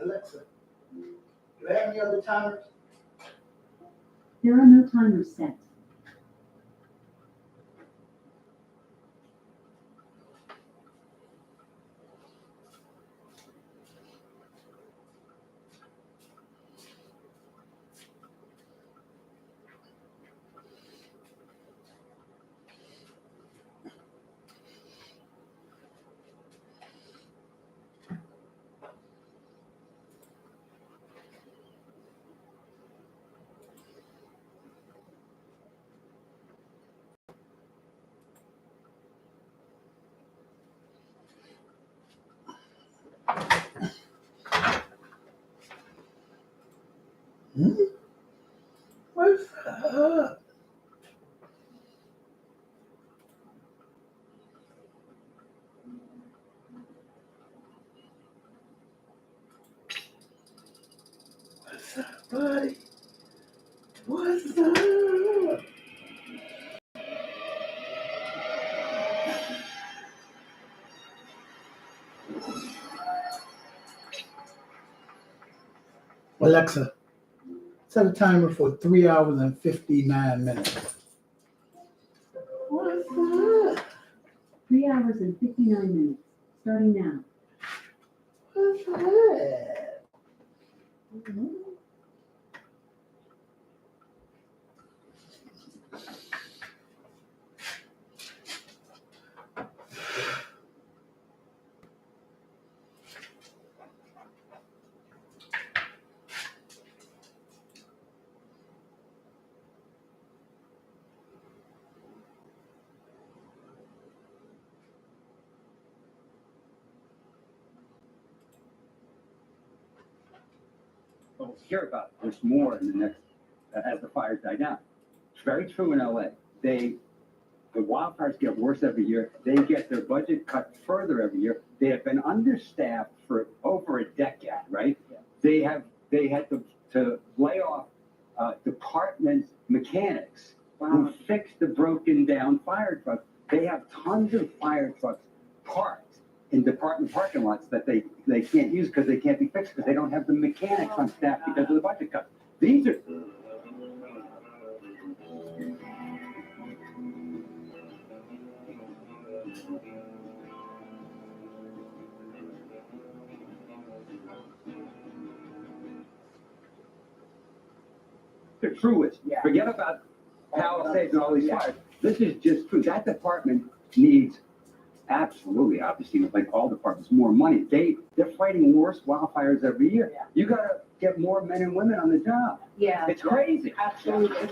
Alexa, do I have any other timers? There are no timers set. What's up? What's up, buddy? What's up? Alexa, set a timer for 3 hours and 59 minutes. What's up? 3 hours and 59 minutes, starting now. What's up? We'll hear about this more in the next, as the fires die down. It's very true in LA. The wildfires get worse every year. They get their budget cut further every year. They have been understaffed for over a decade, right? Yeah. They had to lay off department mechanics who fix the broken down fire trucks. They have tons of fire trucks parked in department parking lots that they can't use because they can't be fixed because they don't have the mechanics on staff because of the budget cuts. These are the truest. Yeah. Forget about Palisades and all these fires. This is just true. That department needs absolutely, obviously, like all departments, more money. They're fighting worse wildfires every year. Yeah. You gotta get more men and women on the job. Yeah. It's crazy. Absolutely.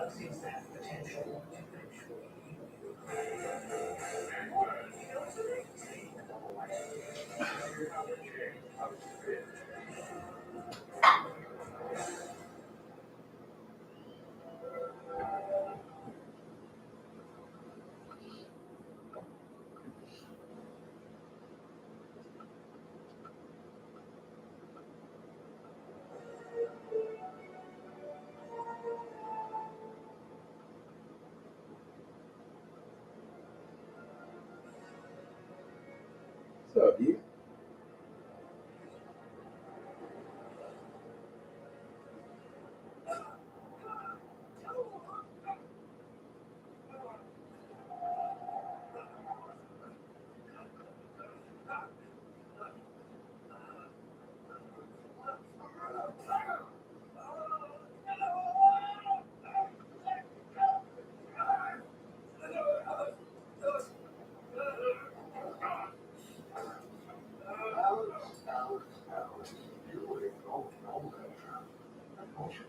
What's up, you?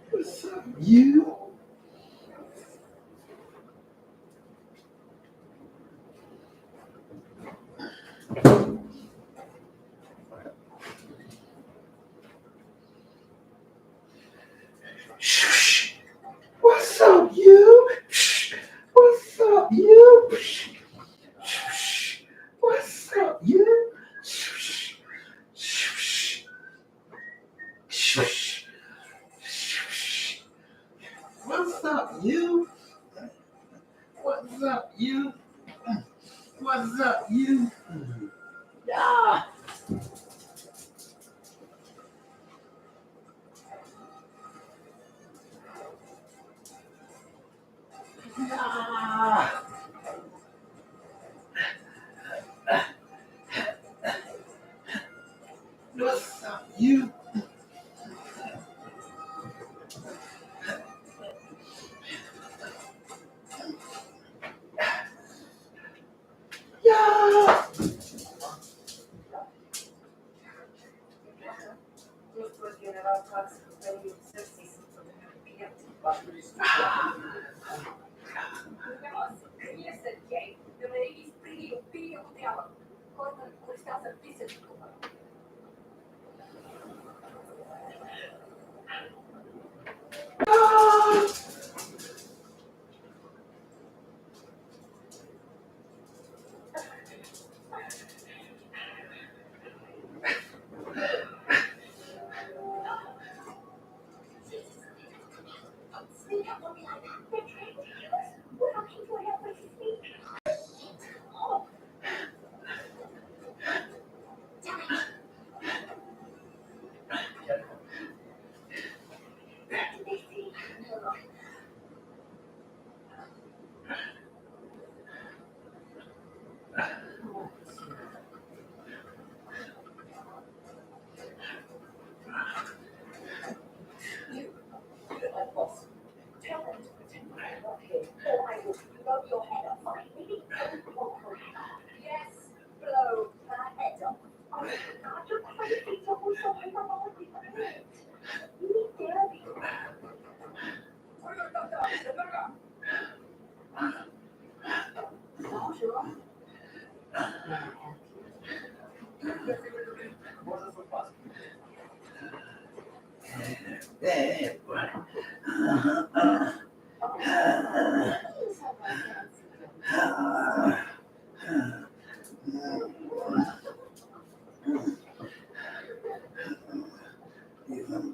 What's up, you? Shh. What's up, you? Shh. What's up, you? Shh. What's up, you? Shh. Shh. Shh. Shh. What's up, you? What's up, you? What's up, you? Yeah. Yeah. What's up, you? Yeah.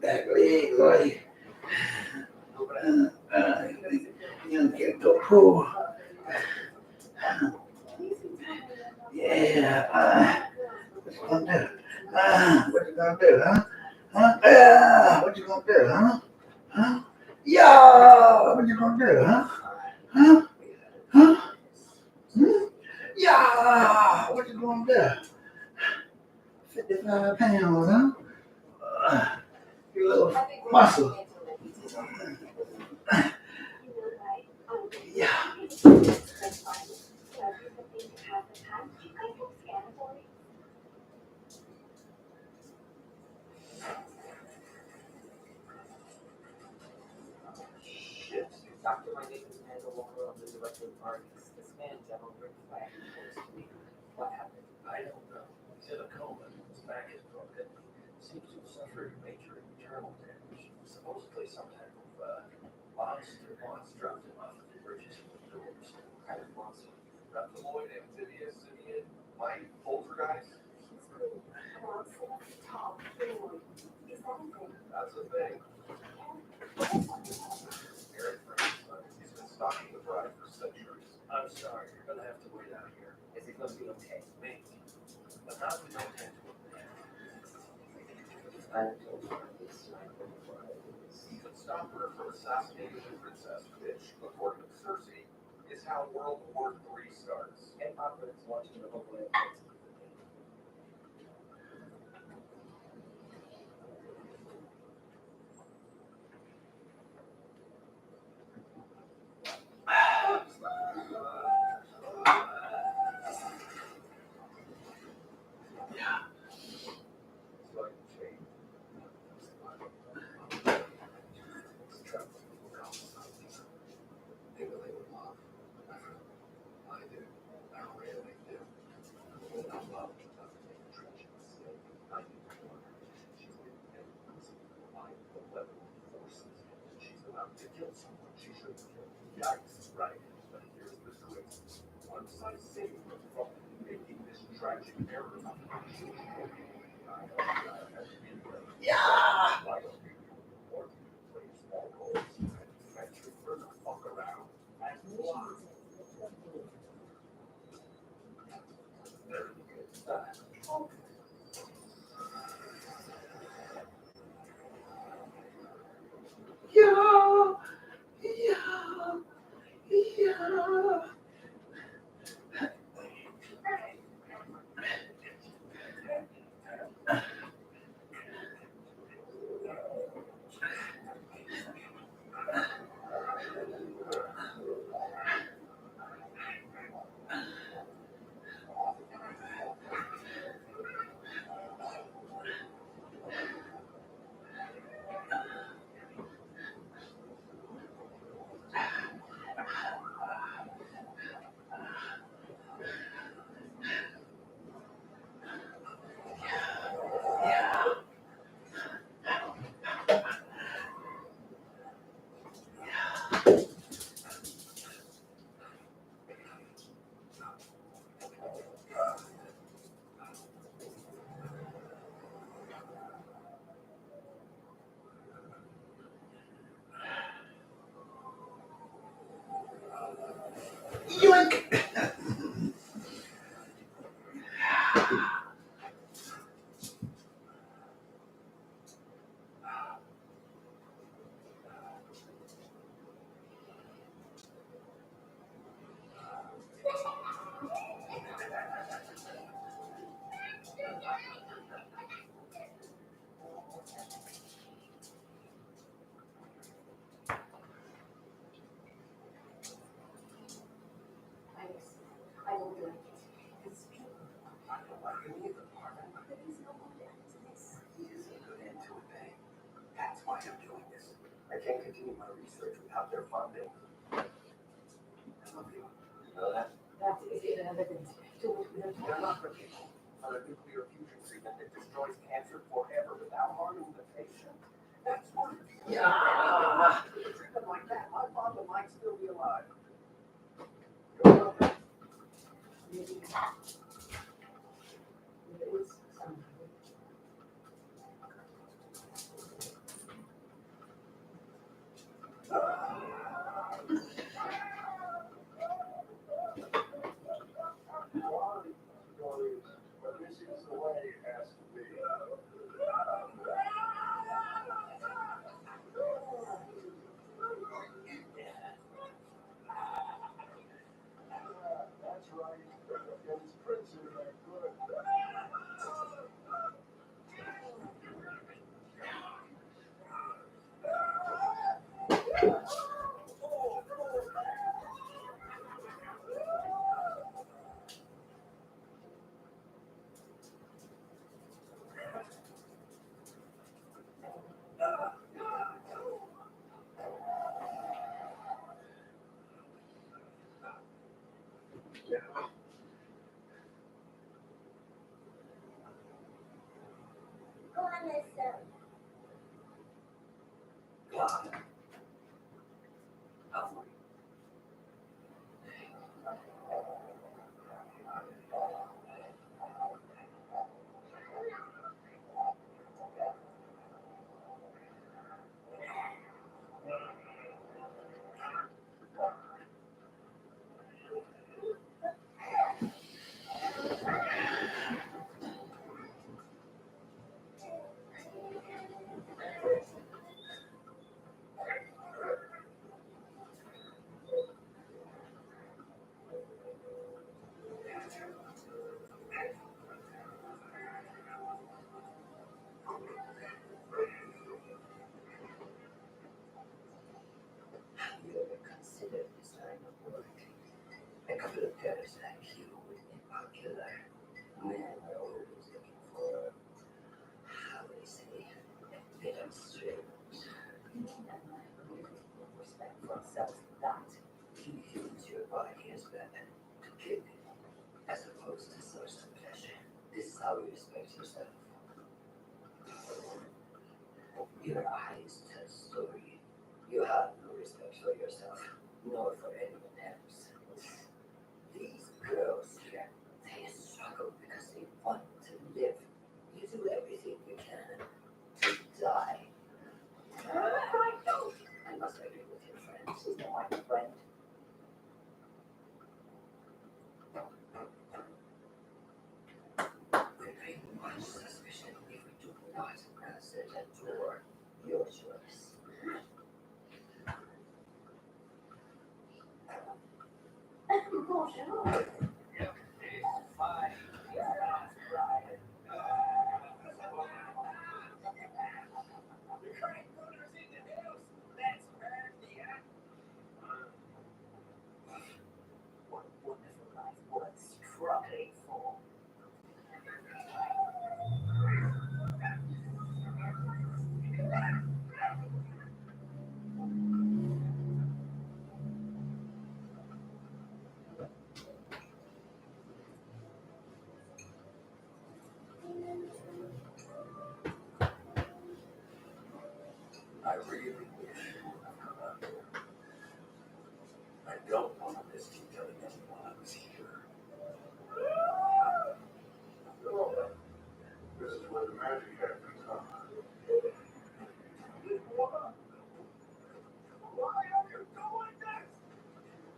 Back leg, boy. You get the pool. Yeah. What you gonna do? What you gonna do, huh? Huh? What you gonna do, huh? Huh? Yeah. What you gonna do, huh? Huh? Huh? Hmm? Yeah. What you gonna do? 55 pounds, huh? Your little muscle. Yeah. Doctor, my name is Amanda Walker. I'm the director of Argus. This man, General Rick Flag, reports to me. What happened? I don't know. He's in a coma. His back is broken. Seems to have suffered major internal damage. Supposedly some type of monster dropped him off the bridges of the doors. What kind of monster? Reptiloid, amphibious, simian, light, poltergeist. He's green, around 7 feet tall, humanoid. Is that a thing? That's the thing. Eric Frankenstein. He's been stalking the bride for centuries. I'm sorry, you're gonna have to wait out here. Is he going to be okay? Maybe. But not with no tend to it. I told her this night before I was. He could stop her from assassinating the princess, which, according to Cersei, is how World War III starts. And Opera's watching the whole way. It's like a chain. It's trapped with people constantly. Maybe they would love. I do. I really do. But I love the tragic mistake. I do. She's been by the level of forces. She's about to kill someone she shouldn't kill. Yikes, right? But here's the twist. Once I save her from making this tragic error, she will Yeah. why don't you or play small roles and venture further fuck around? Very good. Yeah. Yeah. Yeah. Yoink. I don't like it. It's people. I don't like any of the part. But he's no good at this. He is a good end to a day. That's why I'm doing this. I can't continue my research without their funding. I love you. You know that? That is irrelevant to what we are They're talking not for people. On a nuclear fusion treatment that destroys cancer forever without harming the patient. That's what it is. Yeah. With a treatment like that, my father might still be alive. You're welcome. Maybe there is something. But this is the way it has to be. That's right. Those princes are good. how you respect yourself. Your eyes tell story. You have no respect for yourself, nor for anyone else. These girls here, they struggle because they want to live. You do everything you can to die. I must agree with your friend. She's not my friend. We bring much suspicion if we do not answer that door. Your choice. Bonjour. Fine. What wonderful life was struggling for. I really wish I don't want to miss you telling anyone I was here. This is where the magic happens, huh? Why are you doing this?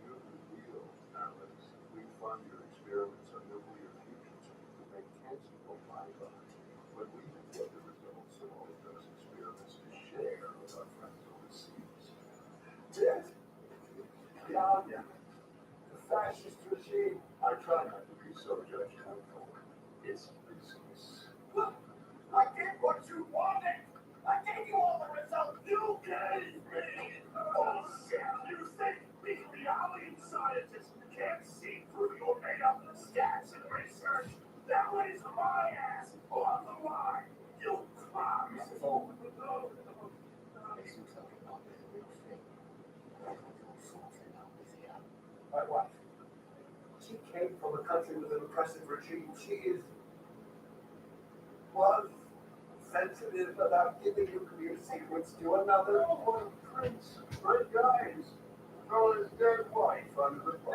You do the deal, Alex. We fund your experiments on nuclear fusion so you can make cancer go bye-bye. When we get the results of all of those experiments to share with our friends overseas. Yes. Yeah. The fascist regime. I try not to be so judgmental. It's business. I did what you wanted. I gave you all the results you gave me. Oh shit! You think these reality scientists can't see through your made-up stats and research? That lays my ass on the line. You clown. My wife. She came from a country with an oppressive regime. She was sensitive about giving nuclear secrets to another. Oh, what a prince. Great guys. Throw his dead wife under the bus.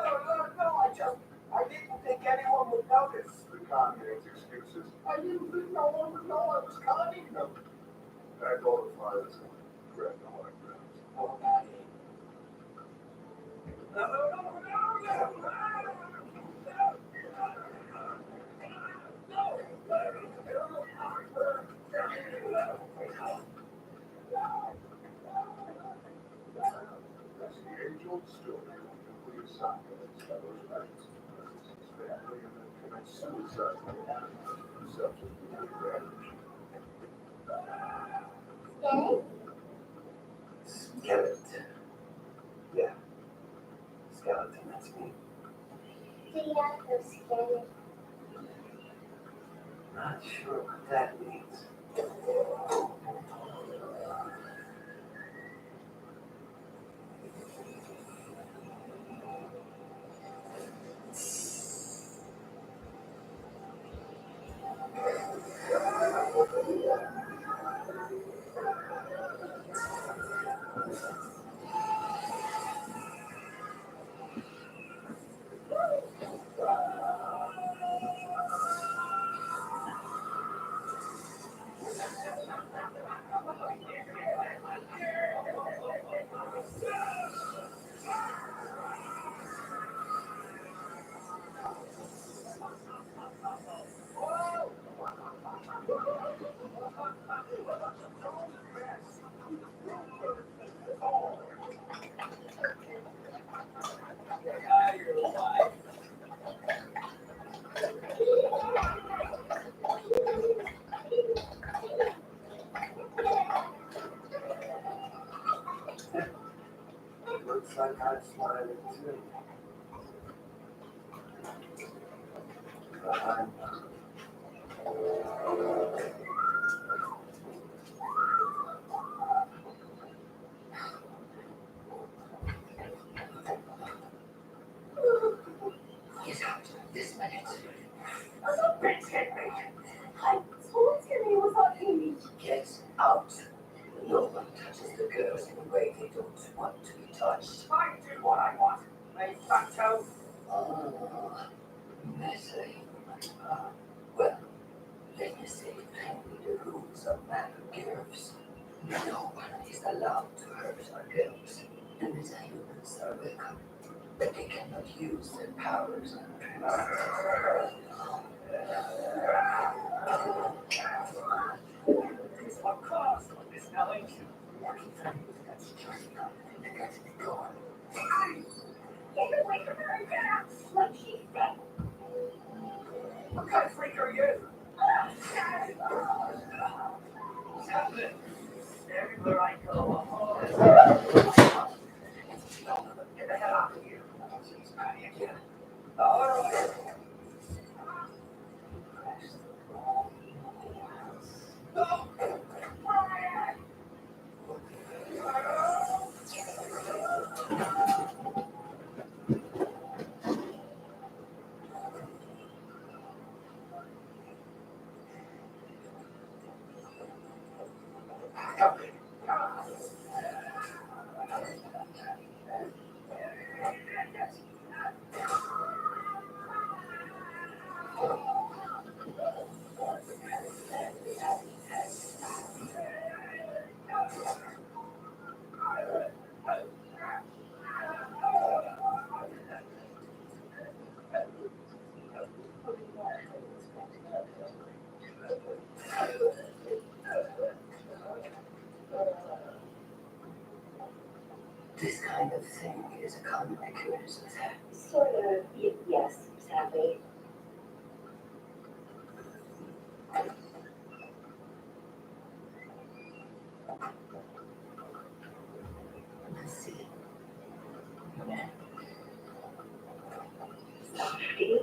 No. I didn't think anyone would notice. The con man's excuses. I didn't think no one would know I was conning them. Back all the files and grab the autographs. Oh, Maddie. No. That's the age-old story of nuclear science by those nights. His family and then commit suicide by themselves with nuclear damage. Skeleton? Skeleton. Yeah. Skeleton, that's me. Skeleton. Not sure what that means. Looks like I'm smiling too. But I'm not. Get out this minute. Bitch hit me. want to be touched. I do what I want. Hey, Santo. Ah, messy. Well, let me say plainly the rules of magic gifts. No one is allowed to hurt our gifts, and the humans are welcome, but they cannot use their powers on It's what caused this knowledge. That's just not to get me going. Get away from her now! Like she said. What kind of freak are you? What's happening? Everywhere I go, get the hell out of here. She's ready again. All right. This kind of thing is a common occurrence with her. Sort of, yes, sadly. Let's see. Softy.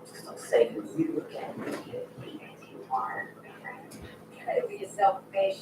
Stop saying you again. Yes, you are. Try to be a selfish.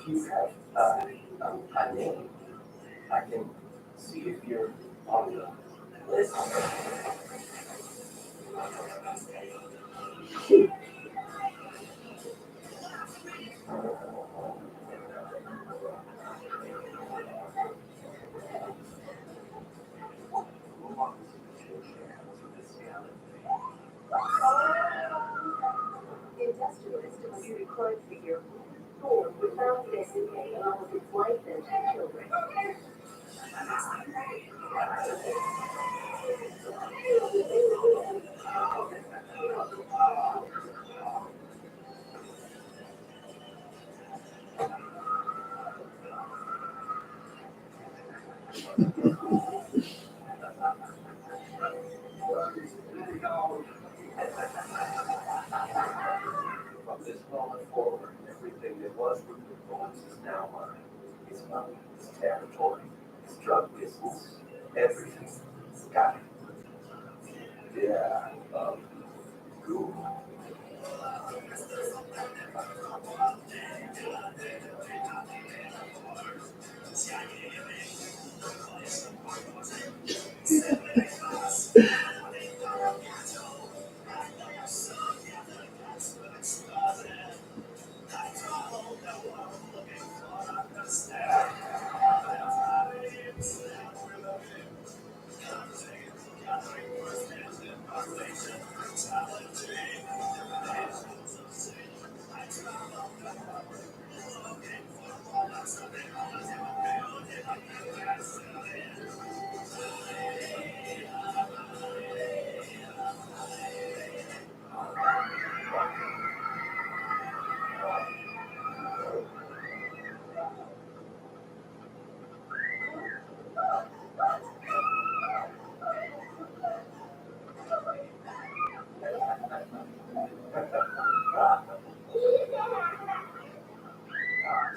You have a name. I can see if you're on the list. Industrialist was a record figure. Ford found this along with its wife and two children. From this moment forward, everything that was Rubicon is now mine. It's money, it's territory, it's drug business, everything. Got it. Yeah, cool.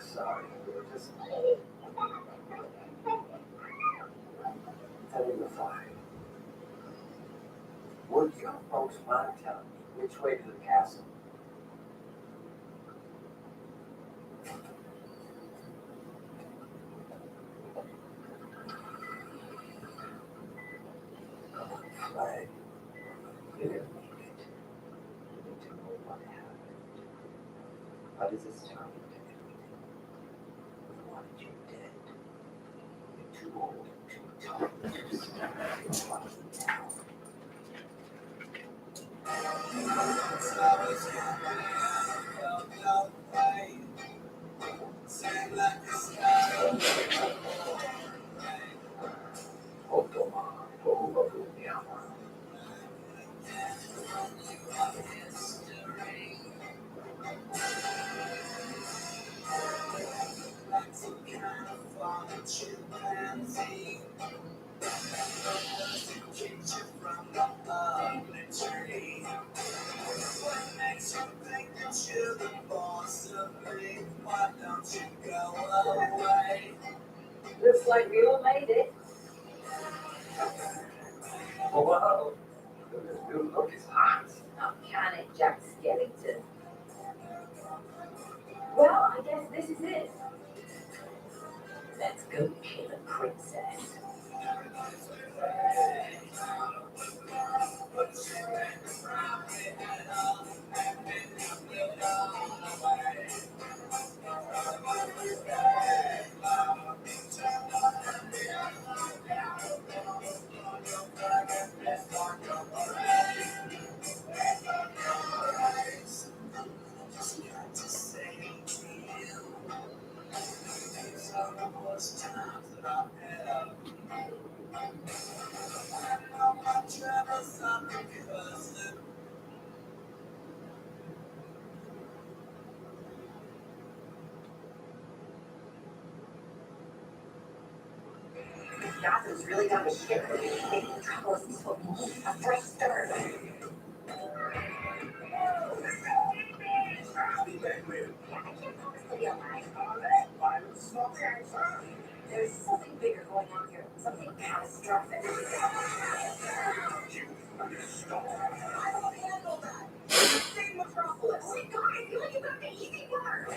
Sorry, we were just telling the fire. Would you folks mind telling me which way to the castle? Flag. You didn't make it. You need to know what happened. What is this time to everything? We wanted you dead. You're too old and too tough to stand in front of me now. Looks like we all made it. Whoa, this new look is hot. Oh, can it, Jack Skellington? Well, I guess this is it. Let's go kill a princess. Gotham's really got the shit. Maybe the trouble is this will be a fresh start. There's something bigger going on here. Something catastrophic. I don't handle that. Save Metropolis. Oh my god, I feel like you got the easy part.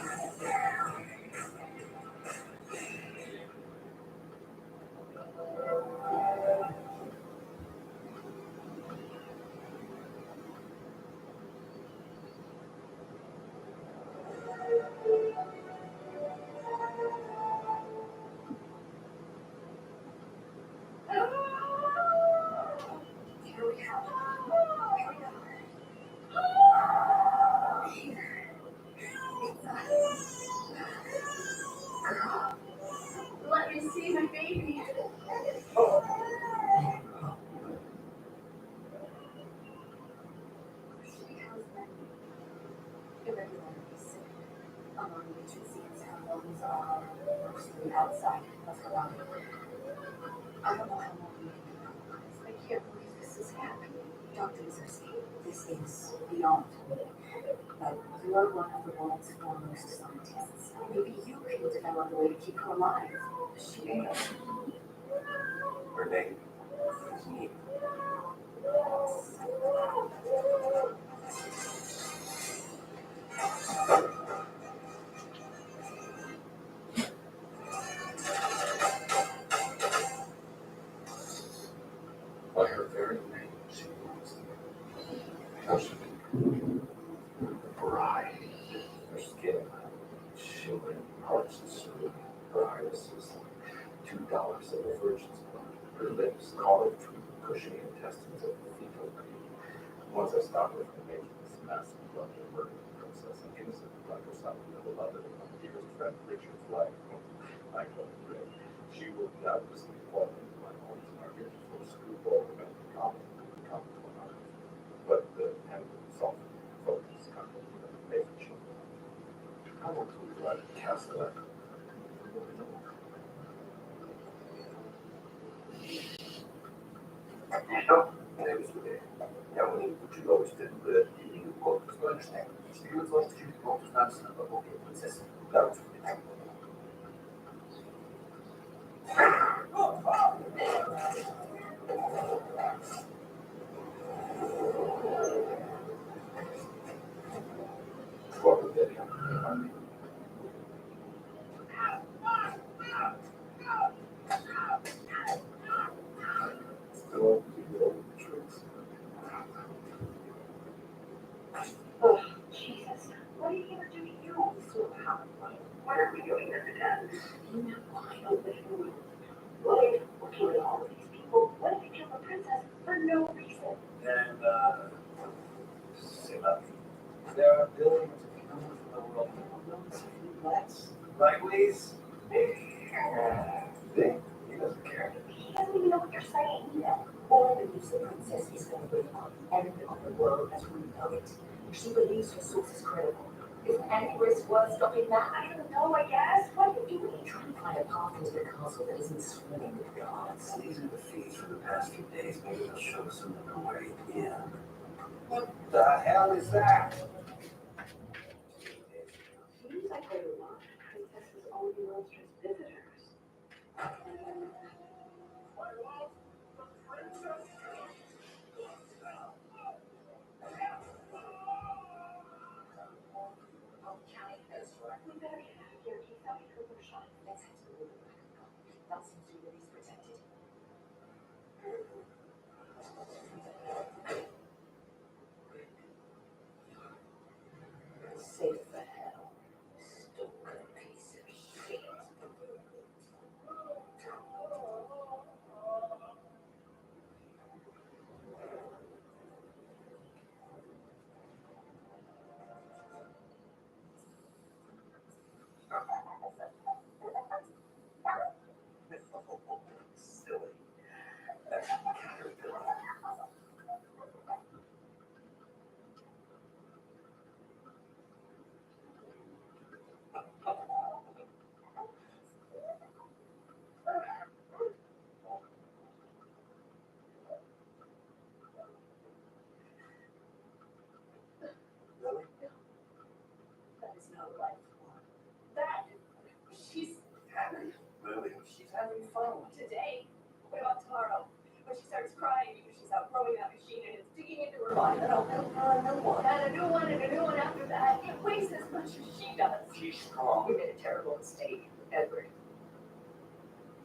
Here we go. Let me see my baby. Irregularities among the agencies and lungs are mostly outside of her body. I don't know how long we can be compromised. I can't believe this is happening. Dr. Zerski, this is beyond me. But you are one of the world's foremost scientists. Maybe you can develop a way to keep her alive. She may. Her name is Nina. Variety. Her skin, shimmering parts and smooth. Her harness is $2 in the virgin's blood. Her lips, olive tree, cushiony intestines of fetal cream. Once I stopped her from making this massive love and murder princess, and innocent like herself, and the beloved of my dearest friend Richard's wife, I call her Ray. She will doubtlessly fall into my arms and our beautiful screwball about the common to an art. But the tender, soft, focused content of the favorite children. I want to ride a Cadillac. Neymiş bu diye. Ya bunu küçük olmuştu. Böyle ilgili korkusunu ölçüne. İşte yıl sonunda çünkü korkusundan sınıfta okuyor. Ses. Daha çok bir tane. Korku dedi ya. Still Oh, Jesus. What are you gonna do to you? So how? What are we doing here today? You know why I'm living. What if we're killing all of these people? What if we kill the princess for no reason? And, say nothing. There are billions of people in the world who don't know this less. Right, Louise? See? He doesn't care. He doesn't even know what you're saying either. All believes the princess is going to bring on the end of the world as we know it. She believes her source is credible. Is any risk worth stopping that? I don't know, I guess. What are you doing? Trying to find a path into the castle that isn't swimming with guards. These are the fees for the past few days. Maybe they'll show us another way in. What the hell is that? Seems like there are a lot of princesses only wants visitors. We better get out of here. He's out here with shot. Let's head to the river. That seems to be where he's protected. Safe for hell. Stupid piece of shit. Silly. That's a caterpillar. Really? That is not right. That, she's Having, Lily, she's having fun. today. What about tomorrow? When she starts crying because she's outgrowing that machine and it's digging into her body. And a new one. And a new one and a new one after that. It weighs as much as she does. She's strong. We made a terrible mistake, Edward.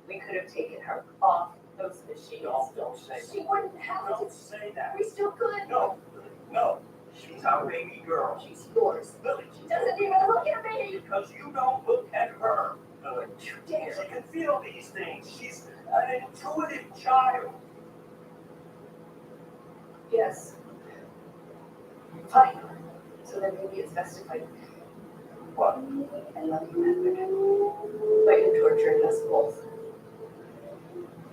We could have taken her off those machines. Don't say She wouldn't have Don't to. say that. We still could. No, Lily, no. She's our baby girl. She's yours. Lily, She doesn't even look at me. because you don't look at her. Lily, You dare. she can feel these things. She's an intuitive child. Yes. Fine. So then maybe it's best if I What? I love you, Edward. But you're torturing us both.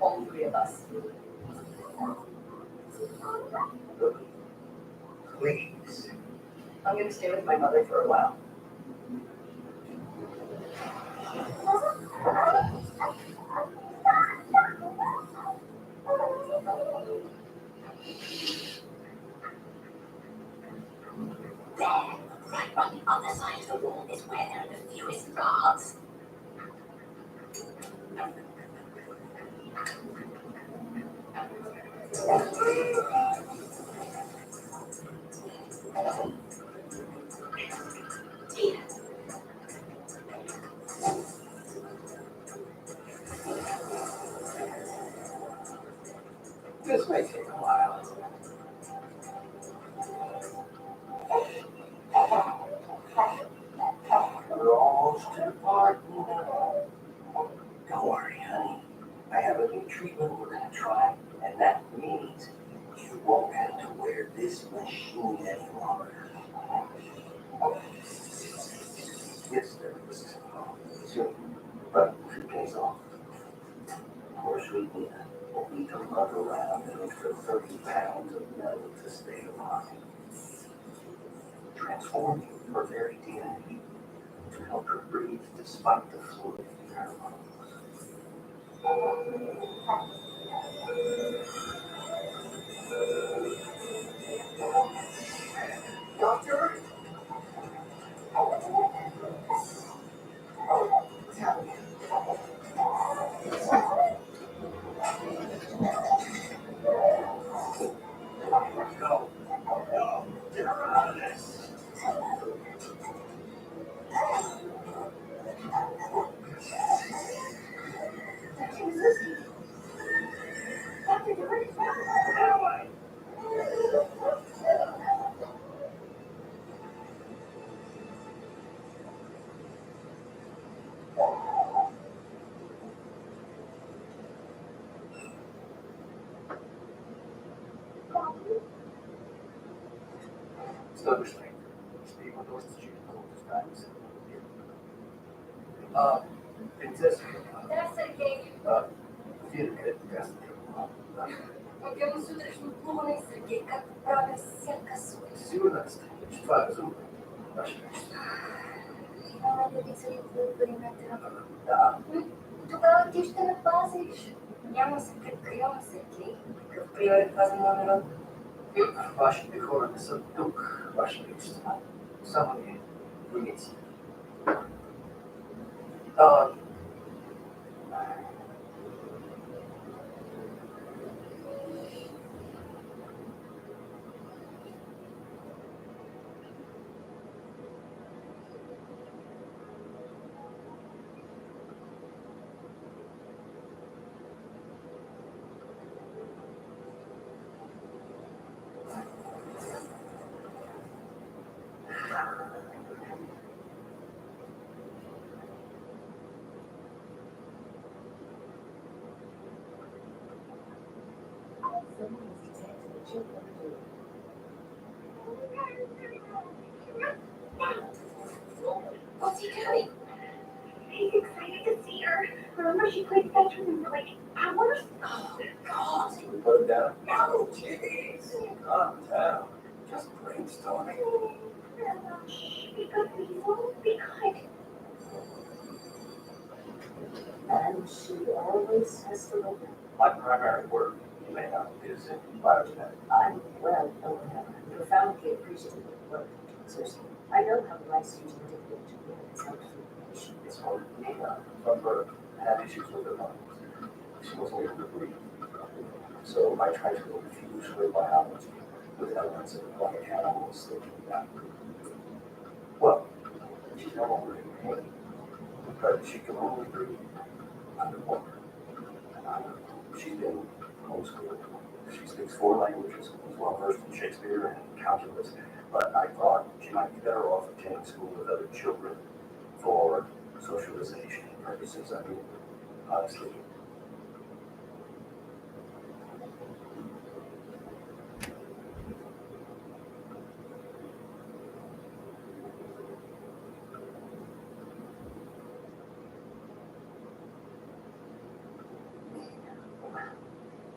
All three of us. Lily, please. I'm gonna stay with my mother for a while. There, right on the other side of the wall is where there are the fewest guards. Tina. This may take a while. this machine any longer. Yes, there is. Soon, but if it pays off. Of course, we need to lug around an extra 30 pounds of metal to stay alive. Transforming her very DNA to help her breathe despite the fluid in her lungs. Doctor? Tell me. No. No. Get her out of this. Jesus. Doctor, get Estou bem. Estive a dois dias todos, guys. Princess. Да, Сергей. Фирка, газ. Отделно сутрешно плуване, Сергей, както правя всяка сутрин. Сигурна сте, че това е разумно. Ваша мечта. Имаме левица ли в периметъра? Да. Тогава ти ще ме пазиш. Няма се прикривам, Сергей. Какъв пример е това за моя народ? Вашите хора не са тук, Ваше Величество. Само ние, войници. Someone is detecting the children. What's he doing? He's excited to see her. Remember, she played fetch with him for like hours? Oh, God. Can we put him down? No, jeez. Calm down. Just brainstorming. Shh, be good, Weasel. Be good. And she always has to look. My primary work, you may know, is in biotech. I'm well aware, profoundly appreciative of work. Seriously, I know how the rights use manipulate to win its helpful information. It's called Nina from birth. Had issues with her lungs. She wasn't able to breathe. So I tried to infuse her biology with elements of aquatic animals sticking out. Well, she's no longer in pain, but she can only breathe underwater. She's been homeschooled. She speaks 4 languages, is well versed in Shakespeare and calculus, but I thought she might be better off attending school with other children for socialization purposes. I mean, honestly.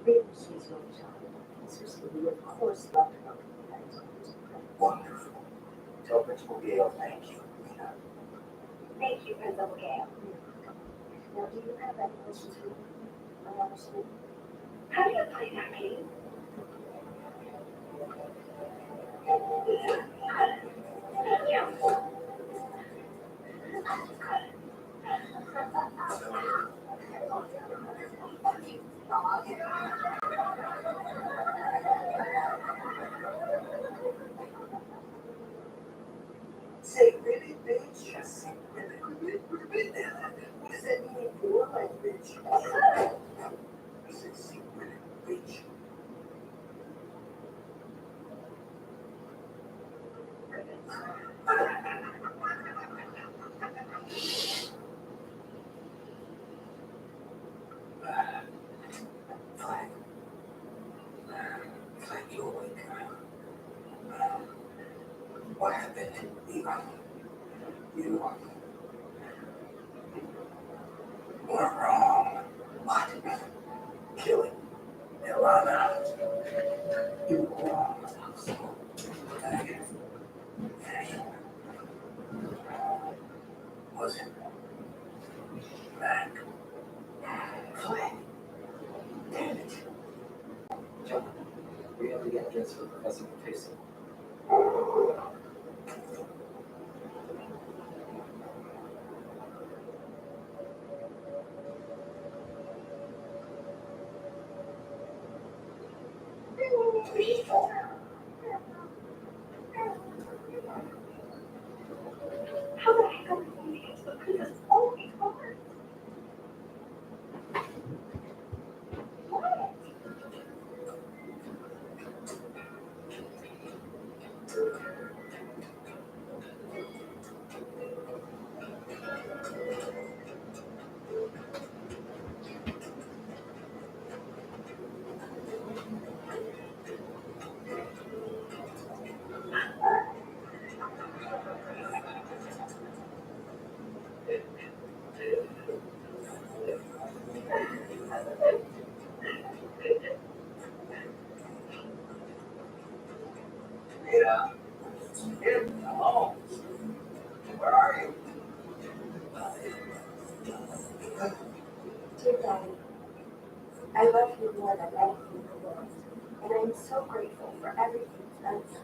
Maybe she's your child. Seriously, we of course love to know that it's always incredible. Wonderful. Tell Principal Gale thank you, Nina. Thank you, Principal Gale. Now, do you have any questions for me? I understand. How do you play that game? Thank you. Say really, bitch? Yes. What does that mean in your language? I said, say really, bitch. Flag. Flag, you awake. What happened, Eva? You were wrong. What? Killing Ilana. You were wrong. Hey. Was it Mac? Flynn. Damn it. John, we have the address for Professor Casey. How the heck are we going to get to the princess? Oh my god! What? Yeah. Hello. Where are you? Dear Daddy, I love you more than anything in the world, and I am so grateful for everything you've done for me.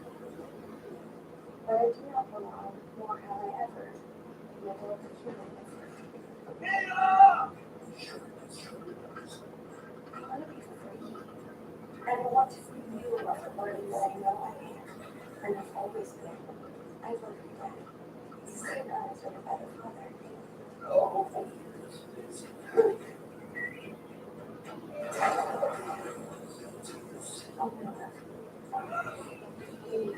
But I do not belong, nor have I ever, in the world of humans. Mila! I want to be free, and I want to free you of the burden that I know I am, and have always been. I love you, Dad. You couldn't ask for a better father. Oh, Oh, no. Please.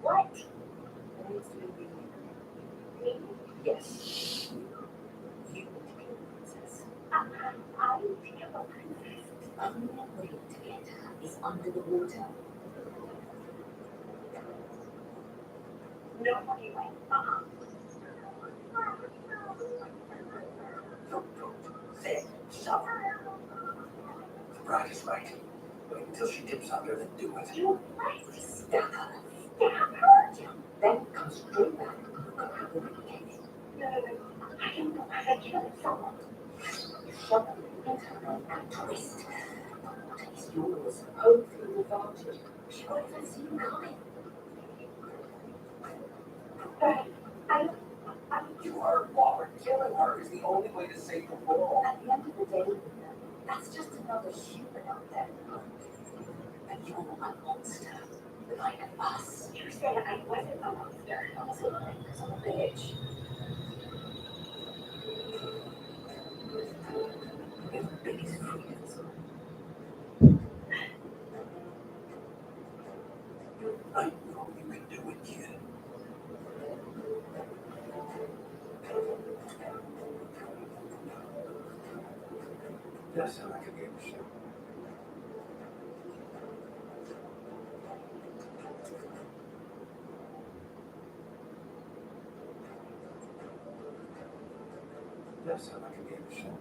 What? It needs to be you. Me? Yes. You need to be a princess. I become a princess. The only way to get her is under the water. No fucking way. Say, stop. Right is right. Wait until she dips under, then do it. You what? Stab her. Stab her? Then come straight back. Look how the weekend. No. I can know how to kill someone. Shove her into her and twist. The water is yours. Home field advantage. She won't even see you coming. But You heard Waller. Killing her is the only way to save the world. At the end of the day, that's just another human out there. And you're a monster. Like us. you said I wasn't a monster. I was lying because I'm a bitch. Your biggest freedoms. I know you can do it, kid. That sounds like a game show. That sounds like a game show.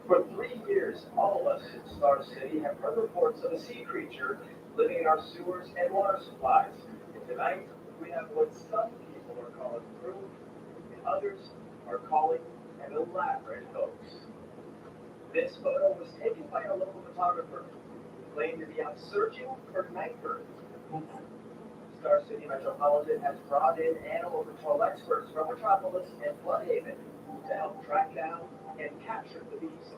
For 3 years, all of us in Star City have heard reports of a sea creature living in our sewers and water supplies. And tonight, we have what some people are calling proof, and others are calling an elaborate hoax. This photo was taken by a local photographer who claimed to be out searching for nightbirds. Star City Metropolitan has brought in animal control experts from Metropolis and Floodhaven to help track down and capture the beast.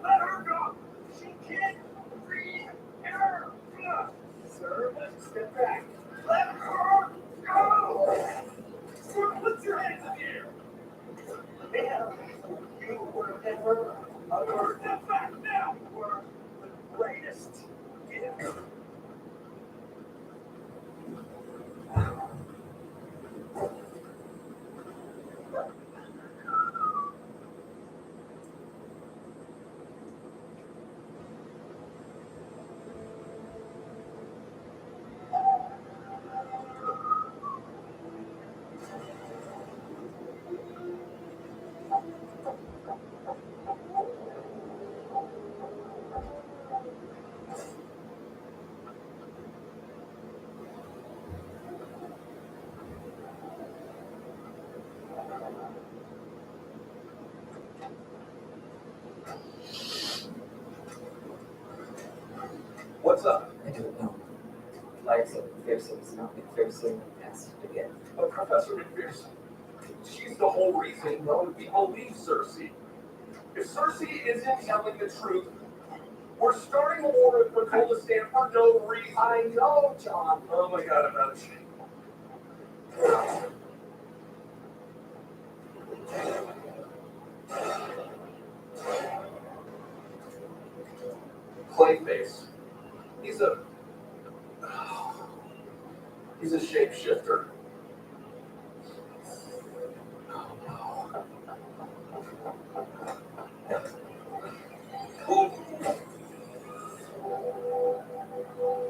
Let her go! She can't breathe air! Sir, step back. Let her go! Sir, put your hands in the air! Ma'am, you were never a step back now! You were the greatest gift. What's up? I don't know. Life said McPherson's not McPherson has to get. But Professor McPherson, she's the whole reason no one people leave Cersei. If Cersei isn't telling the truth, we're starting a war with Kurdistan for no reason. I know, John. Oh my god, I'm out of shit. Clayface. He's a shapeshifter.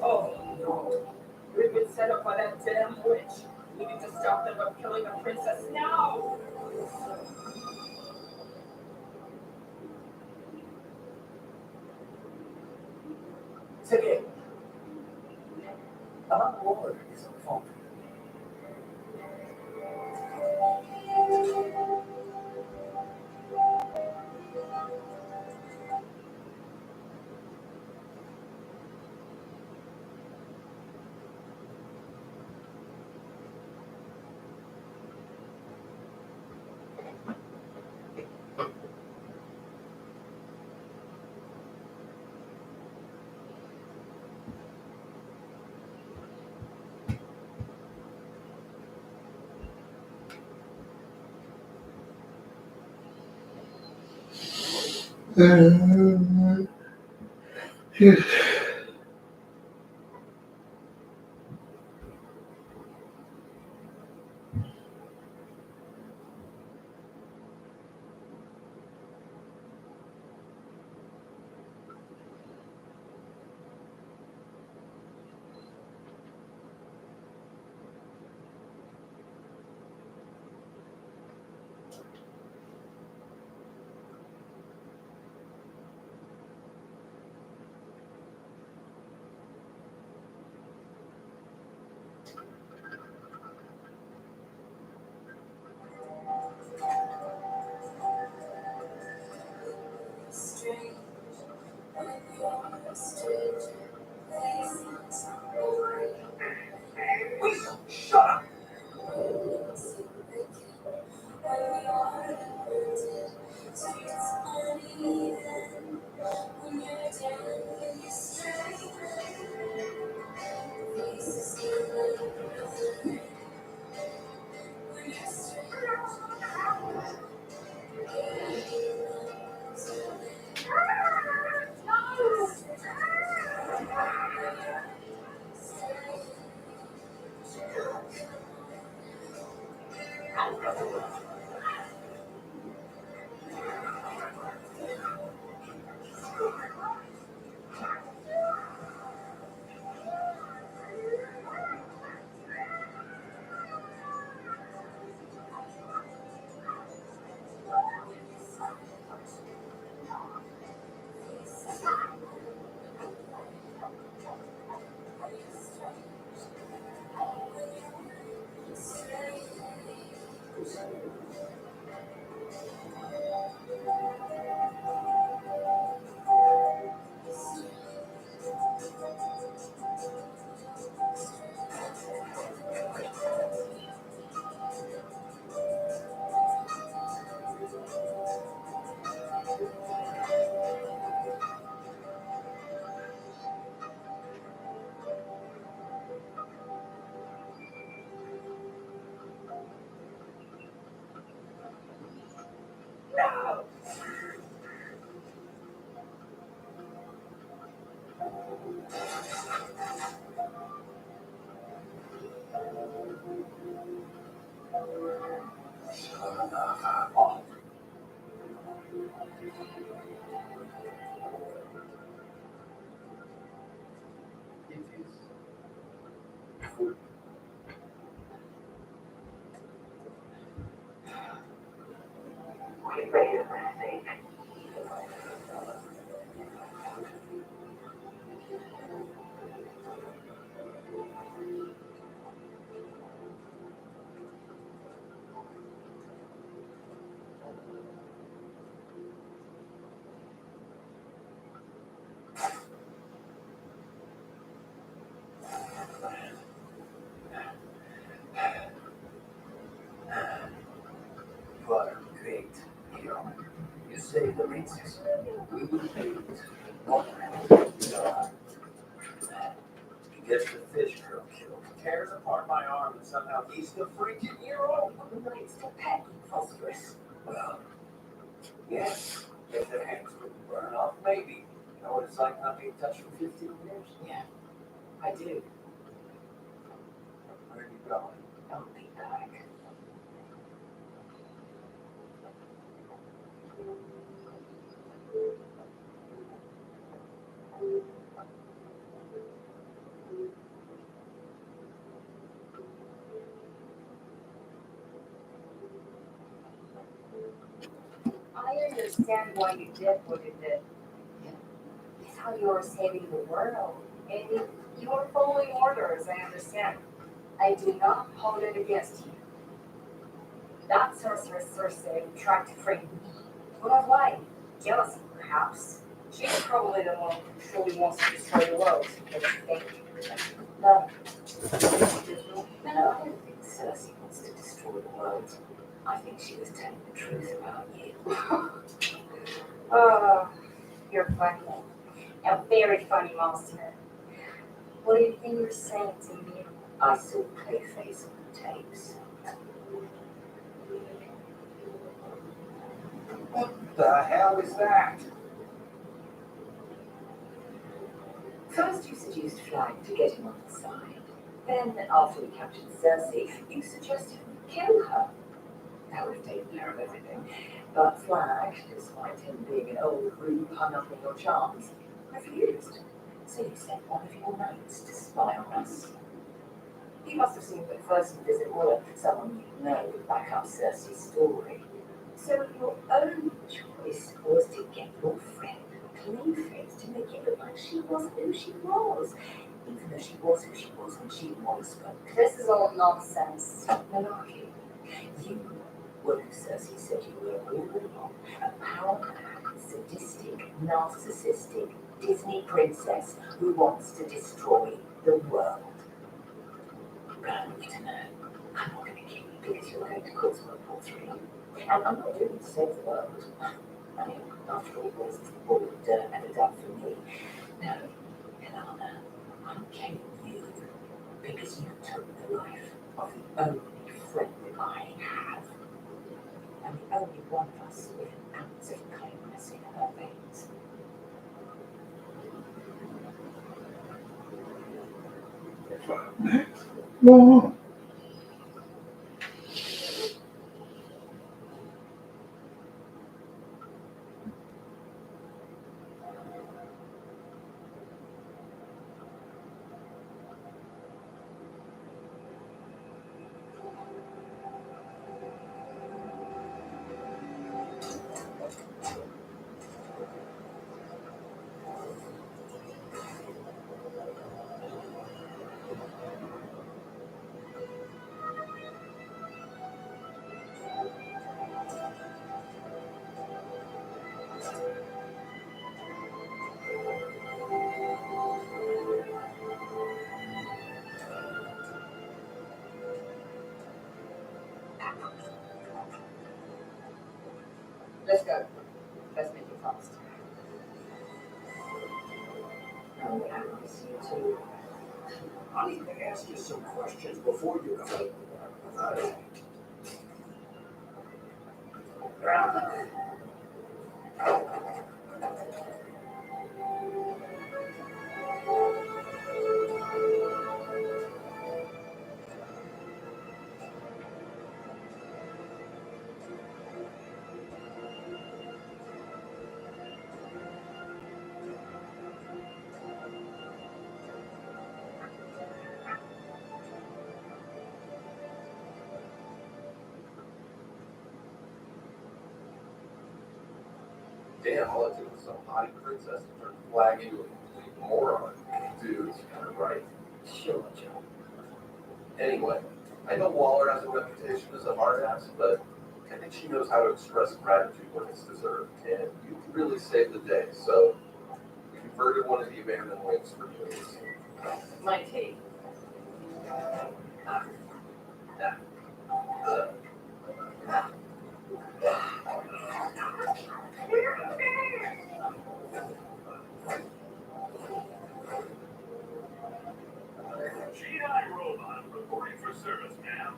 Oh, no. We've been set up by that damn witch. We need to stop them from killing a princess now! Today, our Lord is a fault. Oh, it is. Get ready for that thing. Butter baked here. You say the races. We will baked. He gets the fish girl killed. Tears apart my arm and somehow he's the freaking hero. It's the pet phosphorus. Well, yes. If their hands wouldn't burn off, maybe. You know what it's like not being touched for 15 years? Yeah, I do. Where are you going? I'll be back. I understand why you did what you did. It's how you are saving the world. And you are following orders, I understand. I do not hold it against you. That sorceress Cersei tried to frame me. But of why? Jealousy, perhaps. She's probably the one who truly wants to destroy the world. But I think no. No, I don't think Cersei wants to destroy the world. I think she was telling the truth about you. Oh, you're funny. A very funny monster. What do you think you're saying to me? I saw Clayface on the tapes. What the hell is that? First you seduced Flag to get him on the side. Then, after we captured Cersei, you suggested we kill her. That would have taken care of everything. But Flag, despite him being an old rube hung up on your charms, refused. So you sent one of your mates to spy on us. He must have seen that first visit Waller, someone you know would back up Cersei's story. So your only choice was to get your friend Clayface to make it look like she wasn't who she was. Even though she was who she was when she once spoke. This is all nonsense. Malarkey. You were who Cersei said you were all along. A power-mad, sadistic, narcissistic Disney princess who wants to destroy the world. But I want you to know, I'm not going to kill you because you're going to cause World War III. And I'm not doing it to save the world. I mean, after all, this is all the dirt ever done for me. No, Ilana, I'm killing you because you took the life of the only friend that I have. And the only one of us with an ounce of kindness in her veins. No. Let's go. Let's make it fast. Oh, yeah, I miss you too. I need to ask you some questions before you go. Damn, all it took was some hottie princess to turn Flag into a complete moron. Dude's kind of right. Sure, Joe. Anyway, I know Waller has a reputation as a hard ass, but I think she knows how to express gratitude when it's deserved, and you really saved the day. So we converted one of the abandoned wings for you. My tea. GI robot reporting for service, ma'am.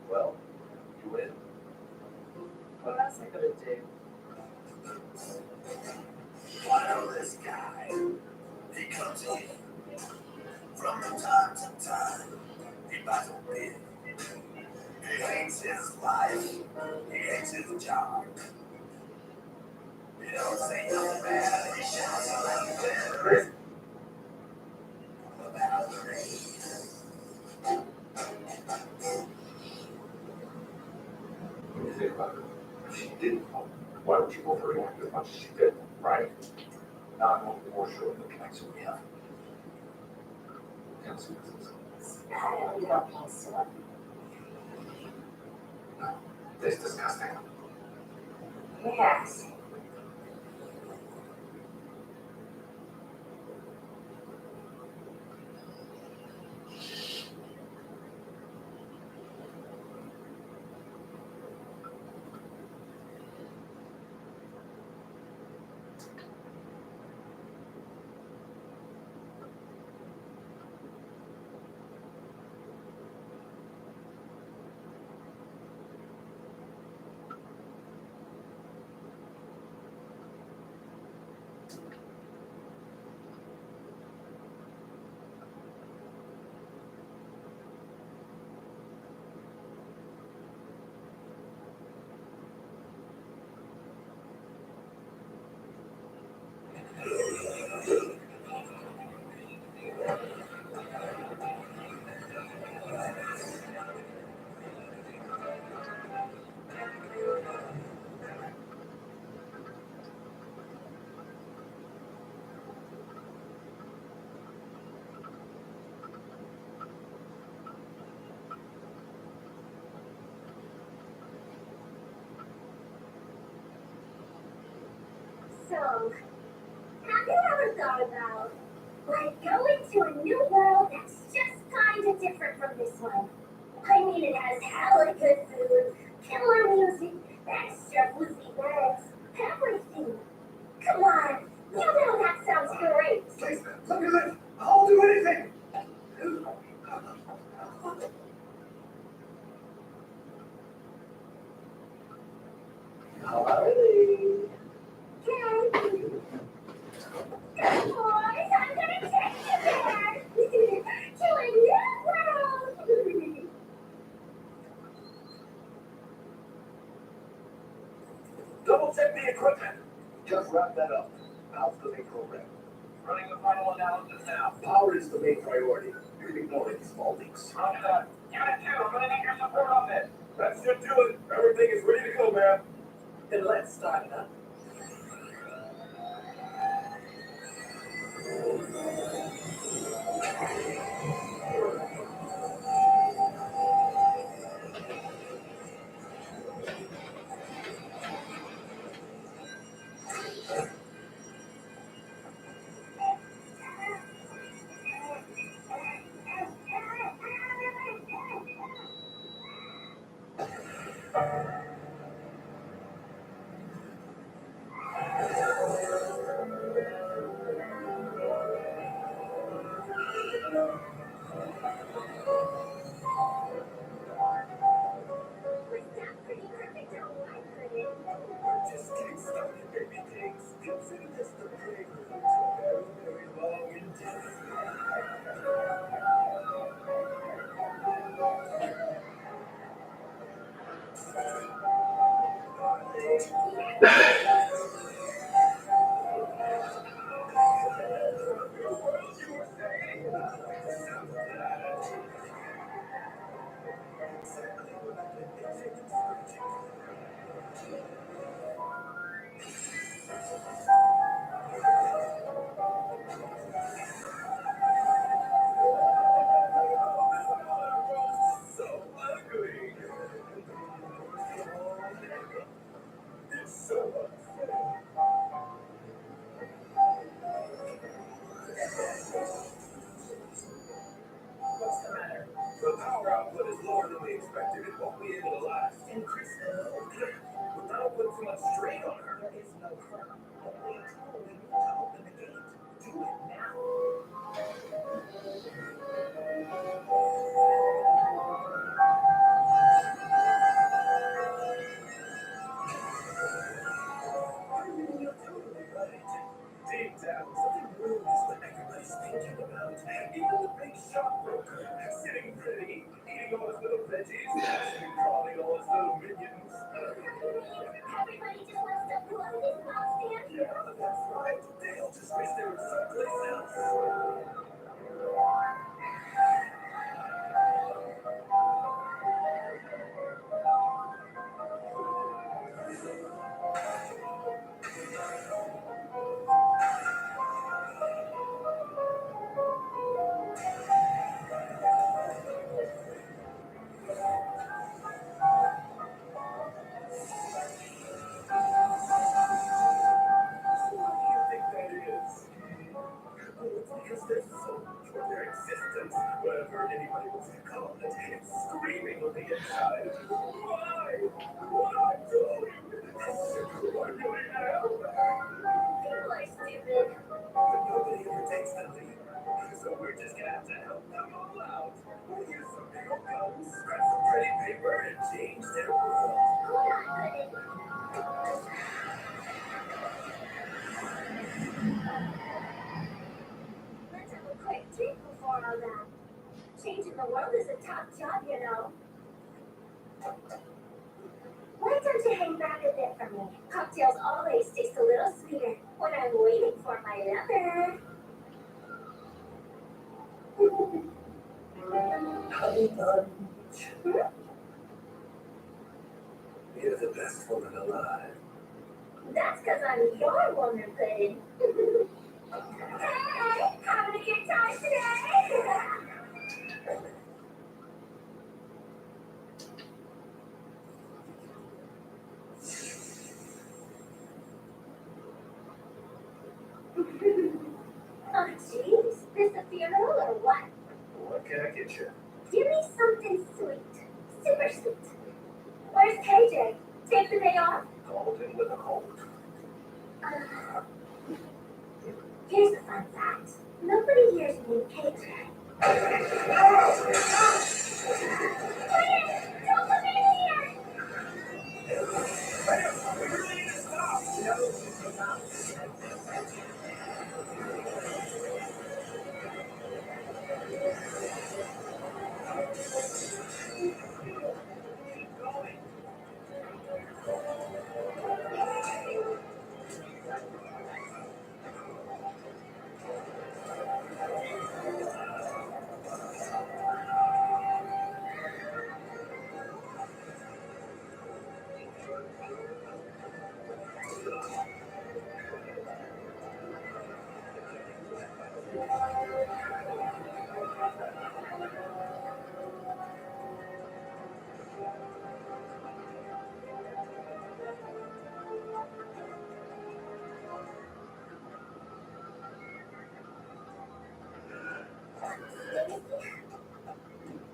Well, you win. What else I gonna do? Wireless guy. He comes in from time to time. He buys a bit. He hates his life. He hates his job. He don't say nothing bad. He shouts like better. About the rain. When you think about it, if she didn't vote, why would she vote for him as much as she did, right? Now I'm more sure of the connection we have. Can't see this. You don't think so. It's disgusting. Yes. So, have you ever thought about, like, going to a new world that's just kind of different from this one? I mean, it has hella good food, killer music, extra fuzzy birds, everything. Come on, you know that sounds great. Please, look at this. I'll do anything. Okay. Good boys, I'm gonna take you there. To a new world. Double check the equipment. Just wrap that up. How's the main program? Running the final analysis now. Power is the main priority. You're ignoring small leaks. Roger that. Unit 2, I'm gonna need your support on this. That should do it. Everything is ready to go, man. Then let's start it up. Was that pretty perfect or what, Curtis? Just getting started, baby things. Consider this the prelude to a very, very long endeavor. won't be able to last. Increase the load. But that'll put too much strain on her. There is no her. Only a tool we need to open the gate. Do it now. You're totally right. Deep down, something rules what everybody's thinking about. Even the big shop broker, sitting pretty, eating all his little veggies, and calling all his little minions. Everybody just wants to blow this mouse stand. Yeah, that's right. They all just wish they were someplace else. What do you think that is? Well, it's because there's so much for their existence, whatever anybody wants to call it. It's screaming on the inside. Why? What am I doing? Who I really am? People are stupid. But nobody ever takes the lead. So we're just gonna have to help them all out. We'll use some big old guns, scratch some pretty paper, and change their world. Hold on, buddy. Let's have a quick drink before all that. Changing the world is a tough job, you know. Why don't you hang back a bit for me? Cocktails always taste a little sweeter when I'm waiting for my lover. Honey bun. You're the best woman alive. That's because I'm your woman, pudding. Hey, having a good time today? Oh, jeez. Is the funeral or what? What can I get you? Give me something sweet. Super sweet. Where's KJ? Take the day off? Called in with a cold. Here's the fun fact. Nobody here's named KJ. Wait! Don't come in here! We really need to stop. Keep going.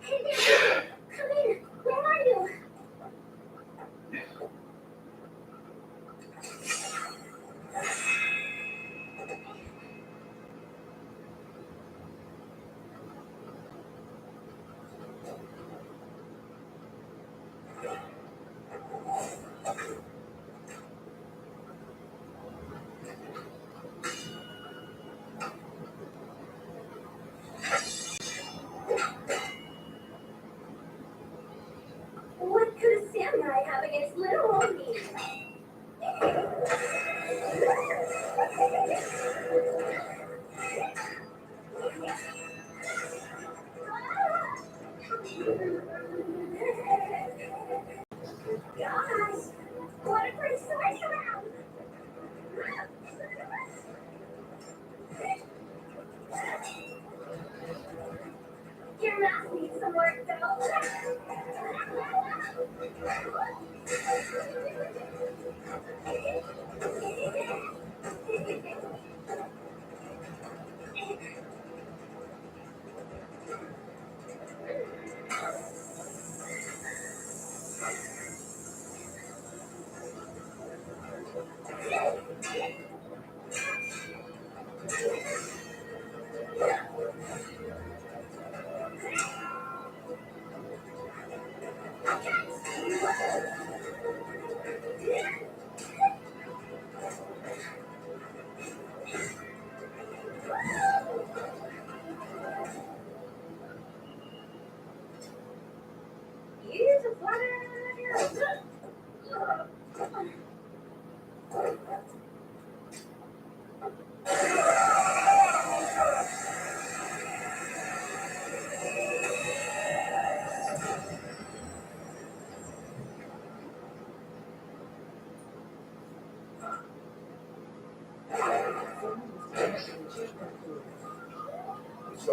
Hey there! Come in! Where are you? What could a samurai have against little old me? Gosh, what a great source around! Your mouth needs some work, though.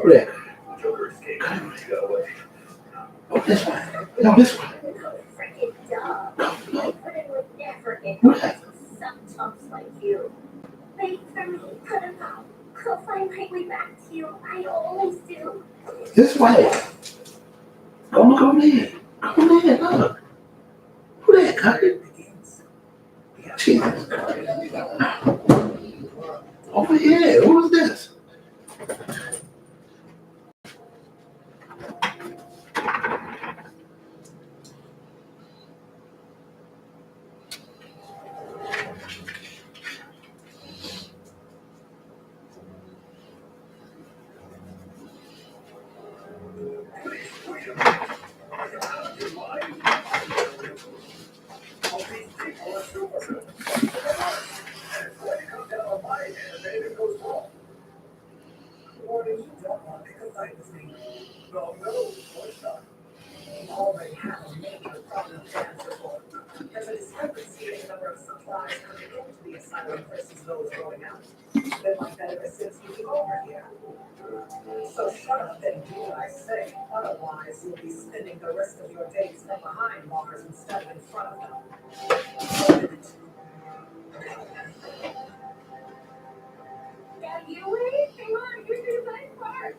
Who that? Joker escaped. He got away. Oh, this way. No, this way. Freaking dumb. Puddin would never get Who that? some chumps like you. Wait for me, Puddin Pop. I'll find my way back to you. I always do. This way. Go in. Go in, look. Who that, Cuddy? Jesus Christ. Over here. Who is this? Already have a major problem transport. There's a discrepancy in the number of supplies coming into the asylum versus those going out. Been like that ever since you took over here. So shut up and do what I say. Otherwise, you'll be spending the rest of your days from behind bars instead of in front of them. Now you wait. Hang on, here's the best part.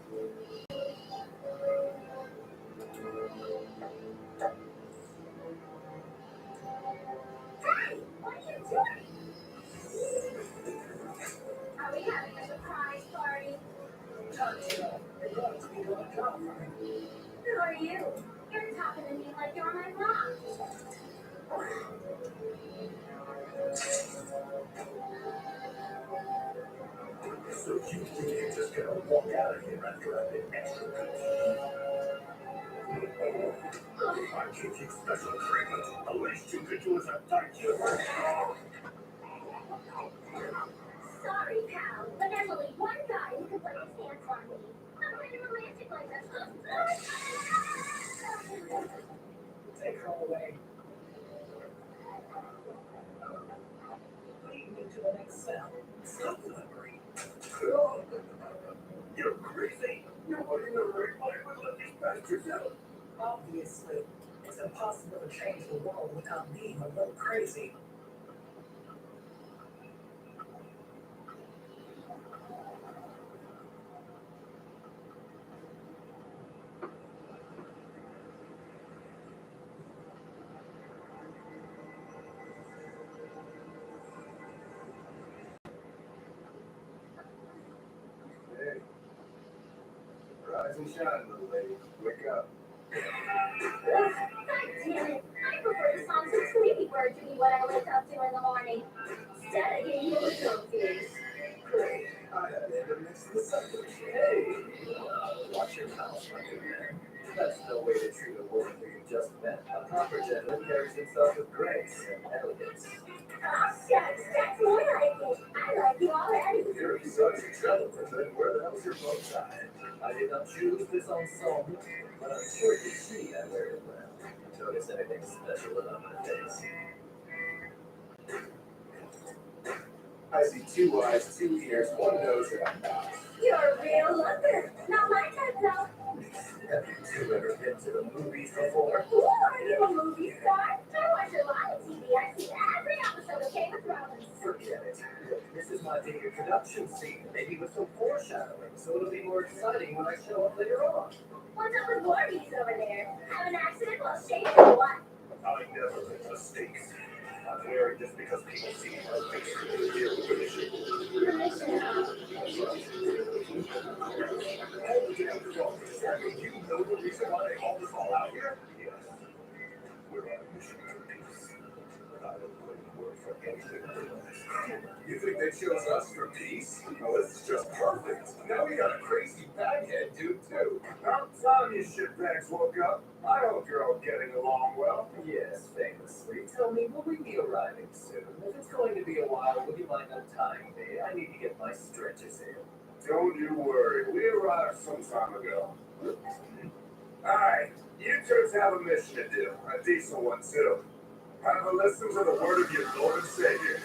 Hey, what are you doing? Are we having a surprise party? You're going to be doing a job for me. Who are you? You're talking to me like you're my mom. So you think you're just gonna walk out of here after I've been extra good? I give you special treatment. The least you could do is attack you. Sorry, pal, but there's only one guy who can put his hands on me. I'm pretty romantic like this. Take her away. Lead me to the next cell. Stop delivering. You're crazy. Nobody in the right mind would let these bastards out. Obviously, it's impossible to change the world without being a little crazy. Hey. Rise and shine, little lady. Wake up. God damn it. I prefer the songs of Tweety Bird to be what I wake up to in the morning. Instead, I get you a trophies. Great. I had to mix the subject. Hey. Watch your mouth, my good man. That's no way to treat a woman who you just met. A proper gentleman carries himself with grace and elegance. Oh, shucks, that's more like it. I like you already. You're such a gentleman, then where the hell's your bow tie? I did not choose this ensemble, but I'm sure you see I wear it well. Notice anything special about my face? I see 2 eyes, 2 ears, 1 nose, and I'm not. You're a real looker. Not my type, though. Have you 2 ever been to the movies before? Ooh, are you a movie star? I watch a lot of TV. I see every episode of Game of Thrones. Forget it. Look, this is my big introduction scene, maybe with some foreshadowing, so it'll be more exciting when I show up later on. What's up with Voorhees over there? Have an accident while shaving or what? I never make mistakes. I'm wearing this because people see my face in the real permission. Permission, huh? You know the reason why they hauled us all out here? Yes. We're on a mission for peace. I don't put in word for anything otherwise. You think they chose us for peace? Oh, this is just perfect. Now we got a crazy baghead dude, too. About time you shitbags woke up. I hope you're all getting along well. Yes, famously. Tell me, will we be arriving soon? If it's going to be a while, would you mind untying me? I need to get my stretches in. Don't you worry, we arrived some time ago. Alright, you turns have a mission to do. A decent one, too. Have a listen to the word of your Lord and Savior.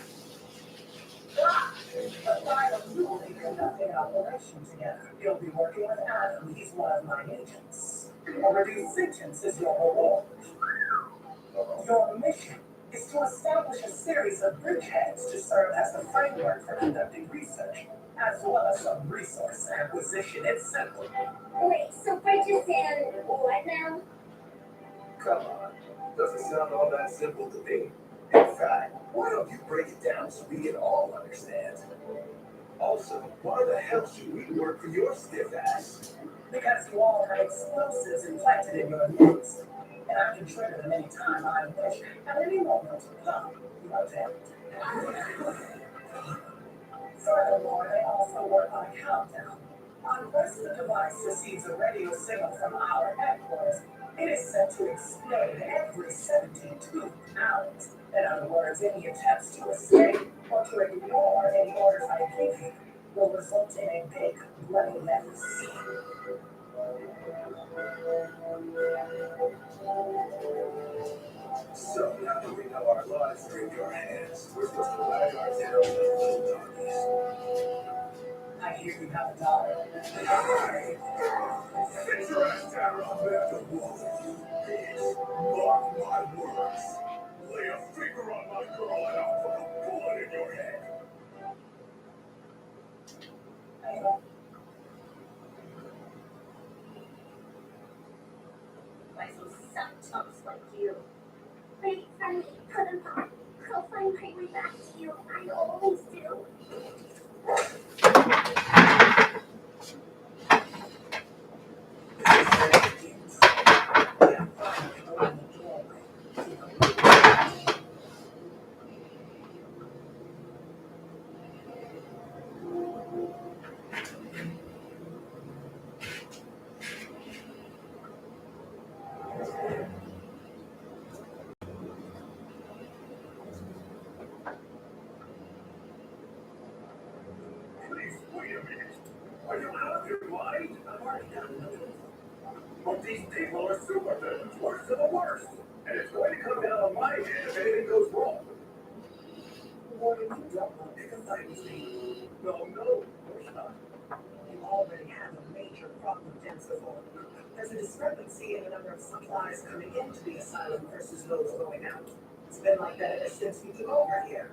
But why don't you be conducting an operation together? You'll be working with Adam. He's one of my agents. A reduced sentence is your reward. Your mission is to establish a series of bridgeheads to serve as the framework for conducting research, as well as some resource acquisition. It's simple. Wait, so bridges and what now? Come on. Doesn't sound all that simple to me. In fact, why don't you break it down so we can all understand? Also, why the hell should we work for your stiff ass? Because you all have explosives implanted in your lungs, and I can trigger them anytime I wish, at any moment. You know that. Furthermore, they also work on a countdown. Unless the device receives a radio signal from our headquarters, it is set to explode every 72 hours. In other words, any attempts to escape or to ignore any orders I give you will result in a big bloody mess. So now that we know our lives are in your hands, we're supposed to wag our tails and little doggies. I hear you have a daughter. Sit your ass down, I'm back to war with you, bitch. Mark my words. Lay a finger on my girl and I'll put a bullet in your head. Why so suck chumps like you? Wait for me, put him on. I'll find my way back to you. I always do. Please, wait a minute. Are you out of your mind? I've already done it. But these people are super villains, worst of the worst. And it's going to come down on my head if anything goes wrong. Warren, you don't want to confide with me. No, of course not. You already have a major problem to answer for. There's a discrepancy in the number of supplies coming into the asylum versus those going out. It's been like that ever since you took over here.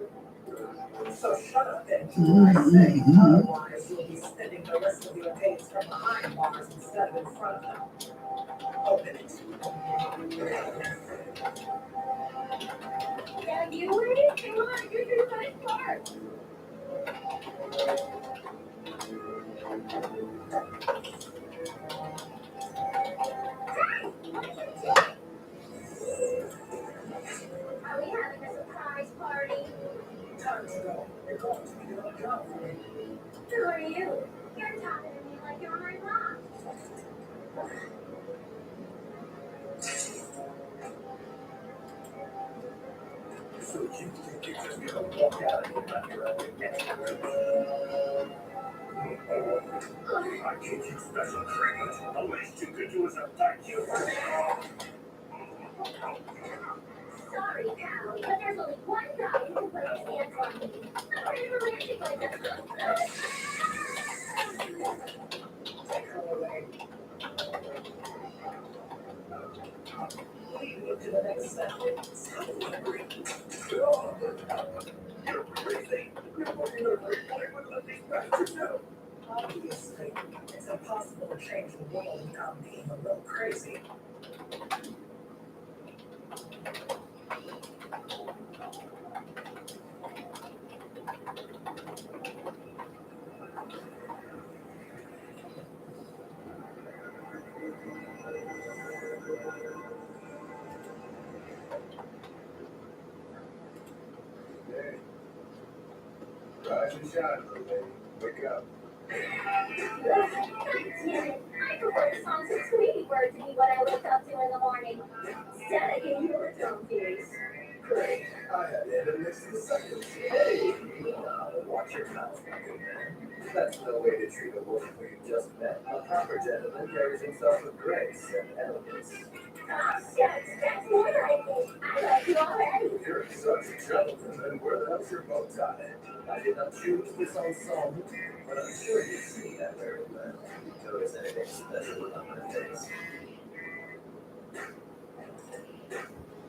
So shut up and do what I say. Otherwise, you'll be spending the rest of your days from behind bars instead of in front of them. Open it. Now you ready? Come on, you're your best part. Hey, what are you doing? Are we having a surprise party? Time to go. You're going to be doing a job for me. Who are you? You're talking to me like you're my mom. So you think you're just gonna walk out of here after I get I give you special treatment. The least you could do is a thank you for me. Sorry, pal, but there's only one guy who can put his hands on me. I'm pretty romantic like that. Take her away. Lead to the next step. You're crazy. You're working on a with let these bastards know. Obviously, it's impossible to change the world without being a little crazy. Hey. Rise and shine, little lady. Wake up. Damn it, I prefer the songs Watch your mouth, young man. That's no way to treat a woman who you just met. A proper gentleman carries himself with grace and elegance. Oh, shucks, that's more like it. I like you already. You're such a gentleman. Where the hell's your bow tie? I did not choose this ensemble, but I'm sure you see that very well. Notice anything special about my face?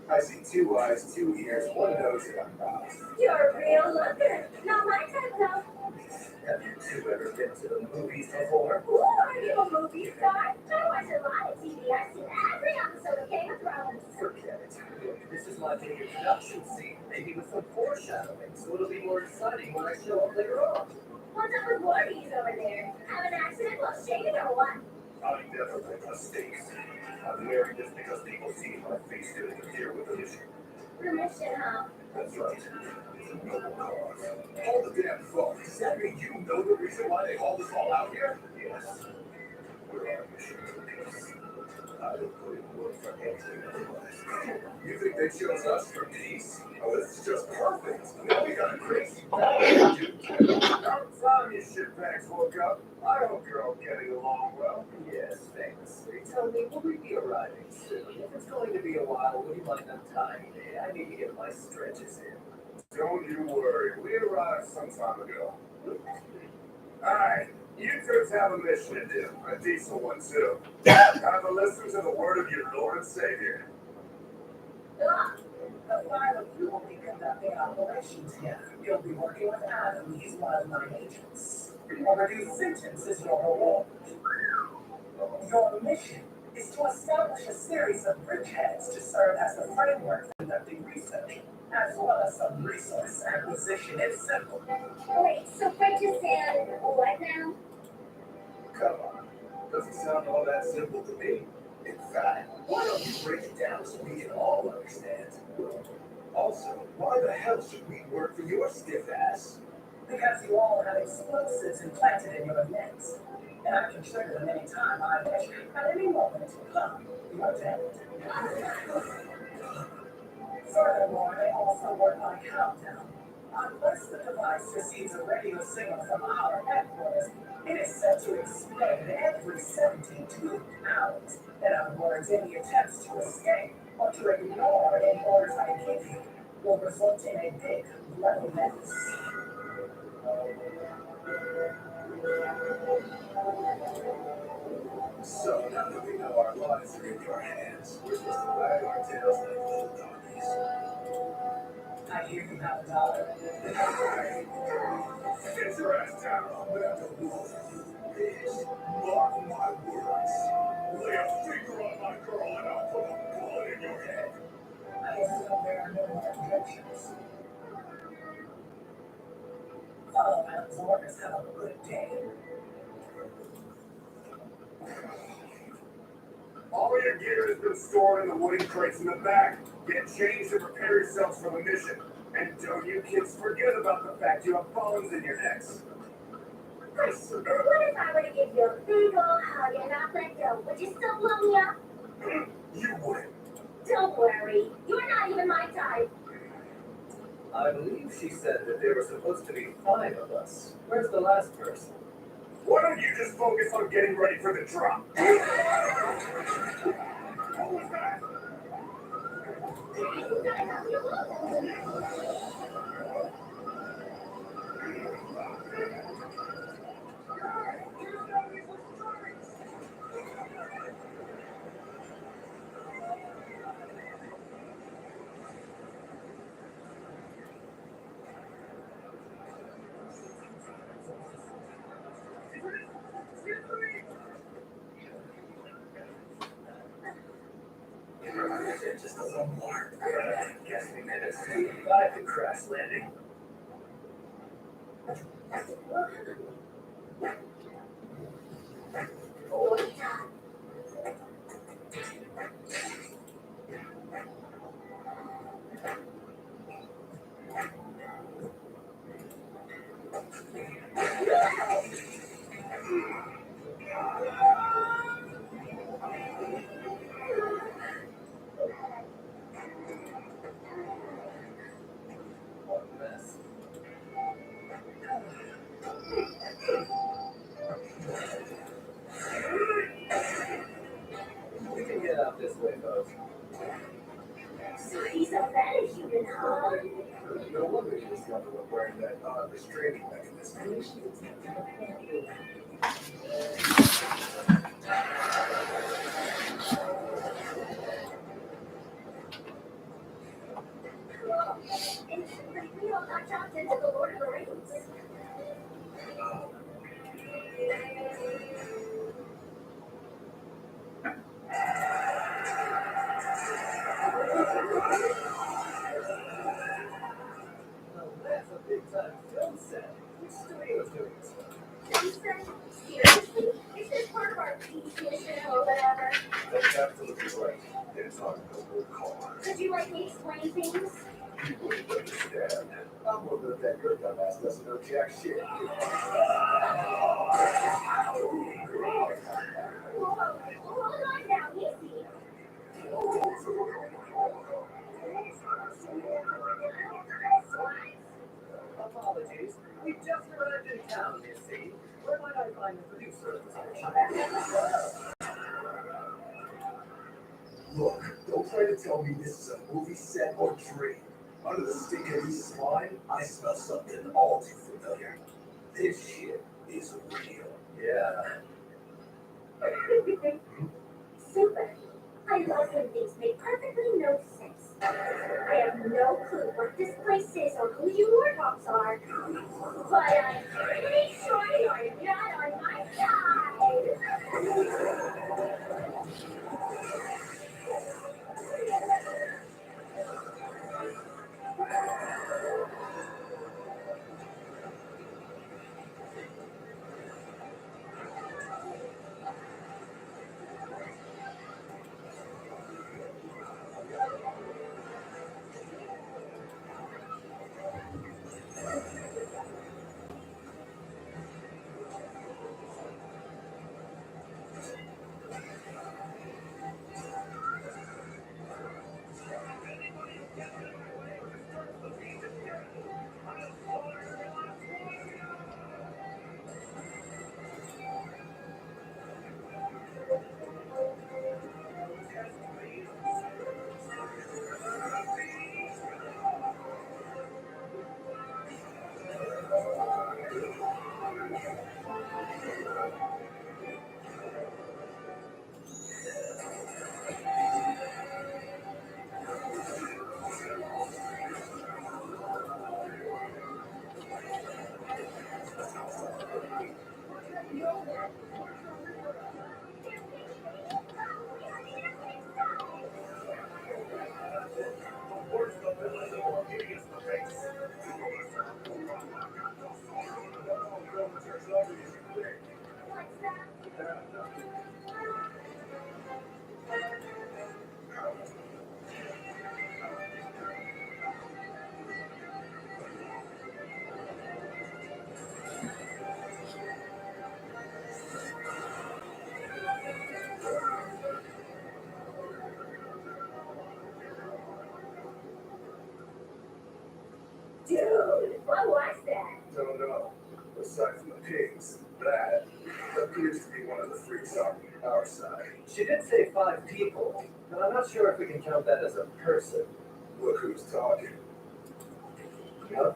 I see 2 eyes, 2 ears, 1 nose, and a mouth. You're a real looker. Not my type, though. Have you 2 ever been to the movies before? Ooh, are you a movie star? I watch a lot of TV. I've seen every episode of Game of Thrones. Forget it. Look, this is my big introduction scene, maybe with some foreshadowing, so it'll be more exciting when I show up later on. What's up with Wardy's over there? Have an accident while shaving or what? I never make mistakes. I'm married just because people see my face didn't appear with the mission. Permission, huh? That's right. It's a noble cause. All the damn fuck. Does that mean you know the reason why they hauled us all out here? Yes. We're on a mission for peace. I would put in work for anything otherwise. You think they chose us for peace? Oh, this is just perfect. Now we got a crazy battle to do. About time you shitbags woke up. I hope you're all getting along well. Yes, famously. Tell me, will we be arriving soon? If it's going to be a while, would you mind untying me? I need to get my stretches in. Don't you worry. We arrived some time ago. Alright, you two have a mission to do. A decent one, too. Time to listen to the word of your Lord and Savior. The 5 of you will be conducting operations here. You'll be working with Adam. He's one of my agents. A reduced sentence is your reward. Your mission is to establish a series of bridgeheads to serve as the framework for conducting research, as well as some resource acquisition. It's simple. Wait, so Bridges and what now? Come on. Doesn't sound all that simple to me. In fact, why don't you break it down so we can all understand? Also, why the hell should we work for your stiff ass? Because you all have explosives implanted in your necks. And I can trigger them anytime I wish. At any moment, you're dead. Furthermore, they also work on countdown. Unless the device receives a radio signal from our headquarters, it is set to explode every 72 hours. In other words, any attempts to escape or to ignore any orders I give you will result in a big bloody mess. So now that we know our lives are in your hands, we're supposed to wag our tails like little donkeys. I hear you have a daughter. Get your ass down. I'm gonna have to move you, bitch. Mark my words. Lay a finger on my girl and I'll put a bullet in your head. I assume there are no more objections. Follow Adam's orders. Have a good day. All your gear has been stored in the wooden crates in the back. Get changed and prepare yourselves for the mission. And don't you kids forget about the fact you have bones in your necks. Chris, what if I were to give you a big old hug and not let go? Would you still blow me up? You wouldn't. Don't worry. You're not even my type. I believe she said that there were supposed to be 5 of us. Where's the last person? Why don't you just focus on getting ready for the drop? What was that? Just a little more. Guess we made it survive the crash landing. What a mess. with us. So he's a metahuman, huh? No wonder he discovered we're wearing that restraining mechanism. Cool. And like we all got dropped into the Lord of the Rings. Now that's a big time film set. Which studio is doing this? Jason, seriously? Is this part of our peace mission or whatever? That's absolutely right. It's on the whole car. Could you like explain things? You wouldn't understand. I'm more good that your dumbass doesn't know jack shit. Whoa, hold on now, easy. Apologies. We just arrived in town, you see. Where might I find the producer of this picture? Look, don't try to tell me this is a movie set or dream. Under the stink of these slime, I smell something all too familiar. This shit is real. Yeah. Super. I love when things make perfectly no sense. I have no clue what this place is or who you warthogs are, but I'm pretty sure you're not on my side. What's that? Dude, what was that? Don't know. Aside from the pigs, that appears to be one of the freaks on our side. She did say 5 people, but I'm not sure if we can count that as a person. Look who's talking. Huh?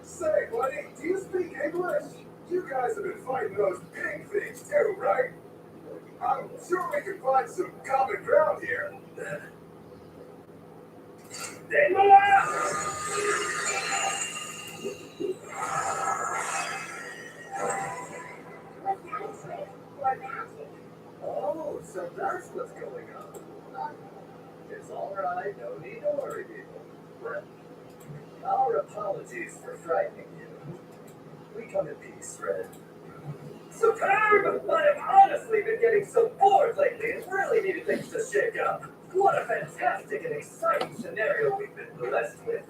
Say, buddy, do you speak English? You guys have been fighting those pig things too, right? I'm sure we can find some common ground here. Was that a trick or magic? Oh, so that's what's going on. It's all right. No need to worry, people. Our apologies for frightening you. We come in peace, Red. Superb! I have honestly been getting so bored lately and really needed things to shake up. What a fantastic and exciting scenario we've been blessed with.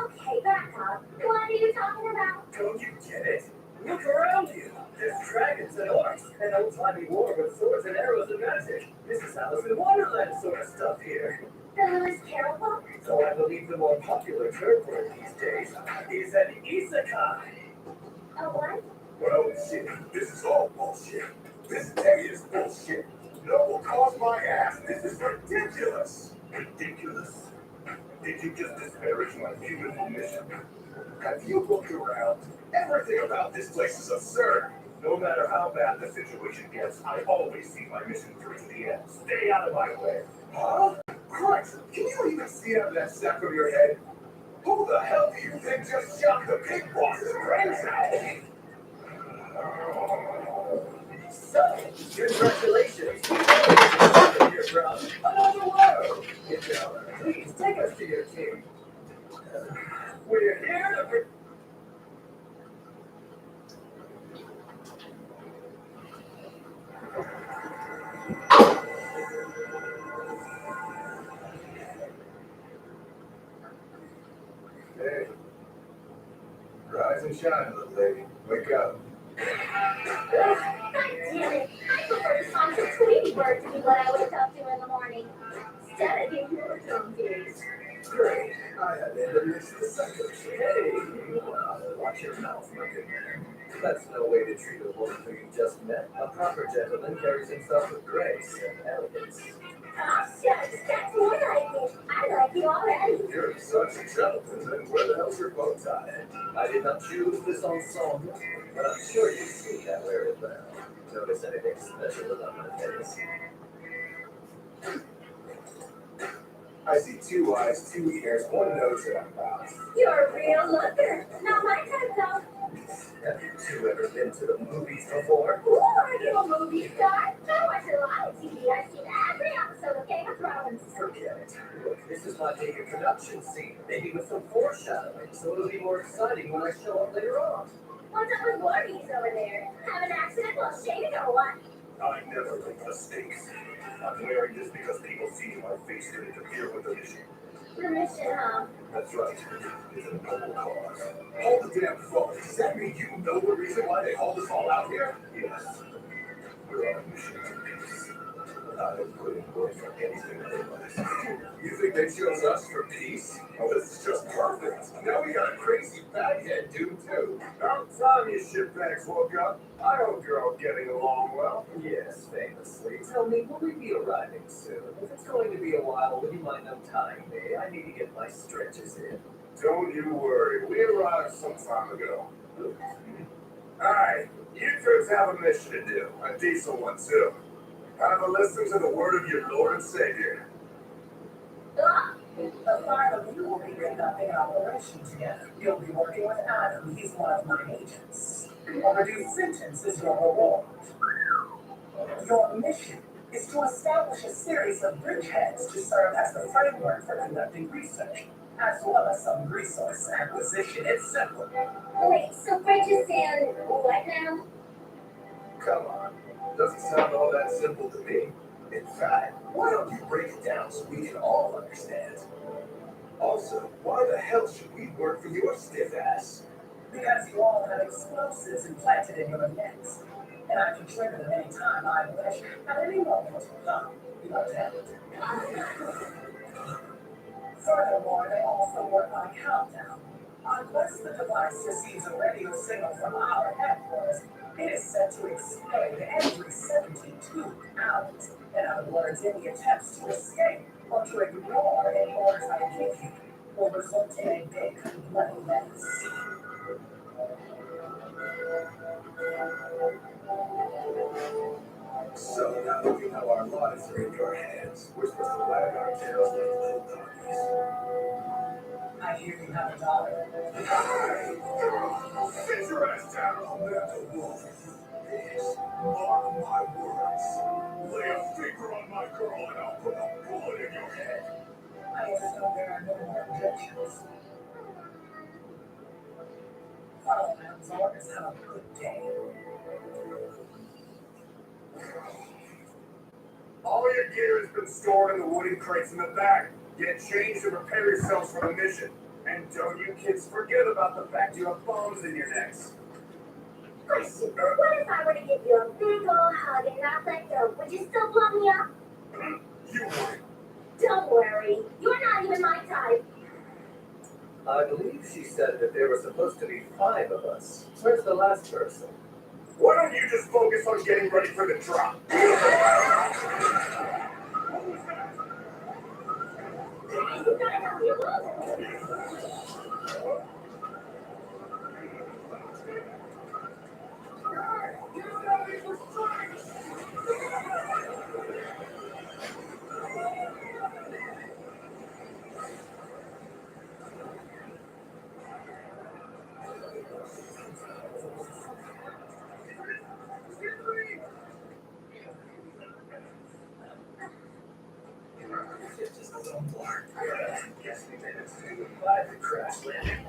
Okay, back up. What are you talking about? Don't you get it? Look around you. There's dragons and orcs, and an old-timey war with swords and arrows and magic. This is Alice in Wonderland sort of stuff here. The Lewis Carroll book? So I believe the more popular term for it these days is an isekai. A what? Well, shit, this is all bullshit. This day is bullshit. No cause my ass. This is ridiculous. Ridiculous? Did you just disparage my beautiful mission? Have you looked around? Everything about this place is absurd. No matter how bad the situation gets, I always see my mission through to the end. Stay out of my way. Huh? Christ, can you even see out of that sack of your head? Who the hell do you think just shot the big boss's brains out? So, congratulations. You're from another world. Please take us to your king. We're here to... Hey. Rise and shine, little lady. Wake up. God damn it. I prefer to song to Tweety Bird to be what I wake up to in the morning. Instead of giving your junkies. Great. I had to miss the second. Hey, watch your mouth, my good man. That's no way to treat a woman who you just met. A proper gentleman carries himself with grace and elegance. Oh, shucks. That's more like it. I like you already. You're such a gentleman, then where the hell's your bow tie? I did not choose this ensemble, but I'm sure you see I wear it well. Notice anything special about my face? I see 2 eyes, 2 ears, 1 nose that I'm about. You're a real looker. Not my type, though. Have you two ever been to the movies before? Ooh, are you a movie star? I watch a lot of TV. I've seen every episode of Game of Thrones. Forget it. Look, this is my big introduction scene, maybe with some foreshadowing, so it'll be more exciting when I show up later on. What's up with Voorhees over there? Have an accident while shaving or what? I never make mistakes. I'm wearing this because people see my face could interfere with the mission. The mission, huh? That's right. It's a noble cause. Hold the damn phone. Does that mean you know the reason why they hauled us all out here? Yes. We're on a mission to peace. I have put in work for anything otherwise. You think they chose us for peace? Oh, this is just perfect. Now we got a crazy baghead dude, too. About time you shitbags woke up. I hope you're all getting along well. Yes, famously. Tell me, will we be arriving soon? If it's going to be a while, would you mind no tying me? I need to get my stretches in. Don't you worry. We arrived some time ago. Alright, you two have a mission to do. A decent one, too. Have a listen to the word of your Lord and Savior. The 5 of you will be conducting an operation together. You'll be working with Adam. He's one of my agents. A reduced sentence is your reward. Your mission is to establish a series of bridgeheads to serve as the framework for conducting research, as well as some resource acquisition. It's simple. Wait, so bridges and what now? Come on. Doesn't sound all that simple to me. In fact, why don't you break it down so we can all understand? Also, why the hell should we work for your stiff ass? Because you all have explosives implanted in your necks. And I can trigger them anytime I wish, at any moment. You understand? Furthermore, they also work on countdown. Unless the device receives a radio signal from our headquarters, it is set to explode every 72 hours. In other words, any attempts to escape or to ignore any orders I give you will result in a big bloody mess. So now that we know our lives are in your hands, we're supposed to wag our tails like little donkeys. I hear you have a daughter. Hey! Sit your ass down on that wolf. Yes, mark my words. Lay a finger on my girl and I'll put a bullet in your head. I assume there are no more objections. Follow man's orders. Have a good day. All your gear has been stored in the wooden crates in the back. Get changed and prepare yourselves for the mission. And don't you kids forget about the fact you have bones in your necks. Question, what if I were to give you a big ol' Would you still blow me up? You would. Don't worry. You're not even my type. I believe she said that there were supposed to be 5 of us. Where's the last person? Why don't you just focus on getting ready for the drop? You gotta help me along. Just a little more. Guess we made it through the crash landing.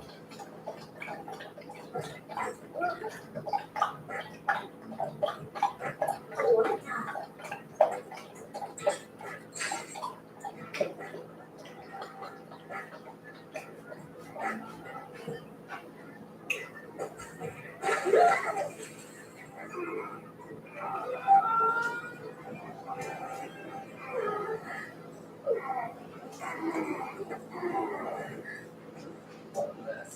What a mess.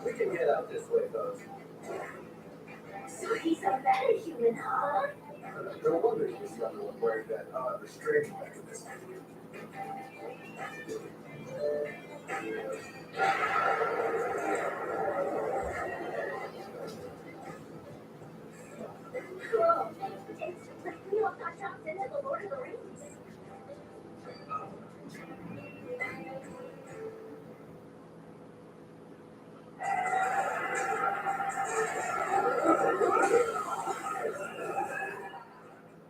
We can get out this way, folks. So he's a better human, huh? No wonder he's the only one wearing that restraining mechanism. Cool. It's like we all got dropped into the Lord of the Rings.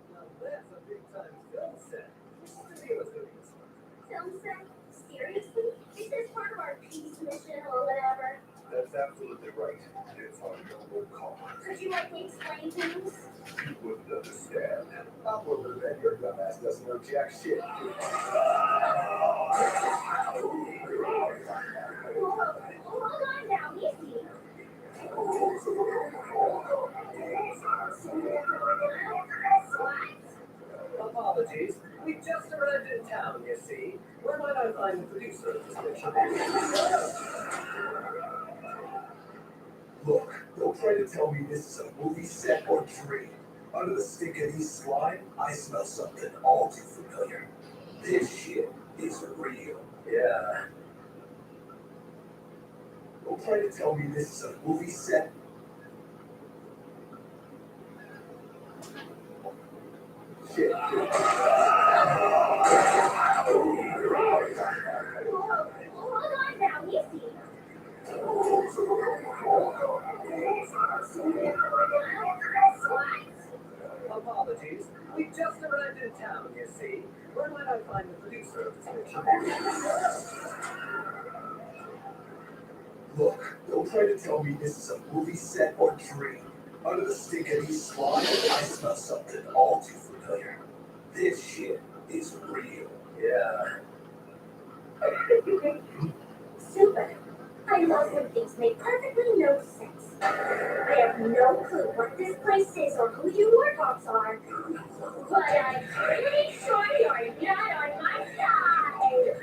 Now that's a big-time film set. Studio's doing this one. Film set? Seriously? Is this part of our peace mission or whatever? That's absolutely right. It's our noble cause. Could you like me explain things? You wouldn't understand. I'll believe that your dumbass doesn't know jack shit. Whoa, hold on now, easy. Apologies. We just arrived in town, you see. Where might I find the producer of this picture? Look, don't try to tell me this is a movie set or dream. Under the stinkity slime, I smell something all too familiar. This shit is real. Yeah. Don't try to tell me this is a movie set. Shit. Whoa, hold on now, easy. Apologies. We just arrived in town, you see. Where might I find the producer of this picture? Look, don't try to tell me this is a movie set or dream. Under the stinkity slime, I smell something all too familiar. This shit is real. Yeah. Super. I love when things make perfectly no sense. I have no clue what this place is or who you warthogs are, but I'm pretty sure you're not on my side.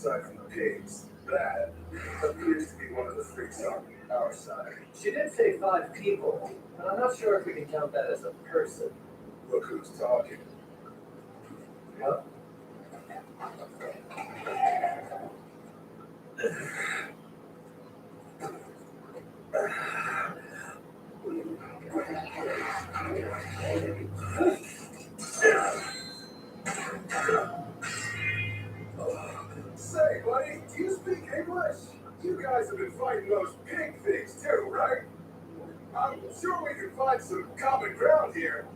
aside from the pigs, that appears to be one of the freaks on our side. She did say 5 people, but I'm not sure if we can count that as a person. Look who's talking. Huh? Say, buddy, do you speak English? You guys have been fighting those pig things too, right? I'm sure we can find some common ground here.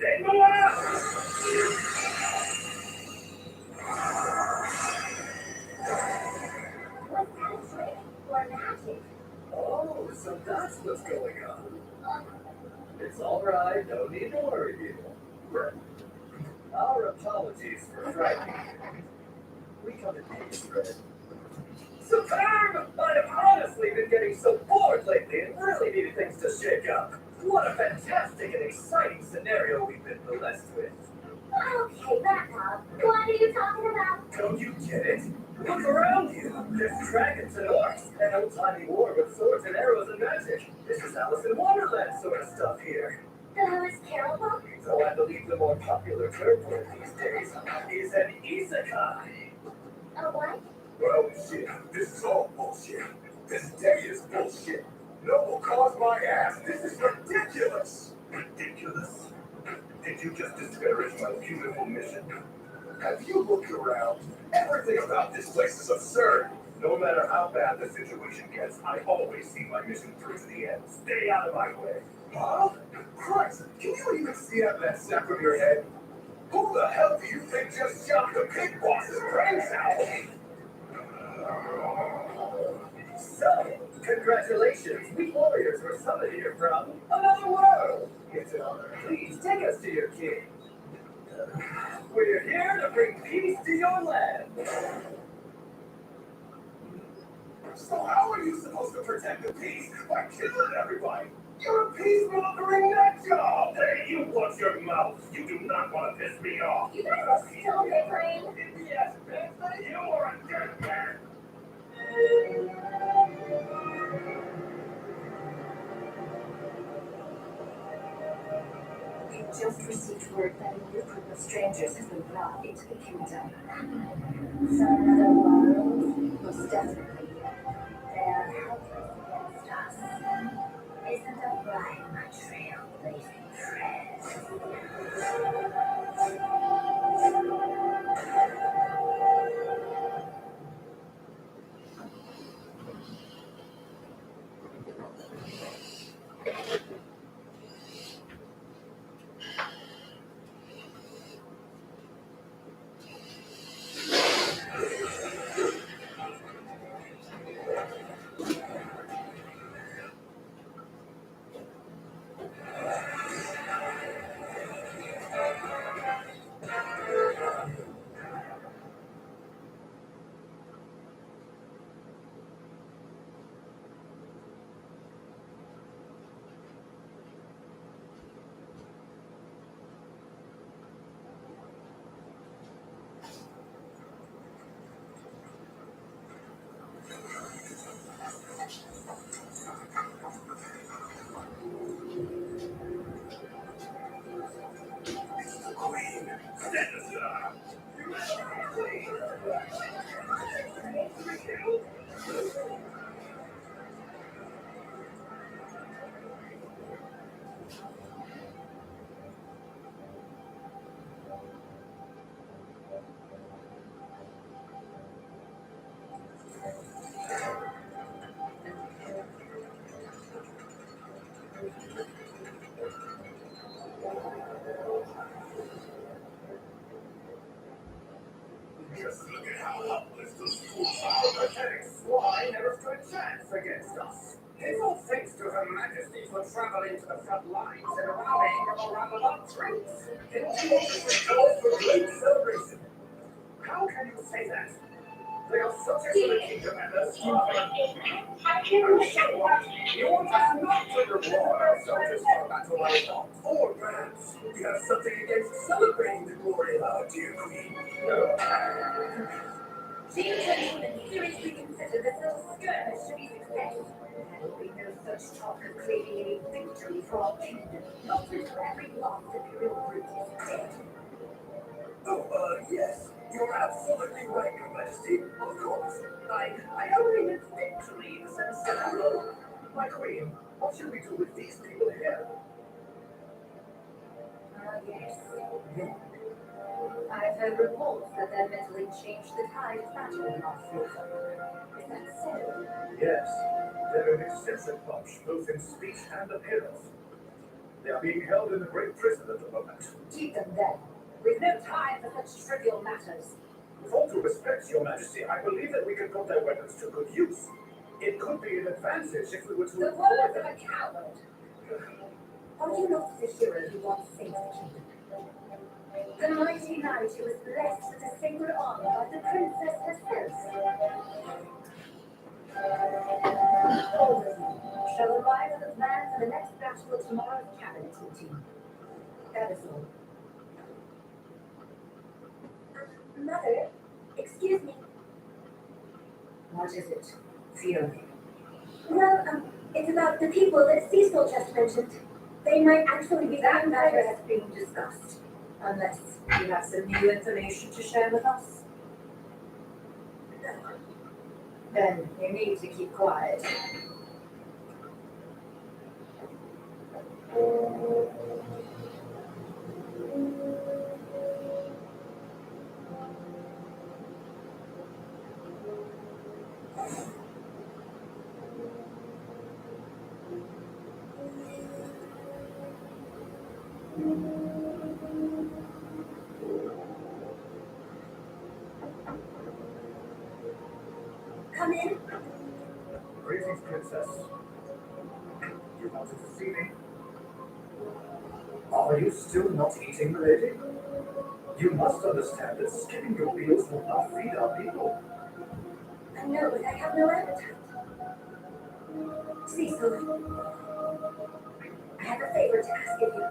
Then go out! Was that a trick or magic? Oh, so that's what's going on. It's all right, no need to worry, people. Our apologies for frightening you. We come in peace, right? Superb! I have honestly been getting so bored lately and really needed things to shake up. What a fantastic and exciting scenario we've been blessed with. Okay, back up. What are you talking about? Don't you get it? Look around you. There's dragons and orcs, an old-timey war with swords and arrows and magic. This is Alice in Wonderland sort of stuff here. The Lewis Carroll book? So I believe the more popular term for it these days is an isekai. A what? Well, shit, this is all bullshit. This day is bullshit. Noble caused my ass. This is ridiculous. Ridiculous? Did you just disparage my beautiful mission? Have you looked around? Everything about this place is absurd. No matter how bad the situation gets, I always see my mission through to the end. Stay out of my way. Huh? Christ, can you even see out of that sack of your head? Who the hell do you think just shot the pig boss's brains out? So, congratulations, we warriors were summoned here from another world. It's an honor. Please take us to your king. We're here to bring peace to your land. So how are you supposed to protect the peace by killing everybody? You're a peace-mongering nut job! Hey, you watch your mouth! You do not want to piss me off! You guys are so different. Yes, bitch, you are a dirt man! We just received word that a new group of strangers has been brought into the kingdom. From another world? Most definitely. They are helpless against us. Isn't O'Brien a trailblazing friend? Just look at how helpless those fools are. The pathetic swine never stood a chance against us. It's all thanks to Her Majesty for traveling to the front lines and rallying around the troops. It calls for great celebration. How can you say that? They are subjects of the kingdom and their sovereign. You want us not to reward ourselves for battle our thoughts or brands. We have something against celebrating the glory of our dear queen. Do you gentlemen seriously consider this little skirmish to be success? There will be no such talk of claiming any victory for our kingdom, not until every lost imperial brute is dead. Oh, yes. You're absolutely right, Your Majesty. Of course. I only meant victory in the sense that, my queen, what should we do with these people here? Yes. I've heard reports that their meddling changed the tide of battle in our favor. Is that so? Yes. They're an excessive bunch, both in speech and appearance. They are being held in the great prison at the moment. Keep them there. We've no time for such trivial matters. With all due respect, Your Majesty, I believe that we can put their weapons to good use. It could be an advantage if we were to... The words of a coward. Are you not the hero who once saved the kingdom? The mighty knight who was blessed with a sacred armor by the princess herself. All of you shall arrive at the plan for the next battle of tomorrow's cabinet meeting. That is all. Mother, excuse me. What is it, Fury? Well, it's about the people that Cecil just mentioned. They might actually be That matter vampires. has been discussed, unless you have some new information to share with us. Then you need to keep quiet. Come in. Greetings, Princess. You wanted to see me? Are you still not eating, lady? You must understand that skipping your meals will not feed our people. I know, but I have no appetite. Cecil, I have a favor to ask of you.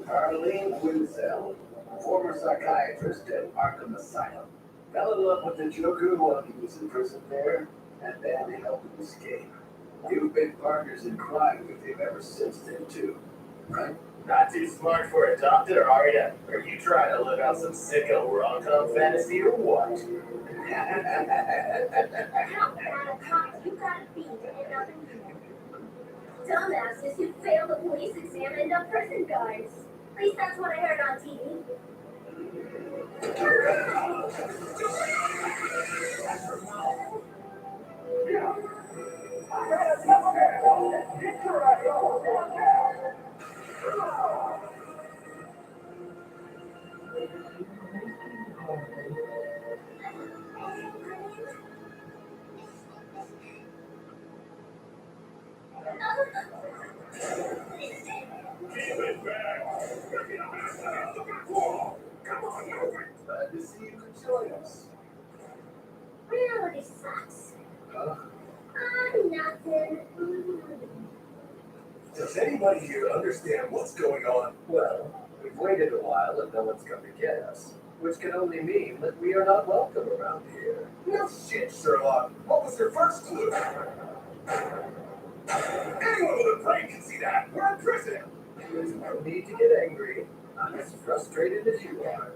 Arlene Quinzel, former psychiatrist at Arkham Asylum. Fell in love with the Joker while he was in prison there, and then helped him escape. You've been partners in crime with him ever since then, too, right? Not too smart for a doctor, are ya? Are you trying to live out some sicko rom-com fantasy or what? How bad a cop you gotta be to end up in here? Dumbasses who fail the police exam end up prison guards. At least that's what I heard on TV. Glad to see you could join us. Reality sucks. Huh? Nothing. Does anybody here understand what's going on? Well, we've waited a while and no one's come to get us, which can only mean that we are not welcome around here. No shit, Sherlock. What was your first clue? Anyone with a brain can see that. We're in prison. There's no need to get angry. I'm as frustrated as you are.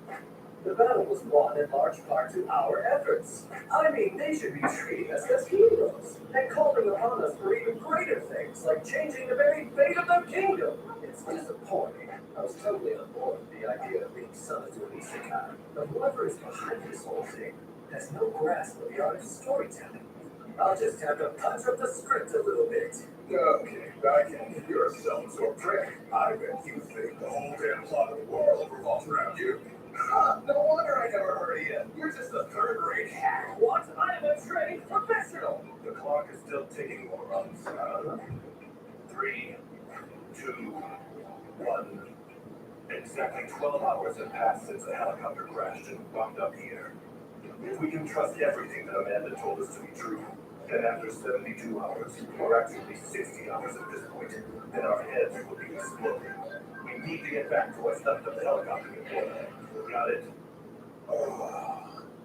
The battle was won in large part to our efforts. I mean, they should be treating us as heroes and calling upon us for even greater things, like changing the very fate of their kingdom. It's disappointing. I was totally on board with the idea of being summoned to an isekai, but whoever is behind this whole thing has no grasp of the art of storytelling. I'll just have to punch up the script a little bit. Okay, I get it. You're a self-absorbed prick. I bet you think the whole damn plot of the world revolves around you. No wonder I never heard of you. You're just a third-rate hack. What? I am a trained professional. The clock is still ticking more runs. 3, 2, 1. Exactly 12 hours have passed since the helicopter crashed and wound up here. If we can trust everything that Amanda told us to be true, then after 72 hours, or actually 60 hours at this point, then our heads will be exploding. We need to get back to what's left of the helicopter before that. Got it?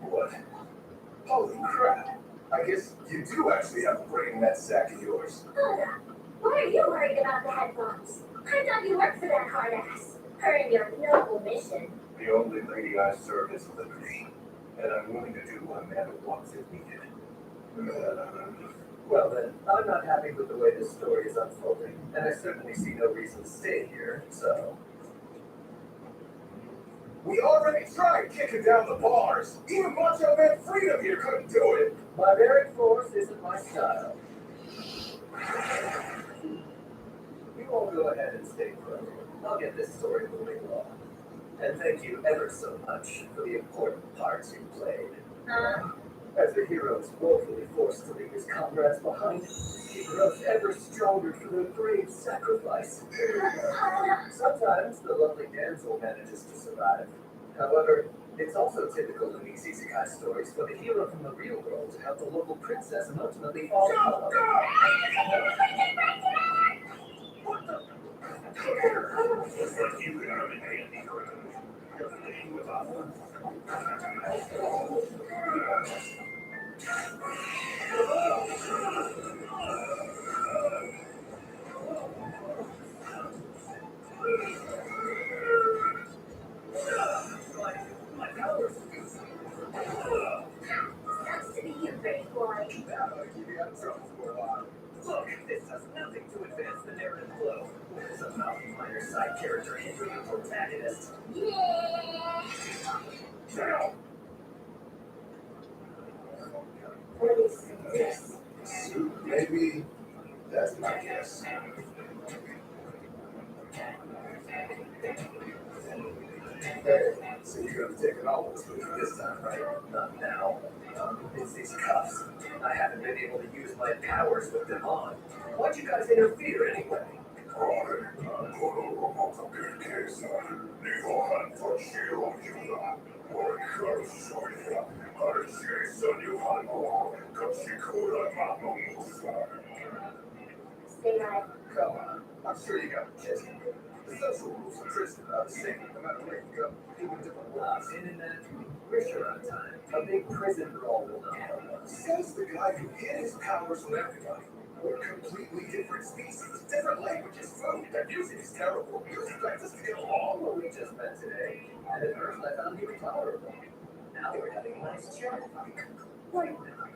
What? Holy crap! I guess you do actually have a brain in that sack of yours. Hold up. Why are you worried about the headphones? I thought you worked for that hard ass. Her and your noble mission. The only lady I serve is liberty, and I'm willing to do what Amanda wants if needed. Well then, I'm not happy with the way this story is unfolding, and I certainly see no reason to stay here, so... We already tried kicking down the bars! Even Macho Man Freedom here couldn't do it! Barbaric force isn't my style. You all go ahead and stay put. I'll get this story moving along. And thank you ever so much for the important parts you played. As a hero is woefully forced to leave his comrades behind, he grows ever stronger for their brave sacrifice. Sometimes the lovely damsel manages to survive. However, it's also typical in these isekai stories for the hero from the real world to help the local princess and ultimately fall in love. What the? My powers. Sucks to be you, pretty boy. Look, this does nothing to advance the narrative flow. Somehow, minor side character hindering the protagonist. Yeah. Now, What is this? maybe that's my guess. Hey, so you're gonna take it all with me this time, right? Not now. It's these cuffs. I haven't been able to use my powers with them on. Why'd you guys interfere anyway? Stay right. Come on, I'm sure you got a kid. The social rules of prison are the same no matter where you go, even different laws. In that, we're sure on time. A big prison brawl will not help us. Says the guy who hid his powers from everybody. We're completely different species, different languages, food. Their music is terrible. You expect us to get along? Well, we just met today, and at first I found you intolerable. Now we're having a nice chat. Right now.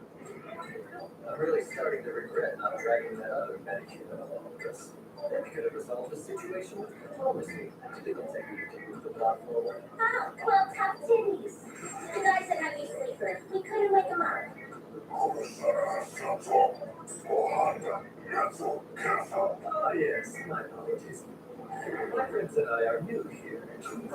I'm really starting to regret not dragging that other medikit along, because then we could have resolved the situation with diplomacy. It didn't take me to move the plot forward. Oh, well, tough titties. The guy said I'm a sleeper. We couldn't wake him up. Oh yes, my apologies. My friends and I are new here. Of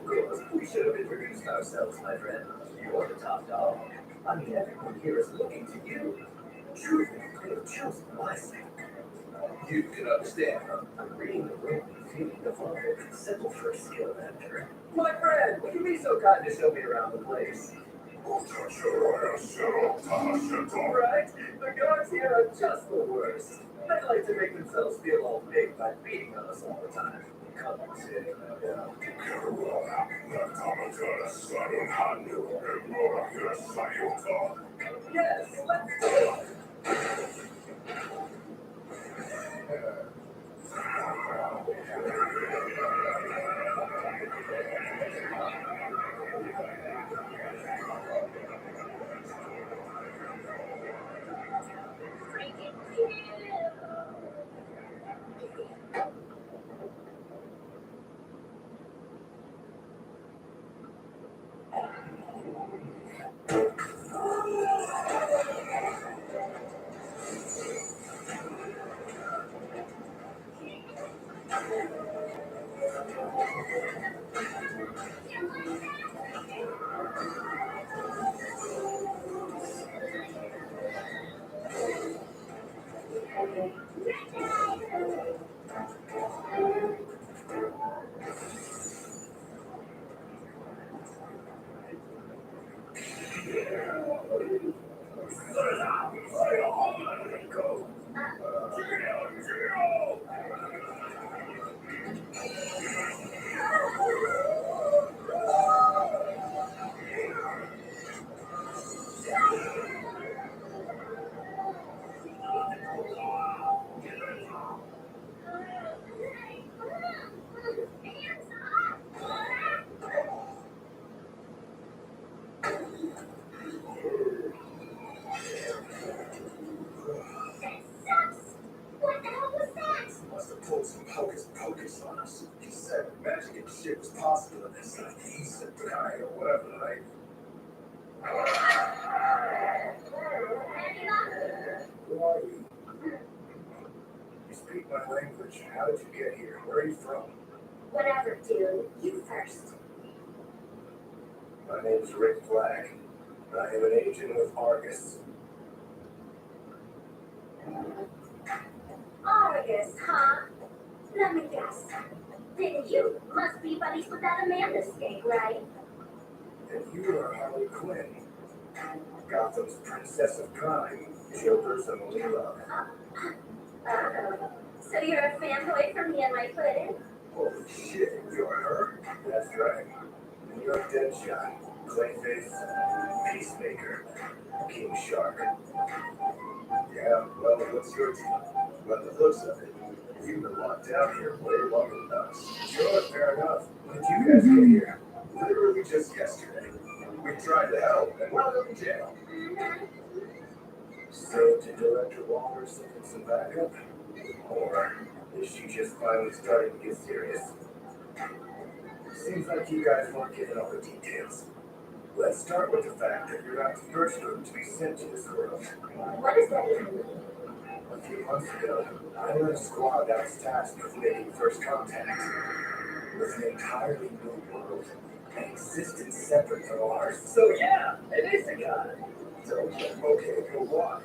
course, we should have introduced ourselves, my friend. You're the top dog. I mean, everyone here is looking to you. Truly, you could have chosen wisely. You can understand. Reading the room and feeling the vulnerable can settle for a skill editor. My friend, would you be so kind to show me around the place? Right? The guards here are just the worst. They like to make themselves feel all big by beating on us all the time. Come on, sit down. Yes, let's do it. What the hell was that? Must have pulled some hocus pocus on us. He said magic and shit was possible in this East and Kai or whatever the heck. Who are you? You speak my language. How did you get here? Where are you from? Whatever, dude. You first. My name's Rick Flag. I am an agent with Argus. Argus, huh? Let me guess. Then you must be buddies with that Amanda skate, right? And you are Harley Quinn. Gotham's Princess of Crime. Joker's Emily Love. Uh-oh. So you're a fanboy for me and my pudding? Holy shit, you're her? That's right. And you're Deadshot, Clayface, Peacemaker, King Shark. Yeah, well, what's your deal? By the looks of it, you've been locked down here way longer than us. Sure, fair enough. When did you guys get here? Literally just yesterday. We tried to help and wound up in jail. So, did Director Walker send in some backup? Or is she just finally starting to get serious? Seems like you guys weren't giving all the details. Let's start with the fact that you're not the first group to be sent to this world. What does that even mean? A few months ago, I led a squad that was tasked with making first contact with an entirely new world, an existence separate from ours. So yeah, it is a guy. So, okay, but why?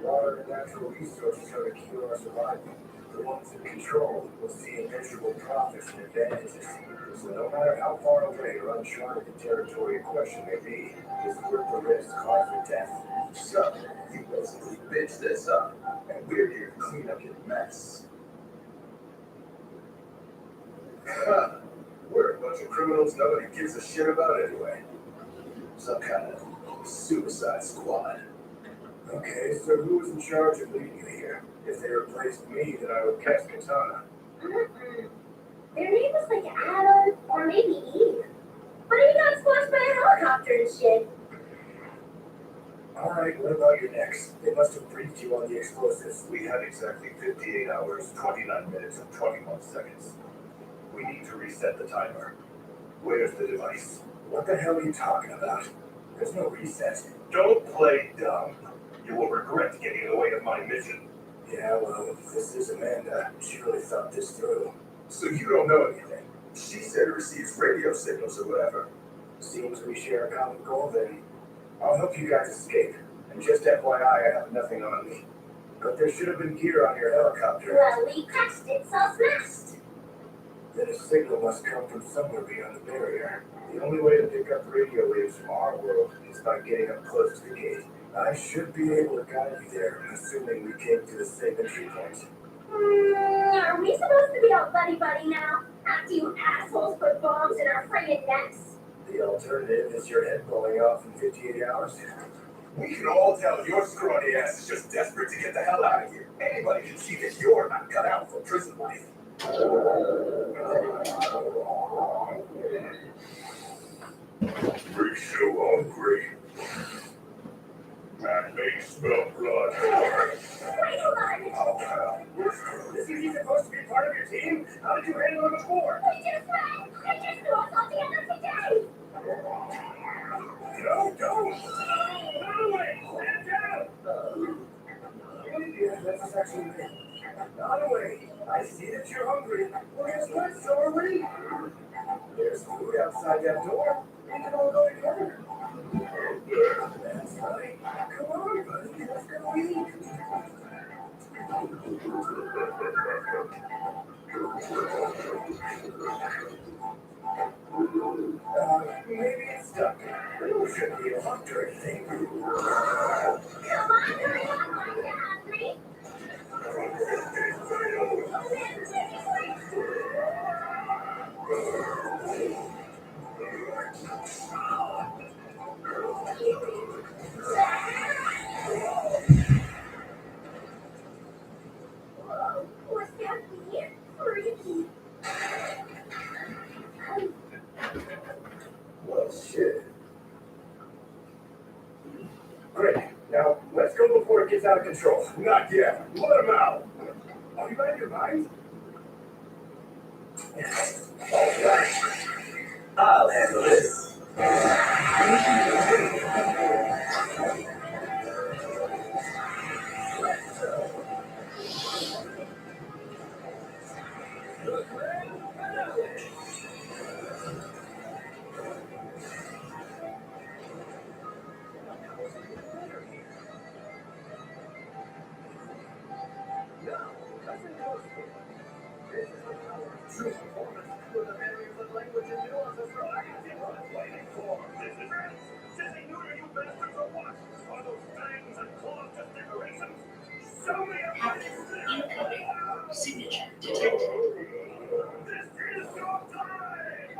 Water and natural resources are the key to our survival. The ones in control will see immeasurable profits and advantages. So no matter how far away or uncharted the territory in question may be, it's worth the risk caused for death. So, you basically bitch this up, and we're here to clean up your mess. We're a bunch of criminals nobody gives a shit about anyway. Some kind of suicide squad. Okay, so who was in charge of leading you here? If they replaced me, then I would cast Katana. Their name was like Adam or maybe Eve. But he got squashed by a helicopter and shit. Alright, what about your next? They must have briefed you on the explosives. We had exactly 58 hours, 29 minutes, and 21 seconds. We need to reset the timer. Where's the device? What the hell are you talking about? There's no reset. Don't play dumb. You will regret getting in the way of my mission. Yeah, well, this is Amanda. She really thought this through. So you don't know anything? She said it receives radio signals or whatever. Seems we share a common goal then. I'll help you guys escape. And just FYI, I have nothing on me. But there should have been gear on your helicopter. Well, we crashed it, so smashed. Then a signal must come from somewhere beyond the barrier. The only way to pick up radio waves from our world is by getting up close to the gate. I should be able to guide you there, assuming we came to the safe entry point. Are we supposed to be all buddy-buddy now? After you assholes put bombs in our friggin' necks? The alternative is your head blowing off in 58 hours. We can all tell your scrawny ass is just desperate to get the hell out of here. Anybody can see that you're not cut out for prison life. We're so hungry. I may smell blood. Wait, hold on. Oh, This is supposed to be part of your team? How did you handle it before? We just met. I just knew us all together today. no, don't. Stand down. Yeah, that's actually me. Not away. I see that you're hungry. Well, guess what? So are we. There's food outside that door. We can all go together. That's right. Come on, buddy. Let's go eat. Maybe it's stuck. We shouldn't be locked or anything. Come on, hurry up. I'm hungry. What's that here? Freaky. Well, shit. Great. Now, let's go before it gets out of control. Not yet. Let him out. Are you out of your mind? All right. I'll handle this. True performance with the barriers of language and nuances for everything I'm waiting for. This is it. Did they neuter you bastards or what? Are those fangs and claws just decorations? Show me a Signature detected. This is your time!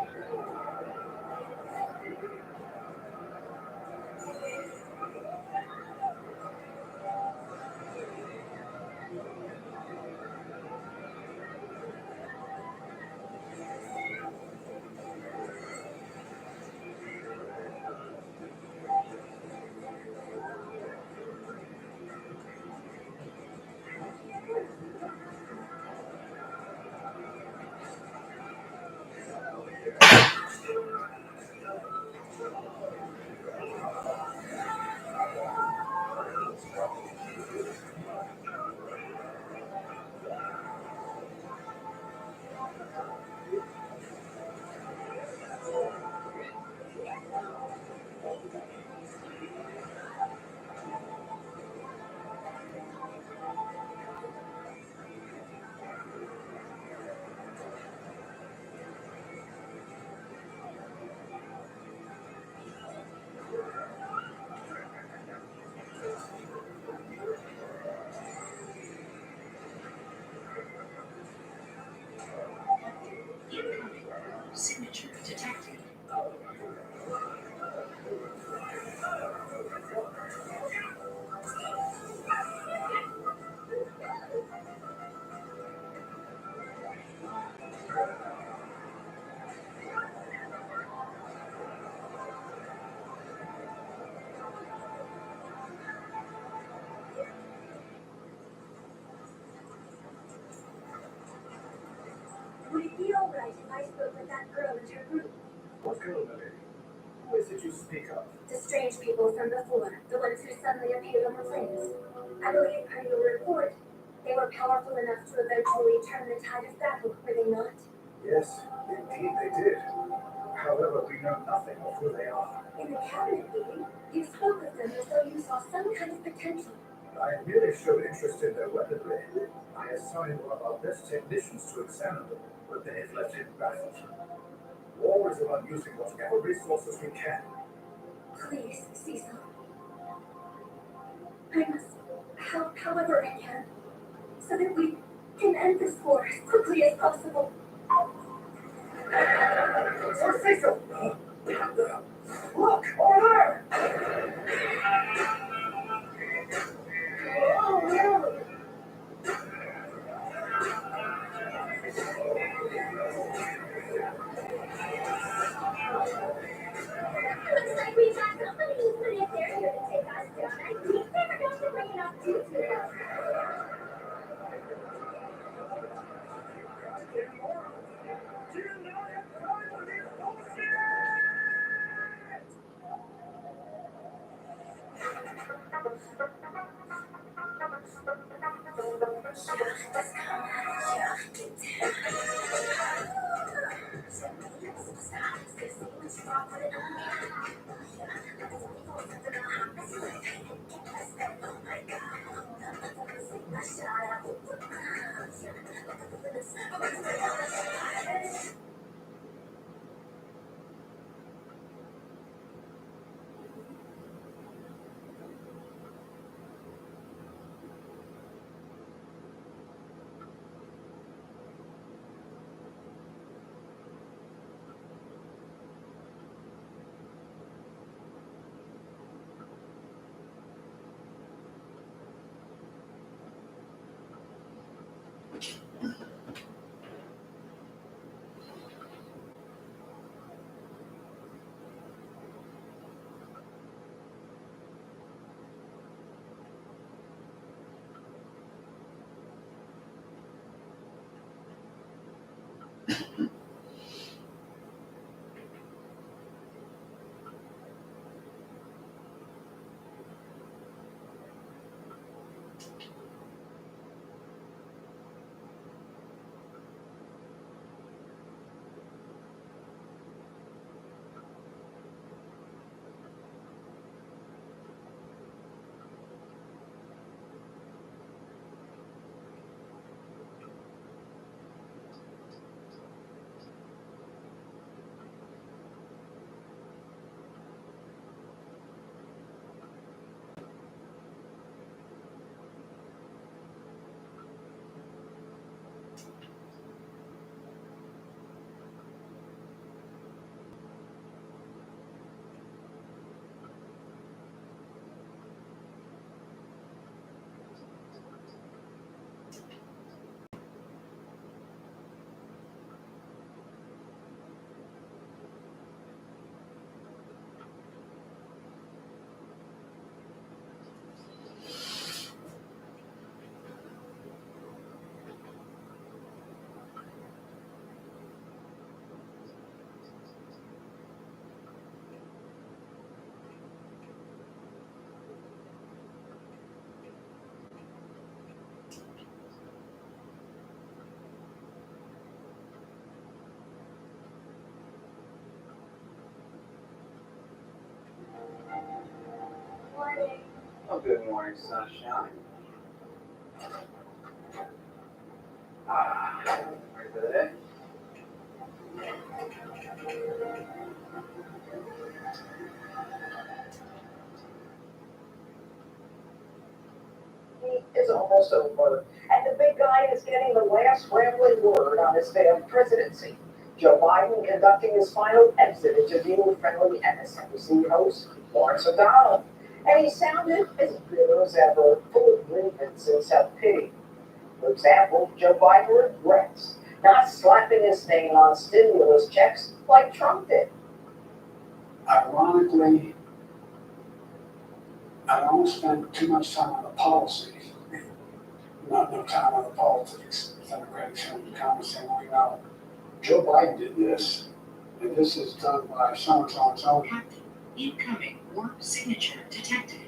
Signature detected. Would it be alright if I spoke with that girl and her group? What girl, my lady? Who is it you speak of? The strange people from before, the ones who suddenly appeared on the plains. I believe per your report, they were powerful enough to eventually turn the tide of battle, were they not? Yes, indeed they did. However, we know nothing of who they are. In the cabinet meeting, you spoke of them as though you saw some kind of potential. I merely showed interest in their weaponry. I assigned one of our best technicians to examine them, but they have left it baffled. War is about using whatever resources we can. Please, Cecil. I must help however I can, so that we can end this war as quickly as possible. Sir Cecil! Look, over there! Oh, no! Looks like we got company, but if they're here to take us down, I think they were going to bring enough juice with us. Do you not have time for this bullshit? Oh, good morning, sunshine. Ready for the day? Is almost over, and the big guy is getting the last rambling word on his failed presidency. Joe Biden conducting his final exit interview with friendly MSNBC host Lawrence O'Donnell. And he sounded as bitter as ever, full of grievance and self-pity. For example, Joe Biden regrets not slapping his name on stimulus checks like Trump did. Ironically, I don't spend too much time on the policy, not no time on the politics. Democratic Senator Thomas saying, well, you know, Joe Biden did this, and this is done by so-and-so and so. Captain, incoming warp signature detected.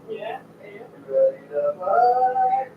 Yeah. Ready to fight?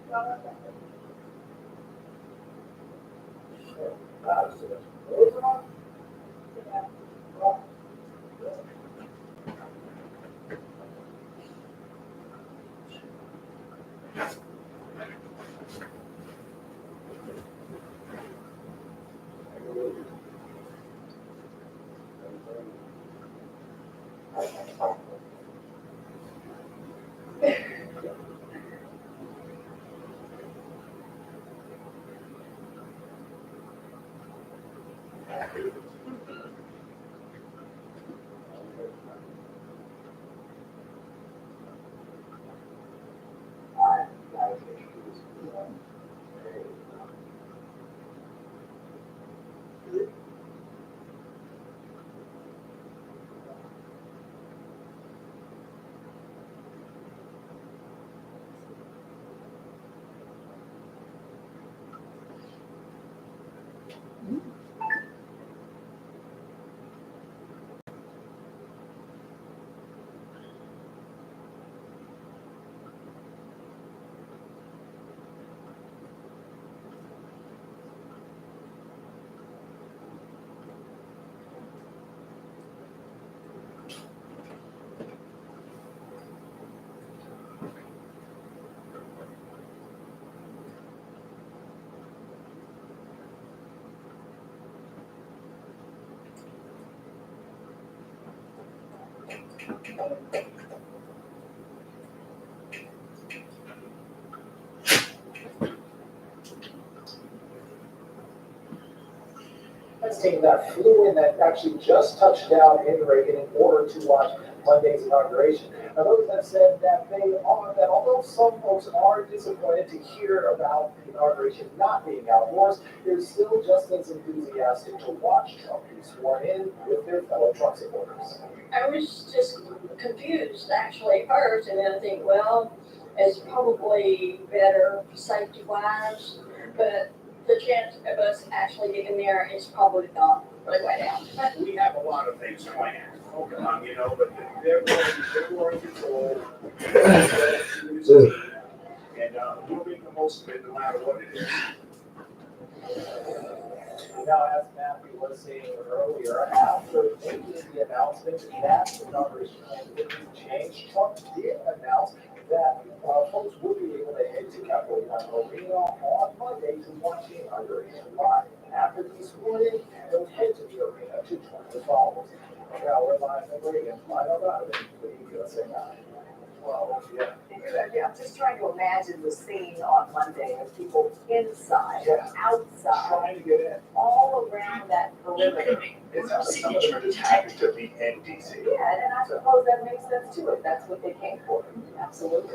Let's take that flew in that actually just touched down in Reagan in order to watch Monday's inauguration. Now, those have said that that although some folks are disappointed to hear about the inauguration not being outdoors, they're still just as enthusiastic to watch Trump be sworn in with their fellow Trump supporters. I was just confused actually at first, and then I think, well, it's probably better safety wise, but the chance of us actually getting there is probably not really way down. We have a lot of things planned, you know, but they're more in control. And we'll make the most of it no matter what it is. Now, as Matthew was saying earlier, after making the announcement that the inauguration plan would be changed, Trump did announce that folks would be able to head to Capitol Arena on Monday to watch the inauguration live. After being sworn in, they would head to the arena to join the followers. Now we're live in Reagan, live out of it, USA 9. Well, yeah. I'm just trying to imagine the scene on Monday of people inside, outside, Trying to get in. all around that perimeter. It's not like some of them are just happy to be in DC. Yeah, and I suppose that makes sense too, if that's what they came for. Absolutely.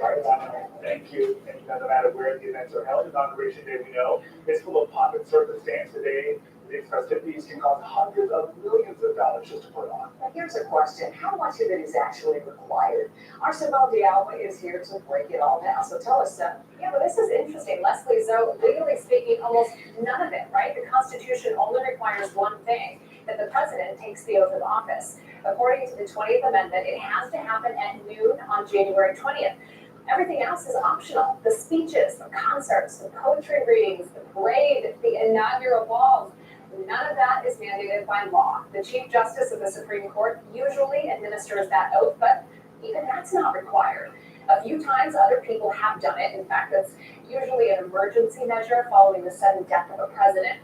Thank you. And no matter where the events are held, Inauguration Day, we know, is full of pomp and circumstance today. These festivities can cost hundreds of millions of dollars just to put on. Now, here's a question. How much of it is actually required? Our Simone D'Alba is here to break it all down. So tell us, yeah, but this is interesting. Leslie, so legally speaking, almost none of it, right? The Constitution only requires one thing, that the president takes the oath of office. According to the 20th Amendment, it has to happen at noon on January 20th. Everything else is optional. The speeches, the concerts, the poetry readings, the parade, the inaugural balls, none of that is mandated by law. The Chief Justice of the Supreme Court usually administers that oath, but even that's not required. A few times other people have done it. In fact, that's usually an emergency measure following the sudden death of a president.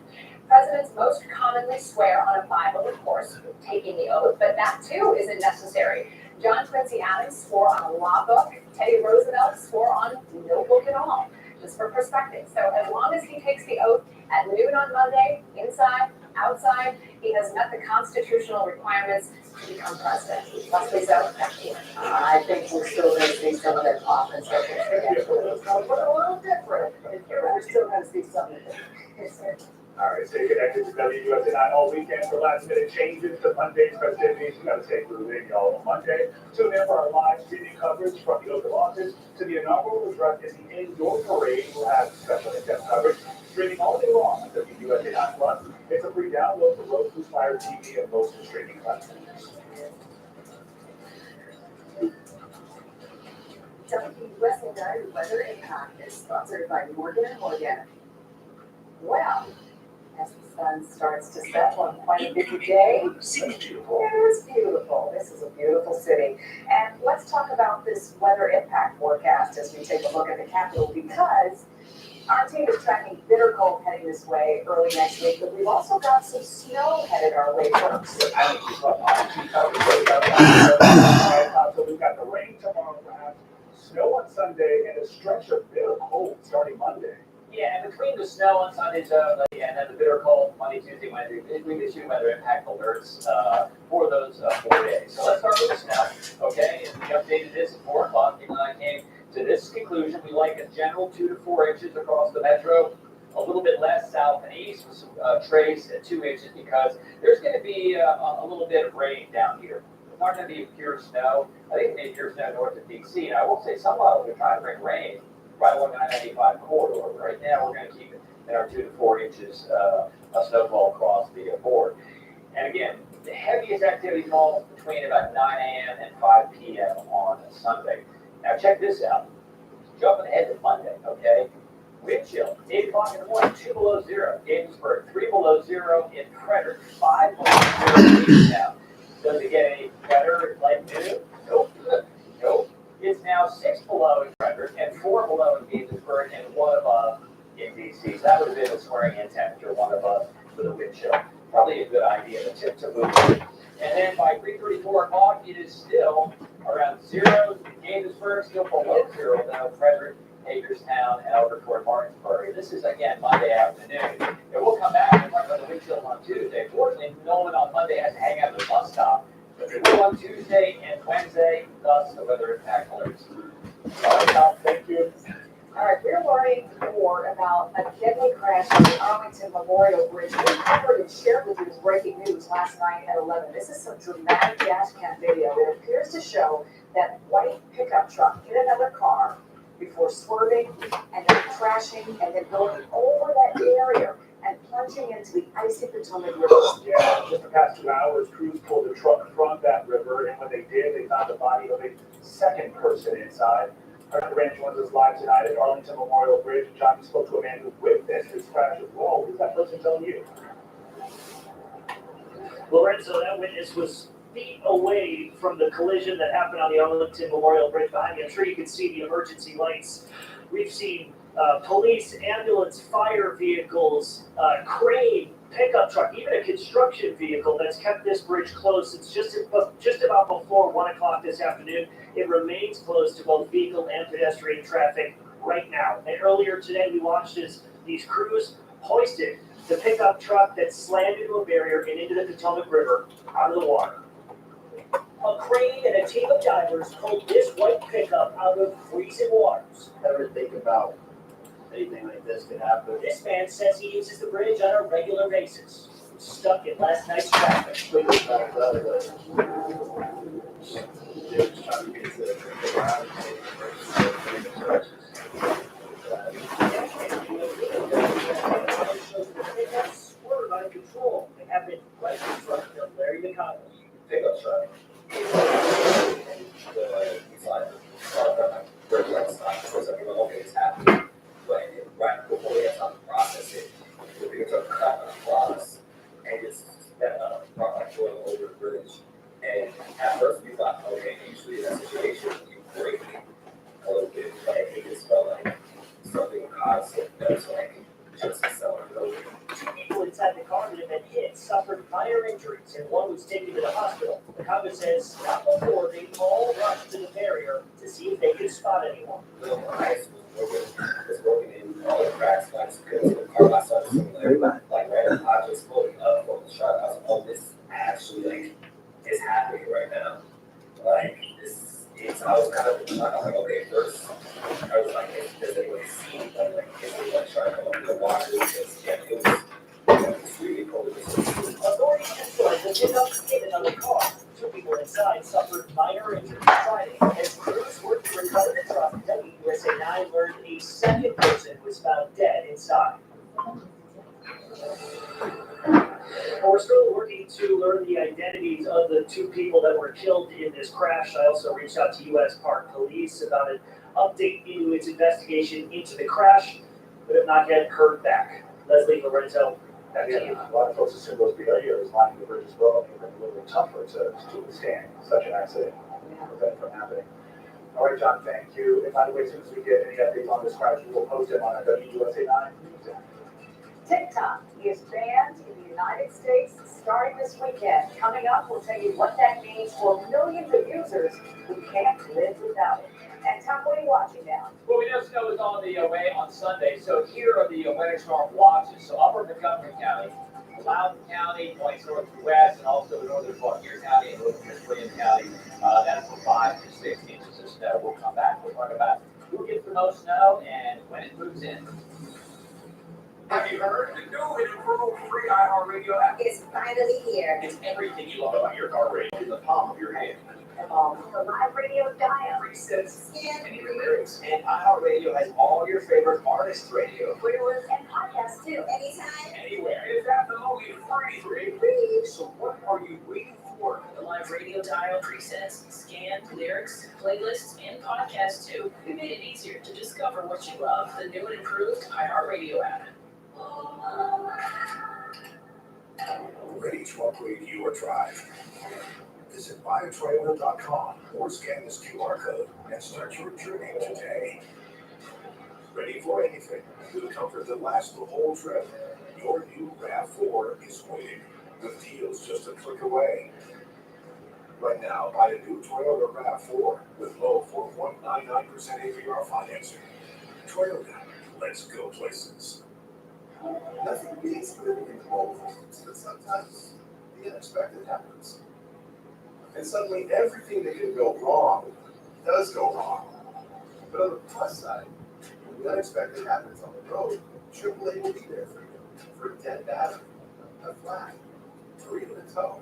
Presidents most commonly swear on a Bible, of course, taking the oath, but that too isn't necessary. John Quincy Adams swore on a law book. Teddy Roosevelt swore on no book at all, just for perspective. So as long as he takes the oath at noon on Monday, inside, outside, he has met the constitutional requirements to become president. Leslie, so back to you. I think we're still going to see some of that pomp and circumstance. But a little different. We're still going to see some of it. All right, stay connected to WUSA all weekend for last minute changes to Monday's festivities. You gotta stay glued in, y'all, on Monday. Tune in for our live streaming coverage from the oath of office to the inaugural address is the indoor parade. We'll have special in-depth coverage streaming all day long on WUSA Plus. It's a free download for Roku, Fire TV, and most streaming platforms. Wrestling Diary Weather Impact is sponsored by Morgan & Morgan. Well, as the sun starts to set on quite a busy day, it's beautiful. This is a beautiful city. And let's talk about this weather impact forecast as we take a look at the capital, because our team is tracking bitter cold heading this way early next week, but we've also got some snow headed our way first. I think we've got the rain tomorrow, perhaps snow on Sunday, and a stretch of bitter cold starting Monday. Yeah, and between the snow on Sunday, and then the bitter cold Monday, Tuesday, Wednesday, we've issued weather impact alerts for those 4 days. So let's start with the snow, okay? And we updated this at 4 o'clock. People and I came to this conclusion. We like a general 2 to 4 inches across the metro, a little bit less south and east, with some trace at 2 inches, because there's going to be a little bit of rain down here. It's not going to be pure snow. I think it's going to be pure snow north of DC. And I will say some miles are trying to bring rain right along the 995 corridor. Right now, we're going to keep it in our 2 to 4 inches of snowfall across the board. And again, the heaviest activity falls between about 9 a.m. and 5 p.m. on Sunday. Now check this out. Jumping ahead to Monday, okay? Wind chill, 8 o'clock in the morning, 2 below 0. Gaithersburg, 3 below 0 in Frederick, 5 below 0 now. Does it get any better like noon? Nope. Nope. It's now 6 below in Frederick and 4 below in Gaithersburg and 1 above in DC. So that would have been a swearing-in temperature, 1 above for the wind chill. Probably a good idea to move it. And then by 3:34 o'clock, it is still around 0 in Gaithersburg, still below 0 now, Frederick, Hagerstown, Albuquerque, Martinsburg. This is, again, Monday afternoon. It will come back and talk about the wind chill on Tuesday. Fortunately, no one on Monday has to hang out at the bus stop. But it will on Tuesday and Wednesday, thus the weather impact alerts. All right, Tom, thank you. All right, we're learning more about a deadly crash on the Arlington Memorial Bridge. We covered and shared with you as breaking news last night at 11. This is some dramatic dash cam video. It appears to show that white pickup truck hit another car before swerving and then crashing and then going over that barrier and plunging into the icy Potomac River. Yeah, just the past 2 hours, crews pulled the truck from that river, and when they did, they found the body of a second person inside. Our ranch joins us live tonight at Arlington Memorial Bridge. John, you spoke to a man who witnessed this crash as well. Who's that person telling you? Lorenzo, that witness was feet away from the collision that happened on the Arlington Memorial Bridge behind me. I'm sure you can see the emergency lights. We've seen police, ambulance, fire vehicles, crane, pickup truck, even a construction vehicle that's kept this bridge closed. It's just about before 1 o'clock this afternoon. It remains closed to both vehicle and pedestrian traffic right now. And earlier today, we watched as these crews hoisted the pickup truck that slammed into a barrier and into the Potomac River out of the water. A crane and a team of divers pulled this white pickup out of freezing waters. Ever think about anything like this could happen? This man says he uses the bridge on a regular basis. Stuck in last night's traffic. Swerve out of control. They have been right in front of Larry McConnell. Pickup truck. Okay, it's happening. But right before they have time to process it, the pickup truck cut across and just going over the bridge. And at first we thought, okay, usually in that situation you break a little bit, but it just felt like something caused it. That's like just accelerated over. 2 people inside the car that had been hit suffered minor injuries, and one was taken to the hospital. The Congress says not before they all rushed to the barrier to see if they could spot anyone. The ice was broken in all the cracks, like the car I saw something like random objects floating up from the truck. I was like, oh, this actually like is happening right now. Like I was kind of in shock. I was like, okay, first I was like, does anyone see me? Like, is anyone trying to come up to the water? Because yeah, it was extremely cold. Authorities confirmed the pickup hit another car. 2 people inside suffered minor injuries Friday as crews worked to recover the truck. WUSA 9 learned a second person was found dead inside. Well, we're still working to learn the identities of the 2 people that were killed in this crash. I also reached out to U.S. Park Police about it. update you its investigation into the crash, but have not yet heard back. Leslie Lorenzo, back to you. A lot of folks assume those BIOs lining the bridge as well, make it a little bit tougher to withstand such an accident, prevent from happening. All right, John, thank you. And by the way, as soon as we get any updates on this crash, we will post them on our WUSA 9 news. TikTok is banned in the United States starting this weekend. Coming up, we'll tell you what that means for millions of users who can't live without it. And Tom, what are you watching now? Well, we know snow is on the way on Sunday, so here are the winter storm watches. So upper Montgomery County, Loudoun County, points north to west, and also the northern Fauquier County and northern Prince William County. That's for 5 to 6 inches of snow. We'll come back. We'll talk about who gets the most snow and when it moves in. Have you heard? The new and improved free iHeartRadio app It's finally here. It's everything you love about your car radio in the palm of your hand. The live radio dial. Presets, and your lyrics. And iHeartRadio has all your favorite artists' radio. Playlists and podcasts too. Anytime. Anywhere. It's absolutely free. So what are you waiting for? The live radio dial, presets, scanned lyrics, playlists, and podcasts too. We made it easier to discover what you love. The new and improved iHeartRadio app. ready to upgrade your drive. Visit buyatrailer.com or scan this QR code and start your journey today. Ready for anything with the comfort that lasts the whole trip? Your new RAV4 is waiting, with deals just a click away. Right now, buy a new Toyota RAV4 with low 4.99% APR financing. Toyota, let's go places. Nothing beats living in home, but sometimes the unexpected happens. And suddenly everything that can go wrong does go wrong. But on the plus side, when the unexpected happens on the road, AAA will be there for you. For a dead battery, a flat, or even a tow.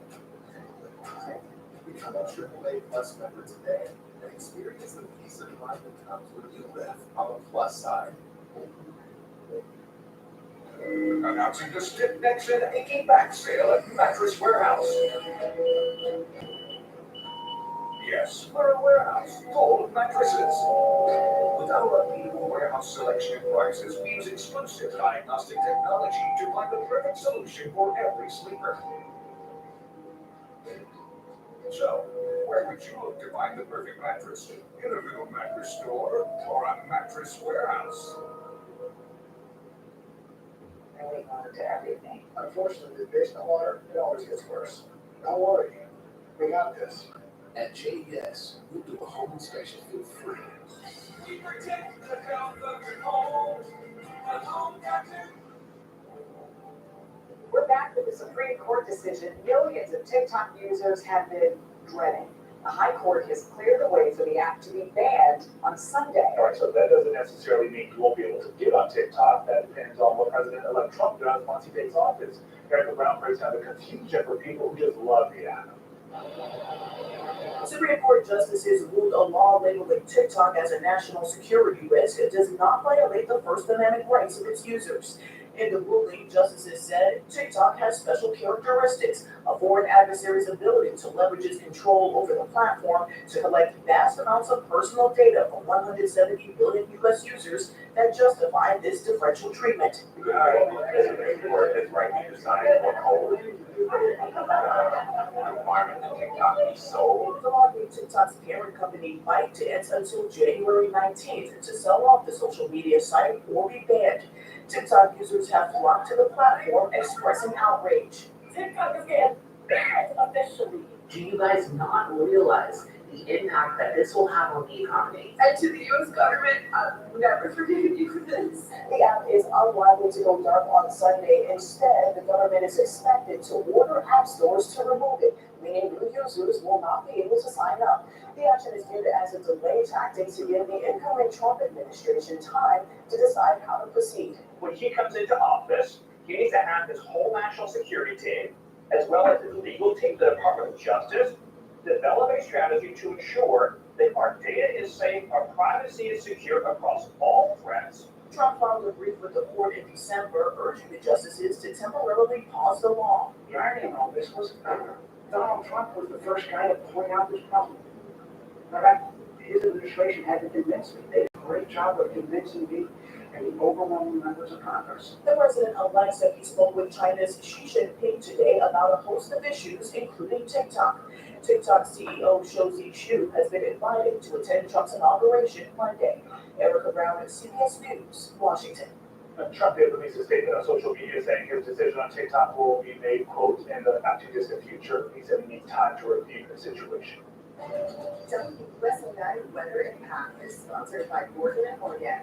Become a AAA Plus member today and experience the peace of mind that comes when you live on the plus side. Announcing the stiff necks and achy back sale at Mattress Warehouse. Yes, we're a warehouse full of mattresses. With our unbeatable warehouse selection and prices, we use exclusive diagnostic technology to find the perfect solution for every sleeper. So, where would you look to find the perfect mattress? In a little mattress store or a Mattress Warehouse? Really monitor everything. Unfortunately, based on water, it always gets worse. Don't worry, we got this. At JES, we'll do a home inspection for free. We protect the health of your home. We're back with the Supreme Court decision millions of TikTok users have been dreading. The High Court has cleared the way for the app to be banned on Sunday. All right, so that doesn't necessarily mean you won't be able to get on TikTok. That depends on what President-elect Trump does once he takes office. Erica Brown breaks down the confusion for people who just love the app. Supreme Court justices ruled a law labeling TikTok as a national security risk does not violate the First Amendment rights of its users. In the ruling, justices said TikTok has special characteristics, a foreign adversary's ability to leverage its control over the platform to collect vast amounts of personal data from 170 billion U.S. users that justify this differential treatment. It's right to decide what whole environment that TikTok be sold. The law gave TikTok's parent company ByteDance until January 19th to sell off the social media site or be banned. TikTok users have flocked to the platform expressing outrage. TikTok is getting banned officially. Do you guys not realize the impact that this will have on the economy? And to the U.S. government, I'm never forgiving you for this. The app is unlikely to go dark on Sunday. Instead, the government is expected to order app stores to remove it, meaning new users will not be able to sign up. The action is viewed as a delay tactic to give the incoming Trump administration time to decide how to proceed. When he comes into office, he needs to have his whole national security team, as well as his legal team, the Department of Justice, develop a strategy to ensure that our data is safe, our privacy is secure across all threats. Trump filed a brief with the court in December, urging the justices to temporarily pause the law. The irony of all this was Donald Trump was the first guy to point out this problem. All right? his administration had to convince me. They did a great job of convincing me and the overwhelming members of Congress. The president-elect said he spoke with China's Xi Jinping today about a host of issues, including TikTok. TikTok CEO Shou Xu has been invited to attend Trump's inauguration Monday. Erica Brown at CBS News, Washington. Trump did release a statement on social media saying his decision on TikTok will be made, quote, in the not too distant future. He said he needs time to review the situation. Wrestling Night Weather Impact is sponsored by Morgan & Morgan.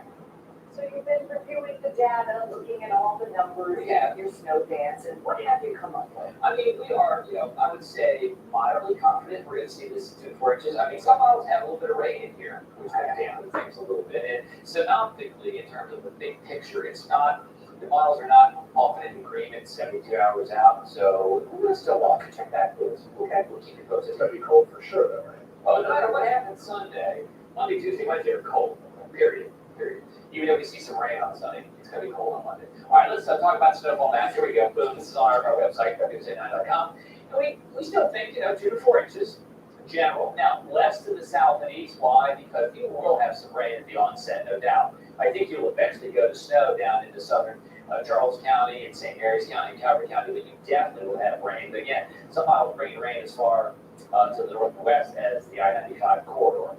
So you've been reviewing the data, looking at all the numbers, your snow dance, and what have you come up with? I mean, we are, I would say moderately confident we're gonna see this 2 to 4 inches. I mean, some models have a little bit of rain in here, which can dampen things a little bit. And synoptically, in terms of the big picture, the models are not often in agreement 72 hours out. So we'll still watch and check back with us. We'll keep you posted. It's gonna be cold for sure, though, right? Oh, no matter what happens Sunday, Monday, Tuesday, Wednesday are cold. Period. Even if we see some rain on Sunday, it's going to be cold on Monday. All right, let's talk about snowfall maps. Here we go. Boom. This is on our website, WSA9.com. And we still think, 2 to 4 inches in general. Now, less to the south and east. Why? Because you will have some rain at the onset, no doubt. I think you'll eventually go to snow down into southern Charles County and St. Mary's County and Calvert County, but you definitely will have rain. But again, somehow will bring rain as far to the northwest as the I-95 corridor.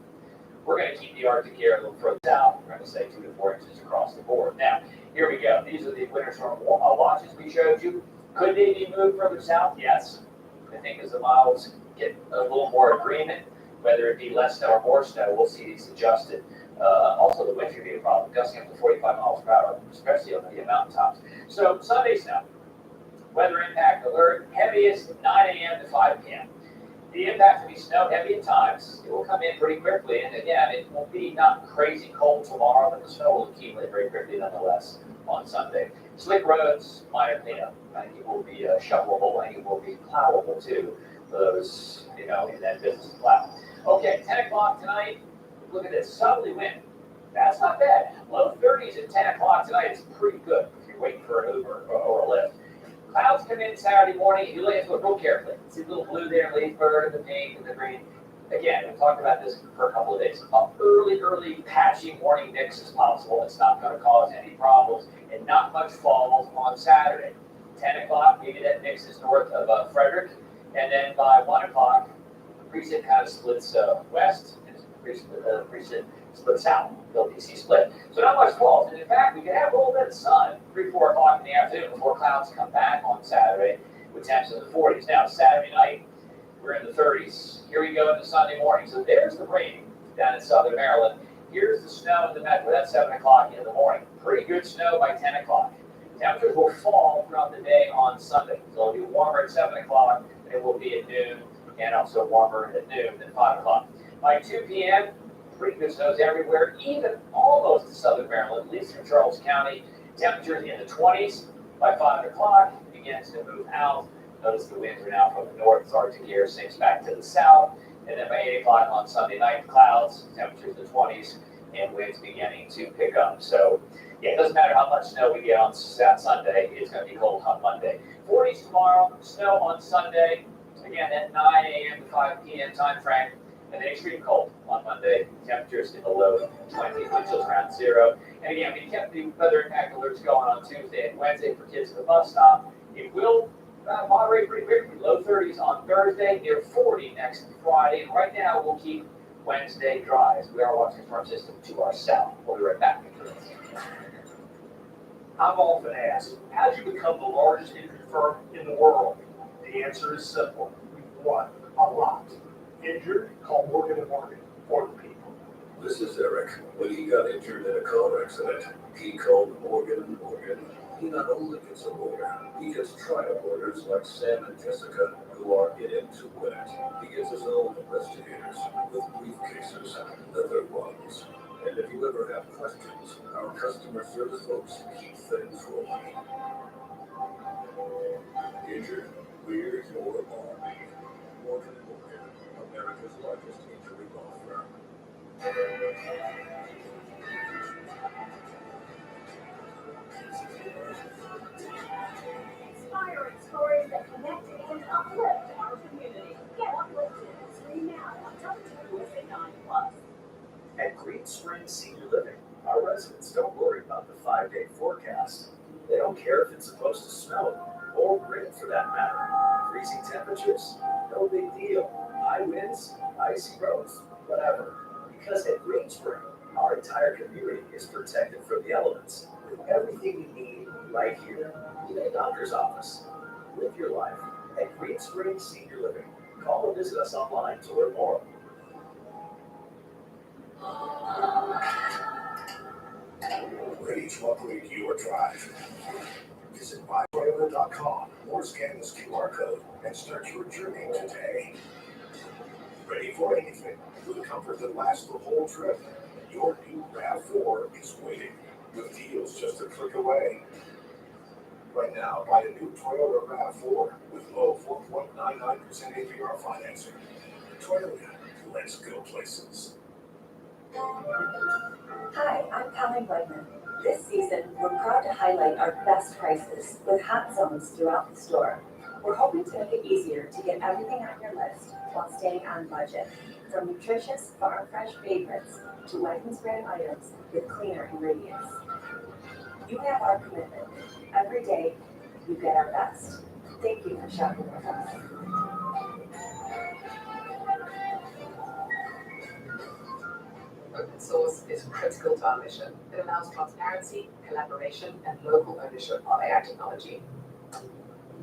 We're going to keep the Arctic air a little further south. We're going to say 2 to 4 inches across the board. Now, here we go. These are the winter storm watches we showed you. Could they be moved further south? Yes. I think as the models get a little more agreement, whether it be less snow or more snow, we'll see these adjusted. Also, the wind could be a problem, gusting up to 45 miles per hour, especially on the mountaintops. So, Sunday snow. Weather impact alert, heaviest 9 a.m. to 5 p.m. The impact will be snow heavy at times. It will come in pretty quickly, and again, it won't be not crazy cold tomorrow, but the snow will accumulate very quickly nonetheless on Sunday. Slick roads, minor cleanup. I think it will be shovelable, and it will be plowable too for those, in that business to plow. Okay, 10 o'clock tonight. Look at this, southerly wind. That's not bad. Low 30s at 10 o'clock tonight is pretty good if you're waiting for an Uber or a Lyft. Clouds come in Saturday morning, and you look into it real carefully. See the little blue there, Leesburg, and the pink, and the green. Again, we've talked about this for a couple of days. Early patchy morning mix is possible. It's not going to cause any problems, and not much falls on Saturday. 10 o'clock, maybe that mix is north of Frederick, and then by 1 o'clock, the precip kind of splits west, and the precip splits south. The LDC split. So not much falls. And in fact, we could have a little bit of sun 3, 4 o'clock in the afternoon before clouds come back on Saturday with temps in the 40s. Now, Saturday night, we're in the 30s. Here we go into Sunday morning. So there's the rain down in southern Maryland. Here's the snow in the metro. That's 7 o'clock in the morning. Pretty good snow by 10 o'clock. Temperatures will fall throughout the day on Sunday. So it'll be warmer at 7 o'clock than it will be at noon, and also warmer at noon than 5 o'clock. By 2 p.m., pretty good snows everywhere, even almost to southern Maryland, at least from Charles County. Temperatures in the 20s. By 5 o'clock, it begins to move out. Notice the winds are now from the north. Arctic air sinks back to the south. And then by 8 o'clock on Sunday night, clouds, temperatures in the 20s, and winds beginning to pick up. So, yeah, it doesn't matter how much snow we get on Sunday. It's going to be cold on Monday. 40s tomorrow, snow on Sunday. Again, at 9 a.m. to 5 p.m. time frame. And then extreme cold on Monday. Temperatures in the low 20s, wind chills around 0. And again, we kept the weather impact alerts going on Tuesday and Wednesday for kids at the bus stop. It will moderate pretty quickly. Low 30s on Thursday, near 40 next Friday. And right now, we'll keep Wednesday dry as we are watching storm system to our south. We'll be right back. I'm often asked, how did you become the largest injury firm in the world? The answer is simple. We've won a lot. Injured, call Morgan & Morgan for the people. This is Eric. When he got injured in a car accident, he called Morgan & Morgan. He not only gets a lawyer, he gets trial lawyers like Sam and Jessica, who are in it to win it. He gets his own investigators with briefcases, leather ones. And if you ever have questions, our customer service folks keep things rolling. Injured? We're your army. Morgan & Morgan, America's largest injury law firm. Inspiring stories that connect and uplift our community. Get uplifted. Stream now on WUSA 9 Plus. At Green Springs Senior Living, our residents don't worry about the 5-day forecast. They don't care if it's supposed to snow or rain for that matter. Freezing temperatures? No big deal. High winds, icy roads, whatever. Because at Green Spring, our entire community is protected from the elements with everything you need right here in a doctor's office. Live your life at Green Springs Senior Living. Call or visit us online to learn more. Ready to upgrade your drive? Visit mytoyota.com or scan this QR code and start your journey today. Ready for anything with a comfort that lasts the whole trip? Your new RAV4 is waiting with deals just a click away. Right now, buy a new Toyota RAV4 with low 4.99% APR financing. Toyota, let's go places. Hi, I'm Colleen Wegman. This season, we're proud to highlight our best prices with hot zones throughout the store. We're hoping to make it easier to get everything on your list while staying on budget. From nutritious, farm-fresh favorites to Wegmans brand items with cleaner ingredients. You have our commitment. Every day, you get our best. Thank you for shopping with us. Open source is critical to our mission. It allows transparency, collaboration, and local ownership of AI technology.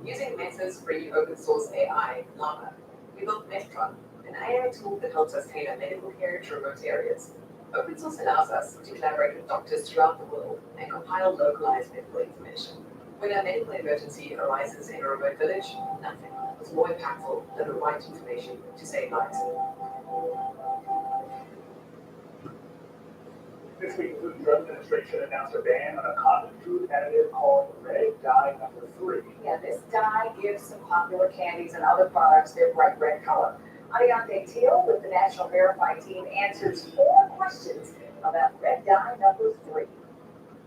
Using Meta's free open source AI, Llama, we built Metatron, an AI tool that helps us tailor medical care to remote areas. Open source allows us to collaborate with doctors throughout the world and compile localized medical information. When a medical emergency arises in a remote village, nothing is more impactful than the right information to save lives. This week, the Food and Drug Administration announced a ban on a common food additive called red dye number 3. Yeah, this dye gives some popular candies and other products their bright red color. Adiante Teal with the National Verify team answers 4 questions about red dye number 3.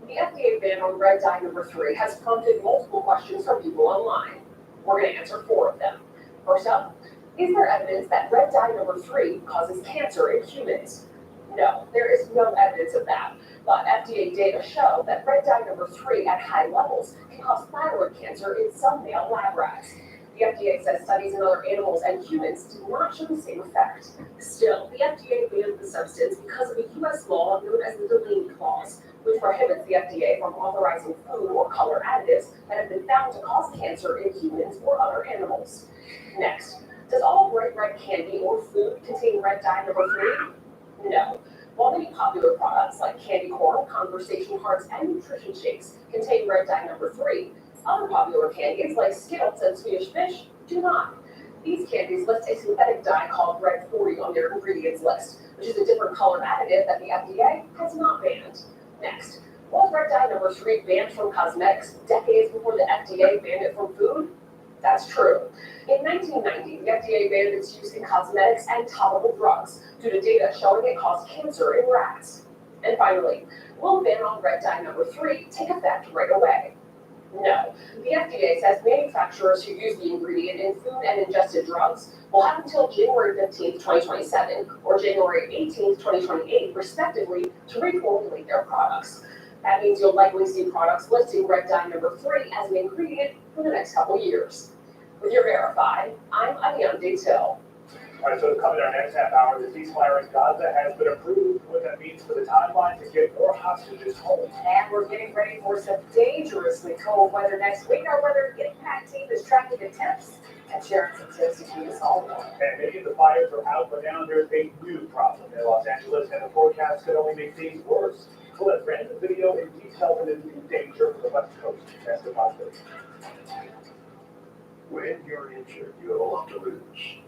The FDA ban on red dye number 3 has prompted multiple questions from people online. We're going to answer 4 of them. First up, is there evidence that red dye number 3 causes cancer in humans? No, there is no evidence of that. But FDA data show that red dye number 3 at high levels can cause thyroid cancer in some male lab rats. The FDA says studies in other animals and humans did not show the same effect. Still, the FDA banned the substance because of a U.S. law known as the Delaney Clause, which prohibits the FDA from authorizing food or color additives that have been found to cause cancer in humans or other animals. Next, does all bright red candy or food contain red dye number 3? No. While many popular products like candy corn, conversation hearts, and nutrition shakes contain red dye number 3, other popular candies like Skittles and Swedish Fish do not. These candies list a synthetic dye called Red 40 on their ingredients list, which is a different color additive that the FDA has not banned. Next, was red dye number 3 banned from cosmetics decades before the FDA banned it from food? That's true. In 1990, the FDA banned its use in cosmetics and topical drugs due to data showing it caused cancer in rats. And finally, will the ban on red dye number 3 take effect right away? No. The FDA says manufacturers who use the ingredient in food and ingested drugs will have until January 15, 2027 or January 18, 2028, respectively, to reformulate their products. That means you'll likely see products listing red dye number 3 as an ingredient for the next couple years. With your Verify, I'm Adiante Till. All right, so coming in our next half hour, the ceasefire in Gaza has been approved. What that means for the timeline to get more hostages home. And we're getting ready for some dangerously cold weather next week. Our weather impact team is tracking the temps and sharing some tips to keep us all warm. And many of the fires are out, but now there's a new problem in Los Angeles, and the forecast could only make things worse. So let's random video in detail into the new danger for the West Coast. That's the possibility. When you're injured, you have a lot to lose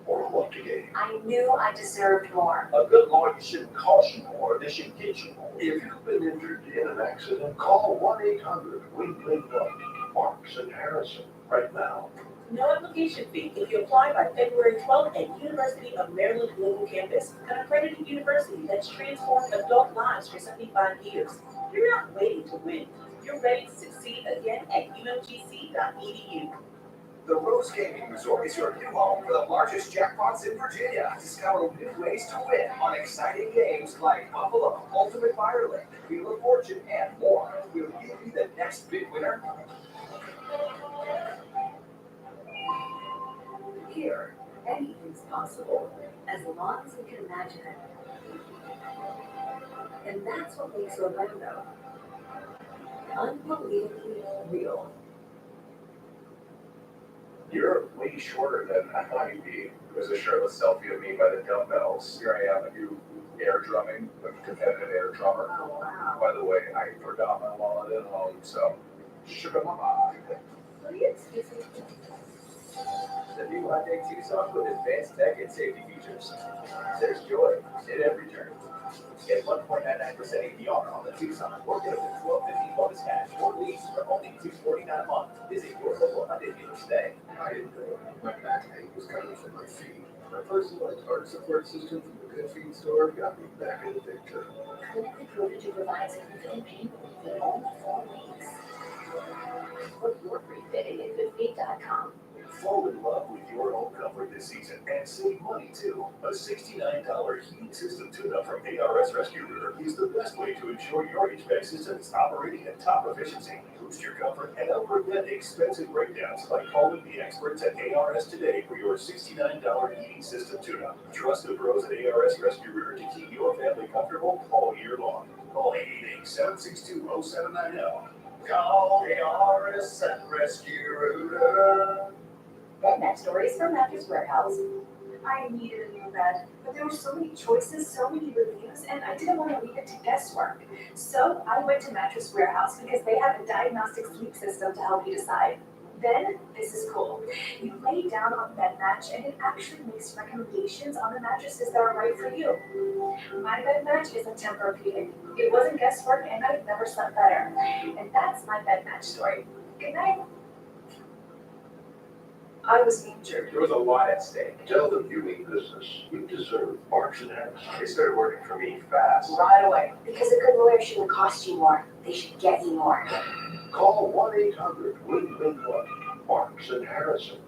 or a lot to gain. I knew I deserved more. A good lawyer shouldn't cost you more, they should get you more. If you've been injured in an accident, call 1-800-WE-BLINK-LIGHT, Marks and Harrison right now. No application fee if you apply by February 12th at University of Maryland Global Campus, an accredited university that's transformed adult lives for 75 years. You're not waiting to win. You're ready to succeed again at umgc.edu. The Rose Gaming Resort is your new home for the largest jackpots in Virginia. Discover new ways to win on exciting games like Buffalo, Ultimate Fire Link, Wheel of Fortune, and more. Will you be the next big winner? Here, anything's possible, as long as we can imagine it. And that's what makes Orlando unbelievably real. You're way shorter than I thought you'd be. There's a shirtless selfie of me by the dumbbells. Here I am, a new air drumming, a competitive air drummer. Oh, wow. By the way, I forgot my wallet at home, so sugar mama. The new Hyundai Tucson with advanced tech and safety features. There's joy in every turn. Get 1.99% APR on the Tucson, or get up to $12.50 bonus cash or lease for only $249 a month. Visit your local Hyundai dealer today. I didn't know my back pain was coming from my feet. My personalized heart support system from the Good Feet store got me back in the picture. Clinically proven to provide significant pain relief in only 4 weeks. Book your free fitting at goodfeet.com. Fall in love with your home comfort this season and save money too. A $69 heating system tune-up from ARS Rescue Rooter is the best way to ensure your HVAC system is operating at top efficiency. Boost your comfort and help prevent expensive breakdowns by calling the experts at ARS today for your $69 heating system tune-up. Trust the pros at ARS Rescue Rooter to keep your family comfortable all year long. Call 888-762-0790. Call ARS Rescue Rooter. Bedmat stories from Mattress Warehouse. I needed a new bed, but there were so many choices, so many reviews, and I didn't want to leave it to guesswork. So I went to Mattress Warehouse because they have a diagnostic sleep system to help you decide. Then, this is cool. You lay down on Bed Match and it actually makes recommendations on the mattresses that are right for you. My Bed Match is a Tempur-Pedic. It wasn't guesswork and I've never slept better. And that's my Bed Match story. Good night. I was injured. There was a lot at stake. Tell them you mean business. You deserve Marks and Harris. They started working for me fast. Right away. Because a good lawyer shouldn't cost you more. They should get you more. Call 1-800-WIN-WIN-1. Marks and Harrison.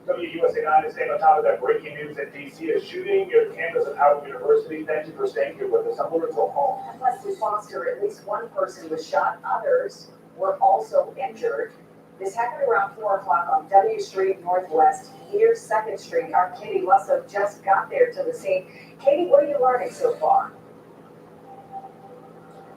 WUSA 9 is staying on top of that breaking news at DC. A shooting near the campus of Howard University. Thank you for staying here with us. I'm going to go home. At Wesley Foster, at least one person was shot. Others were also injured. This happened around 4 o'clock on W Street Northwest, near 2nd Street. Our Katie Lusso just got there to the scene. Katie, what are you learning so far?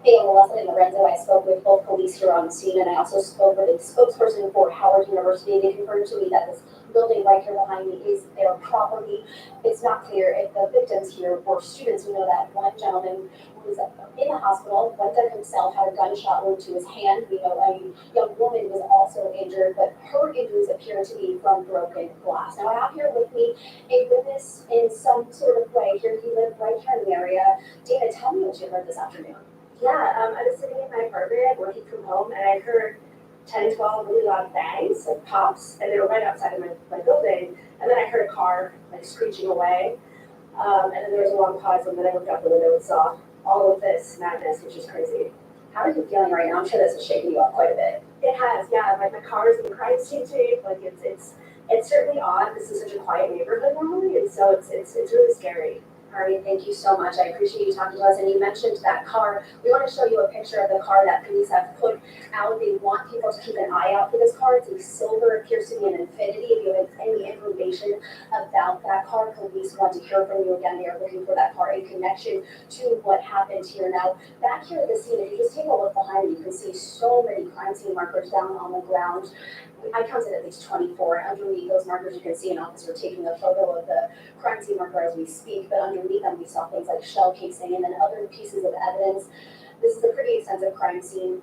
Hey, I'm Leslie Lorenzo. I spoke with both police here on the scene, and I also spoke with a spokesperson for Howard University. They confirmed to me that this building right here behind me is their property. It's not clear if the victims here were students. We know that one gentleman was in the hospital, went there himself, had a gunshot wound to his hand. We know a young woman was also injured, but her injuries appear to be from broken glass. Now, I have here with me a witness in some sort of way. Here, he lived right here in the area. Dana, tell me what you heard this afternoon. Yeah, I was sitting in my apartment working from home, and I heard 10, 12 really loud bangs, like pops, and they were right outside of my building. And then I heard a car like screeching away, and then there was a long pause, and then I looked out the window and saw all of this madness, which is crazy. How are you feeling right now? I'm sure this is shaking you up quite a bit. It has, yeah. Like the cars in the crime scene shape, like it's certainly odd. This is such a quiet neighborhood normally, and so it's really scary. All right, thank you so much. I appreciate you talking to us. And you mentioned that car. We want to show you a picture of the car that police have put out. They want people to keep an eye out for this car. It's a silver, appears to be an Infiniti. If you have any information about that car, police want to hear from you. Again, they are looking for that car in connection to what happened here. Now, back here at the scene, if you just take a look behind you, you can see so many crime scene markers down on the ground. I counted at least 24. Underneath those markers, you can see an officer taking a photo of the crime scene marker as we speak, but underneath them, we saw things like shell casing and then other pieces of evidence. This is a pretty extensive crime scene.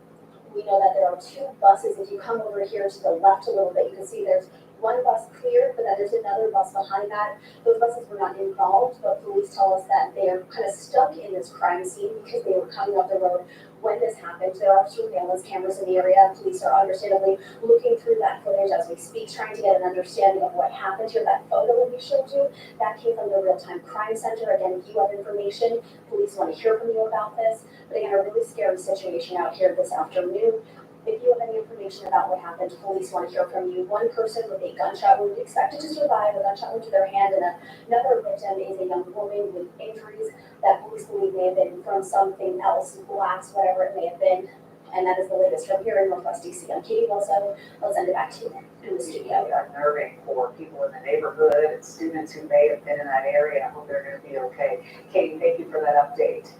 We know that there are 2 buses. If you come over here to the left a little bit, you can see there's one bus clear, but then there's another bus behind that. Those buses were not involved, but police tell us that they are kind of stuck in this crime scene because they were coming up the road when this happened. There are surveillance cameras in the area. Police are understandably looking through that footage as we speak, trying to get an understanding of what happened here. That photo that we showed you, that came from the Real-Time Crime Center. Again, if you have information, police want to hear from you about this. But again, a really scary situation out here this afternoon. If you have any information about what happened, police want to hear from you. One person with a gunshot wound expected to survive, a gunshot wound to their hand, and another victim is a young woman with injuries that police believe may have been from something else, glass, whatever it may have been. And that is the latest from here in Northwest DC. I'm Katie Wilson. I'll send it back to you in the studio. Unnerving for people in the neighborhood and students who may have been in that area. I hope they're going to be okay. Katie, thank you for that update.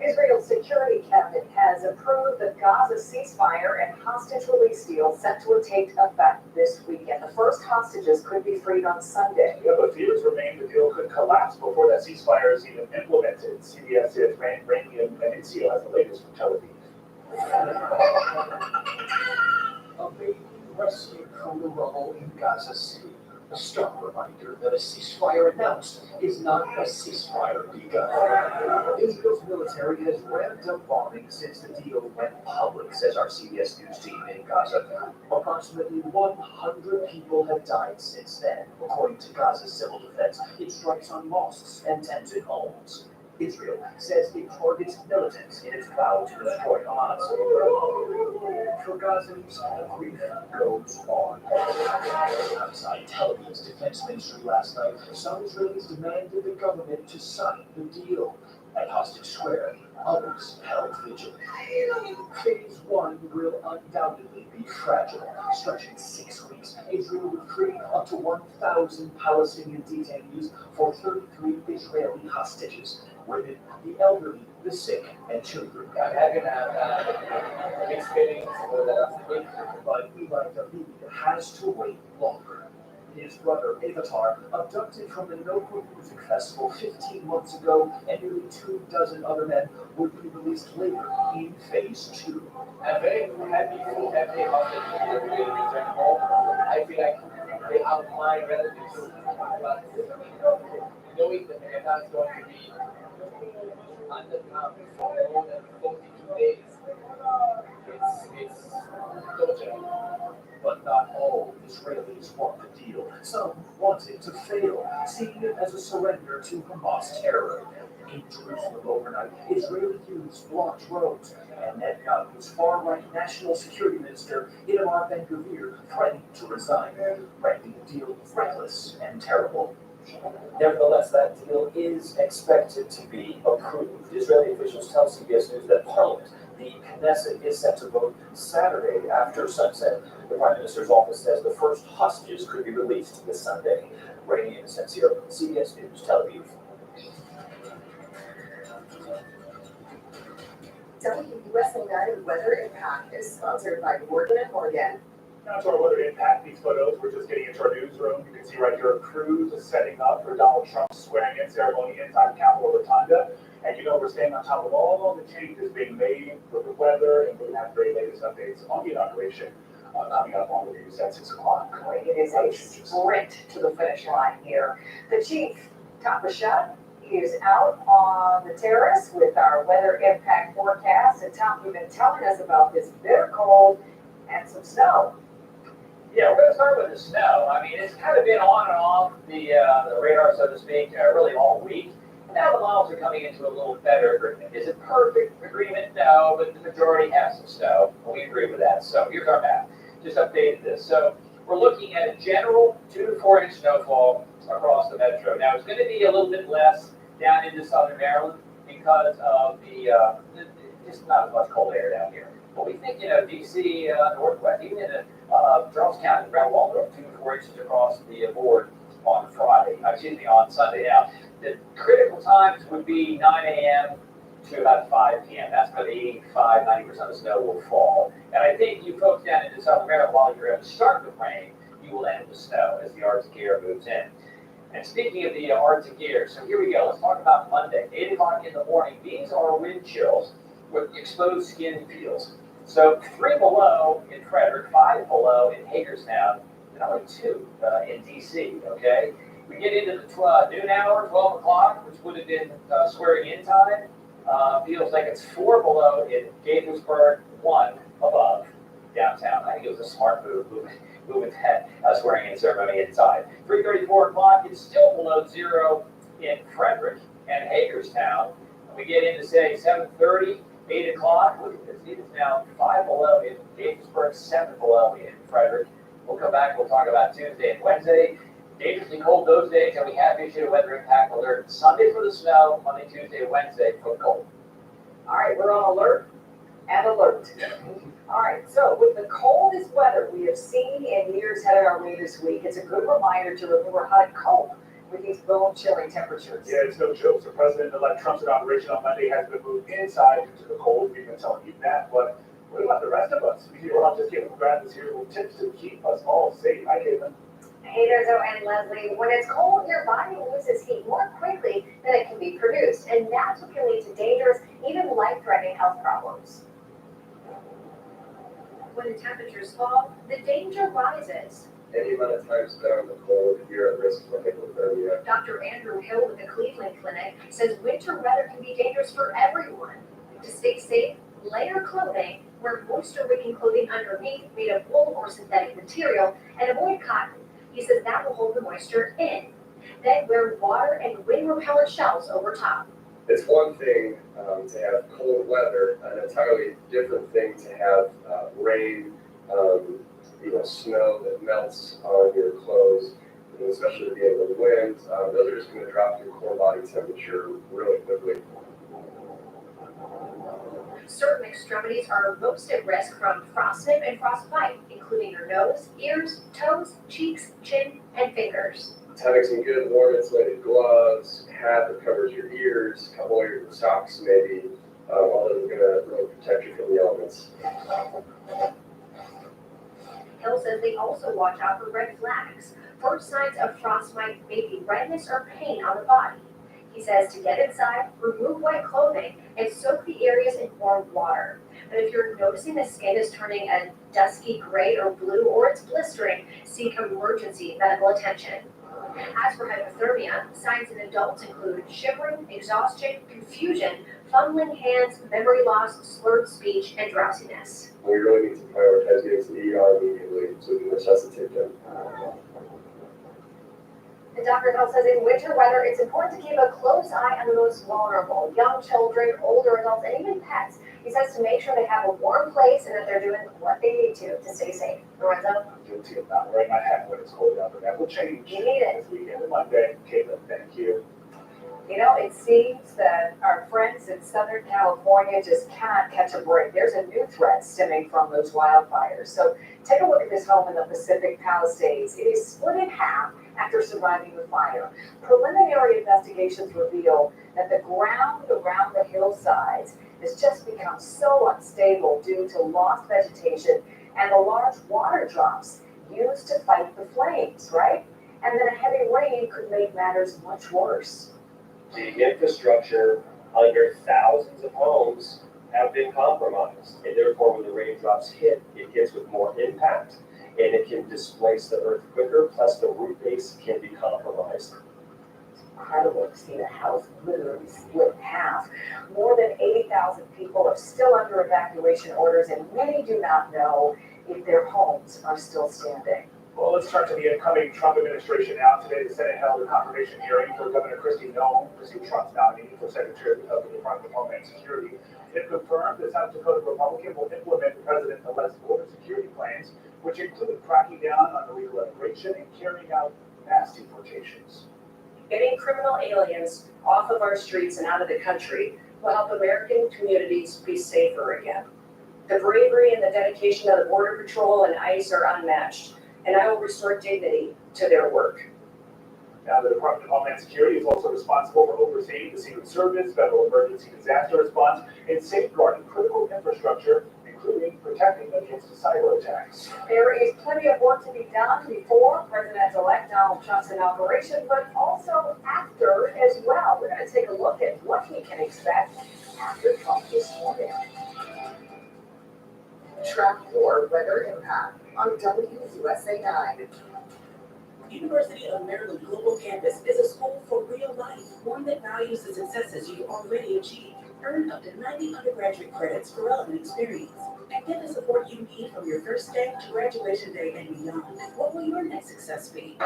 Israel's security cabinet has approved the Gaza ceasefire and hostage release deal set to take effect this weekend. The first hostages could be freed on Sunday. Yeah, but fears remain the deal could collapse before that ceasefire is even implemented. CBS's Rainy Anicio has the latest from Tel Aviv. A baby rescued from the rubble in Gaza City. A stark reminder that a ceasefire announced is not a ceasefire begun. Israel's military has ramped up bombing since the deal went public, says our CBS News team in Gaza. Approximately 100 people have died since then, according to Gaza's civil defense. It strikes on mosques and tents in homes. Israel says it targets militants in its vow to destroy Hamas. For Gazans, the grief goes on. Outside Tel Aviv's defense ministry last night, some Israelis demanded the government to sign the deal. At Hostage Square, others held vigil. Phase 1 will undoubtedly be fragile. Stretching 6 weeks, Israel would free up to 1,000 Palestinian detainees for 33 Israeli hostages. Women, the elderly, the sick, and children. I'm having mixed feelings for that. But Eli David has to wait longer. His brother, Avatar, abducted from the Notebook Music Festival 15 months ago, and nearly 24 other men would be released later in Phase 2. I'm very happy to have the hostage to return home. I feel like they have my relatives, but knowing that Mehmet is going to be underground for more than 42 days, it's torture. But not all Israelis want the deal. Some want it to fail, seeing it as a surrender to Hamas terror. In Jerusalem overnight, Israeli youths blocked roads, and Netanyahu's far-right national security minister, Itamar Ben-Gvir, threatened to resign, ranking the deal reckless and terrible. Nevertheless, that deal is expected to be approved. Israeli officials tell CBS News that Parliament, the Knesset, is set to vote Saturday after sunset. The Prime Minister's office says the first hostages could be released this Sunday. Rainy Anicio, CBS News, Tel Aviv. WUSA Weather Impact is sponsored by Morgan & Morgan. Now to our weather impact, these photos, we're just getting into our newsroom. You can see right here a crew is setting up for Donald Trump's swearing-in ceremony inside Capitol Rotunda. And you know we're staying on top of all the changes being made with the weather, and we're going to have very latest updates on the inauguration coming up on the news at 6 o'clock. It is a sprint to the finish line here. The chief, Tom Bichette, is out on the terrace with our weather impact forecast. And Tom, you've been telling us about this bitter cold and some snow. Yeah, we're going to start with the snow. I mean, it's kind of been on and off the radar, so to speak, really all week. Now the models are coming into a little better agreement. Is it perfect agreement? No, but the majority has some snow. We agree with that. So here's our map. Just updated this. So we're looking at a general 2 to 4 inch snowfall across the metro. Now it's going to be a little bit less down into southern Maryland because of just not as much cold air down here. But we think, DC, Northwest, even in Charles County, around Waldorf, 2 to 4 inches across the board on on Sunday. Now, the critical times would be 9 a.m. to about 5 p.m. That's when 85, 90% of the snow will fall. And I think you folks down into Southern Maryland, while you're at the start of the rain, you will end with snow as the Arctic air moves in. And speaking of the Arctic air, so here we go. Let's talk about Monday, 8 o'clock in the morning. These are wind chills with exposed skin feels. So 3 below in Frederick, 5 below in Hagerstown, and only 2 in DC, okay? We get into the noon hour, 12 o'clock, which would have been swearing in time. Feels like it's 4 below in Gaithersburg, 1 above downtown. I think it was a smart move, moving that swearing in ceremony inside. 3:30, 4 o'clock, it's still below 0 in Frederick and Hagerstown. We get into, say, 7:30, 8 o'clock, look at this, it is now 5 below in Gaithersburg, 7 below in Frederick. We'll come back, we'll talk about Tuesday and Wednesday. Dangerously cold those days, and we have issued a weather impact alert Sunday for the snow, Monday, Tuesday, Wednesday for the cold. All right, we're on alert and alert. All right, so with the coldest weather we have seen in years headed our way this week, it's a good reminder to remember how to cope with these bone-chilling temperatures. Yeah, it's no joke. So President-elect Trump's inauguration on Monday has been moved inside due to the cold. We've been telling you that, but what about the rest of us? We will have to give Brad here with tips to keep us all safe. Hi, Caitlin. Hey there, Zoe and Leslie. When it's cold, your body loses heat more quickly than it can be produced, and that's what can lead to dangerous, even life-threatening health problems. When the temperatures fall, the danger rises. Any amount of time spent on the cold, you're at risk for hypothermia. Dr. Andrew Hill with the Cleveland Clinic says winter weather can be dangerous for everyone. To stay safe, layer clothing, wear moisture-wicking clothing underneath made of wool or synthetic material, and avoid cotton. He says that will hold the moisture in. Then wear water and wind-repellent shells over top. It's one thing to have cold weather, an entirely different thing to have rain, snow that melts on your clothes, and especially being the wind. Those are just going to drop your core body temperature really quickly. Certain extremities are most at risk from frostnip and frostbite, including your nose, ears, toes, cheeks, chin, and fingers. Having some good warm insulated gloves, hat that covers your ears, a couple of socks maybe, all those are going to really protect you from the elements. Hill says they also watch out for red flags. First signs of frostbite may be redness or pain on the body. He says to get inside, remove wet clothing, and soak the areas in warm water. But if you're noticing the skin is turning a dusky gray or blue, or it's blistering, seek emergency medical attention. As for hypothermia, signs in adults include shivering, exhaustion, confusion, fumbling hands, memory loss, slurred speech, and drowsiness. We really need to prioritize getting to the ER immediately so we can resuscitate them. And Dr. Hill says in winter weather, it's important to keep a close eye on the most vulnerable, young children, older adults, and even pets. He says to make sure they have a warm place and that they're doing what they need to stay safe. Lorenzo? I'm guilty of not wearing my hat when it's cold out, but that will change. You need it. This weekend and Monday. Caitlin, thank you. You know, it seems that our friends in Southern California just cannot catch a break. There's a new threat stemming from those wildfires. So take a look at this home in the Pacific Palisades. It is split in half after surviving the fire. Preliminary investigations reveal that the ground around the hillsides has just become so unstable due to lost vegetation and the large water drops used to fight the flames, right? And then a heavy rain could make matters much worse. The infrastructure under thousands of homes have been compromised, and therefore when the raindrops hit, it hits with more impact, and it can displace the earth quicker, plus the root base can be compromised. It's incredible to see the house literally split in half. More than 80,000 people are still under evacuation orders, and many do not know if their homes are still standing. Well, let's turn to the incoming Trump administration now. Today, the Senate held a confirmation hearing for Governor Kristi Noem, Trump's nominee for Secretary of the Department of Homeland Security. It confirmed the South Dakota Republican will implement the president-elect's border security plans, which include cracking down on illegal immigration and carrying out mass deportations. Getting criminal aliens off of our streets and out of the country will help American communities be safer again. The bravery and the dedication of the Border Patrol and ICE are unmatched, and I will restore dignity to their work. Now, the Department of Homeland Security is also responsible for overseeing the Secret Service, federal emergency disaster response, and safeguarding critical infrastructure, including protecting against cyber attacks. There is plenty of work to be done before President-elect Donald Trump's inauguration, but also after as well. We're going to take a look at what he can expect after Trump this morning. Track your weather impact on WUSA 9. University of Maryland Global Campus is a school for real life, one that values the successes you already achieved. Earn up to 90 undergraduate credits for relevant experience and get the support you need from your first day to graduation day and beyond. What will your next success be?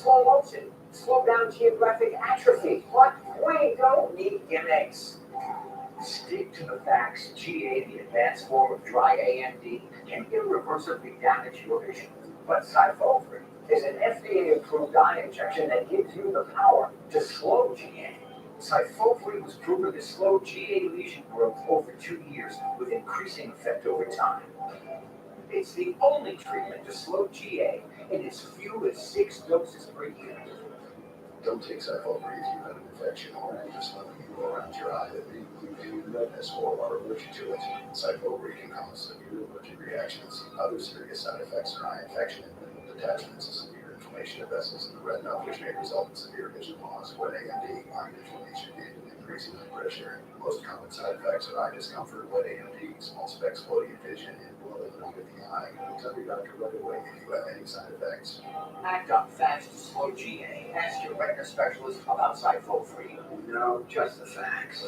slow motion, slow down geographic atrophy. What? We don't need gimmicks. Stick to the facts. GA, the advanced form of dry AMD, can irreversibly damage your vision. But Syfovre is an FDA-approved eye injection that gives you the power to slow GA. Syfovre was proven to slow GA lesion growth over 2 years with increasing effect over time. It's the only treatment to slow GA in as few as 6 doses per year. Don't take Syfovre if you have an infection or any swelling around your eye that may include pain, redness, or are allergic to it. Syfovre can cause severe allergic reactions, other serious side effects are eye infection and minimal detachments, severe inflammation of vessels in the retina, which may result in severe vision loss, wet AMD, eye inflammation, and increasing eye pressure. Most common side effects are eye discomfort, wet AMD, small specks floating in vision, and blood under the eye. Tell your doctor right away if you have any side effects. Act up fast to slow GA. Ask your retina specialist about Syfovre. No, just the facts.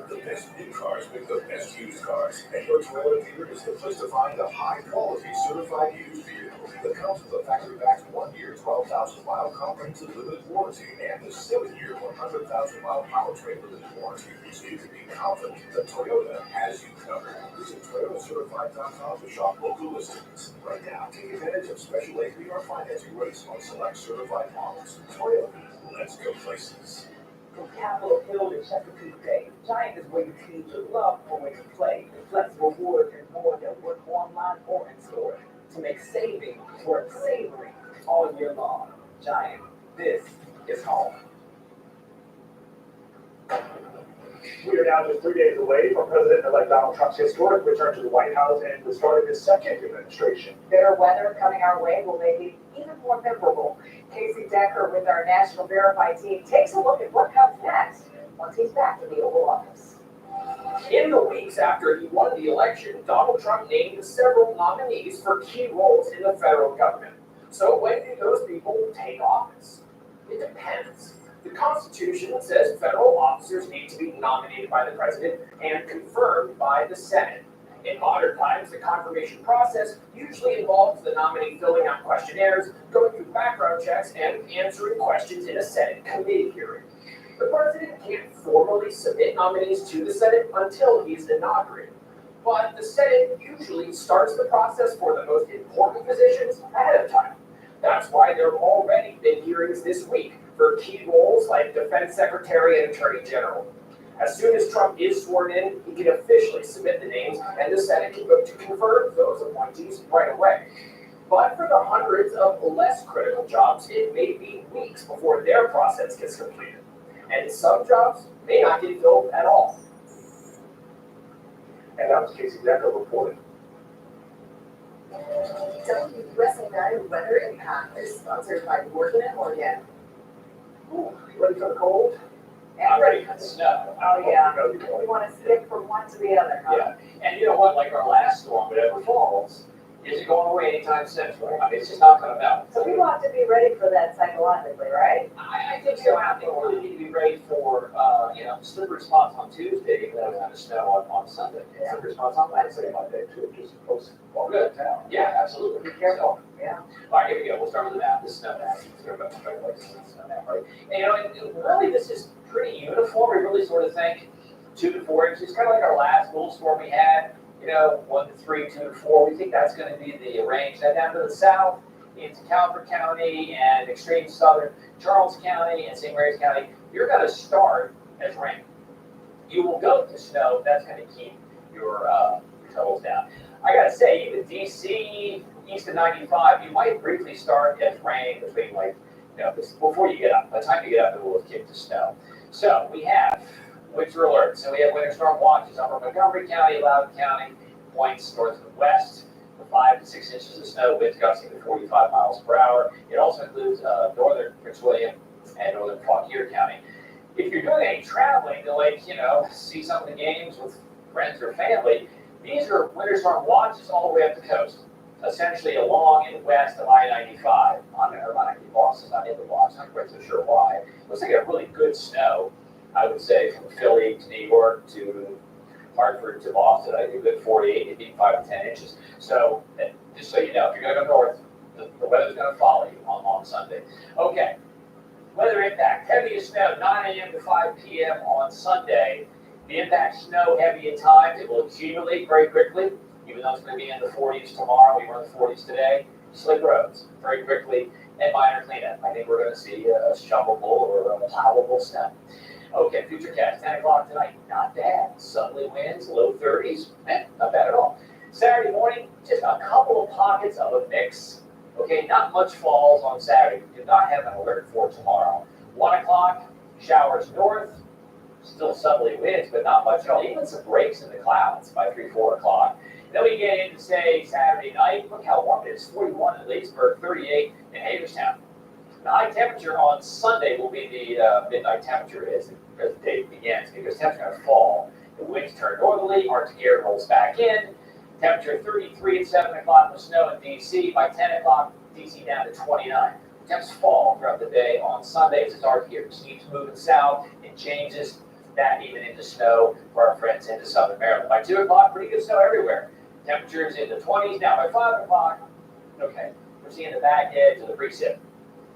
The best new cars with the best used cars. And your Toyota dealer is the place to find a high-quality certified used vehicle that comes with a factory-backed 1-year, 12,000-mile comprehensive limited warranty and the 7-year, 100,000-mile powertrain limited warranty. So you can be confident that Toyota has you covered. Visit ToyotaCertified.com to shop local listings. Right now, take advantage of special APR financing rates on select certified models. Toyota, let's go places. From Capitol Hill to Chesapeake Bay, Giant is where your teams would love for when to play. Flexible rewards and more that work online or in store to make saving work savory all year long. Giant, this is home. We are now just 3 days away from President-elect Donald Trump's historic return to the White House and the start of his second administration. Bitter weather coming our way will make it even more memorable. Casey Decker with our National Verify team takes a look at what comes next once he's back in the Oval Office. In the weeks after he won the election, Donald Trump named several nominees for key roles in the federal government. So when do those people take office? It depends. The Constitution says federal officers need to be nominated by the president and confirmed by the Senate. In modern times, the confirmation process usually involves the nominee filling out questionnaires, going through background checks, and answering questions in a Senate committee hearing. The president can't formally submit nominees to the Senate until he's inaugurated. But the Senate usually starts the process for the most important positions ahead of time. That's why there have already been hearings this week for key roles like Defense Secretary and Attorney General. As soon as Trump is sworn in, he can officially submit the names, and the Senate can vote to confirm those appointees right away. But for the hundreds of less critical jobs, it may be weeks before their process gets completed. And some jobs may not get filled at all. And that was Casey Decker reporting. WUSA 9 Weather Impact is sponsored by Morgan & Morgan. Ooh, you ready for the cold? I'm ready for the snow. Oh, yeah. We want to skip from one to the other, huh? Yeah, and you know what, like our last storm, whatever falls, isn't going away anytime soon. I mean, it's just not gonna melt. So people have to be ready for that psychologically, right? I think so. I think we really need to be ready for, slippery spots on Tuesday, and then kind of snow on Sunday. Slippery spots on Wednesday, Monday too, just close. Well, good. Yeah, absolutely. Be careful. Yeah. All right, here we go. We'll start with the map. This snow map. Let's go back to the snow map, right? And really, this is pretty uniform. We really sort of think 2 to 4 inches, kind of like our last little storm we had. 1 to 3, 2 to 4. We think that's going to be the range. Now down to the south, into Calvert County and extreme southern Charles County and St. Mary's County, you're going to start as rain. You will go to snow. That's going to keep your totals down. I got to say, even DC, east of 95, you might briefly start as rain between before you get up. By the time you get up, it will have kicked to snow. So we have winter alerts. So we have winter storm watches over Montgomery County, Loudoun County, points north and west, 5 to 6 inches of snow, winds gusting to 45 miles per hour. It also includes northern Prince William and northern Fauquier County. If you're doing any traveling to see some of the games with friends or family, these are winter storm watches all the way up the coast, essentially along and west of I-95. Boston's not in the watch, not quite so sure why. Looks like a really good snow, I would say, from Philly to New York to Hartford to Boston, I think a good 48, maybe 5 to 10 inches. So, just so you know, if you're gonna go north, the weather's gonna follow you on Sunday. Okay, weather impact, heaviest snow, 9 a.m. to 5 p.m. on Sunday. The impact snow heavy at times, it will accumulate very quickly, even though it's gonna be in the 40s tomorrow, we were in the 40s today. Slick roads, very quickly, and minor cleanup. I think we're gonna see a shovelable or a plowable snow. Okay, futurecast, 10 o'clock tonight, not bad. Southerly winds, low 30s, not bad at all. Saturday morning, just a couple of pockets of a mix. Okay, not much falls on Saturday. We do not have an alert for tomorrow. 1 o'clock, showers north, still southerly winds, but not much at all. Even some breaks in the clouds by 3, 4 o'clock. Then we get into, say, Saturday night. Look how warm it is, 41 in Leesburg, 38 in Hagerstown. The high temperature on Sunday will be the midnight temperature as the day begins, because temperature's going to fall. The winds turn northerly, Arctic air rolls back in. Temperature 33 at 7 o'clock with snow in D.C. By 10 o'clock, D.C. down to 29. Temps fall throughout the day on Sunday as the Arctic air keeps moving south. It changes that even into snow for our friends into southern Maryland. By 2 o'clock, pretty good snow everywhere. Temperatures in the 20s. Now by 5 o'clock, okay, we're seeing the back edge of the precip,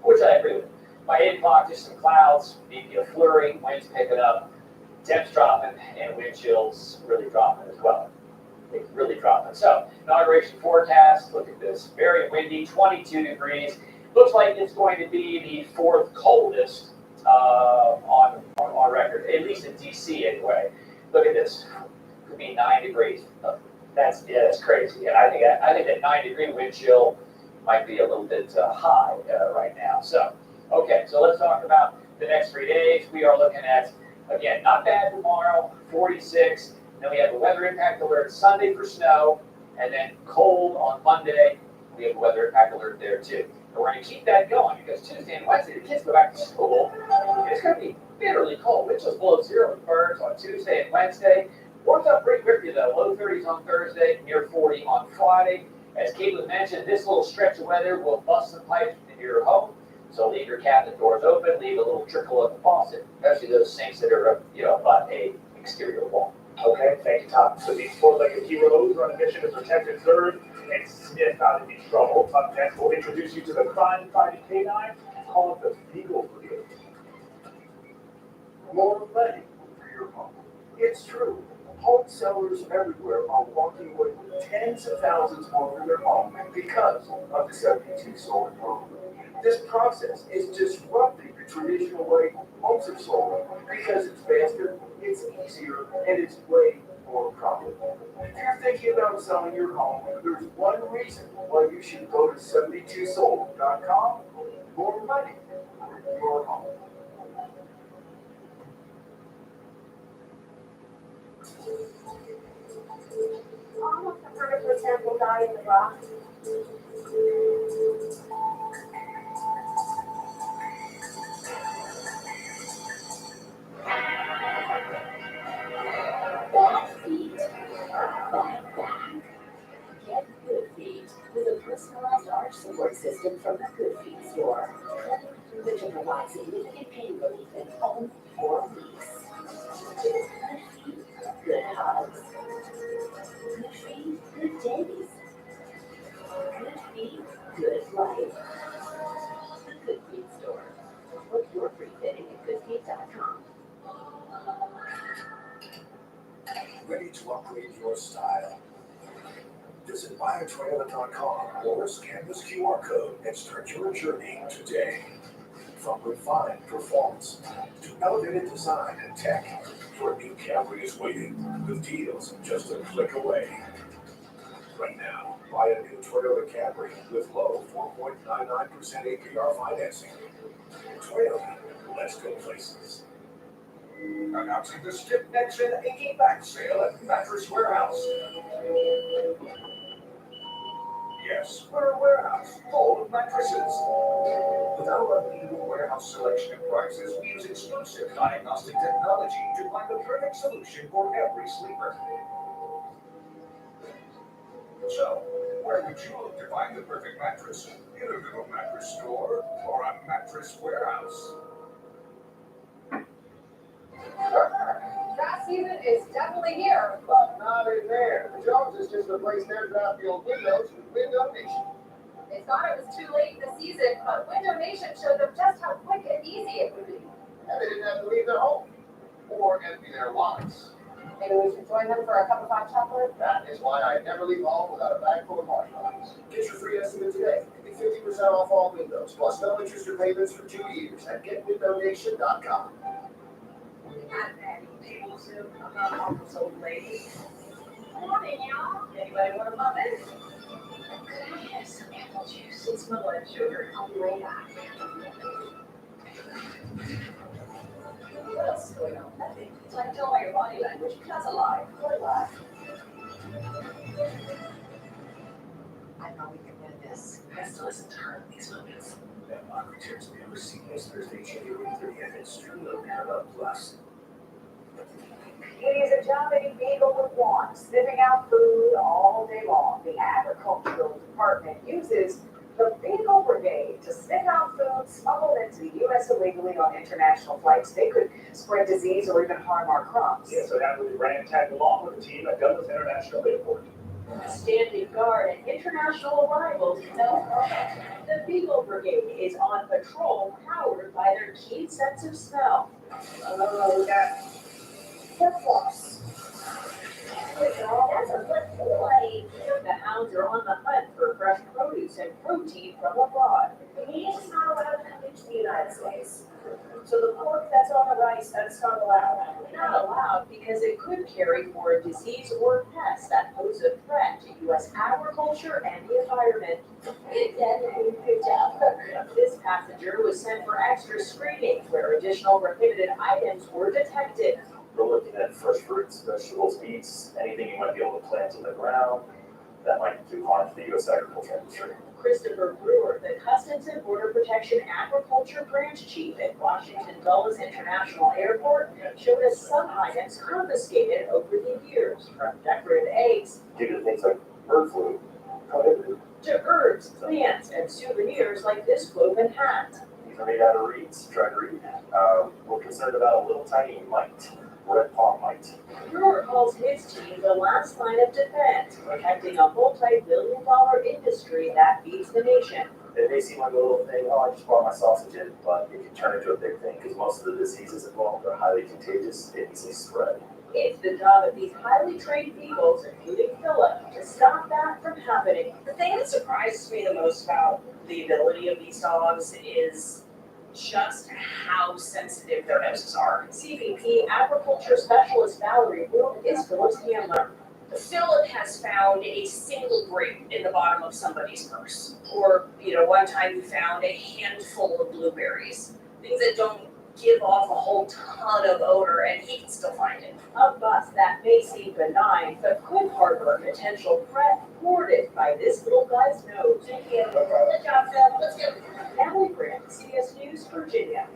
which I agree with. By 8 o'clock, just some clouds, maybe a flurry, winds picking up, temps dropping, and wind chills really dropping as well. It's really dropping. So, inauguration forecast, look at this. Very windy, 22 degrees. Looks like it's going to be the 4th coldest on record, at least in DC anyway. Look at this. Could be 9 degrees. That's crazy. And I think that 9-degree wind chill might be a little bit high right now. So, okay, so let's talk about the next 3 days. We are looking at, again, not bad tomorrow, 46. Then we have a weather impact alert Sunday for snow, and then cold on Monday. We have a weather impact alert there too. And we're going to keep that going because Tuesday and Wednesday, the kids go back to school. It's going to be bitterly cold. Wind chills below 0 with birds on Tuesday and Wednesday. Warms up pretty quickly though. Low 30s on Thursday, near 40 on Friday. As Caitlin mentioned, this little stretch of weather will bust some pipes into your home. So leave your cabinet doors open, leave a little trickle of the faucet, especially those sinks that are, about a exterior wall. Okay, thank you, Tom. So these four-legged heroes are on a mission to protect and serve, and Smith out of trouble. Up next, we'll introduce you to the crime-fighting canine called the Beagle Brigade. More money for your home. It's true. Home sellers everywhere are walking away with tens of thousands more for their home because of the 72 solar program. This process is disrupting the traditional way homes are sold because it's faster, it's easier, and it's way more profitable. If you're thinking about selling your home, there's one reason why you should go to 72sold.com. More money for your home. Almost 100% will die in the rock. Bad feet, bad back. Get Good Feet with a personalized arch support system from the Good Feet store, which will provide significant pain relief in only 4 weeks. Good feet, good hugs. Good feet, good days. Good feet, good life. The Good Feet store. Book your free fitting at goodfeet.com. Ready to upgrade your style? Visit buyatoyota.com or scan this QR code and start your journey today. From refined performance to elevated design and tech, your new Camry is waiting with deals just a click away. Right now, buy a new Toyota Camry with low 4.99% APR financing. Toyota, let's go places. Announcing the Skip Next in 80 back sale at Mattress Warehouse. Yes, we're a warehouse full of mattresses. With our unbeatable warehouse selection and prices, we use exclusive diagnostic technology to find the perfect solution for every sleeper. So, where would you look to find the perfect mattress? In a little mattress store or a mattress warehouse? Draft season is definitely here. But not in there. The Joneses just replaced their draft field windows with Window Nation. They thought it was too late in the season, but Window Nation showed them just how quick and easy it would be. And they didn't have to leave their home or empty their wallets. Maybe we should join them for a cup of hot chocolate? That is why I never leave home without a bag full of marshmallows. Get your free estimate today. Get 50% off all windows, plus no interest or payments for 2 years at getwindownation.com. Table soup, so late. Morning, y'all. Anybody want a muffin? Could I have some apple juice? It's my blood sugar. I'll be right back. What else is going on? Nothing. It's like tell by your body language. That's a lie. What a lie. I know we can win this. Best to listen to her in these moments. That mock returns to the CBS Thursday, January 30th at Streaming Paramount Plus. It is a job any beagle would want, sniffing out food all day long. The agricultural department uses the Beagle Brigade to sniff out food smuggled into the U.S. illegally on international flights. They could spread disease or even harm our crops. Yeah, so that was ran tagged along with the team at Douglas International Airport. Standing guard at international arrivals. No, the Beagle Brigade is on patrol, powered by their keen sense of smell. Oh, we got flip-flops. That's a flip boy. The hounds are on the hunt for fresh produce and protein from abroad. The meat is not allowed to come into the United States. So the pork that's on the rice, that's not allowed. Not allowed because it could carry foreign disease or pests that pose a threat to U.S. agriculture and the environment. Good job. This passenger was sent for extra screening where additional prohibited items were detected. We're looking at fresh fruits, vegetables, meats, anything you might be able to plant in the ground that might do harm to the U.S. agriculture industry. Christopher Brewer, the Customs and Border Protection Agriculture Branch Chief at Washington Dulles International Airport, showed us some items confiscated over the years, from decorative eggs Due to things like bird flu, prohibited. to herbs, plants, and souvenirs like this woven hat. These are made out of reeds, dried reed. We're concerned about a little tiny mite, red palm mite. Brewer calls his team the last line of defense, protecting a multi-billion-dollar industry that feeds the nation. It may seem like a little thing, oh, I just bought my sausage in, but it can turn into a big thing because most of the diseases involved are highly contagious and easily spread. It's the job of these highly trained beagles, including Philip, to stop that from happening. The thing that surprises me the most about the ability of these dogs is just how sensitive their noses are. CBP Agriculture Specialist Valerie Bloom is Philip's handler. Philip has found a single grape in the bottom of somebody's purse. Or, one time he found a handful of blueberries. Things that don't give off a whole ton of odor, and he can still find it. A bus that may seem benign, but could harbor a potential threat thwarted by this little guy's nose. Thank you. Good job, Phil. Let's go. Natalie Grant, CBS News, Virginia.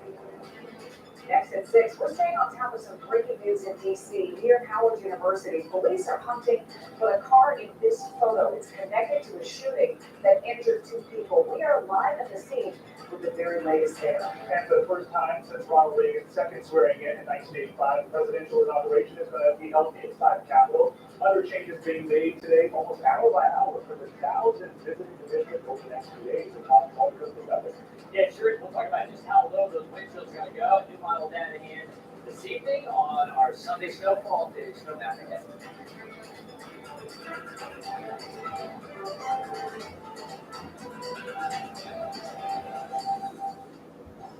Next at 6, we're staying on top of some breaking news in D.C. Near Howard University, police are hunting for the car in this photo. It's connected to a shooting that injured 2 people. We are live at the scene with the very latest there. And for the first time since Ronald Reagan's second swearing in 1985, the presidential inauguration is going to be held inside the Capitol. Other changes being made today, almost hour by hour, for the thousands visiting the district over the next 2 days to talk all the other. Yeah, sure. We'll talk about just how low those wind chills are going to go. New model data in this evening on our Sunday snowfall day, snow map ahead.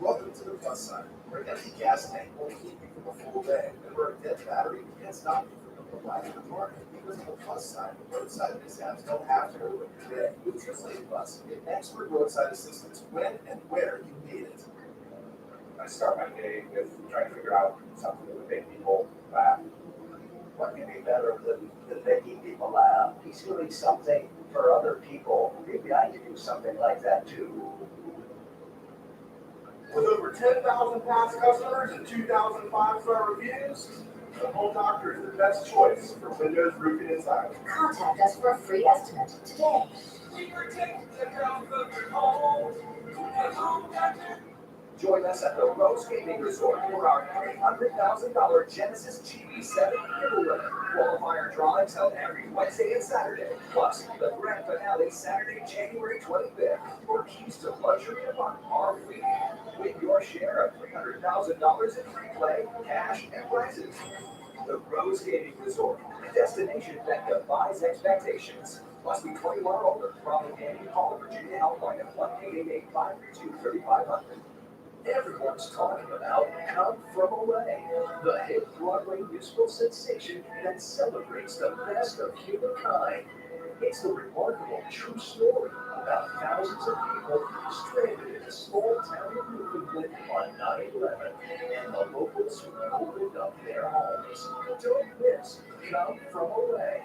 Welcome to the plus side, where an empty gas tank won't keep you from a full day, and where a dead battery can't stop you from providing the market. Because of the plus side, roadside mishaps don't have to ruin your day. With AAA Plus, get expert roadside assistance when and where you need it. I start my day with trying to figure out something that would make people laugh. What can be better than making people laugh? He's doing something for other people. Maybe I could do something like that too. With over 10,000 past customers and 2,000 five-star reviews, the Home Doctor is the best choice for windows, roofing, and siding. Contact us for a free estimate today. Join us at the Rose Gaming Resort for our $300,000 Genesis GB7 giveaway. Qualifier drawings held every Wednesday and Saturday, plus the grand finale Saturday, January 25th, for keys to luxury apartment RV. Win your share of $300,000 in free play, cash, and prizes. The Rose Gaming Resort, a destination that defies expectations. Must be 21 or older. Problem gaming, call the Virginia Helpline at 1-888-532-3500. Everyone's talking about Come From Away, the hit Broadway musical sensation that celebrates the best of humankind. It's the remarkable true story about thousands of people stranded in a small town of Newfoundland on 9/11 and the locals who opened up their homes. Don't miss Come From Away.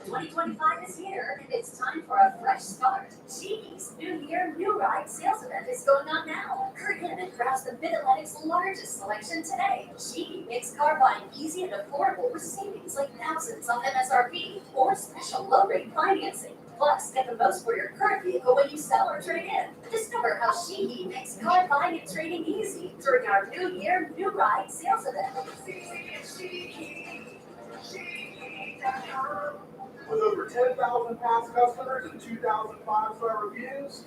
2025 is here, and it's time for a fresh start. Sheehy's New Year, New Ride sales event is going on now. Hurry in and browse the Mid-Atlantic's largest selection today. Sheehy makes car buying easy and affordable with savings like thousands off MSRP or special low-rate financing. Plus, get the most for your current vehicle when you sell or trade in. Discover how Sheehy makes car buying and trading easy during our New Year, New Ride sales event. With over 10,000 past customers and 2,000 five-star reviews,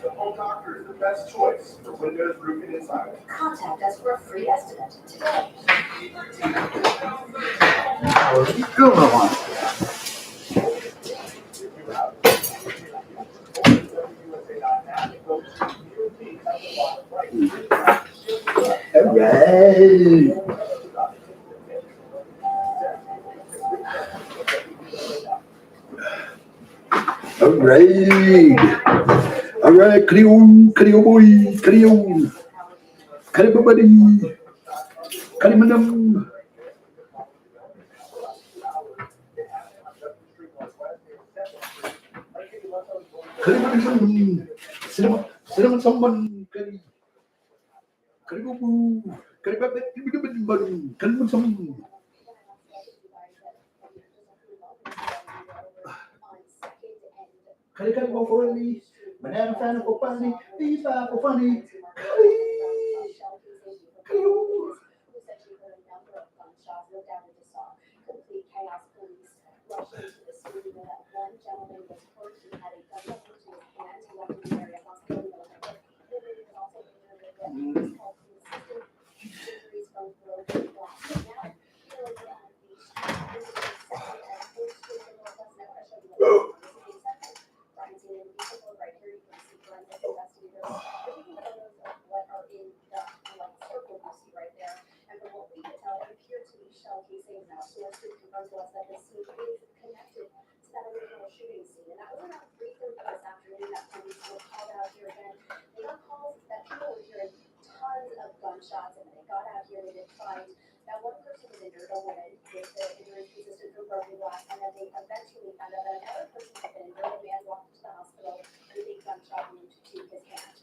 the Home Doctor is the best choice for windows, roofing, and siding. Contact us for a free estimate today. Good one. All right. All right. All right, Creole boy, Creole. Creole buddy. Creole madam. Creole madam. Cinnamon someone. Creole boo. Creole madam. Creole someone. Kali go for me, banana fan for funny, pizza for funny. Complete chaos. Police rushed into the scene where that one gentleman was hurt. He had a gun to his hand. He left the area hospital. He was also injured with injuries from broken glass. Now, here over on the beach, this is the second and fourth street in Northwest Nebraska. Right here, you can see forensic investigators taking photos of what are in the circle you see right there. And from what we can tell, it appeared to be shell casings. Now, sources confirmed to us that this scene is connected to that original shooting scene. And that was around 3:30 this afternoon that police were called out here again. They got calls that people were hearing tons of gunshots, and when they got out here, they did find that one person was injured, a woman, with the injuries consistent from broken glass, and then they eventually found out that another person had been injured. A man walked to the hospital with a gunshot wound to his hand.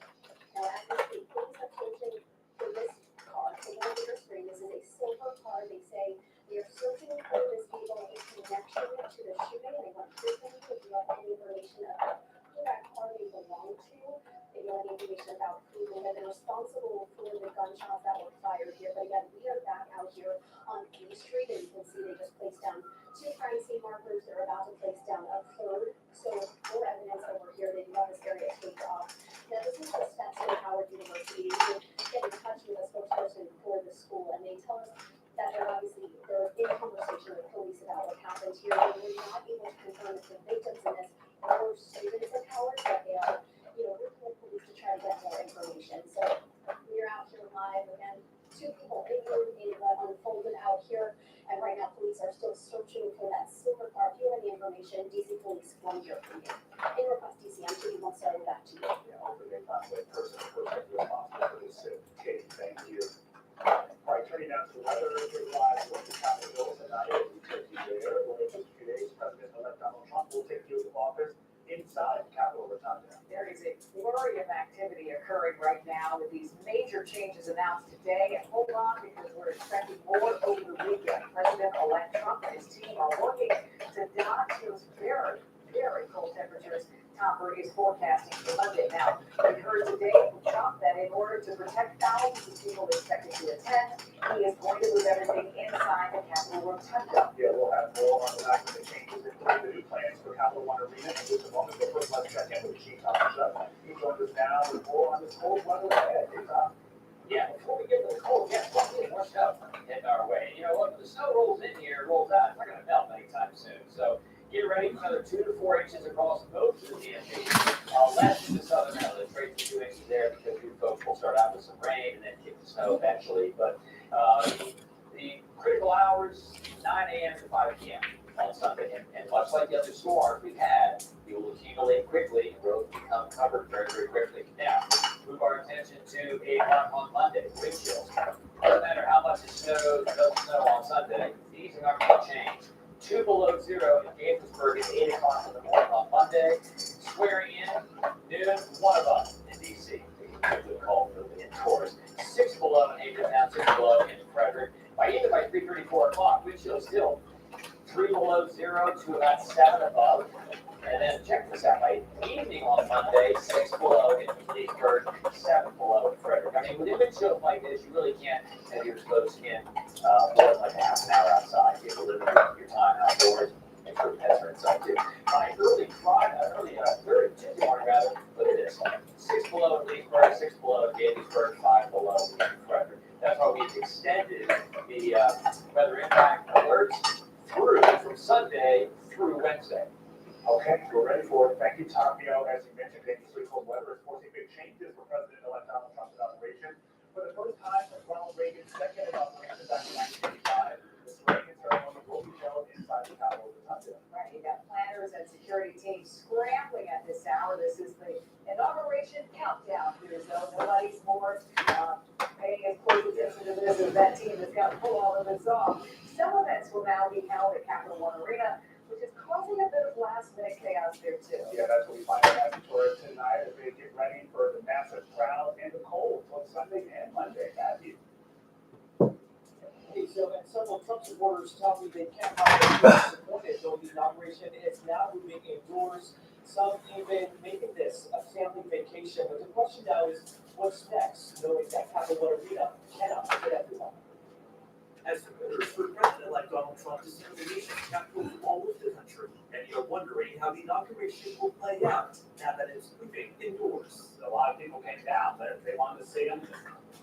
Now, as we speak, police are searching for this car. Take a look at your screen. This is a silver car. They say they are searching for this vehicle in connection to the shooting, and they want to know if you have any information about who that car may belong to. If you have any information about who may have been responsible for the gunshots that were fired here. But again, we are back out here on B Street, and you can see they just placed down 2 crime scene markers. They're about to place down a third. So more evidence over here. They do have this area taped off. Now, this is the Stetson Howard University. You can get in touch with a spokesperson for the school, and they tell us that they're in conversation with police about what happened here. They were not able to confirm if the victims in this were students of Howard, but they are, working with police to try to get more information. So we're out here live again. 2 people injured in what unfolded out here, and right now police are still searching for that silver car. If you have any information, DC Police want to hear from you. In Northwest DC, I'm Judy Monstein, back to you. Yeah, hopefully they find a person to the hospital for this. Katie, thank you. All right, turning now to the weather. Here's live from the Capitol Hill tonight. We take you there. Well, in just a few days, President-elect Donald Trump will take the oath of office inside the Capitol Rotunda. There is a flurry of activity occurring right now with these major changes announced today. And hold on, because we're expecting more over the weekend. President-elect Trump and his team are working to dodge those Tempo. Yeah, we'll have more on the back of the changes and the new plans for Capital One Arena in just a moment. But first, let's check in with Chief Thomas. He joins us now with more on this cold weather ahead. Hey, Tom. Yeah, before we get to the cold, yes, plenty more snow heading our way. You know, when the snow rolls in here, rolls out, it's not gonna melt anytime soon. So get ready for another 2 to 4 inches across most of the DMV. Less in the southern end, let's rate for 2 inches there because you folks will start out with some rain and then kick the snow eventually. But the critical hours, 9 a.m. to 5 p.m. on Sunday. And much like the other storms we've had, you will accumulate quickly and roads become covered very, very quickly. Now, move our attention to 8 o'clock on Monday, wind chills. Doesn't matter how much it snows, doesn't snow on Sunday, these are not going to change. 2 below zero in Gaithersburg at 8 o'clock in the morning on Monday. Swearing in, noon, 1 above in DC. Good call for the indoors. 6 below in Hagerstown, 6 below in Frederick. Even by 3:30, 4 o'clock, wind chill still 3 below zero to about 7 above. And then check this out, by evening on Monday, 6 below in Leesburg, 7 below in Frederick. I mean, with wind chills like this, you really can't have your exposed skin more than like a half an hour outside. You have to limit your time outdoors and for pets are inside too. By early Tuesday morning rather, look at this. 6 below in Leesburg, 6 below in Gaithersburg, 5 below in Frederick. That's why we've extended the weather impact alerts through from Sunday through Wednesday. Okay, we're ready for it. Thank you, Tapio. As you mentioned, dangerously cold weather is forcing big changes for President-elect Donald Trump's inauguration. For the first time since Ronald Reagan's second inauguration back in 1985, the swearing-in ceremony will be held inside the Capitol Rotunda. Right, you got planners and security teams scrambling at this hour. This is the inauguration countdown here, so nobody's more paying as close attention to this as that team has got to pull all of this off. Some events will now be held at Capital One Arena, which is causing a bit of last-minute chaos there too. Yeah, that's what we find out for tonight as they get ready for the massive crowd and the cold on Sunday and Monday. Matthew. Okay, so and several Trump supporters tell me they can't hide their disappointed though the inauguration is now moving indoors. Some even making this a family vacation. But the question now is, what's next? Knowing that Capital One Arena cannot fit everyone. As supporters for President-elect Donald Trump is in the nation's capital from all over the country, and you're wondering how the inauguration will play out now that it's moving indoors. A lot of people came down, but they wanted to see him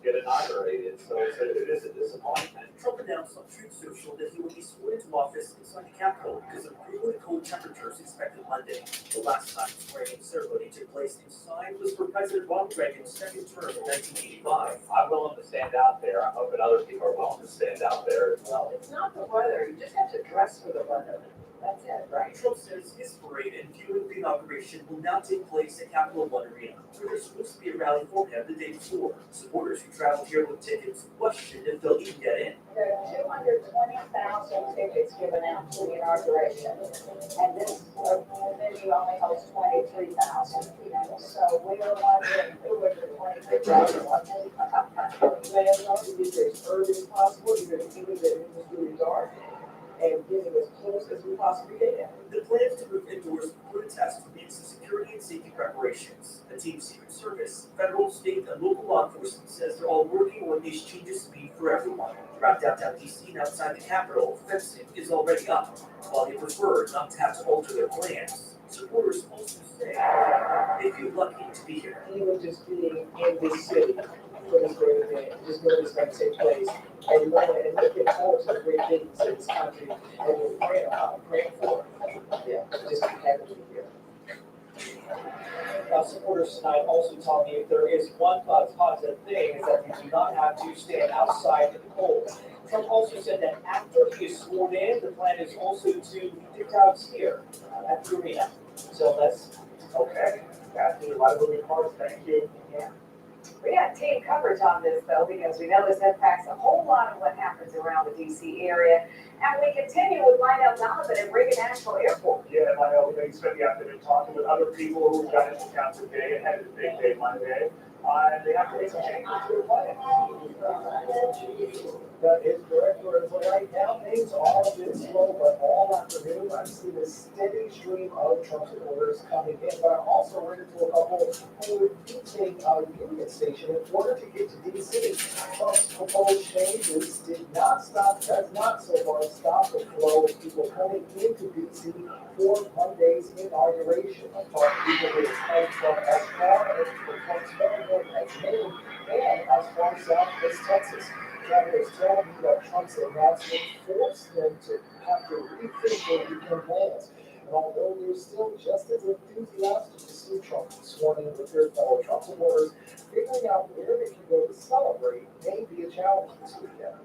get inaugurated, so it is a disappointment. Trump announced on Truth Social that he will be sworn into office inside the Capitol because of really cold temperatures expected Monday. The last time the swearing-in ceremony took place inside was for President Ronald Reagan's second term in 1985. I'm willing to stand out there. I'm hoping other people are willing to stand out there as well. It's not the weather, you just have to dress for the weather. That's it, right? Trump says his parade and viewing of the inauguration will now take place at Capital One Arena, where there's supposed to be a rally for him the day before. Supporters who traveled here with tickets questioned if they'll even get in. There are 220,000 tickets given out to the inauguration, and this venue only holds 23,000. So we are wondering who would the 23,000 want. Plan on to get there as early as possible, you're going to keep it in the really dark, and getting as close as we possibly can. The plan to move indoors before the test means the security and safety preparations. The team's Secret Service, federal, state, and local law enforcement says they're all working on what these changes mean for everyone. Throughout downtown DC and outside the Capitol, fencing is already up, while they prefer not to have to alter their plans. Supporters also say they feel lucky to be here. Even just being in this city for this great event, just knowing it's going to take place, and knowing and looking forward to the great things in this country, and we're praying for. Yeah, just happy to be here. Now, supporters tonight also tell me if there is one positive thing is that you do not have to stand outside in the cold. Trump also said that after he is sworn in, the plan is also to pick out here at the arena. So let's. Okay, Matthew, a lot of moving parts. Thank you. Yeah. We got team coverage on this though, because we know this impacts a whole lot of what happens around the DC area. And we continue with Lionel Donovan at Reagan National Airport. Yeah, Lionel, we spent the afternoon talking with other people who got into town today and headed to Big Day Monday. And they have to make some changes to their plan. That is correct, Lorenzo. Right now, things are a bit slow, but all afternoon, I've seen a steady stream of truck supporters coming in. But I'm also ran into a couple who were using Union Station in order to get to DC. Trump's proposed changes did not stop, has not so far stopped the flow of people coming into DC for Monday's inauguration. I'm talking people who have come from as far as Maine and as far south as Texas. Travelers tell me that Trump's announcement forced them to have to rethink their weekend plans. And although they're still just as enthusiastic to see Trump sworn in with their fellow Trump supporters, figuring out where they can go to celebrate may be a challenge this weekend.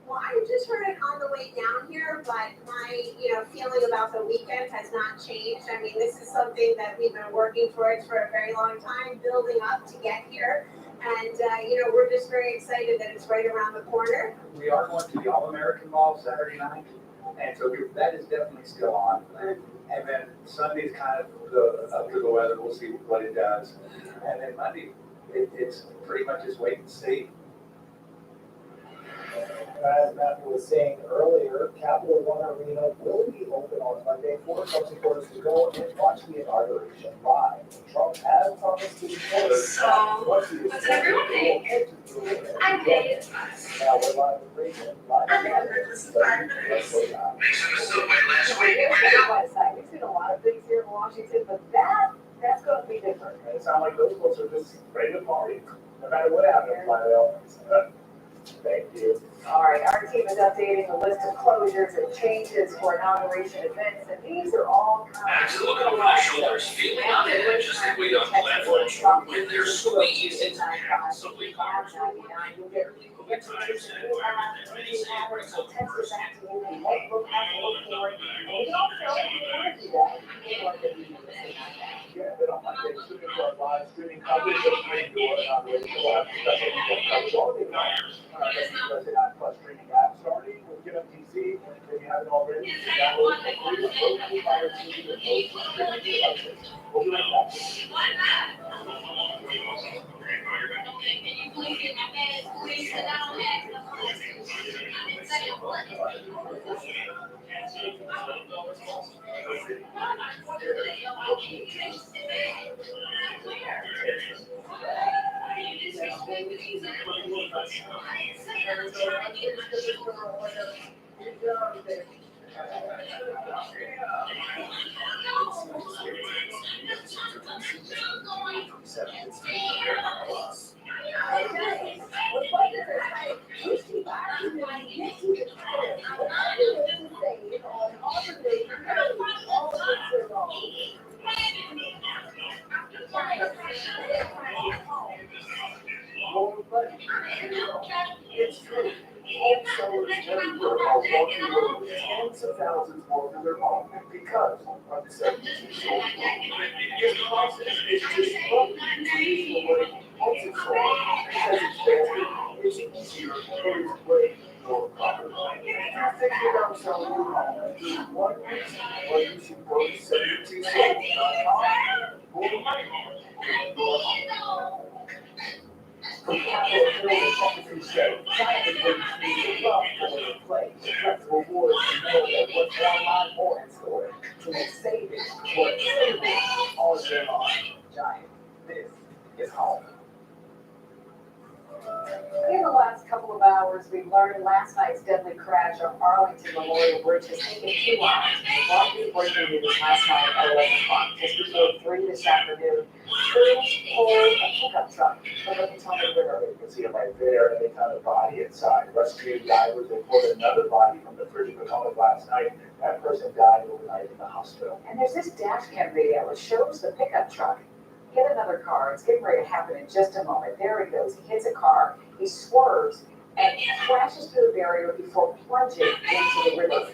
Well, I just heard it on the way down here, but my, feeling about the weekend has not changed. I mean, this is something that we've been working towards for a very long time, building up to get here. And, we're just very excited that it's right around the corner. We are going to the All-American Ball Saturday night, and so that is definitely still on. And then Sunday's kind of up to the weather. We'll see what it does. And then Monday, it's pretty much just wait and see. As Matthew was saying earlier, Capital One Arena will be open on Monday for Trump supporters to go and watch the inauguration live. Trump has promised to So, what's everyone think? I'm good. Now we're live with Rachel. I'm good. We've seen a lot of things here in Washington, but that's going to be different. And it sounds like those folks are just ready to party, no matter what happens, by the way. Thank you. All right, our team is updating the list of closures and changes for inauguration events, and these are all kinds of. Looking over their shoulders, feeling on edge as they wait on platforms when they're squeezed into constantly cars. You'll get times and many celebrities will text back to you and what look how to look for it. And you can also, if you want to do that, you can look at the video. Yeah, then on Monday, tuning into our live streaming coverage of the inauguration. We'll have special people coverage all day long. That's the President Plus streaming app starting with Get Up DC. If you haven't already, you can download it for free with Roku, Fire TV, and most streaming devices. We'll be right back. It's true. Home sellers everywhere are walking away with tens of thousands more for their home because of the 72 sold. This process is disruptive to traditional way homes are sold because it's faster, it's easier, and it's way more profitable. If you're thinking about selling your home, there's one reason why you should go to 72sold.com. From Capitol Hill to Secretary State, China is where you see love for the place. Flexible rewards to know that what's online or in store. To make savings or savings all year long. Giant, this is home. In the last couple of hours, we've learned last night's deadly crash on Arlington Memorial Bridge has taken 2 hours. One new breaking news last night at 11 o'clock. Just before 3 this afternoon, crews pulled a pickup truck from the Potomac River. You can see it right there, and they found a body inside. Rescue divers, they pulled another body from the bridge of Potomac last night. That person died overnight in the hospital. And there's this dash cam video which shows the pickup truck hit another car. It's getting ready to happen in just a moment. There he goes. He hits a car. He swerves and crashes through the barrier before plunging into the river.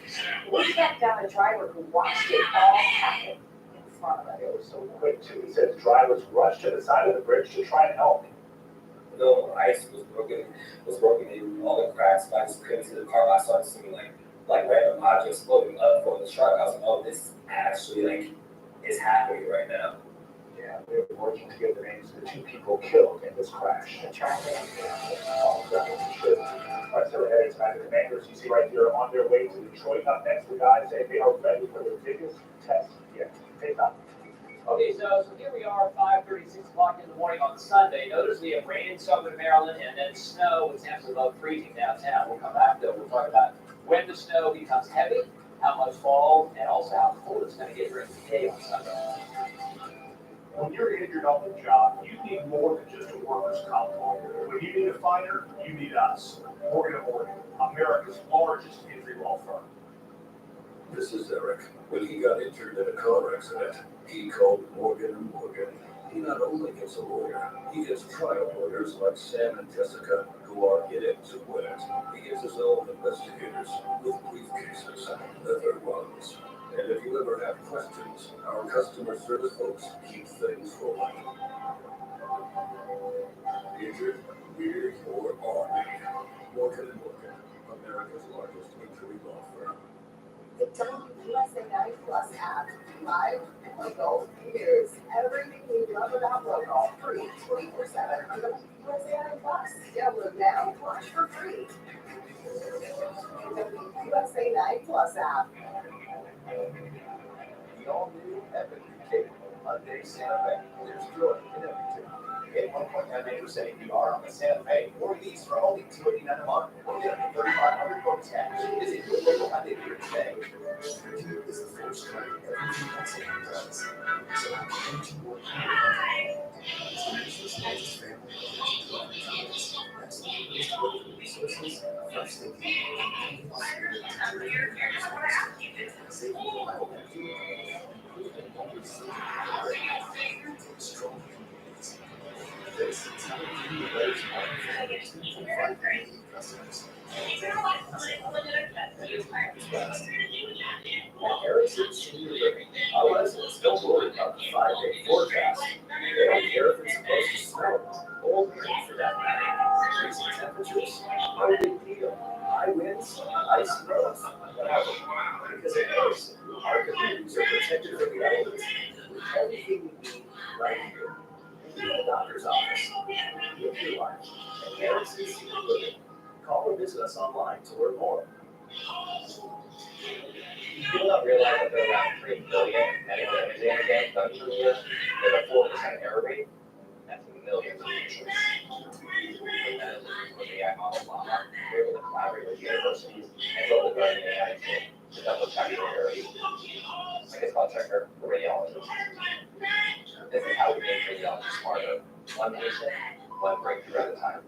We tracked down a driver who watched it all happen in front of him. It was so quick, too. He said drivers rushed to the side of the bridge to try and help. The ice was broken in all the cracks. I just couldn't see the car. I started seeing like random objects floating up from the truck. I was like, oh, this actually is happening right now. Yeah, we are working to get the names of the 2 people killed in this crash. The traffic. All right, so ahead, it's back to the Commanders. You see right here on their way to Detroit. Up next, the guys say they are ready for their biggest test yet. Take time. Okay, so here we are, 5:30, 6 o'clock in the morning on Sunday. Notice we have rain in southern Maryland and then snow with temps above freezing downtown. We'll come back though. We'll talk about when the snow becomes heavy, how much falls, and also how cold it's going to get during the day on Sunday. When you're injured on the job, you need more than just a workers' comp lawyer. When you need a fighter, you need us. Morgan & Morgan, America's largest injury law firm. This is Eric. When he got injured in a car accident, he called Morgan & Morgan. He not only gets a lawyer, he gets trial lawyers like Sam and Jessica, who are in it to win it. He gets his own investigators with briefcases, leather ones. And if you ever have questions, our customer service folks keep things rolling. Injured, we're your army. Morgan & Morgan, America's largest injury law firm. The WUSA 9 Plus app. Live, local, news, everything you love about local. Free 24/7 on WUSA 9 Plus. Download now, watch for free. WUSA 9 Plus app. The all-new epic capable Hyundai Santa Fe. There's joy in everything. Get 1.98% APR on the Santa Fe. Or lease for only $289 a month. Or get up to $3,500 bonus cash. Visit your local Hyundai dealer today. Here is the first time everything that's in your does. So I came to work here. It's the nation's largest family of products. That's the most local resources, first thinking, and spirit to create save the life that you strong communities. This is how we do the right customers. At Erickson Senior Living, our residents don't worry about the 5-day forecast. They don't care if it's supposed to snow or rain for that matter. Freezing temperatures, no big deal. High winds, icy roads, whatever. Because at Erickson, our communities are protected from the elements with everything we need right here. In the doctor's office, with your life, at Erickson Senior Living. Call or visit us online to learn more. People don't realize that there are around 3 billion medical imaging exams done per year with a 4% error rate. That's millions of patients. That is with the AI model Llama. We're able to collaborate with universities and build a learning AI tool to double check your errors. Like it's called checker for radiologists. This is how we make radiologists smarter. One patient, one breakthrough at a time.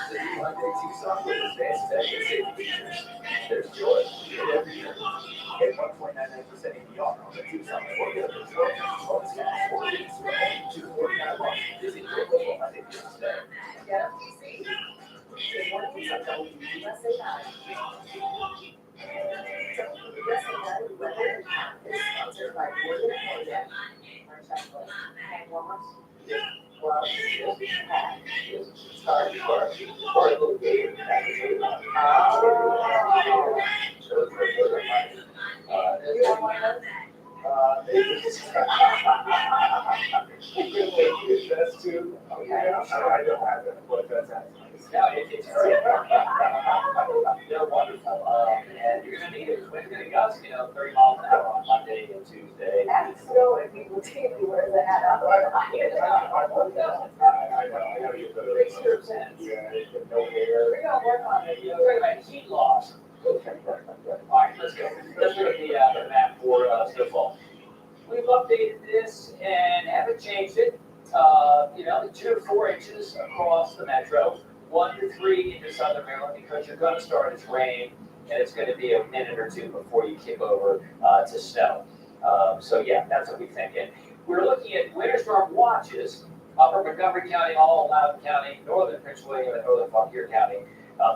The new Hyundai Tucson with advanced tech and safety features. There's joy in every journey. Get 1.99% APR on the Tucson or get a bonus cash or lease for only $249 a month. Visit your local Hyundai dealer today. Get a PC. Say more things on WUSA 9. WUSA 9 Weather and Path is sponsored by Morgan & Morgan. Our checklist. Hand warmers. Gloves. Hat. Scarf. Or a little game. You want one of those? That's too. Okay, I don't have it, but that's Now, it's great. They're wonderful. And you're going to need it. Wind's going to gust, 30 miles an hour on Monday and Tuesday. Ask Snow if he will take me where the hat out. I know you better. Makes your sense. Yeah, no hair. We're gonna work on it. You're talking about heat loss. All right, let's go. Let's look at the map for snowfall. We've updated this and haven't changed it. 2 to 4 inches across the metro, 1 to 3 into southern Maryland because you're going to start as rain and it's going to be a minute or two before you kick over to snow. So yeah, that's what we're thinking. We're looking at winter storm watches. Upper Montgomery County, all Loudoun County, northern Prince William, and northern Fauquier County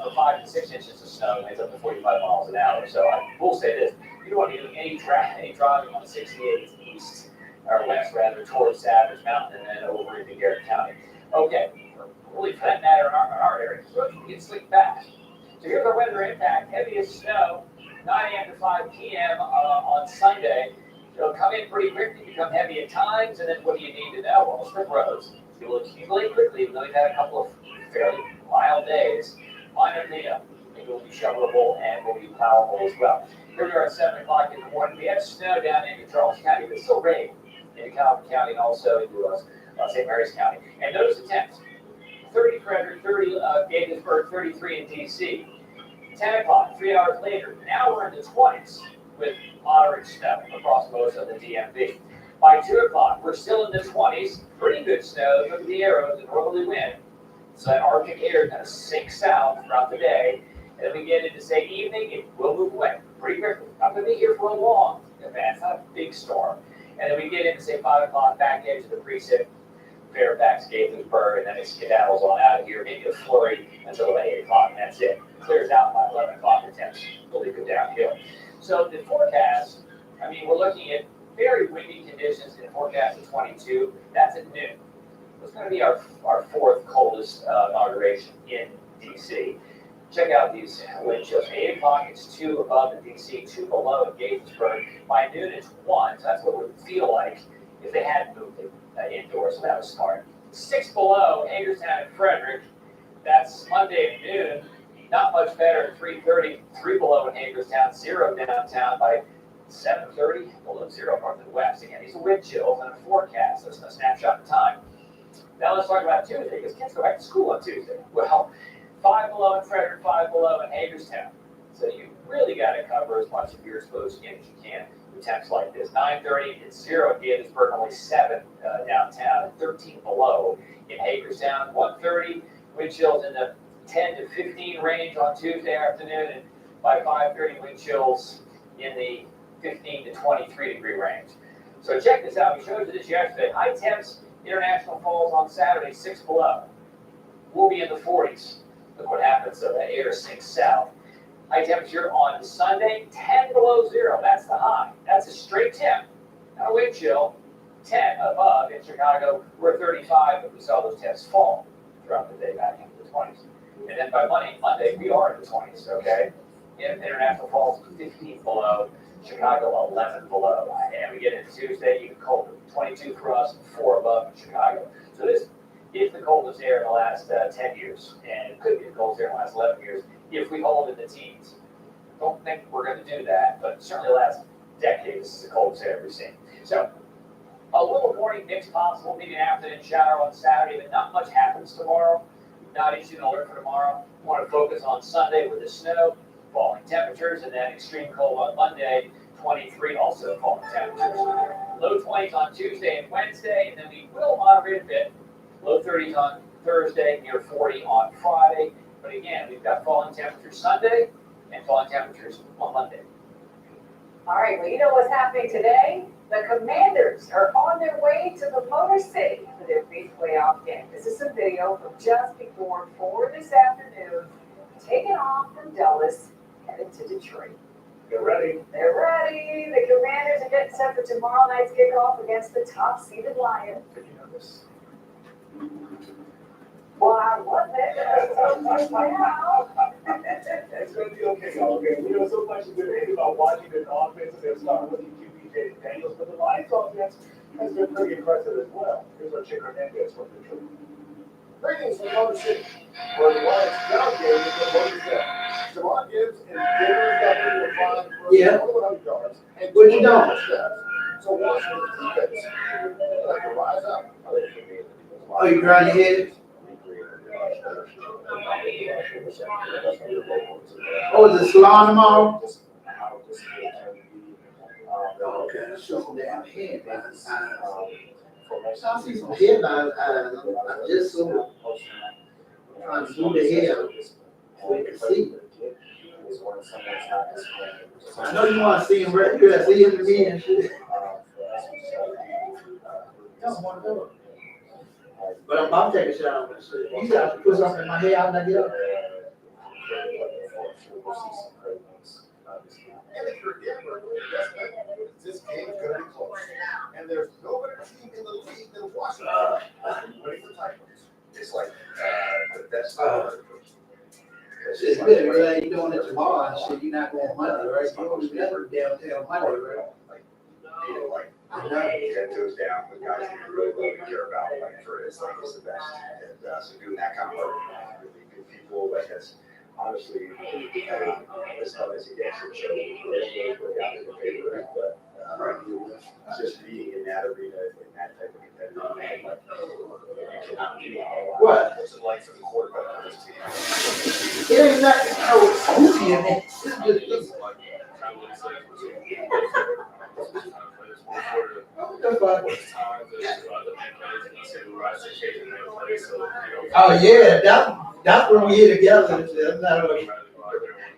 for 5 to 6 inches of snow, winds up to 45 miles an hour. So I will say this: you don't want to do any driving on 68 east or west, rather, towards Savage Mountain and then over into Garrett County. Okay, really for that matter, in our area, so you can get slick back. So here's our weather impact. Heaviest snow, 9 a.m. to 5 p.m. On Sunday. It'll come in pretty quickly, become heavy at times, and then what do you need to know? Well, slip roads. It will accumulate quickly, even though we've had a couple of fairly mild days. Minor cleanup. It will be shovelable and will be plowable as well. Here we are at 7 o'clock in the morning. We have snow down into Charles County, but still rain into Calvin County and also into St. Mary's County. And notice the temps. 30 Frederick, 30 Gaithersburg, 33 in DC. 10 o'clock, 3 hours later, now we're in the 20s with moderate snow across most of the DMV. By 2 o'clock, we're still in the 20s, pretty good snow. Look at the arrows, the northerly wind. So that Arctic air is going to sink south throughout the day. And then we get into, say, evening, it will move away pretty quickly. Not going to be here for a long advance, not a big storm. And then we get into, say, 5 o'clock, back edge of the precip, Fairfax, Gaithersburg, and then it skedaddles on out of here, maybe a flurry until about 8 o'clock, and that's it. Clears out by 11 o'clock, the temps really go downhill. So the forecast, I mean, we're looking at very windy conditions in the forecast of 22. That's at noon. It's going to be our fourth coldest inauguration in DC. Check out these wind chills. 8 o'clock, it's 2 above in DC, 2 below in Gaithersburg. By noon, it's 1. So that's what it would feel like if they hadn't moved it indoors. So that was smart. 6 below, Hagerstown and Frederick. That's Monday at noon. Not much better at 3:30. 3 below in Hagerstown, 0 downtown by 7:30. Below 0 north and west. Again, these are wind chills and a forecast. That's a snapshot in time. Now let's talk about Tuesday, because kids go back to school on Tuesday. Well, 5 below in Frederick, 5 below in Hagerstown. So you really got to cover as much of your exposed skin as you can with temps like this. 9:30, it's 0 in Gaithersburg, only 7 downtown, and 13 below in Hagerstown. 1:30, wind chills in the 10 to 15 range on Tuesday afternoon, and by 5:30, wind chills in the 15 to 23 degree range. So check this out. We showed you this yesterday. High temps, International Falls on Saturday, 6 below. We'll be in the 40s. Look what happens. So the air sinks south. High temperature on Sunday, 10 below 0. That's the high. That's a straight temp. Not a wind chill. 10 above in Chicago. We're 35, but we saw those temps fall throughout the day back into the 20s. And then by Monday, we are in the 20s, okay? In International Falls, 15 below. Chicago, 11 below. And we get into Tuesday, even colder. 22 for us, 4 above in Chicago. So this is the coldest air in the last 10 years. And it could be the coldest air in the last 11 years if we hold in the teens. Don't think we're going to do that, but certainly the last decade, this is the coldest air we've seen. So a little morning mix possible, maybe an afternoon shower on Saturday, but not much happens tomorrow. Not issuing an alert for tomorrow. We want to focus on Sunday with the snow, falling temperatures, and then extreme cold on Monday, 23, also falling temperatures. Low 20s on Tuesday and Wednesday, and then we will moderate a bit. Low 30s on Thursday, near 40 on Friday. But again, we've got falling temperatures Sunday and falling temperatures on Monday. All right, well, you know what's happening today? The Commanders are on their way to the Motor City for their big playoff game. This is a video from just before 4 this afternoon, taking off from Dulles, headed to Detroit. Get ready. They're ready. The Commanders are getting set for tomorrow night's kickoff against the top-seeded Lions. Did you know this? Well, I wasn't. It's going to be okay, y'all. Okay, we know so much is good about watching this offense and then start looking QB Daniels, but the Lions offense has been pretty impressive as well. Here's our Chick Hernandez from Detroit. Greetings from Motor City, where the Lions ground game is the Motor City. Javon Gibbs and Denver W were flying for 100 yards and 2 touchdowns. So Washington's defense had to rise up. Oh, you grind your head? Oh, is it salon tomorrow? Okay, show some damn headlines. I see some headlines. I just saw trying to do the hair so you can see. I know you want to see him right here. See him to me and shit. Don't want to do it. But I'm about to take a shower. You got to put something in my hair out and I get up. And if you're Denver, this game's going to be close. And there's no better team in the league than Washington winning the Titans. It's like the best. because It's good, right? You're doing it tomorrow and shit, you're not going Monday, right? You only never downtown Monday, right? Like, get those down with guys that you really love and care about, like for his, like he's the best. And so doing that kind of work, really good people, like that's honestly, this stuff is against the show. It's really out in the favor, but just being in that arena, in that type of competitive game, like you cannot do What? What's it like for the quarterback on this team? It ain't nothing, no goofy in it. It's just, oh yeah, that's when we get together and shit. I'm not really,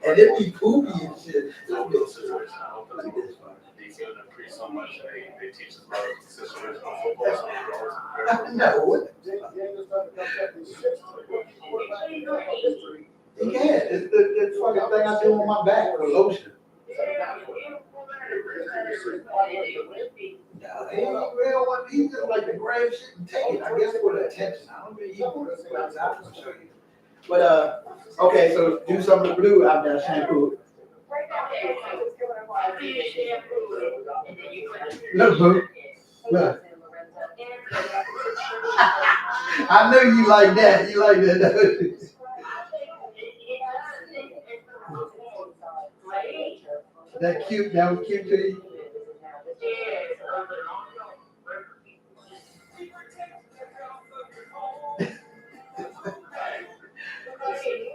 and it be poopy and shit. So much, they teach us about situational football, so No. Yeah, it's the fucking thing I do on my back with lotion. No, he ain't real one. He just like to grab shit and take it. I guess for the attention. I don't really eat one of those. I can show you. But okay, so do some of the blue out there shampoo. Look, boo. Look. I knew you like that. You like that, don't you? That cute. That was cute to you.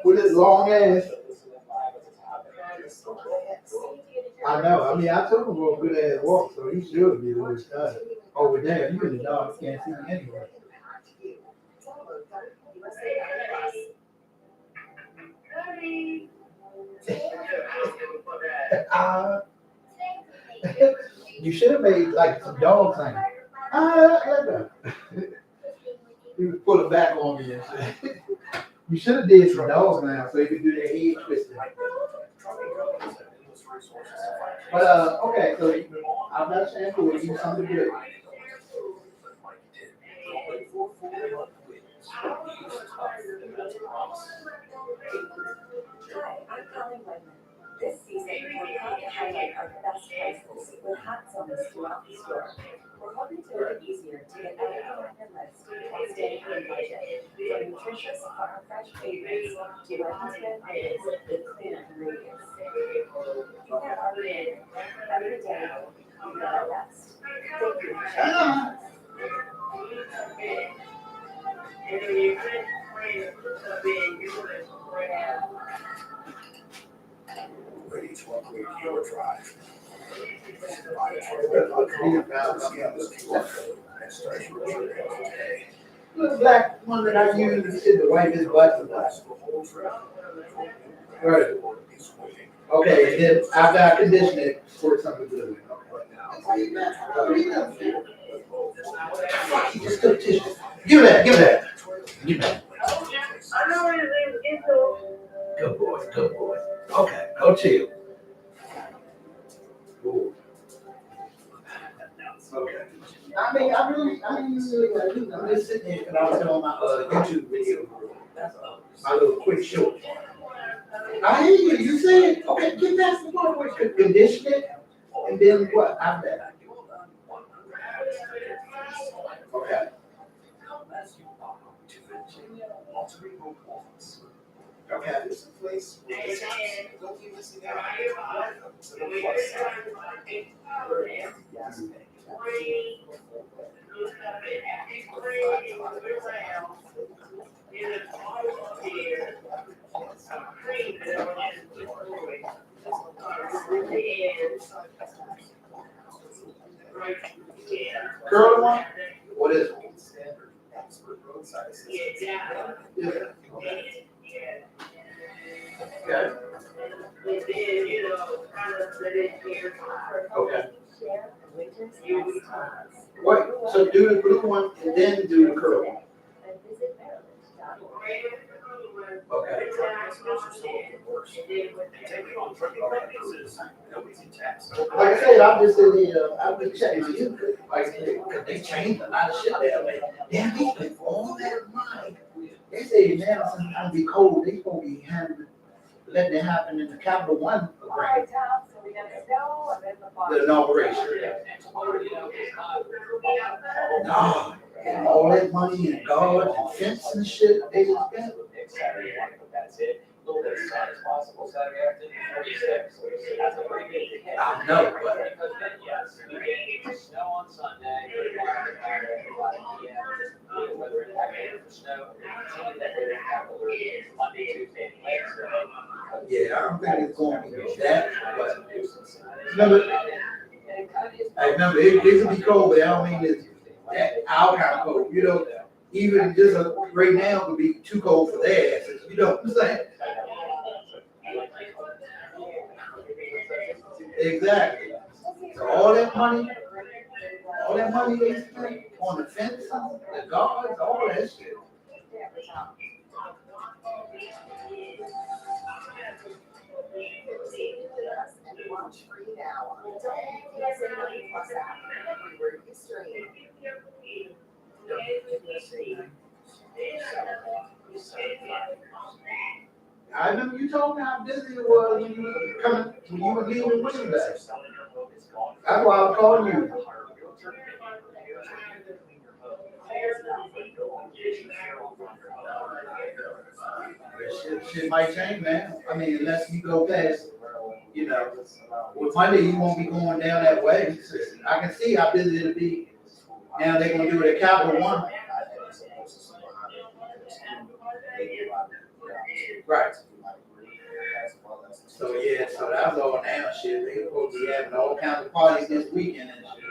With his long ass. I know. I mean, I took him for a good ass walk, so he should be a little tired. Over there, you in the dark, you can't see me anyway. You should have made like some dog thing. He was pulling back on me and shit. You should have did some dogs now so you could do the head twisting. But okay, so I'm not saying cool, you do something good. I'm Colleen Wegman. This season, we're proud to highlight our best prices with hot zones throughout the store. We're hoping to make it easier to get everything on your list and stay in budget. From nutritious farm fresh favorites to ready-to-go items with clear ingredients. You got our food every day. We got our best. Thank you for shopping us. ready to upgrade your drive. The black one that I use is to wipe his butt. Right. Okay, and then after I condition it, pour something good. Just took tissue. Give me that. Give me that. Good boy. Okay, go chill. Ooh. Okay. I mean, I usually what I do. I'm just sitting here and I was doing my YouTube video. That's my little quick short. I hear you. You said, okay, get that some more. We could condition it, and then what? After that. Okay. Okay. This is a place where don't be missing out. Welcome to the Plus Curly one? What is it? Standard expert roadside assistance. Yeah. Okay. Wait, so do the blue one and then do the curly one. Okay. Like I said, I'm just in the, I've been checking on YouTube. Like, cause they changed a lot of shit there. Like, damn, they spent all that money. They say now sometimes be cold, they supposed to be handling letting it happen in the Capital One All right, Tom, so we got the snow and then the fire. the inauguration. And tomorrow, you know, it's not. Nah, and all that money and guards and fence and shit, they just spent. Saturday morning, but that's it. A little bit of sun as possible Saturday afternoon, 46. That's a pretty good hit. I know, but- Because then, yes, we get snow on Sunday, weather impact for snow. Something that weather impact alert Monday, Tuesday, and Wednesday. Yeah, I don't think it's going to be that, but remember, I remember it could be cold, but I don't mean it's that our kind of cold, you know. Even just right now would be too cold for their asses, you know what I'm saying? Exactly. So all that money they spent on the fences, the guards, all that shit. Watch free now on PSA 90 Plus app everywhere you stream. I remember you told me how busy it was when you were coming, when you were leaving Williamsburg. That's why I was calling you. Shit might change, man. I mean, unless you go past, you know, with Monday you won't be going down that way. I can see how busy it'll be. Now they're gonna do it at Capital One. Right. So yeah, so that's all now shit. They supposed to be having all kinds of parties this weekend and shit.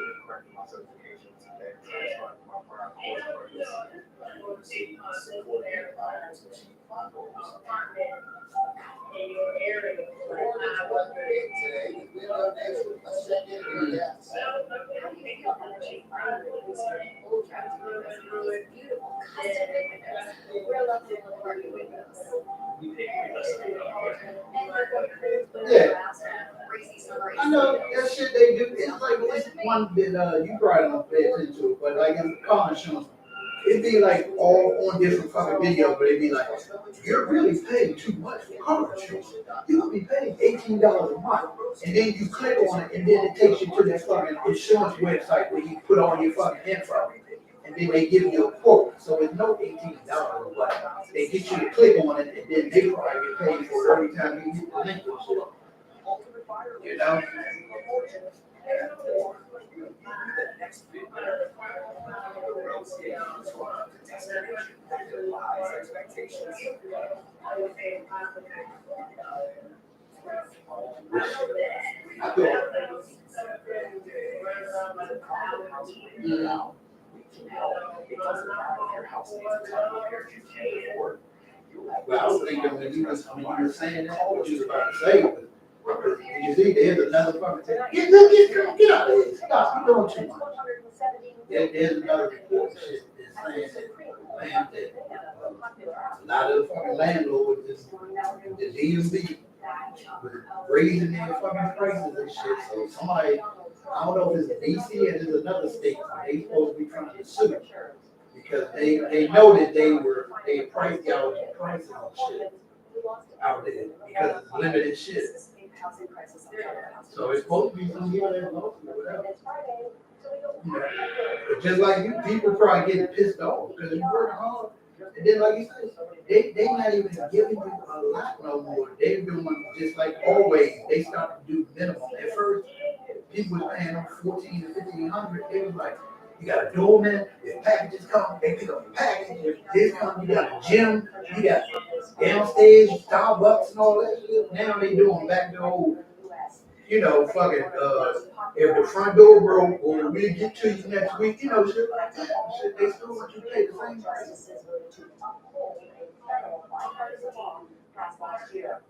Yeah. I know that shit they do. It's like it's one bit you probably don't pay attention to it, but like in the car insurance, it'd be like all on different fucking videos, but it'd be like, you're really paying too much for car insurance. You could be paying $18 a month, and then you click on it, and then it takes you to this fucking insurance website where you put all your fucking info, and then they give you a quote. So it's no $18, but they get you to click on it, and then they probably get paid for it every time you hit the link and shit. You know? Well, I was thinking when you were saying that, what you was about to say was, you see, there's another fucking thing. Get out of here. Stop, you're doing too much. There's another report shit that's saying that a lot of the fucking landlords is the DMV raising their fucking prices and shit. So somebody, I don't know if it's DC and there's another state, they supposed to be trying to sue because they know that they price gouging prices on shit out there because it's limited shit. So it's supposed to be some people that lawsuit or whatever. But just like you, people probably getting pissed off because you work hard. And then like you said, they not even giving you a lot no more. They doing just like always, they start to do minimum. At first, people was paying them $1,400 to $1,500. They was like, you got a doorman, your packages come, they pick up your package, this come, you got a gym, you got downstairs, Starbucks and all that shit. Now they doing back to old, you know, fucking, if the front door broke or we'll get to you next week, you know, shit like that. Shit, they still want you to pay the same price. Last year.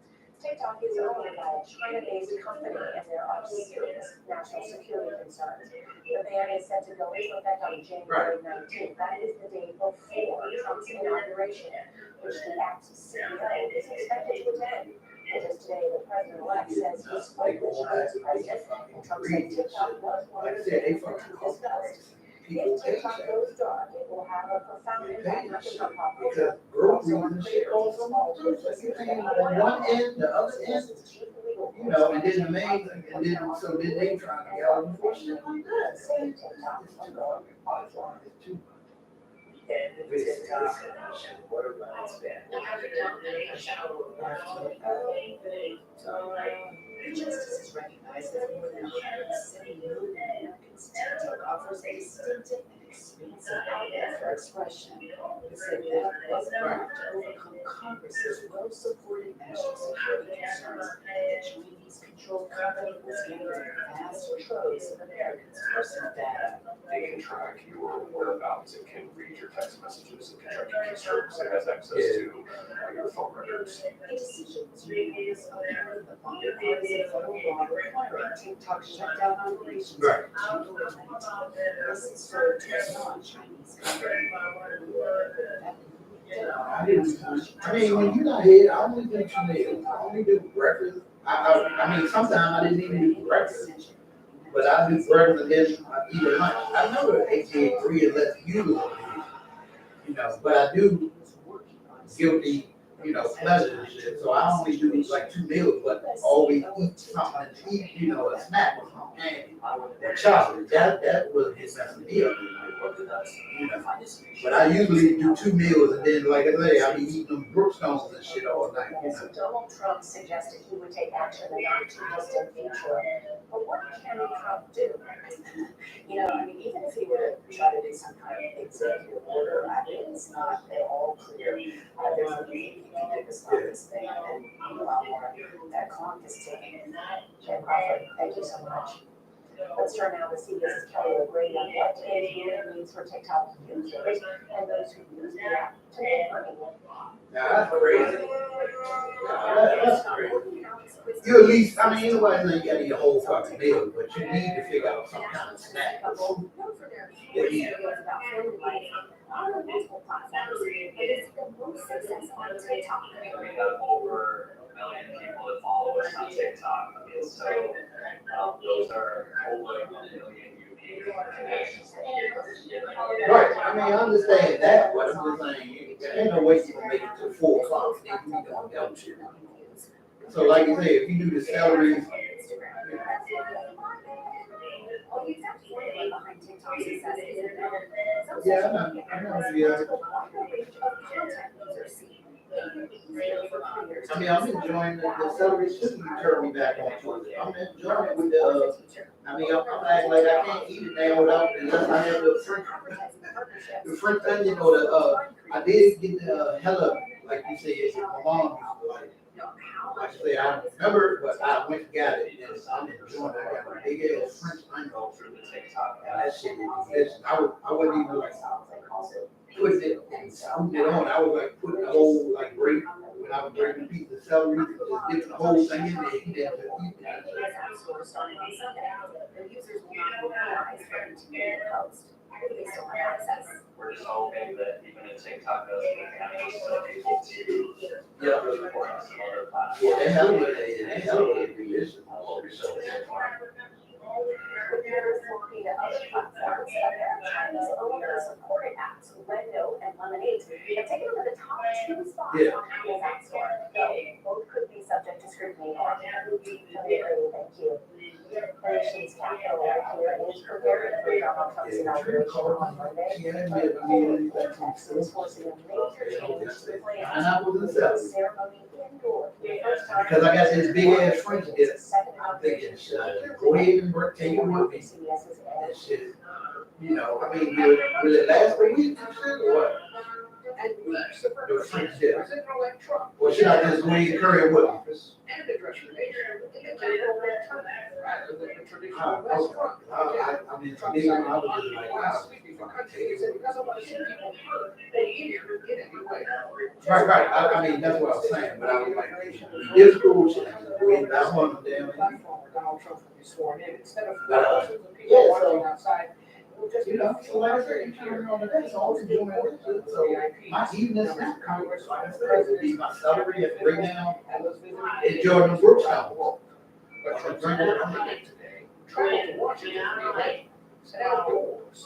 TikTok is owned by a China-based company, and there are serious national security concerns. The ban is set to go into effect on January 19th. That is the day before Trump's inauguration, which the act's CEO is expected to attend. Just today, the president-elect says he's with the Chinese president, and Trump said TikTok was one of the things discussed. people If pay TikTok taxes. goes dark, it will have a profound They impact pay on shit TikTok population. because groceries and shit cost so much too. So you pay on one end, the other end, you know, and then the main, and then, so then they try to get out for shit like that. Same TikTok. It's too much. And TikTok, what a run it's been. Justice has recognized that more than 170 million Americans, TikTok offers a distinctive and expansive outlet for expression. It said that was enough to overcome Congress's well-supported national security concerns that Chinese controlled company was gathering vast troves of Americans' personal data. They can track your whereabouts, it can read your text messages, it can track your keystrokes, it has access to your phone records. A decision was made as a part of the bipartisan federal law requiring TikTok shut down operations Right. on January 19th. This is for non-Chinese company. I mean, when you're not here, I only do 2 meals. I only do breakfast. I mean, sometimes I didn't even do breakfast. But I do breakfast and then I eat at lunch. I never ate 3 unless you, you know, but I do guilty, you know, pleasure and shit. So I only do like 2 meals, but always eat something to eat, you know, a snack or something, candy or chocolate. That was his messing me up. You know, but I usually do 2 meals and then, like I say, I be eating them Brookstones and shit all night. You So know. Donald Trump suggested he would take action in the not too distant future. But what can Trump do? You know, I mean, even if he were to try to do some kind of executive order, I think it's not at all clear. There's a reason he can do to stop this thing, and meanwhile, that clock is ticking. Jim Crawford, thank you so much. Let's turn now to CBS's Kelly O'Grady on what today's ruling means for TikTok users and those who use the app to make money. That's crazy. That's crazy. You at least, I mean, anybody know you gotta eat a whole fucking meal, but you need to figure out some kind of snack. Known for their short videos about family life on multiple platforms, it is the most successful on TikTok. We have over 1 million people that follow us on TikTok, and so those are over 1 million unique connections. Right, I mean, I understand that, but I'm just saying, there ain't no way you can make it to 4 o'clock, then you need to help shit. So like you say, if you do the salaries, Well, you have to wonder behind TikTok's success is yeah, I know, yeah. I mean, I'm enjoying the celery shouldn't turn me back on to it. I'm enjoying it with the, I mean, I'm acting like I can't eat it now without, unless I have the French onion or I did get the hella, like you said, my mom used to like I say, I don't remember, but I went and got it, and I'm enjoying it. I got a big ass French onion through the TikTok, and that shit is delicious. I wasn't even like, putting it and scooting it on. I was like putting the whole like break when I was breaking a piece of celery, just getting the whole thing in there, eat that. The users will not be penalized for continuing to post. They still have access. We're just hoping that even if TikTok does it, we're still able to report on some other platforms. Yeah, they hell with it. They hell with it. Delicious. Compared to other platforms, China's own supported apps, Rendo and Lemonade, have taken over the top 2 spots on Apple's App Store. Both could be subject to scrutiny. Thank you. The nation's capital here is preparing for Donald Trump's inauguration on Monday. Text is forcing a major change to the plan. And I was in celery. Ceremony indoor for the first time. Because I got this big ass French dip. I'm thinking, should I go ahead and take it with me? That shit, you know, I mean, will it last a week or what? The French dip. Or should I just go ahead and curry it with me? I mean, for me, I was just like, wow. Right. I mean, that's what I was saying, but I was like, this bullshit. And that's one of them damn. Donald Trump will be sworn in instead of Yeah, people so- watching outside. We'll just You know, so like I said, you can't on the day, so I was doing that shit. So my evening snack Congress, like I said, would be my celery and bring down and Jordan Brookstown. But Trump's today, Trump will watch it. and outdoors. It's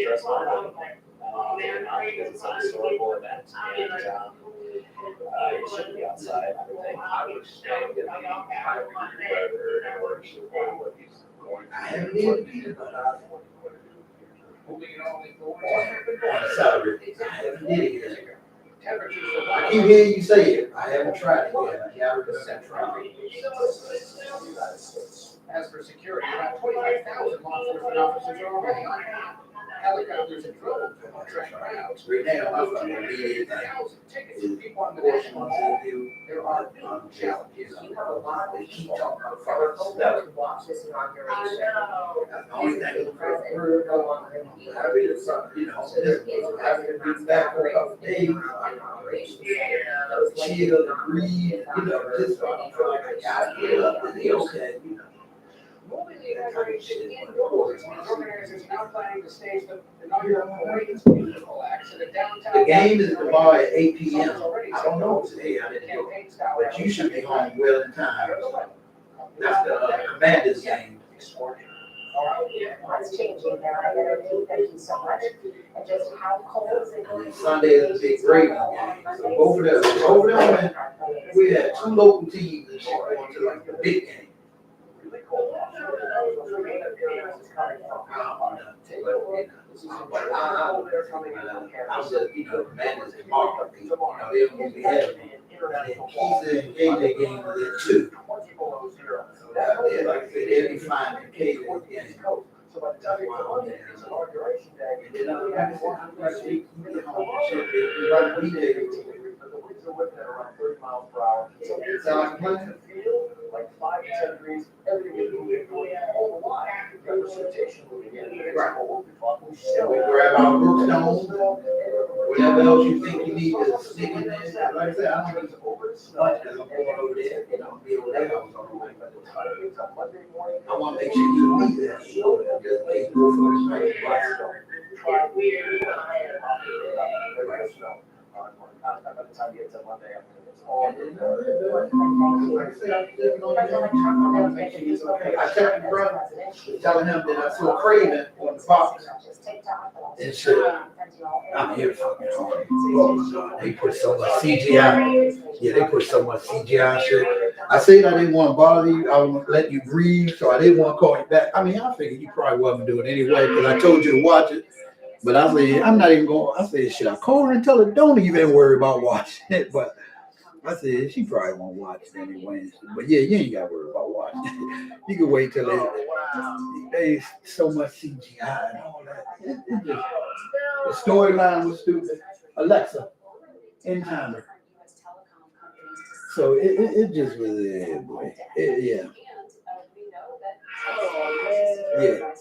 dressed up. Because it's a historical event, and it shouldn't be outside. I would stay in the weather in order to avoid what he's going to. I haven't even been about that. Moving it on indoors. On Saturday, I haven't did it yet. Temperatures I keep hearing you say it, I haven't tried it yet, I gotta remember to try it. As for security, about 25,000 law enforcement officers are already on hand. Helicopters and drones will attract crowds. Right now, my phone is 1,000 tickets for people on the national mall. There are new challenges. They keep talking about first. That's Watch this inauguration. the only thing is, I read something, you know, after being back for a couple days, chill, breathe, you know, just feel like I gotta get up and be okay, you know. Moving the inauguration indoors, organizers now planning to stage the inaugural Parades musical acts at a downtown. The game is at the bar at 8 p.m. I don't know today, I didn't go, but you should be home well in time. That's the Commanders game. What's changing there, I gotta thank you so much, and just how cold is it going to be? Sunday is a big break game, so over there, we had two local teams and shit going to like the big game. I was just, you know, Commanders and Mark, you know, they don't usually have them. Keith and KJ game was at 2. Yeah, like I said, they'll be flying in KJ again. So by the time you come on there, it's inauguration day. And then like I said, I'm like, you get home and shit, they run the DJ. The winds are whipping at around 30 miles per hour. So it's Sound like a like the field, like 5 to 10 degrees, everything is moving, going all the while. You've got precipitation moving in. It's cold. And we grab our Brookstones, whatever else you think you need to stick in there. Like I said, I don't need much because I'm going over there, you know, be over there. I want to make sure you need that. Just make go for the night. By the time you get to Monday, it's all. I texted brother, telling him that I saw Craven on the box. And said, I'm here fucking hard. Oh God, they put so much CGI. Yeah, they put so much CGI shit. I said I didn't want to bother you. I was let you breathe, so I didn't want to call you back. I mean, I figured you probably wasn't doing it anyway, because I told you to watch it. But I said, I'm not even going. I said, should I call her and tell her don't even worry about watching it? But I said, she probably won't watch it anyway. But yeah, you ain't got to worry about watching it. You can wait till they so much CGI and all that. It just, the storyline was stupid. Alexa, in timer. So it just was, yeah, boy. Yeah. Yeah.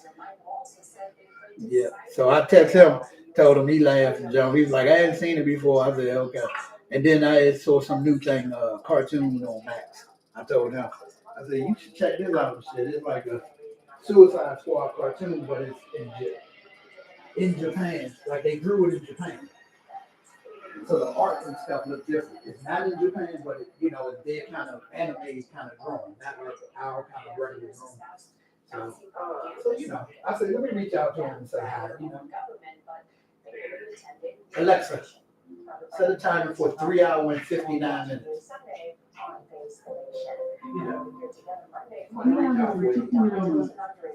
Yeah. So I text him, told him, he laughed and jumped. He was like, I hadn't seen it before. I said, okay. And then I saw some new thing, cartoon on Max. I told him, I said, you should check this out and shit. It's like a Suicide Squad cartoon, but it's in Japan. Like they drew it in Japan. So the art and stuff look different. It's not in Japan, but it, you know, it's their kind of anime kind of drawing, not like our kind of regular drawing. So you know, I said, let me reach out to him and say hi, you know. Alexa, set a timer for 3 hours and 59 minutes. You know.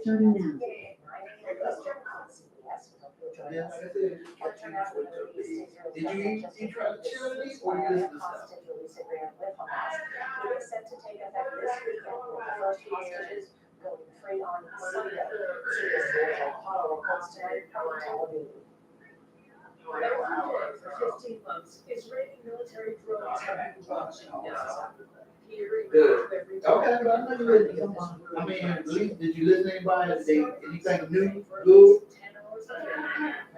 Starting now. Yeah, like I said, did you try to chill these or you listen to stuff? It is set to take effect this weekend with the first hostages going free on Sunday. She is the Ohio Constantine on television. For 15 months, Israeli military drones have been watching Gaza. Good. Okay, but I know you listen. I mean, at least, did you listen to anybody? Anything new? Good?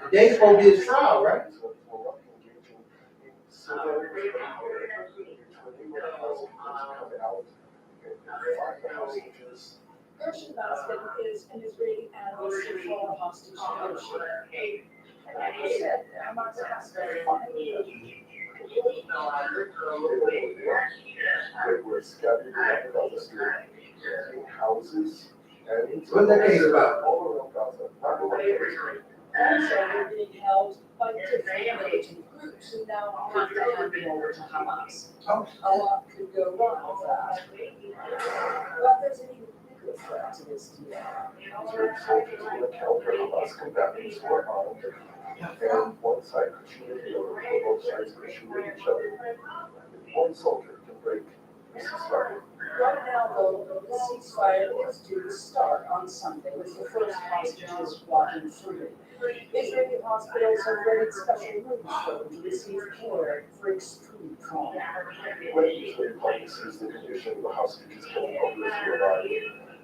Today's supposed to be his trial, right? Gershon Baskin is an Israeli analyst for hostage negotiator. We're scattered about the street, houses, And What's that case about? all around Gaza, not only Also, they're being held by different militant groups who now have to hand them over to Hamas. Oh. A lot could go wrong with that. But there's an even bigger threat to this deal. soldiers will encounter Hamas combatants who are armed, and one side could shoot at the other, or both sides could shoot at each other. If one soldier can break the ceasefire, Right now, though, the ceasefire is due to start on Sunday with the first hostages walking free. Israeli hospitals have rented special rooms for them to receive care for extreme trauma. when Israeli party sees the condition of the hostages coming over as they arrive,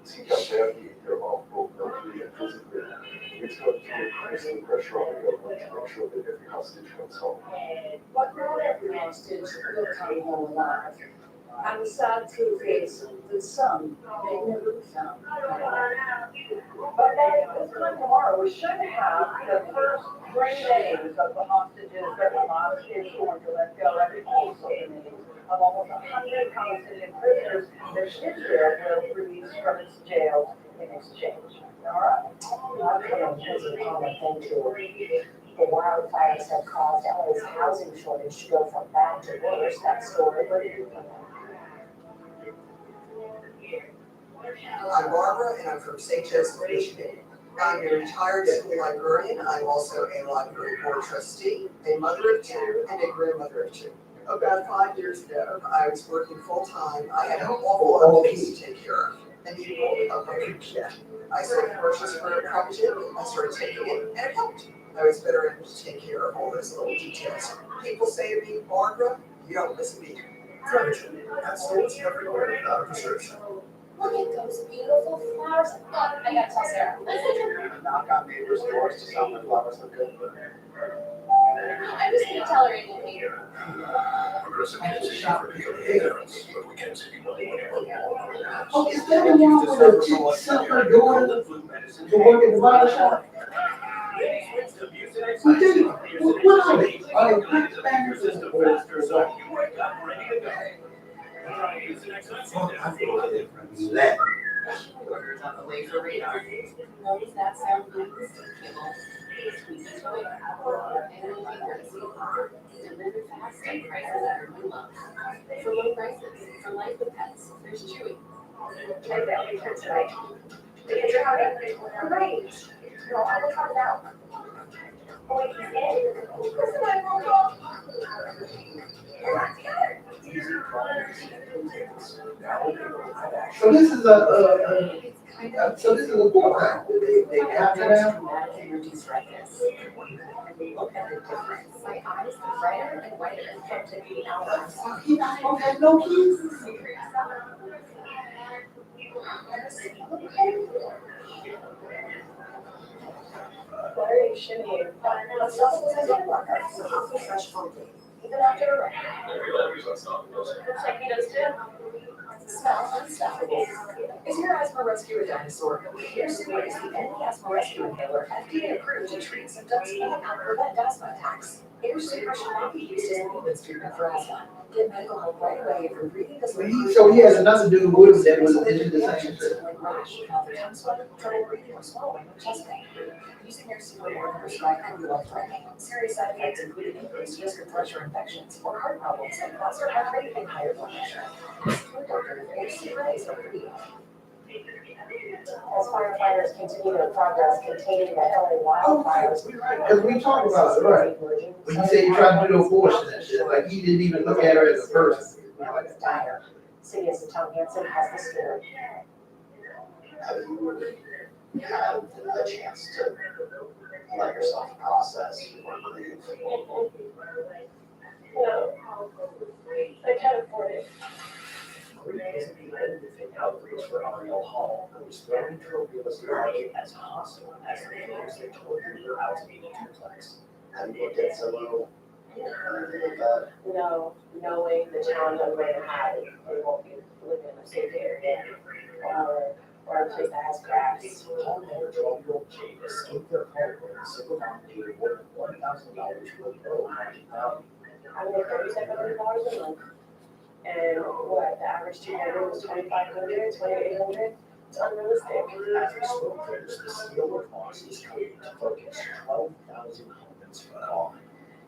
seek out their behavior of both mentally and physically, it's going to increase the pressure on the government to make sure that every hostage comes home. But not every hostage will come home alive. And the sad truth is that some may never be found. But by this time tomorrow, we should have the first 3 names of the hostages that Hamas is going to let go, and also the names of almost 100 Palestinian prisoners that Israel will release from its jails in exchange. All right? Thank you. The wildfires have caused LA's housing shortage to go from bad to worse. That story. I'm Barbara, and I'm from St. Joseph, Michigan. I'm a retired school librarian. I'm also a library board trustee, a mother of 2, and a grandmother of 2. About 5 years ago, I was working full-time. I had an awful lot of things to take care of, and needed a good check. I started commercials for a project. I started taking it, and it helped. I was better able to take care of all those little details. People say to me, Barbara, you don't miss a beat. Furniture. That's almost everywhere without a prescription. Look at those beautiful flowers. Oh, I gotta tell Sarah. Knock on neighbors' doors to sell their flowers look good. I'm just gonna tell her anything. Progressive can't see you for the parents, but we can see you money when you look at Oh, is that the one with the chick sent her daughter to work at the body shop? What did it? What are they? Are they quick spanners or what? Oh, I think they're from Latin. Orders on the way for radar. Knows that sound good? Squeeze it away. Anything that's delivered fast and prices that are new low. For low prices, for life with pets, there's Chewy. Check that picture tonight. The kids are having great. No, I will try it out. Oh, wait, he's in. Listen, my mom. We're not together. So this is so this is a courthouse. They have to have. Dramatically reduce redness. And look at the difference. My eyes are brighter and whiter from to 8 hours. Oh, he not gonna have no kids. What are you shimmying? Let's also say that worker. So how can fresh funky? Even after a rain. Looks like he does too. Smell unstoppable. Is your asthma rescue a dinosaur? Here's the ways the ND Asthma Rescue Inhaler, FDA approved to treat symptoms and prevent asthma attacks. Air suppression might be used as a maintenance treatment for asthma. Get medical help right away if your breathing doesn't improve. So he has another dude with him that was into the same shit. Like rash, mouth or tongue swelling, trouble breathing or swallowing, or chest pain. Using your secret or prescribed can be life-threatening. Serious side effects include increased risk of pressure infections or heart problems like faster heart rate and higher blood pressure. Ask your doctor if your secret is for you. As firefighters continue their progress containing the LA wildfires. Because we talked about it, right? When he said he tried to do the abortion and shit, like he didn't even look at her as a person. It's dire. City of Tom Hansen has the story. Have you had the chance to let yourself process or grieve? No, I can't afford it. Grief isn't the end of the outreach for Ariel Hall, who was thrown into a real estate market as hostile as the neighbors that told her you're out to be in a duplex. Have you looked at Zillow? Anything like that? No, knowing the challenge I'm going to have, we won't be living in a safe area or a place that has cracks. Home owner 12-year-old Jade escaped their home when a single mom paid more than $1,000 to a low market value. I make $3,700 a month. And what, the average two bedroom was $2,500, $2,800? It's unrealistic. As we spoke, the scale of loss is coming into focus. 12,000 homes for all.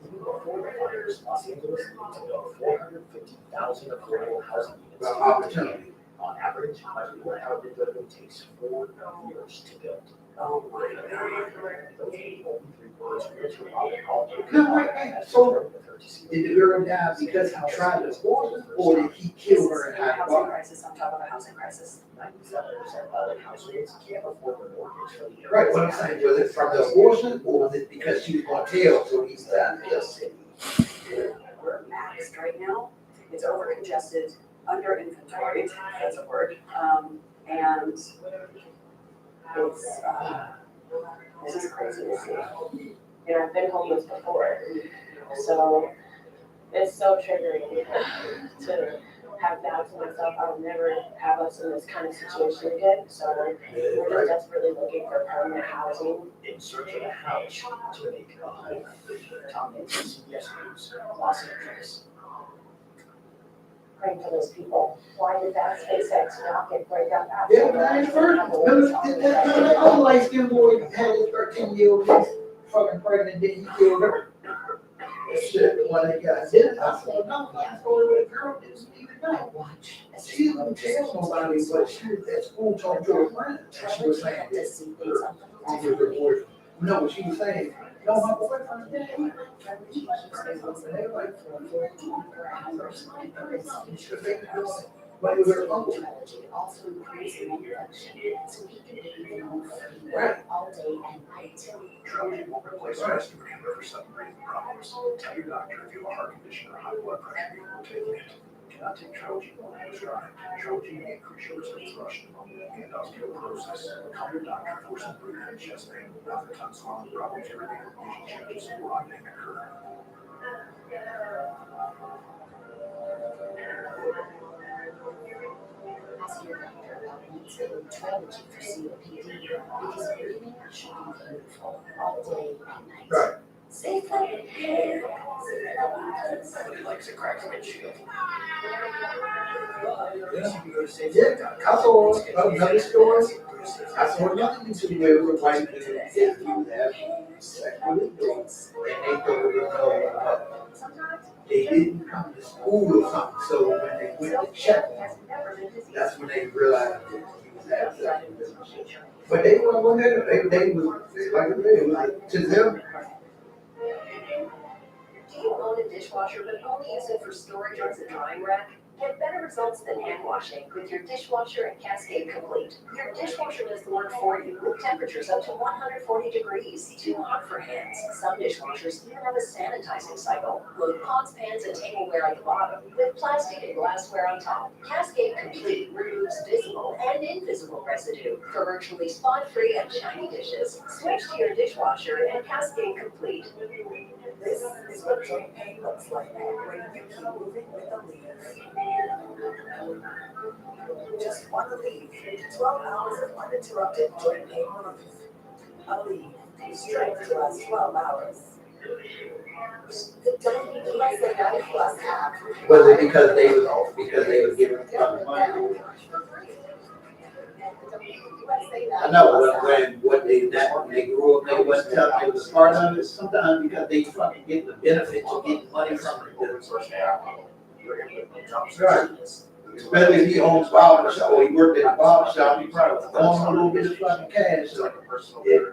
Even before the fires, Los Angeles needed to build 450,000 affordable housing units. Well, opportunity. On average, my new apartment building takes 4 years to build. Oh my God. Those are the only 3 words Richard Robin called it. No, wait, so did the girl die because he tried to abortion, or did he kill her and This is a have housing her? crisis on top of a housing crisis. 97% of all households can't afford the mortgage for the year. Right, what I'm saying, was it from the abortion, or was it because she was gonna tell, so he's dying? Yes. We're maxed right now. It's over congested, under inventoried, that's a word. And it's, this is crazy to see. You know, I've been homeless before, so it's so triggering to have that to myself. I'll never have us in this kind of situation again, so we're just desperately looking for permanent housing. In search of a house to make a home. Tom Hanks, CBS News, Los Angeles. Praying for those people. Why did that SpaceX rocket break up? Yeah, man, first, that other light skinned boy had his 13-year-old niece fucking pregnant, then he killed her. Shit, the one that got hit, I said, no, I told her what a girl didn't even know. She didn't tell nobody, but she was at school talking to her friend, and she was saying this, on her boyfriend. No, what she was saying, no, my boyfriend didn't. But it was her uncle. Also increasing infection, so he can be home Right. all day and night. Trojan will replace respiratory for some breathing problems. Tell your doctor if you have a heart condition or high blood pressure before taking it. Do not take Trojan while prescribed. Trojan may increase your risk of thrush, pneumonia, and osteoporosis. Call your doctor for some breathing and chest pain. Other tongue swelling problems, breathing, vision changes, or vomiting occur. Ask your doctor about needs and neutrality for COPD because breathing should be painful all day and night. Right. Safely. Somebody likes a cracked windshield. Yeah, I saw another story. I saw another YouTube where it was like if you have sex with adults and they don't know they didn't come to school or something, so when they went to check on him, that's when they realized that he was having sex with them. But they weren't going there, they was like it was to them. Do you own a dishwasher but only use it for storage or as a drying rack? Get better results than hand washing with your dishwasher and Cascade Complete. Your dishwasher does the work for you with temperatures up to 140 degrees. Too hot for hands. Some dishwashers even have a sanitizing cycle. Load pots, pans, and tableware at the bottom with plastic and glassware on top. Cascade Complete removes visible and invisible residue for virtually spot-free and shiny dishes. Switch to your dishwasher and Cascade Complete. This is what joint pain looks like when you keep moving with a leaf. Just one leaf, 12 hours of uninterrupted joint pain relief. A leaf, strength to last 12 hours. The less than 90+ app. Was it because they was giving them money? I know when they grew up, they wasn't telling they was part of it. Sometimes because they fucking get the benefits of getting money from it. Right. Especially if he owns barber shop or he worked at a barber shop, he probably was throwing a little bit of fucking cash. So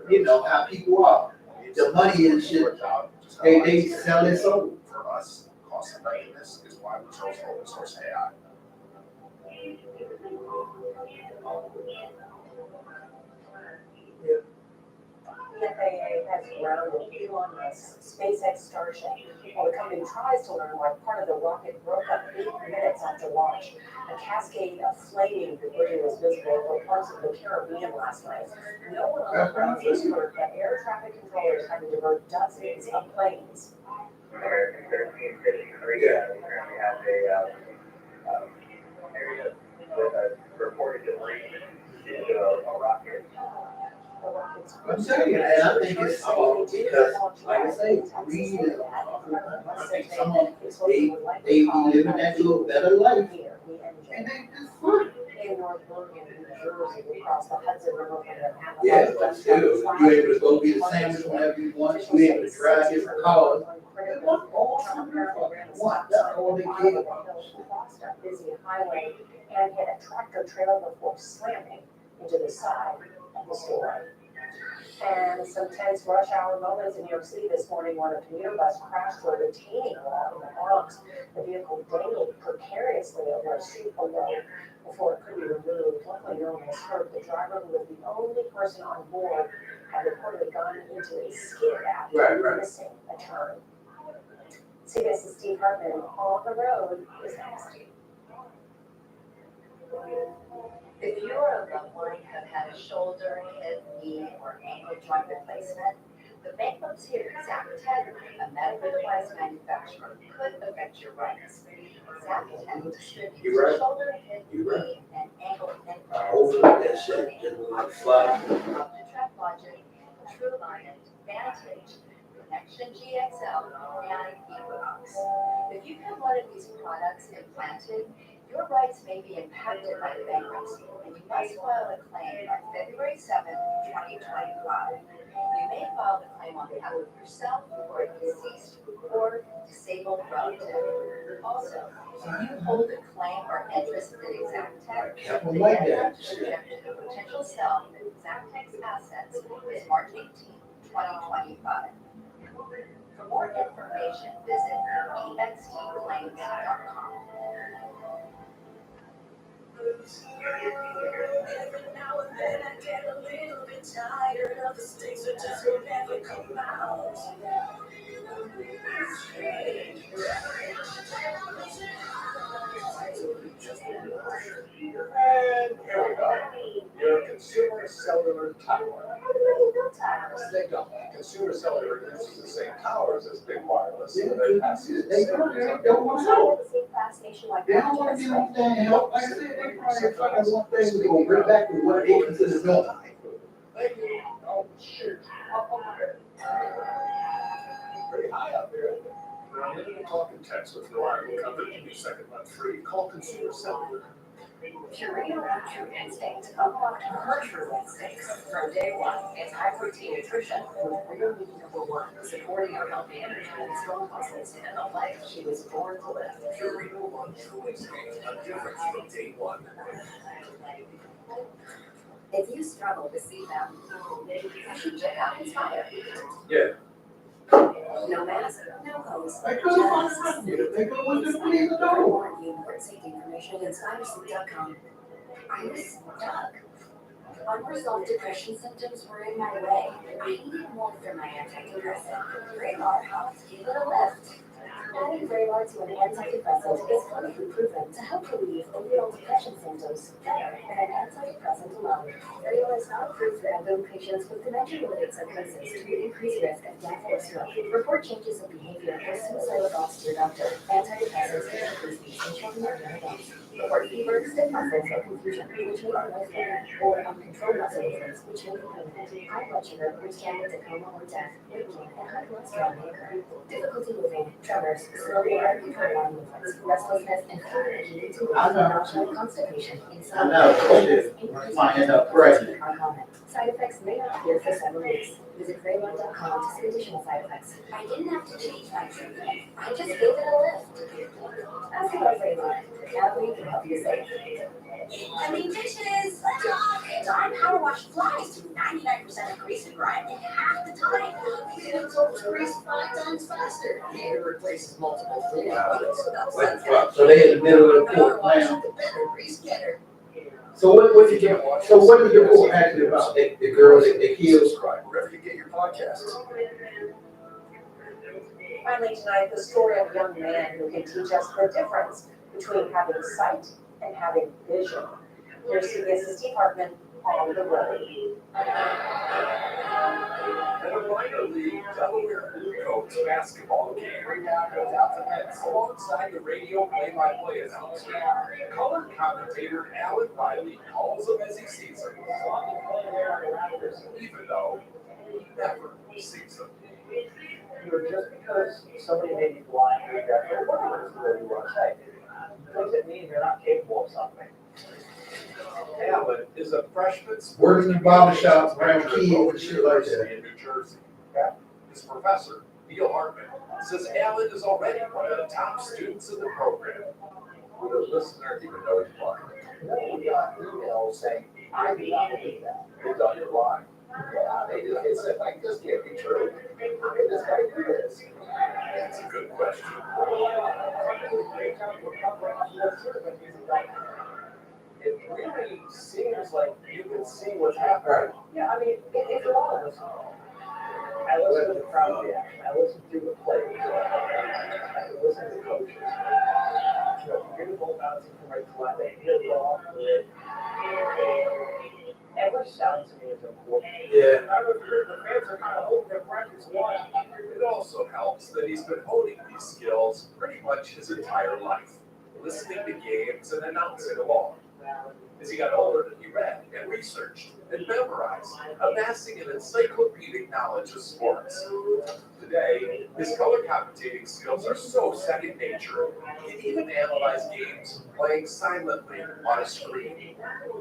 you know how people are. The money and shit, they sell it so. For us, cost effectiveness is why we chose open source AI. The FAA has grounded Elon Musk's SpaceX Starship while the company tries to learn why part of the rocket broke up 8 minutes after launch. A cascade of flaming debris was visible over parts of the Caribbean last night. No one on the ground was hurt, but air traffic controllers had to divert dozens of planes. American 1353, we currently have a area with a reported debris due to a rocket. I'm telling you, and I think it's because, like I say, greed is, I think some of them, they be living that little better life. And they just fun. in North Bergen, New Jersey, we crossed the Hudson River from Manhattan. Yeah, but still, you able to go get a sandwich whenever you want, you able to drive different cars. They want all what, that's all they care about. Crossed a busy highway and hit a tractor trailer before slamming into the side of the store. And some tense rush hour moments in New York City this morning when a commuter bus crashed through a retaining wall in the Bronx. The vehicle dangled precariously over a street below before it could be removed. Luckily, no one was hurt. The driver, who was the only person on board, had reportedly gone into a skid after missing a turn. CBS's Steve Hartman on the road is next. If you or a loved one have had a shoulder, hip, knee, or ankle joint replacement, the bankruptcy of Zaptec, a medical device manufacturer, could affect your rights. Zaptec distributes shoulder, hip, knee, and ankle implants. That shit just like fly. OptiTrack Logic, TrueAlignment, Vantage, Connection GXL, and Equinox. If you have one of these products implanted, your rights may be impacted by the bankruptcy, and you must file a claim by February 7, 2025. You may file the claim on behalf of yourself or a deceased or disabled relative. Also, if you hold a claim or interest in Zaptec, the deadline to subject to a potential sale of Zaptec's assets is March 18, 2025. For more information, visit extclaims.com. Every now and then I get a little bit tired of the things that just will never come out. And here we go. Your consumer cellular tower. They don't. Consumer cellular uses the same towers as big wireless. So they pass these They don't want to get on there and help. Like I said, they probably fucking want things to go right back to what they consider normal. Thank you. Oh, shoot. Pretty high up there. Talk and text with reliable coverage and your second month free. Call Consumer Cellular. Purina True Instinct unlocked her true instincts from day one. It's high protein nutrition with real meat #1, supporting her healthy energy and strong muscles in a life she was born to live. Purina One True Instinct, a difference from day one. If you struggle to see them, maybe you should check out Inspire. Yeah. No mask, no hose. They could have found it. They could have went to the police and told More important safety information at InspireSleep.com. I was stuck. Unresolved depression symptoms were in my way. I needed more from my antidepressant. Vraylar helped give it a lift. Adding Vraylar to an antidepressant is clinically proven to help relieve overall depression symptoms better than an antidepressant alone. Vraylar is not approved for elderly patients with dementia-related psychosis to increase risk of death or stroke. Report changes in behavior or suicidal thoughts to your doctor. Antidepressants can increase these in children or young adults. Report fever, stiff muscles, or confusion, which may be life-threatening, or uncontrolled muscle movements, which may be permanent. High blood sugar, which can lead to coma or death. Weight gain and high cholesterol may occur. Difficulty moving, tremors, slow or uncontrolled body movements, restlessness, and food and eating too much, nausea, constipation, insomnia, might end up pregnant. are common. Side effects may not appear for several weeks. Visit Vraylar.com to see additional side effects. I didn't have to change my treatment. I just gave it a lift. Ask about Vraylar. Now we can help you save. Incoming dishes! Dawn Power Wash flies to 99% grease and grime in half the time. It absorbs grease 5 times faster. And it replaces multiple cleaning products. So they in the middle of the court now. Better grease getter. So what did the court ask you about? The girl that they killed? Subscribe wherever you get your podcasts. Finally tonight, the story of a young man who can teach us the difference between having sight and having vision. Here's CBS's Steve Hartman on the road. And a minor league Delaware Bluecoats basketball game goes out to Mets alongside the radio play-by-play announcer. Color commentator Alan Riley calls him as he sees them, even though he never sees them. Just because somebody may be blind or deaf or whatever it is that you want to say, doesn't mean they're not capable of something. Alan is a freshman. Working in barber shops around kids and shit like that. In New Jersey. His professor, Neil Hartman, says Alan is already one of the top students in the program. Would a listener even know he's lying? No, we got emails saying, I do not believe that. They thought you're lying. Yeah, they just, it's like, this can't be true. How can this guy do this? That's a good question. It really seems like you can see what's happening. Yeah, I mean, it's a lot of us. I listen to the crowd reaction, I listen to the players, I listen to coaches. You know, you're the ball bouncing from right to left, they hit the ball. Every sound to me is important. Yeah. I was hearing the fans are kind of holding their breath as well. It also helps that he's been honing these skills pretty much his entire life, listening to games and announcing along. As he got older, he read and researched and memorized, amassing an encyclopedic knowledge of sports. Today, his color commentating skills are so second nature, he can even analyze games playing silently on a screen,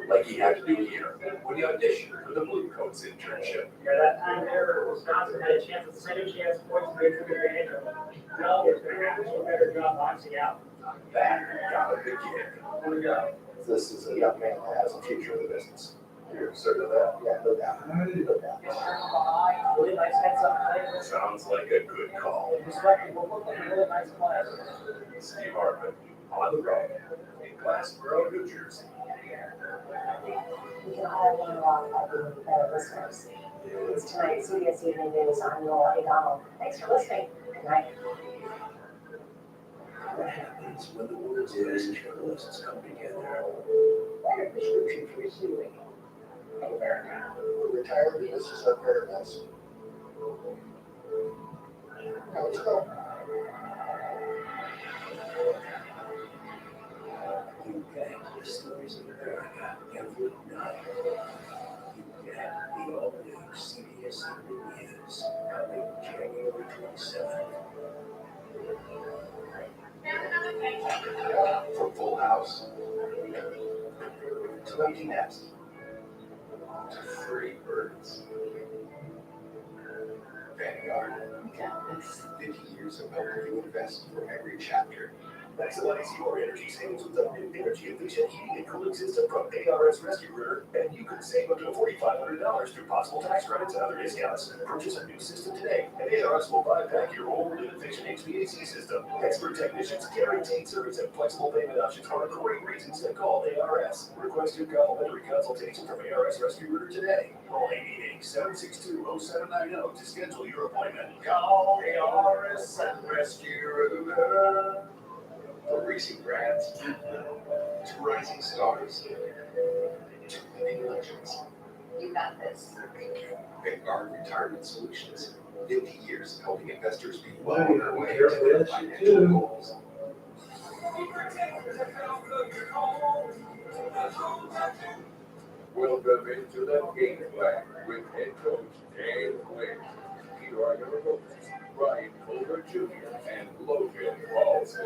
like he had to do here when he auditioned for the Blue Coats internship. Yeah, that time there, Wisconsin had a chance, the same chance points they took advantage of. No, it's going to have to do a better job boxing out. That got him the gig. Here we go. This is a young man that has a future in the business. You're certain of that? Yeah, no doubt. No doubt. Really nice heads up play. Sounds like a good call. Just like, we'll look like a really nice class. Steve Hartman, on the road, in Glassboro, New Jersey. We can all learn a lot by being better listeners. It's tonight's CBS Evening News. I'm Noel O'Donnell. Thanks for listening. Good night. What happens when the world's best journalists come together? What a prescription for healing of America. Retired businesses are paradise. Now let's go. You get the stories of America every night. You get the all-new CBS Evening News coming January 27th. From Full House to Empty Nest to Free Birds. Vanguard. You got this. 50 years of helping you invest for every chapter. Maximize your energy savings with the new energy efficient heating and cooling system from ARS Rescue Rooter, and you can save up to $4,500 through possible tax credits and other discounts. Purchase a new system today, and ARS will buy back your old efficient HVAC system. Expert technicians, guaranteed service, and flexible payment options are great reasons to call ARS. Request your complimentary consultation from ARS Rescue Rooter today. Call 888-762-0790 to schedule your appointment. Call ARS Rescue Rooter. From racing brands to rising stars to living legends. You got this. Vanguard Retirement Solutions. 50 years helping investors be Well, well on their way to careful their with that shit, financial too. goals. Welcome into the game plan with head coach Dan Quinn. Here are your hosts, Ryan Colbert Jr. and Logan Paulson.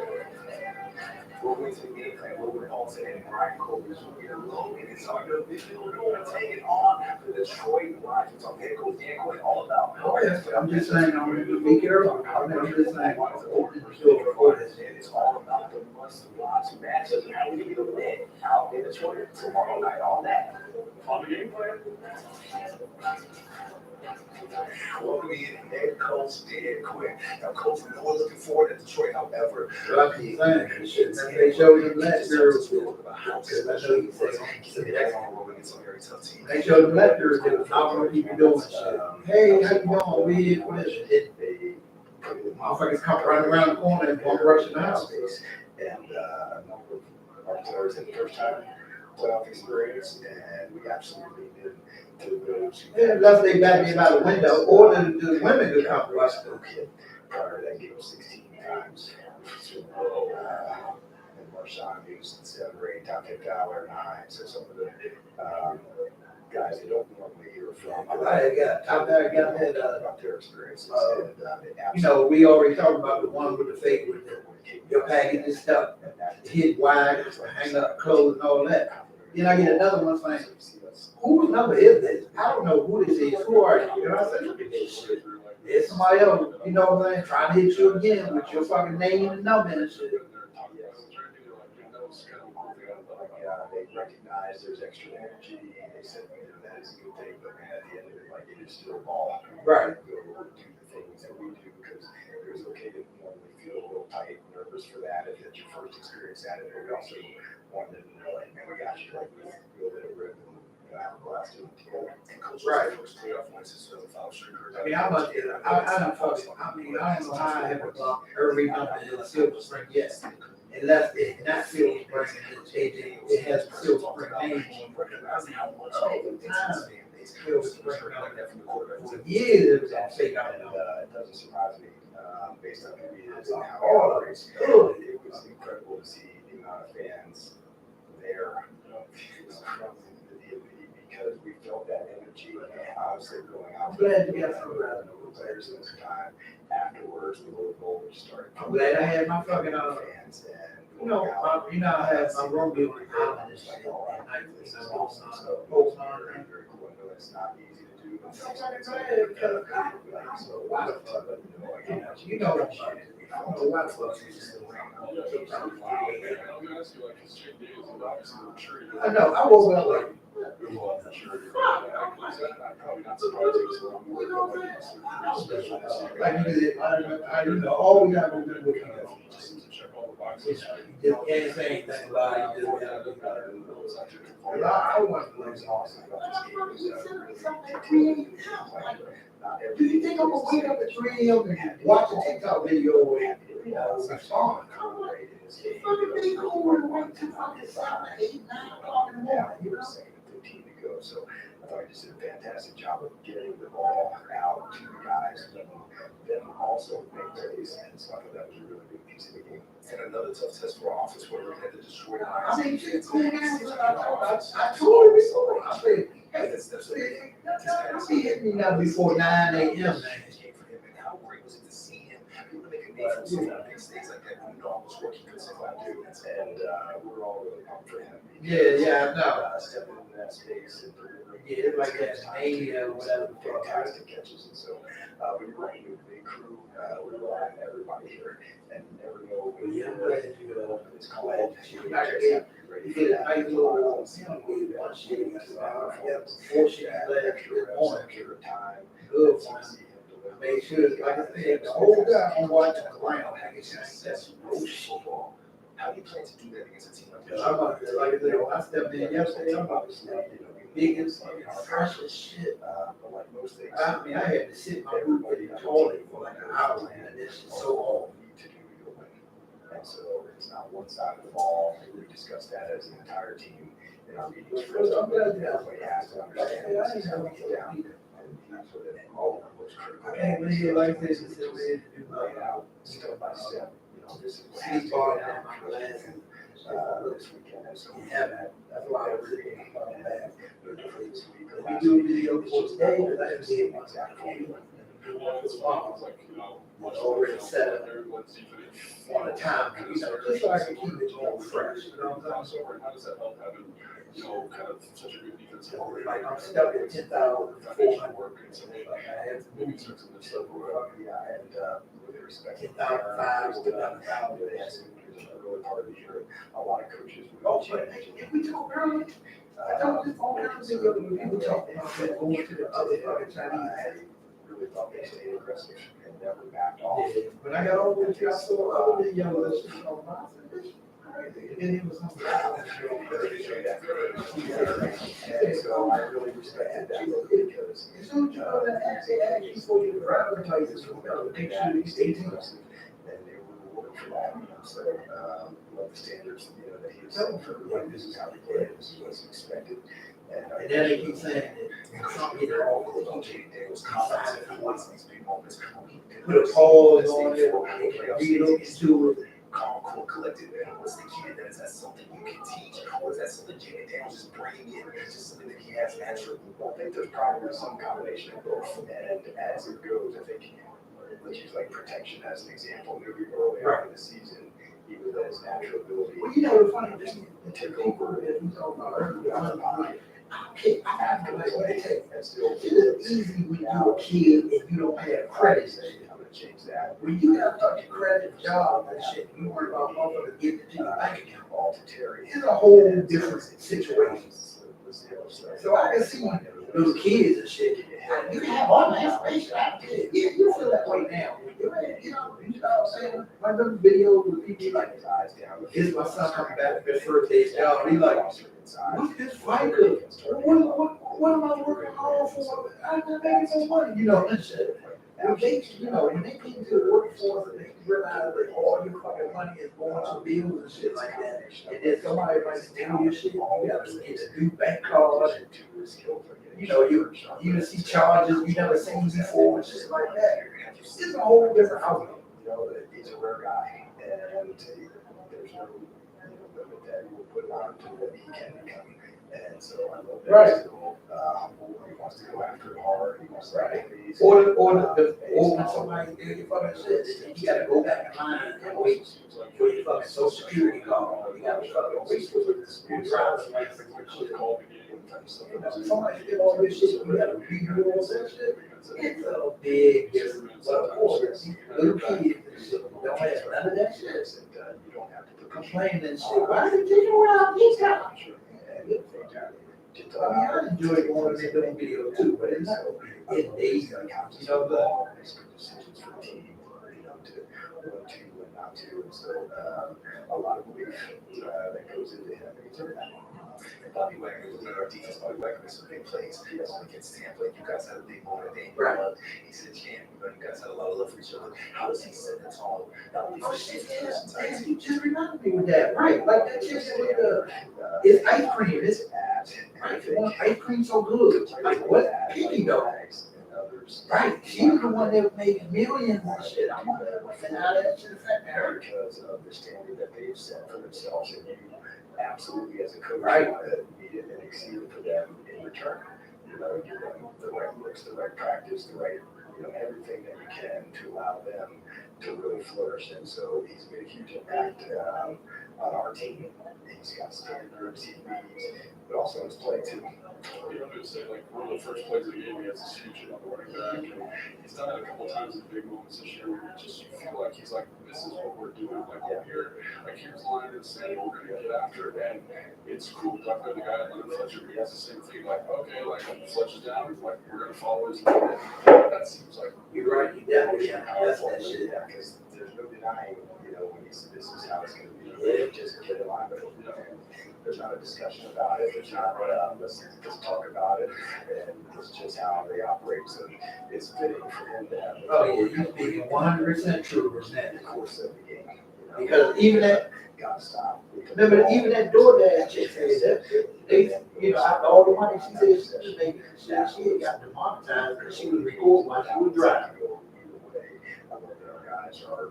Welcome to the game plan. Logan Paulson and Brian Colbert Jr. Logan is our divisional opponent taking on the Detroit Lions. I'm head coach Dan Quinn, all about. Oh, yes, I'm just saying, I'm gonna be careful. I'm just saying. It's all about the must-watch matchup and how we get a win out in Detroit tomorrow night. All that on the game plan. Welcome in head coach Dan Quinn. Now, coach, we know we're looking forward to Detroit. However, They showed them last year. They showed them last year that was not gonna keep doing shit. Hey, how you doing? We did this. Motherfuckers come running around the corner and one rushing out. And a number of our players had the first time playoff experience, and we absolutely did to those. Yeah, unless they back me by the window, or the women could come rush. Prior to that game, 16 times. Super Bowl, and Marshawn Houston, 7 or 8, top 10 Tyler and Hines, so some of the guys you don't normally hear from. I got that, about their experiences. you know, we already talked about the one with the fake with your package and stuff, hit wide, hang up clothes and all that. Then I get another one saying, whose number is this? I don't know who this is. Who are you? And I said, look at this shit. It's somebody else, you know what I'm saying, trying to hit you again with your fucking name and number and shit. They recognize there's extra energy, they said, that is a good thing, but at the end of it, it is still all. Right. Go do the things that we do, because it was okay to normally feel a little tight, nervous for that, if it's your first experience at it, but we also wanted to know, man, we got you, we feel that it rhythm, have a blast doing it together. And Coach was the first playoff wins his fellowship. I mean, I don't know how I have a early number in Silver Spring yet. Unless it's not Silver Spring, it has Silver Spring name. Silver Spring. For years, it was on fake out. It doesn't surprise me, based on who he is and how he operates. It was incredible to see the amount of fans there. It was because we felt that energy, obviously going out. I'm glad you got some players in this time. Afterwards, the little goal started. I'm glad I had my fucking fans and I had my room built in Holland and shit. And I post on it. It's not easy to do. You know what I don't know what the fuck you said. I know, I woke up like, all we got to do is look at it. You can't say anything about it. You just gotta look at it. I want to learn awesome. Do you think I'm gonna wake up at 3 a.m. and watch a TikTok video and it's on? It's fucking be cool to wait till fucking 7, 8, 9 o'clock in the morning, you know? So I thought he just did a fantastic job of getting the ball out to the guys, and then also make plays, and so I thought that was a really big piece of the game. And another tough test for offense where we had to destroy. I mean, shit, cool down. I told him before. I said, hey, don't be hitting me now before 9 a.m. man. How great was it to see him? He would make a name for himself, things like that. We know almost what he could say about do, and we're all really pumped for him. Yeah, I know. Stepping into that space and yeah, it's like that mania or whatever. Fantastic catches, and so we were working with a big crew. We rely on everybody here, and never know when Yeah, I'm glad you it's called. You get a nice little shit. Before she got extra time. Good for him. Make sure, like I said, the whole guy I'm watching around. That's football. How do you plan to do that against a team like this? I'm about to, like I said, when I stepped in yesterday, I'm about to snap, biggest, fresh as shit. But like most things, I mean, I had to sit my room in the toilet for like an hour, and this is so all we need to do to win. And so it's not one side of the ball. We discussed that as an entire team in our meetings. Everybody has to understand this is how we get down. And that's what it all was critical. I can't believe it like this. It's lay it out step by step. This is what has to sleep go on down my glasses. this weekend. And so Yeah, man, that's why I was thinking about that. we We do video for today, but I didn't see exactly. already set up on a time, just so I can keep it all fresh, you know what I'm saying? How does that help having, kind of such a good defense? Like, I'm stuck at 10,000 work and so I have to maybe some of this stuff. Yeah, and really respect. 10,500, 10,000. They had some really part of the year. A lot of coaches. Oh, but if we talk earlier, I don't just all kinds of people talking about that going to the other fucking Chinese. I really thought they stayed aggressive and never backed off. Yeah, when I got over with you, I saw other young ladies on my side. And it was something. And so I really respected that because As soon as you know that act before you prioritize this, make sure these 18. and they were rewarded for that. So, love the standards, that he was setting for everybody. This is how we play. This is what's expected. And then they keep saying that Trump get it all. It was confidence in points these people. Put a pause on it, read up into it. Calm, cool, collected. And what's the key to that? Is that something you can teach? Or is that something Jaden Daniels just bringing in? It's just something that he has naturally. I think there's probably some combination of both. And as it goes, I think let's use like protection as an example. Maybe early on in the season, even though his natural ability. Well, you know, the funny thing, the two people that we talked about earlier, I have to like, what they say. It's easy when you're a kid and you don't have credit. I'm gonna change that. When you got a credit job and shit, you worry about motherfuckers getting it to your bank account. All to Terry. It's a whole different situation. So I can see little kids and shit. You can have all the information. Yeah, you feel that way now. You know what I'm saying? I remember videos with people like, here's my son coming back from his first day's job. He like, what's this FICA? What am I working hard for? I'm not making some money, you know, and shit. And they, you know, when they get into the workforce and they realize that all your fucking money is going to bills and shit like that, and then somebody might steal your shit, you gotta get a new bank card. You know, you see charges you never seen before and shit like that. It's a whole different outlook. You know, he's a rare guy, and there's no limit that he will put on to what he can become. And so I love that he's still humble. He wants to go after it hard. He wants to make these. Or when somebody steal your fucking shit, you gotta go back in line and wait for your fucking social security card. You gotta fucking wait for your driver's license and shit. Somebody steal all this shit, you gotta redo all that shit. It's a big difference. But of course, little kids and shit don't have none of that shit. You don't have to complain and shit. Why are they taking around these guys? I mean, I enjoy going and doing video too, but it's days, you know, the decisions for the team, you know, to want to and not to, and so a lot of belief that goes into him. And Bobby Wagner was our defense. Bobby Wagner made some big plays. That's when against Tampa, you guys had a big moment. Right. He said, "Champ, you guys had a lot of love for each other. How does he set the tone? Not only for you just reminded me with that, right? Like that chick with the, it's ice cream. It's ice cream so good. Like what? Pinky though. Right. She was the one that made millions and shit. I'm not saying how that shit affected her. Because of the standard that they've set for themselves, and you absolutely as a coach need it and exceed it for them in return. You know, give them the right looks, the right practice, the right, you know, everything that you can to allow them to really flourish. And so he's made a huge impact on our team. He's got standards he leads, but also his play too. You know, I'm going to say, like, one of the first plays of the game, he has this huge hit on the running back, and he's done it a couple times in big moments this year where you feel like he's like, this is what we're doing. Like, here's the line that's saying we're going to get after it, and it's cool. Like, the guy at Leonard Fletcher, he has the same thing, like, okay, like, Fletcher's down, like, we're going to follow his lead. That seems like, you're right, you definitely have that shit. Because there's no denying, you know, when this is how it's going to be. They just get in line with it. There's not a discussion about it. There's not, let's talk about it. And it's just how they operate. So it's fitting for him to have. Oh, yeah, you're speaking 100% true in that. The course of the game. You know? Because even that, gotta stop. remember, even that DoorDash chick said that, they, you know, after all the money she said she was making, she had got demonetized because she was recording while she was driving.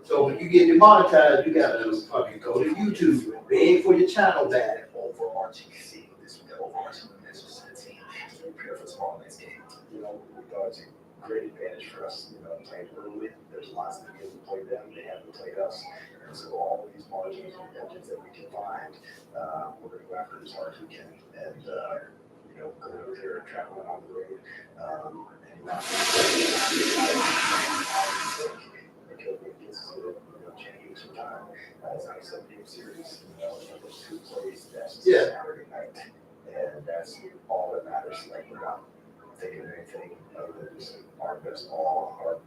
So when you get demonetized, you gotta fucking go to YouTube, beg for your channel back. Overarching theme, this overarching message to the team to prepare for tomorrow night's game. You know, we thought it's a great advantage for us, you know, playing early. There's lots of games to play them, they haven't played us. And so all of these margins and edges that we can find, we're gonna go after as hard as we can. And you know, going over there and traveling on the road. And not because it gets to, you know, changing some time. It's not a 7-game series, you know, those 2 plays, that's Saturday night. And that's all that matters. Like, we're not thinking of anything other than just our best ball, our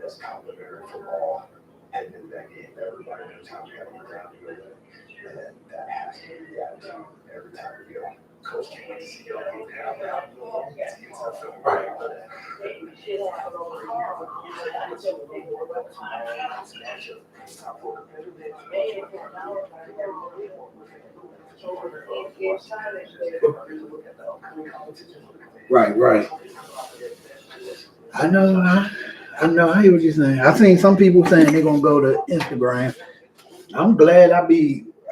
best complimentary football. And in that game, everybody knows how we got to get down to it. And that has to be the attitude every time we go. Coach can't wait to see y'all go down. Right. Right. I know, I hear what you're saying. I seen some people saying they're gonna go to Instagram. I'm glad I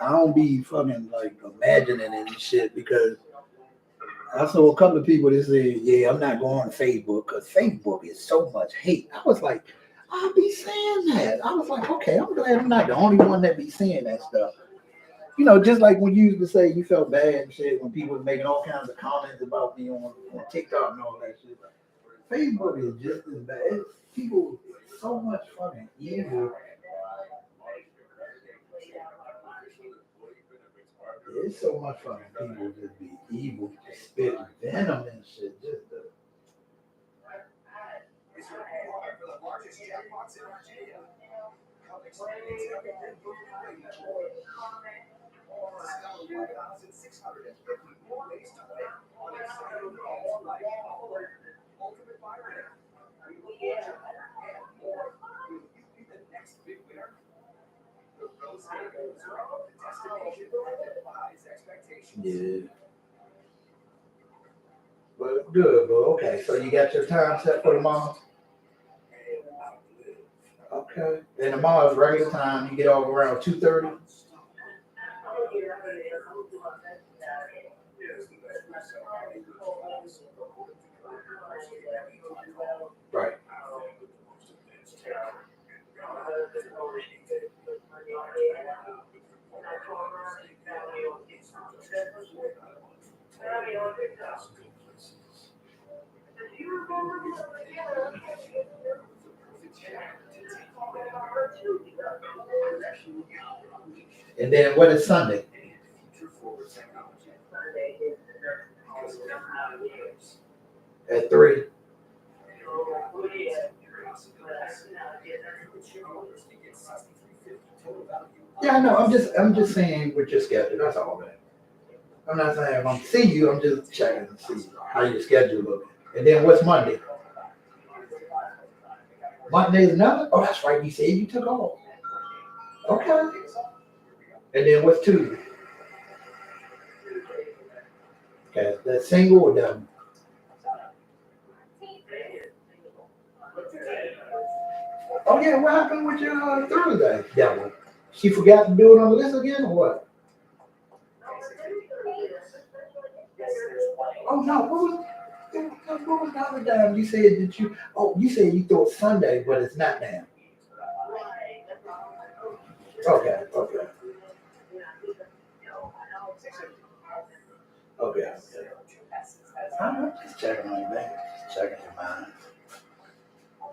don't be fucking like imagining any shit, because I saw a couple of people that said, yeah, I'm not going to Facebook because Facebook is so much hate. I was like, I be saying that. I was like, okay, I'm glad I'm not the only one that be saying that stuff. You know, just like when you used to say you felt bad and shit when people were making all kinds of comments about me on TikTok and all that shit. Facebook is just as bad. People, so much fucking evil. It's so much fucking people just be evil, just spit venom and shit. Just yeah. But good, bro. Okay, so you got your time set for tomorrow? Okay. And tomorrow's regular time. You get off around 2:30? Right. And then what is Sunday? At 3. Yeah, I know. I'm just saying with your schedule. That's all, man. I'm not saying if I'm see you. I'm just checking to see how your schedule looks. And then what's Monday? Monday is another? Oh, that's right. You said you took off. Okay. And then what's Tuesday? Okay, that's single or double? Oh yeah, what happened with your Thursday? Double. She forgot to do it on the list again or what? Oh no, what was the other time you said that you said you thought Sunday, but it's not now. Okay. I'm just checking on you, man. Just checking your mind.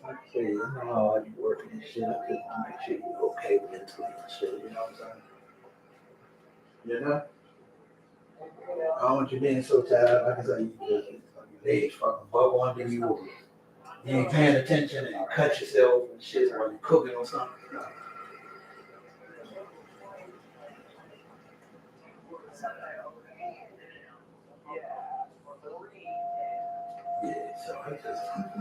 Like I say, you know how hard you working and shit. I just want to make sure you're okay with mentally and shit, you know what I'm saying? You know? I don't want you being so tired, like I say, your legs fucking bubble under you, or you ain't paying attention and cut yourself and shit while you're cooking or something. Yeah, so I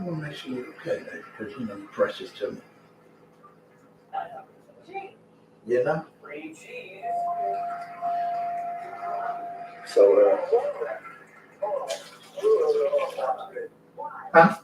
want to make sure you're okay, because you know you're precious to me. You know? So, huh?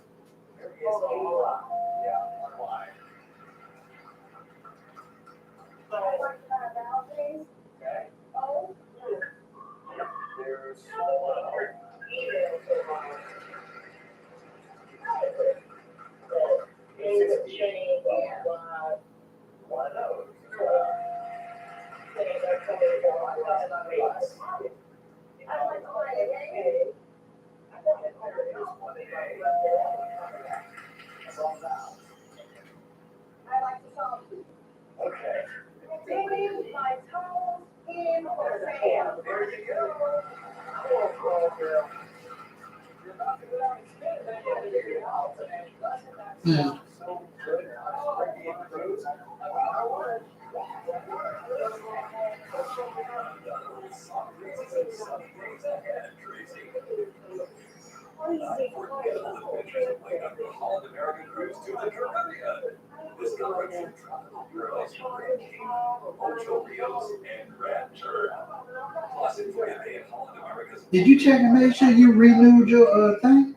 Did you check and make sure you renewed your thing?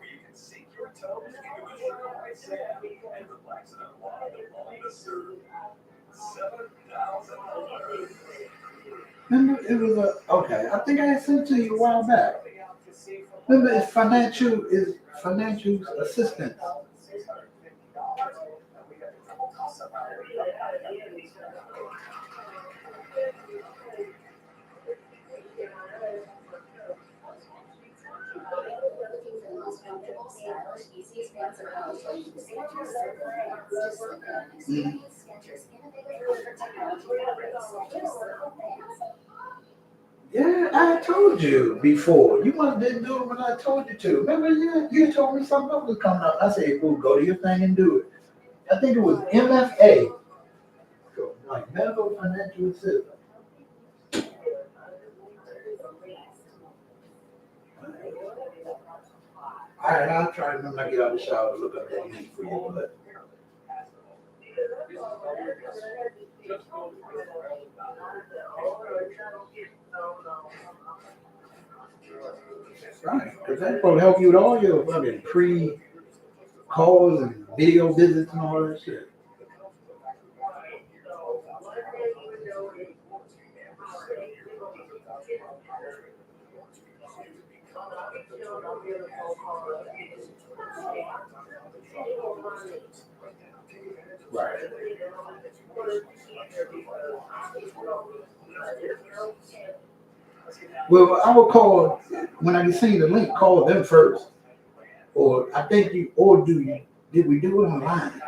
Remember, it was okay. I think I sent it to you a while back. Remember, it's financial assistance. Experience Skechers' innovative comfort technology fabrics. Use little things. Yeah, I told you before. You must didn't do it when I told you to. Remember, you told me something else was coming up. I said, "Boo, go to your thing and do it." I think it was MFA, so, like medical financial assistance. All right, I'll try to remember when I get out of the shower to look up that link for you. But right, because that's supposed to help you with all your fucking pre-calls and video visits and all that shit. Right. Well, I will call when I see the link. Call them first, or I think you, or do you? Did we do it online?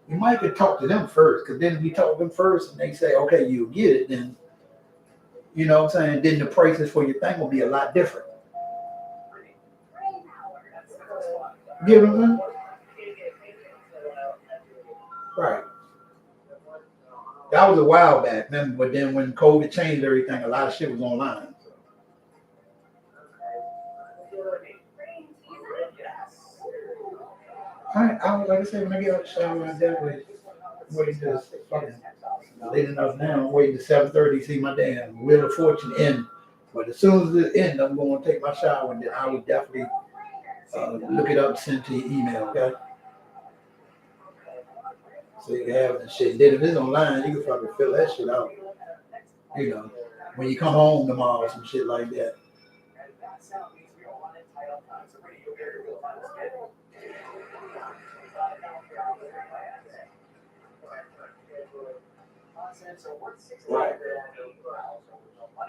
You might could talk to them first, because then if you talk to them first and they say, okay, you get it, then you know what I'm saying. Then the prices for your thing will be a lot different. Get what I'm saying? Right. That was a while back, remember? But then when COVID changed everything, a lot of shit was online. All right, like I said, when I get out the shower, I definitely wait to fucking late enough now. I'm waiting to 7:30 to see my damn Wheel of Fortune end. But as soon as it ends, I'm going to take my shower, and then I will definitely look it up and send to your email, okay? So you can have it and shit. Then if it's online, you can fucking fill that shit out. You know, when you come home tomorrow, some shit like that. Right.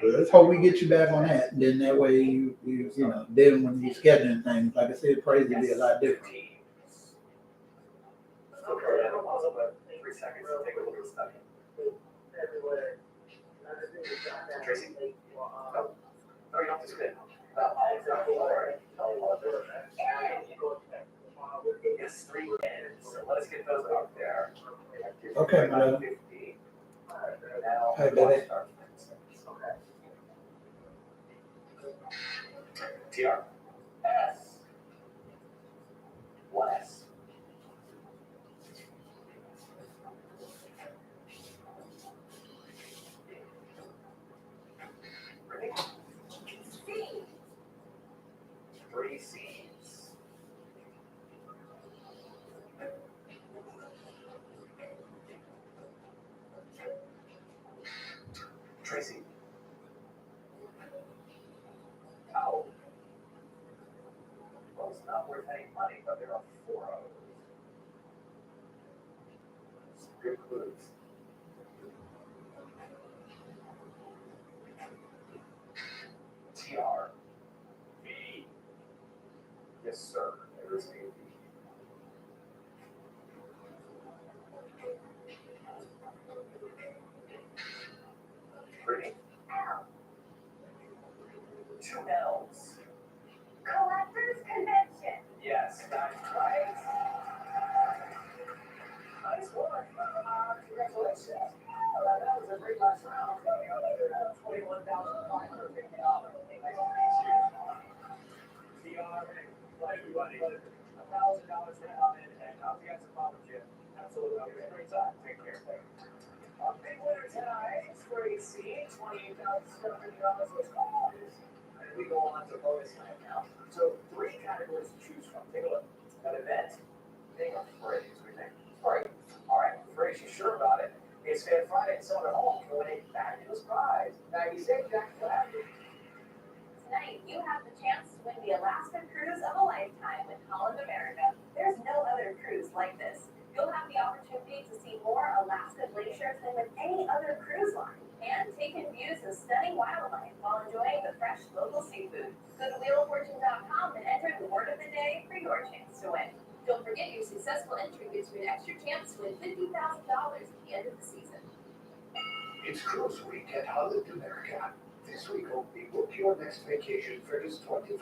Well, let's hope we get you back on that. And then that way, you know, then when you scheduling things, like I said, price will be a lot different. Tracy? Oh, you're not this good. Yes, 3 ends. So let us get those out there. Okay, man. Hi, buddy. TR. S. 1S. Ready? C. 3 C's. Tracy. Oh. Well, it's not worth any money, but there are 4 of them. Some good clues. TR. V. Yes, sir. There is a V. Pretty. L. 2 L's. Collectors Convention. Yes, that's right. Nice work. Congratulations. That was a great last round. $21,550. Nice to meet you. TR, everybody. $1,000 to come in, and I'll get some problems, Jim. Absolutely. Have a great time. Take care. Big winner tonight, Grade C, $28,750 was called. And we go on to bonus night now. So 3 categories to choose from. Take a look. An event, thing, or phrase, we think. Great. All right, phrase, you sure about it? It's Fan Friday and someone at home can win a fabulous prize. Now you say, Jack, what happened? Tonight, you have the chance to win the Alaska cruise of a lifetime with Holland America. There's no other cruise like this. You'll have the opportunity to see more Alaska glaciers than with any other cruise line, and take in views of stunning wildlife while enjoying the fresh local seafood. Go to wheeloffortune.com and enter the word of the day for your chance to win. Don't forget your successful entry gives you an extra chance to win $50,000 at the end of the season. It's Cruise Week at Holland America. This week only, book your next vacation for just $25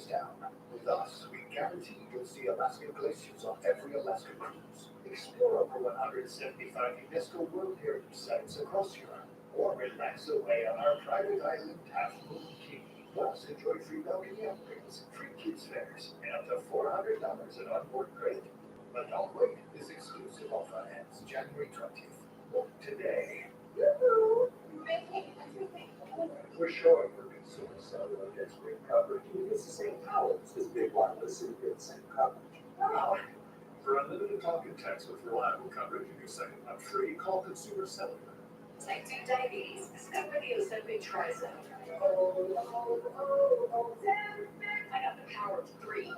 down. With us, we guarantee you'll see Alaskan glaciers on every Alaska cruise. Explore over 175 UNESCO World Heritage Sites across Europe, or relax away on our private island, Half Moon Key. Plus, enjoy free balcony upgrades, free kids fairs, and up to $400 in onboard credit. But don't wait, this exclusive offer ends January 20th. Book today. We're showing for consumer cellular gets great coverage. It gets the same powers as big wireless and you get the same coverage. Wow. For unlimited talk and text with reliable coverage and your second month free, call Consumer Cellular. Type 2 diabetes. Step with the Ozempic Trisome. I got the power of 3.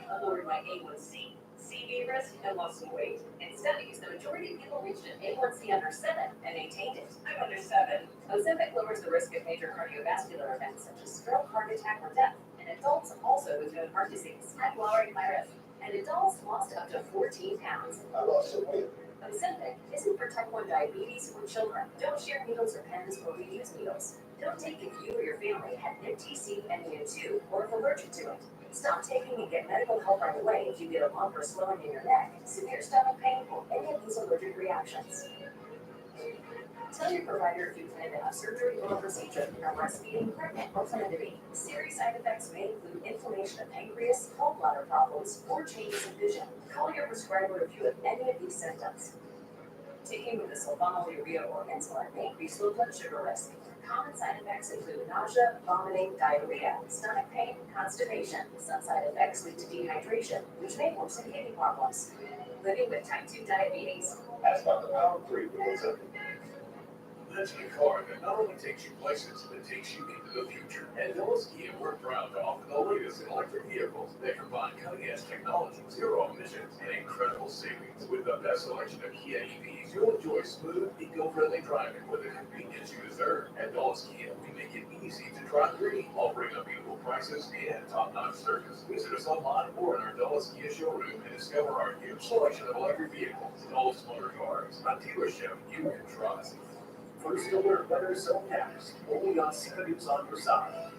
I lowered my A1C, CV risk, and lost some weight. In studies, the majority of people reached an A1C under 7 and maintained it. I'm under 7. Ozempic lowers the risk of major cardiovascular events such as stroke, heart attack, or death in adults also with known heart disease. I'm lowering my risk. And adults lost up to 14 pounds. I lost some weight. Ozempic isn't for type 1 diabetes or children. Don't share needles or pens or reuse needles. Don't take if you or your family had NTC, NEN2, or if allergic to it. Stop taking and get medical help right away if you get a lump or swelling in your neck, severe stomach pain, or any of these allergic reactions. Tell your provider if you plan to have surgery or a procedure if you're breastfeeding, pregnant, or plan to be. Serious side effects may include inflammation of pancreas, gallbladder problems, or changes in vision. Call your prescriber if you have any of these symptoms. Taking with the sulfonylurea or insulin may increase low blood sugar risk. Common side effects include nausea, vomiting, diarrhea, stomach pain, constipation. Some side effects lead to dehydration, which may worsen kidney problems. Living with type 2 diabetes. Ask about the power of 3 with Ozempic. That's a car that not only takes you places, but takes you into the future. At Dulles Kia, we're proud to offer the latest in electric vehicles that combine cutting-edge technology, zero emissions, and incredible savings. With the best selection of Kia EVs, you'll enjoy smooth, eco-friendly driving with the convenience you deserve. At Dulles Kia, we make it easy to drive green, offering unbeatable prices and top-notch service. Visit us online or in our Dulles Kia showroom and discover our huge selection of electric vehicles. Dulles Motor Cars, a dealership you can trust. First alert letters so next, only on News on your side.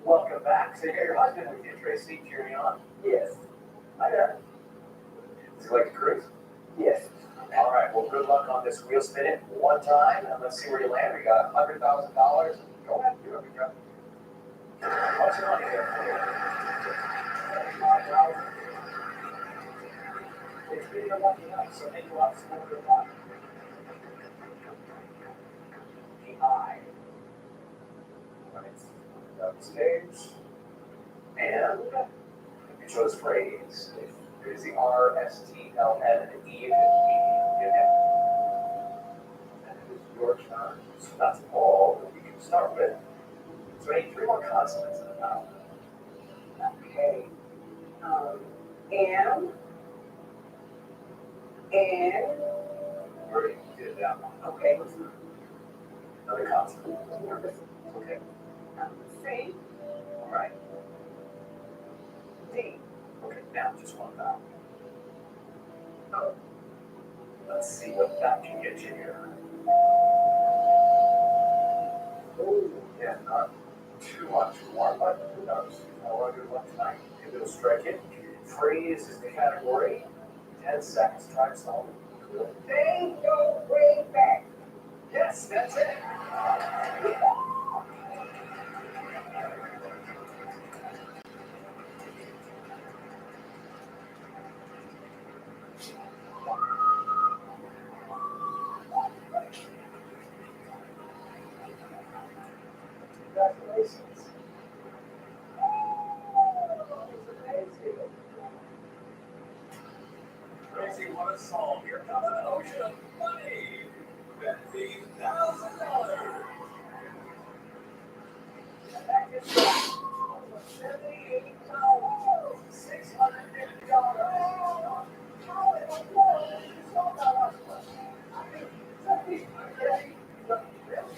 Welcome back. So you got your husband with you, Tracy, cheering on? Yes. Hi there. Does he like to cruise? Yes. All right, well, good luck on this wheel spin it one time, and let's see where you land. We got $100,000. Go ahead, do it, Joe. What's your money there? $5,000. It's really a lucky night, so make lots of good luck. High. Right. Up the stage. And you chose phrase. It is the R, S, T, L, N, and E, and E. And it is your turn. So that's all that we can start with. So I need 3 more consonants in the mouth. Okay. And. Already did that one. Okay. Another consonant. Okay. C. All right. D. Okay, now just one vowel. Oh. Let's see what that can get you here. Oh, yeah, not too much more, but who knows? How good luck tonight. Maybe it'll strike it. Phrase is the category. 10 seconds. Try to solve it. They don't bring back. Yes, that's it. Congratulations. Tracy, what a song. Here comes an ocean of money. $50,000. That gets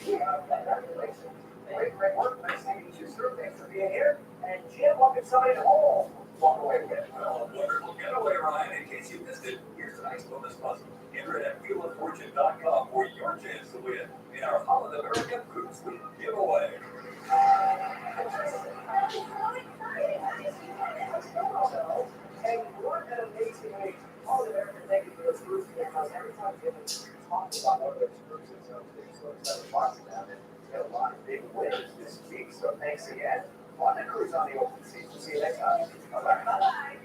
Congratulations. Great work. Nice to meet you, sir. Thanks for being here. And Jim, welcome somebody home. Walk away with it. prize bonus puzzle. Enter it at wheeloffortune.com for your chance to win in our Holland America Cruise Week giveaway. And what an amazing week. All American, thank you for those cruises, because every time we talk about one of those cruises, so excited talking about it. We had a lot of big wins this week, so thanks again. On the cruise on the open seas. We'll see you next time. Bye-bye. Bye-bye.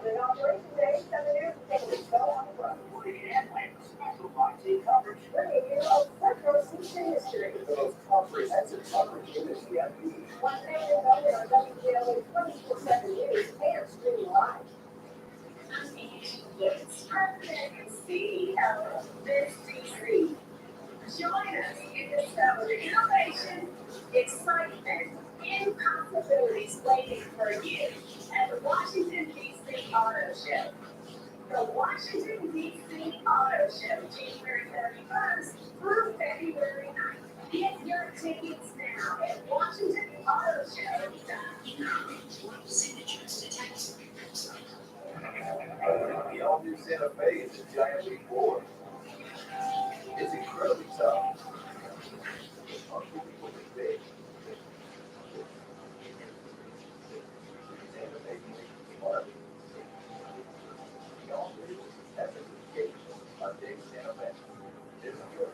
The inauguration day, 7 years of taking the show on the road. And with special boxing coverage. Bringing you a front row seat to history. The most comprehensive coverage in the CFP. One thing to know that our WPLA 24/7 news and streaming live. Yes, American CEO, this DC. Join us in discovering innovation, excitement, and possibilities waiting for you at the Washington, D.C. Auto Show. The Washington, D.C. Auto Show, January 31st through February 9th. Get your tickets now at WashingtonAutoShow.com. Signatures detected. The all-new Santa Fe is a giant leap forward. It's incredibly tough. Unbelievably big. Santa Fe is smart. The all-new SSK on Big Santa Fe. This is your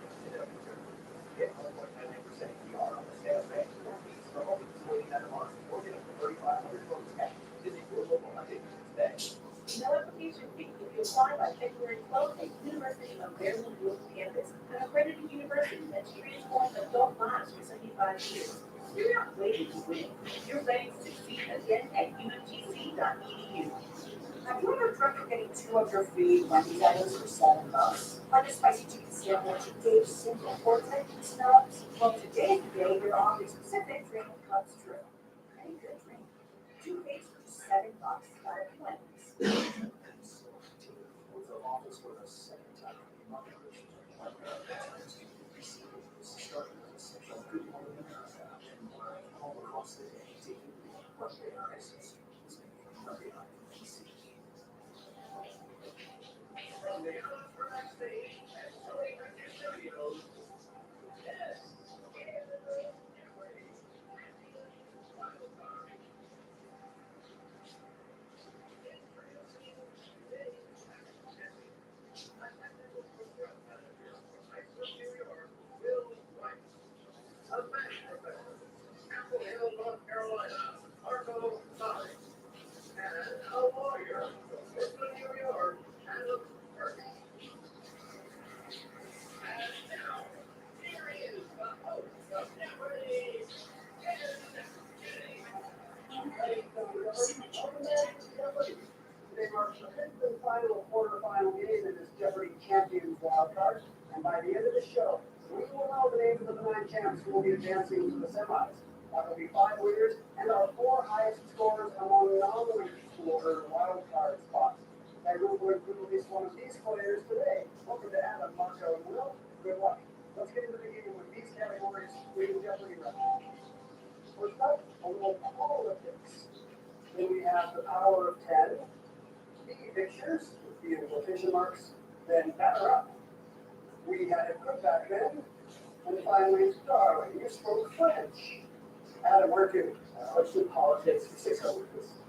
get 1.99% APR on the Santa Fe. For only $29 a month, or get up to $3,500 cash. Visit your local Hyundai today. No application fee if you apply by February 12th at University of Maryland Dual Campus, an accredited university that's transformed adult lives for 75 years. You're not waiting to win. You're ready to succeed again at umgc.edu. Have you ever dreamt of getting two of your feet Wendy's items for $7? Like a spicy chicken sandwich, Dave's simple or 10 snubs? Well, today's the day your Omni specific dream comes true. Any good dream. 2 days for just $7 at Wendy's. With the office for the second time in my career. Starting with a section of good morning America and all across the day, taking what they are essence is making behind DC. From the Oscar backstage at Sony Picture Studios, yes, Apple Hill, North Carolina, Marco Sonic, and a lawyer from Brooklyn, New York, Adam Burke. And now, here he is, the host of Jeopardy! Today marks the fifth and final quarterfinal game in this Jeopardy Champions wildcard, and by the end of the show, we will know the names of the 9 champs who will be advancing to the semis. That will be 5 winners and our 4 highest scorers among non-winners who will earn wildcard spots. That group will include at least one of these players today. Welcome to Adam, Marco, and Will. Good luck. Let's get into the game with these categories in Jeopardy round. First up, a little politics. Then we have the power of 10, the pictures with beautiful quotation marks, then batter up. We had it good back then, and finally, darling, you spoke French. Adam, where to? Let's do politics for 6 weeks.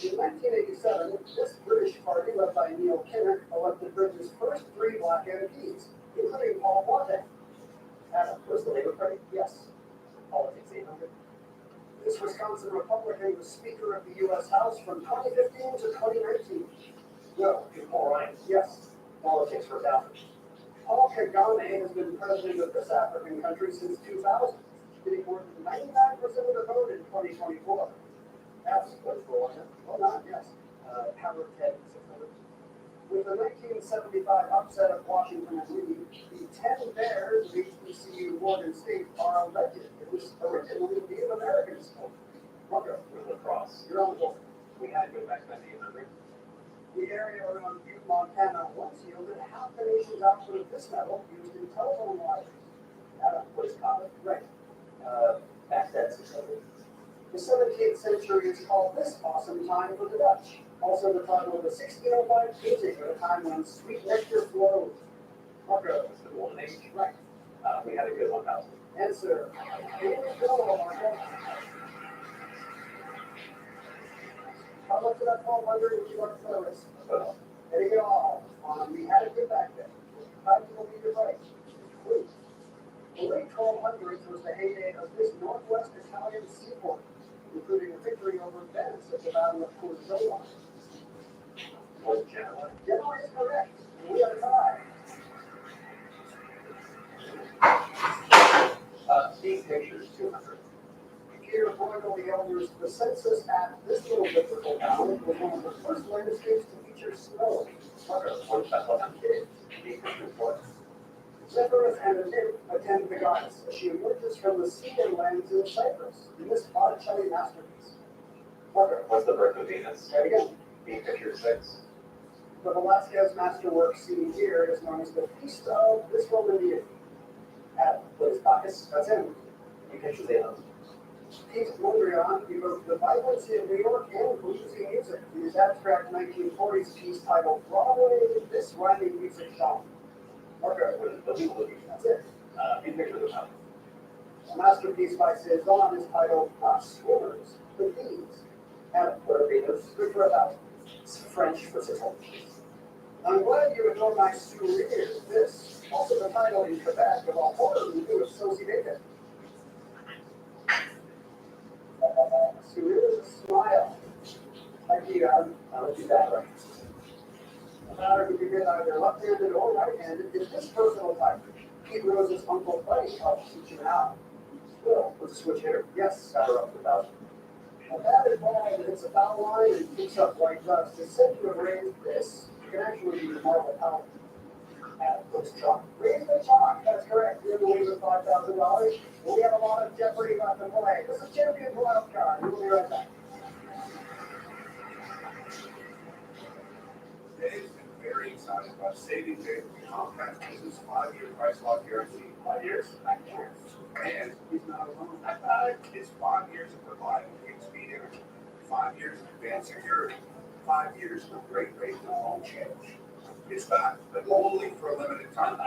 In 1987, this British party, led by Neil Kinnock, elected Britain's first 3 black MPs, including Paul Waddell. Adam, was the Labour Party? Yes. Politics 800. This Wisconsin Republican was Speaker of the U.S. House from 2015 to 2019. No. Paul Ryan? Yes. Politics for 1000. Paul Kagame has been president of this African country since 2000, getting more than 99% of the vote in 2024. That's what's going on. Well, not yes. Power of 10, 600. With the 1975 upset of Washington and Lee, the 10 Bears of HBCU Morgan State are alleged it was originally Native American sport. Marco, with lacrosse. you're on the board. We had to go back to 1900. The area around Butte, Montana once yielded half the nation's output of this metal used in telephone wires. Adam, what is copper? Right. Back then, 600. The 17th century is called this awesome time for the Dutch. Also the title of the 1605 painting at a time when sweet nectar flowed. Marco. Was the golden age? Right. We had a good 1000. Answer. Here we go, Marco. How much of that 1200 would you like to notice? There you go. We had a good back then. Time to believe you're right. Please. The late 1200s was the heyday of this northwest Italian seaport, including a victory over Venice at the Battle of Corzola. Was Genoa? Genoa is correct. We are tied. These pictures, 200. Peter Bruegel the Elder's The Census at this little biblical town was one of the first landscapes to feature snow. These pictures, what? Zephyrus and a nymph attend the goddess as she emerges from the sea and lands in Cyprus in this Botticelli masterpiece. What's the birth of Venus? Right again. These pictures, 6. The Velasquez masterwork seen here is known as the Feast of this Roman deity. Adam, what is Bacchus? That's him. These pictures, 800. Pete Mondrian evoked the vibrancy of New York and bluesy music in his abstract 1940s piece titled Broadway, This Rhyming Music Genre. Marco, That's it. These pictures, 1,000. A masterpiece by Cezanne is titled Us Swimmers, the Bees. Adam, what are bees? Good for 1,000. It's French for 600. I'm glad you adore my sourire. This, also the title in Quebec of a horror movie with Sosie Bacon. Sourire is a smile. Thank you, Adam. How much is that, right? No matter if you get either left-handed or right-handed, is this personal type? Pete Rose's Uncle Buddy helps teach you how. Will, with a switch hitter. Yes, got her up to 1,000. A batted ball that hits a foul line and kicks up white dust is said to have raised this. It can actually be the marble power. Looks chalk. Raise the chalk. That's correct. You're going to leave with $5,000. We have a lot of Jeopardy left to play. This is Champions Wild Card. We'll be right back. Dave's been very excited about saving big with Comcast Business 5-year price lock guarantee. 5 years? 5 years. And he's not alone. It's 5 years of reliable speed energy, 5 years of advanced security, 5 years of great rate that won't change. It's back, but only for a limited time.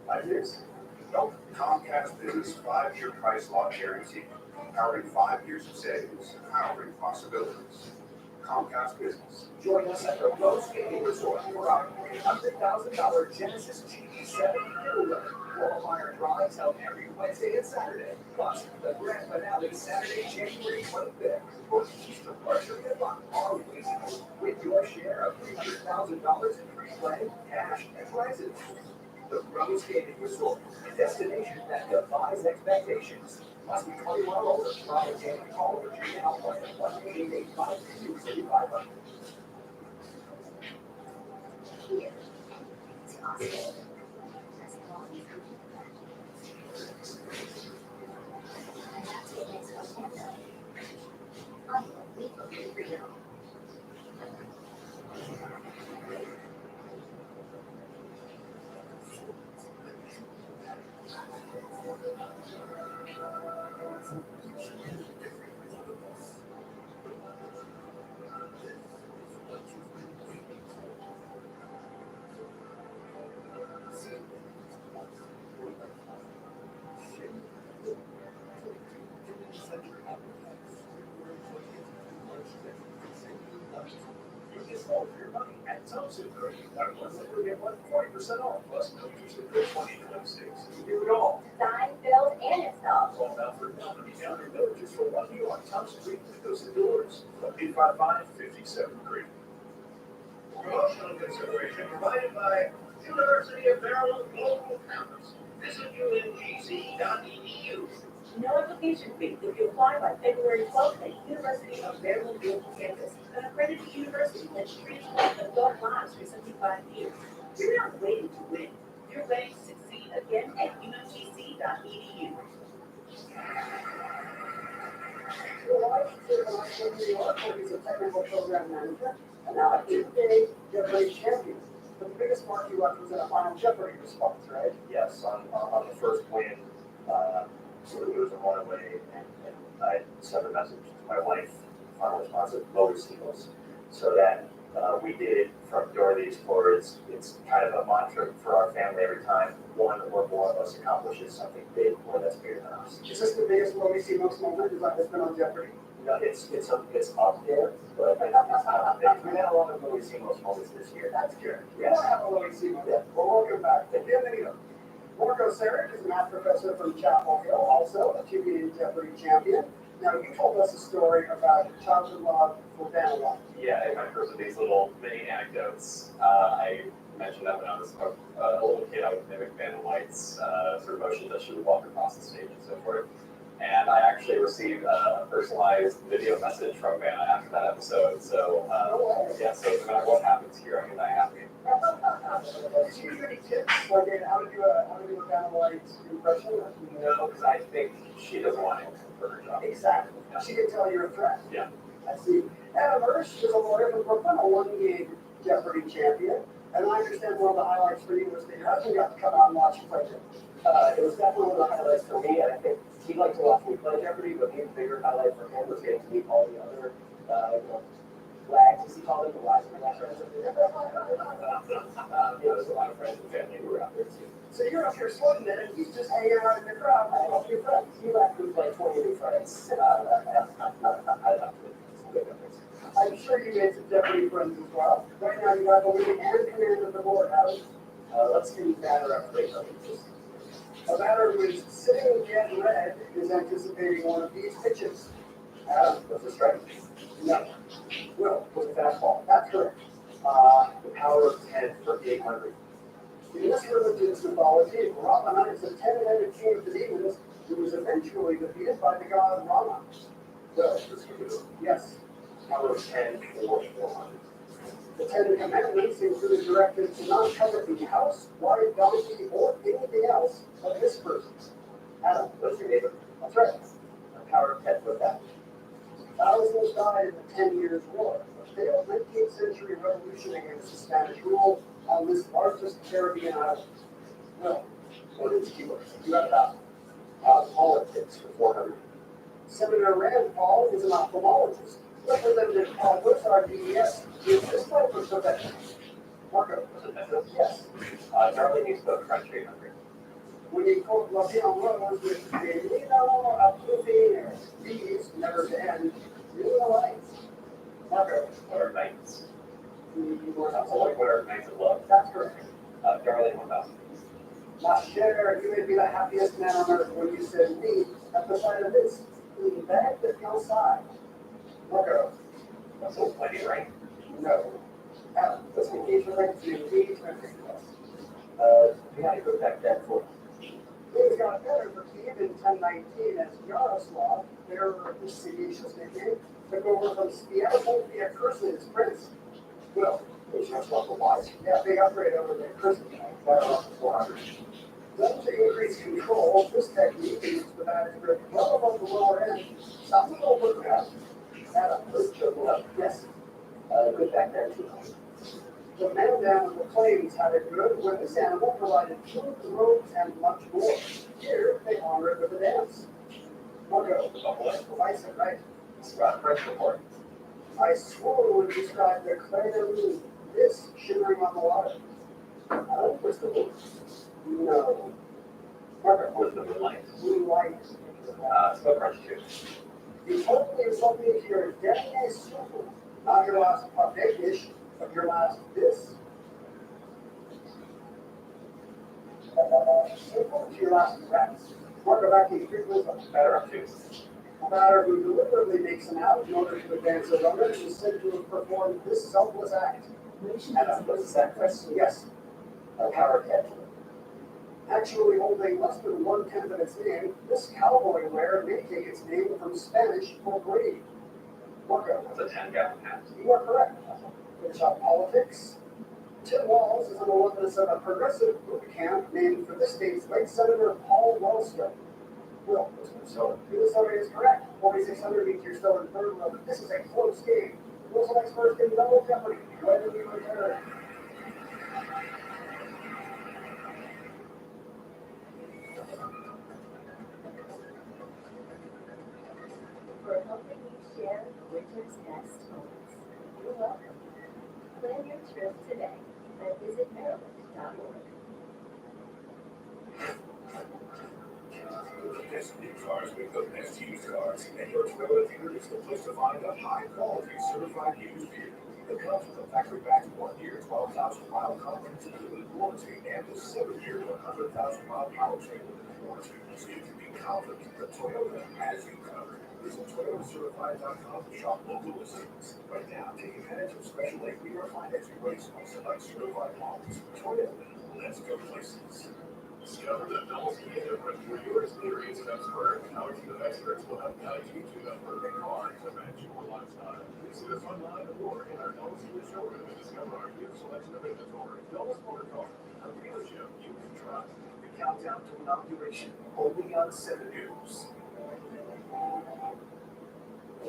5 years? Nope. Comcast Business 5-year price lock guarantee, powering 5 years of savings, powering possibilities. Comcast Business. Join us at the Rose Gaming Resort for our $100,000 Genesis GT7 giveaway. Qualifier drawings held every Wednesday and Saturday. Plus, the grand finale Saturday, January 25th. For Easter Archery and Luck are waiting with your share of $300,000 in free play, cash, and prizes. The Rose Gaming Resort, a destination that defies expectations. Must be 21 or older. Private gaming call Virginia Helpline at 1-888-532-3500. Here, it's possible. As long as you do that. And that's what makes us happen. Unbelievably real. At Thompson, we're getting 40% off, plus no usually for 2026. You do it all. Design, build, and install. It's all about for company down in villages for 1 year on Thompson Street windows and doors. 855-57 Creek. Promotional consideration provided by University of Maryland Global Campus. Visit ungc.edu. No application fee if you apply by February 12th at University of Maryland Global Campus, an accredited university that's transformed adult lives for 75 years. You're not waiting to win. You're ready to succeed again at ungc.edu. Well, I did when I was in New York, where he's a technical program manager, and now a two-day Jeopardy champion. But the biggest mark you left was in a final Jeopardy response, right? Yes, on the first win, it was a runaway, and I sent a message to my wife, final response of low receivables. So that we did it from Dorothy's for it's kind of a mantra for our family every time one or more of us accomplishes something big or that's bigger than us. Is this the biggest Louis C. Most moment that's been on Jeopardy? No, it's up there, but it's not big. We had a lot of Louis C. Most moments this year. That's good. We Yes. don't have a Louis C. Most. Well, welcome back. Bienvenido. Marco Sarek is a math professor from Chapel Hill, also a two-game Jeopardy champion. Now, you told us a story about your childhood love for Vanna White. Yeah, in my first of these little mini anecdotes, I mentioned that when I was a little kid, I would mimic Vanna White's sort of motions that she would walk across the stage and so forth. And I actually received a personalized video message from Vanna after that episode. So, yeah, so no matter what happens here, I can die happy. Did she give you any tips? Like, how to do a Vanna White impression? No, because I think she doesn't want anyone for her job. Exactly. She can tell you're a threat. Yeah. I see. Anna Mersch is a lawyer from Brooklyn, a one-game Jeopardy champion. And I understand one of the highlights for you was that your husband got to come out and watch you play Jeopardy. It was definitely one of the highlights for me, and I think he liked to watch me play Jeopardy, but the bigger highlight for him was getting to meet all the other, flags, as he called them, the wise men. There's a lot of friends and family who were out there too. So you're up here sweating it, and he's just hanging out in the crowd, hanging off your friends. He left with like 20 new friends. I'm sure you made some Jeopardy friends as well. Right now, you got the lead and command of the board. Let's do batter up for a batter who is sitting jet red is anticipating one of these pitches. What's the strike? No. Will. What's the fastball? That's correct. The power of 10 for 800. In this religion's mythology, Rama is a 10-headed king of the demons who was eventually defeated by the god Rama. So, Yes. power of 10 for 400. The Ten Commandments include directives to not covet the house, wife, donkey, or anything else of this person. Adam, What's your neighbor? that's right. The power of 10 for that. Thousands died in the 10 Years' War, a failed 19th century revolution against the Spanish rule on this largest Caribbean island. Well, What is Cuba? you got that. Politics for 400. Senator Rand Paul is an ophthalmologist. Representative Paul Bush, our DES, is this type of profession. Marco. Was it Memphis? Yes. Darlene spoke French 800. When you quote Latino Rose with Benino Aplufi, these never to end, really lights. Marco. What are knights? What What are knights of love? That's correct. Darlene 1000. Ma chère, you may be the happiest man on earth when you said me at the sight of this. In bed at your side. Marco. That's so plenty, right? No. Adam, this engagement ring to engagement request. We had to go back that for. Things got better for Kiev in 1019 as Yaroslav, their Siegesh's nickname, took over from Sviatoslav Kursin as prince. Well, Which has lots of wise. yeah, big upgrade over the Kursin. That are up to 400. Then to increase control, this technique is the batter's grip well above the lower end. Sounds a little bit bad. Adam, Let's choke up. yes. Good back there too. The man down on the plains had it good when this animal provided food, robes, and much more. Here, they honor it with a dance. Marco, I said right. French report. I swore would describe the clair de lune, this shimmering on the water. What's the blue? No. Margaret, what's the moonlight? Moonlight. Spoke French too. You told me something to your dernier souffle, not your last pâté dish, but your last this. Souffle to your last rest. Marco back in frequency. Better up too. A batter who deliberately makes an out in order to advance a runner is said to have performed this selfless act. And what's the sacrifice? Yes. A power catch. Actually holding less than 1/10 of its name, this cowboy wear may take its name from Spanish for brave. Marco, It's a 10-gallon hat. you are correct. Finish up politics. Tim Walz is an alumnus of a progressive boot camp named for this state's late Senator Paul Wellstone. Will, Minnesota is correct. 4,600 means you're still in third level. This is a close game. Will selects first in double jeopardy. When we return. For helping you share winter's best moments. You're welcome. Plan your trip today at visitmaryland.org. Best new cars make the best used cars, and your Toyota dealer is the place to find a high-quality certified used vehicle. It comes with a factory-backed 1-year, 12,000-mile comprehensive warranty and a 7-year, 100,000-mile powertrain warranty, so you can be confident that Toyota has you covered. Visit ToyotaCertified.com to shop local listings. Right now, take advantage of special 8-year financing rates on select certified models. Toyota, let's go places. Discover the Double Speed difference for your experienced expert. Our team of experts will help guide you to the perfect car to match your lifestyle. Visit us online or in our Double Speed showroom to discover our huge selection of inventory. Double Sport Car, a dealership you can trust. The countdown to inauguration, only on 7 News.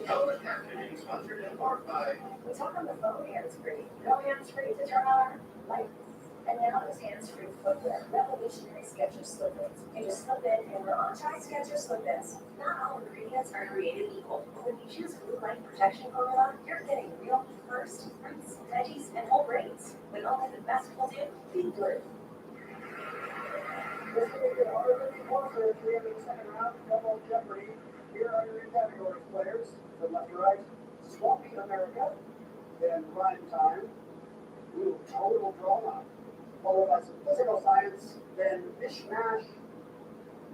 Element Marketing sponsored in part by. We talk on the phone hands-free. No hands-free to turn on our lights. And now there's hands-free footwear, revolutionary Skechers slip-ins. You just slip in and we're on. Try Skechers slip-ins. Not all ingredients are created equal. When you choose blue light protection formula, you're getting real meat first, fruits, veggies, and whole grains. When only the best will do, be good. This will get harder and closer at the end of the second round. Double jeopardy. Here are your category players. From left to right, Swampy America. Then Prime Time. Ooh, Total Drama. Followed by some physical science. Then Mishmash.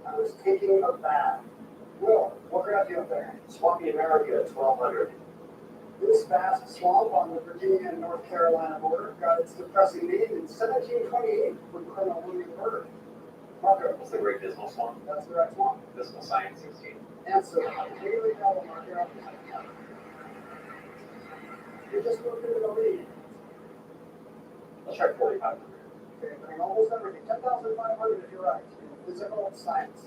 I was taking a bath. Will, what grab you up there? Swampy America, 1200. This vast swamp on the Virginia and North Carolina border got its depressing name in 1728 from Colonel William Byrd. Marco. What's the Great Dismal Swamp? That's the right swamp. Dismal Science 16. Answer. Daily Double, Marco. You're just moving to the lead. Let's try 4,500. Okay, bring almost everything. 10,500 if you're right. In physical science.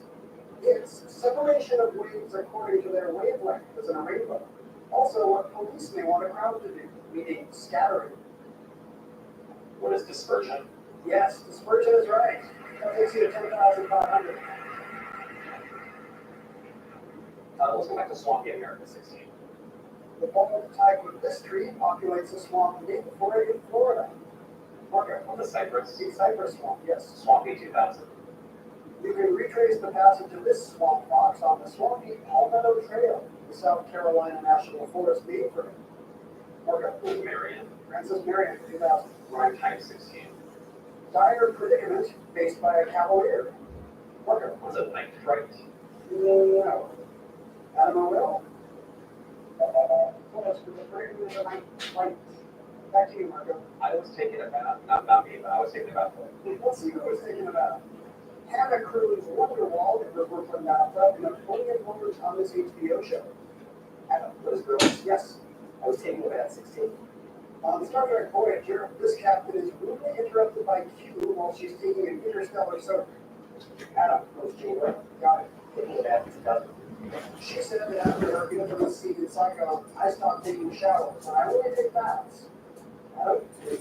It's separation of waves according to their wavelength as in a rainbow. Also, what police may want a crowd to do, meaning scattering. What is dispersion? Yes, dispersion is right. That takes you to 10,500. Let's go back to Swampy America 16. The bulb type of this tree populates a swamp named for it in Florida. Margaret. The cypress? The cypress swamp, yes. Swampy 2000. You can retrace the passage of this swamp fox on the swampy Palmetto Trail, the South Carolina National Forest named for it. Margaret. Marion. Francis Marion, 2000. Prime Time 16. Dire predicament faced by a cavalier. Margaret. Was it night fright? No. Adam O'Will. What else was the predicament of night fight? Back to you, Marco. I was taking a bath. Not me, but I was taking a bath. Let's see who was thinking about. Hannah Cruz Wonderwall in her Brooklyn bathtub in a poignant moment on this HBO show. Hannah, those girls, yes. I was taking a bath 16. On Star Trek Voyager, this captain is rudely interrupted by Q while she's taking an interstellar soak. Hannah, those Janeway, got it. Taking a bath 2000. She said that after her infamous scene in Psycho, I stopped taking showers and I only take baths. Adam, good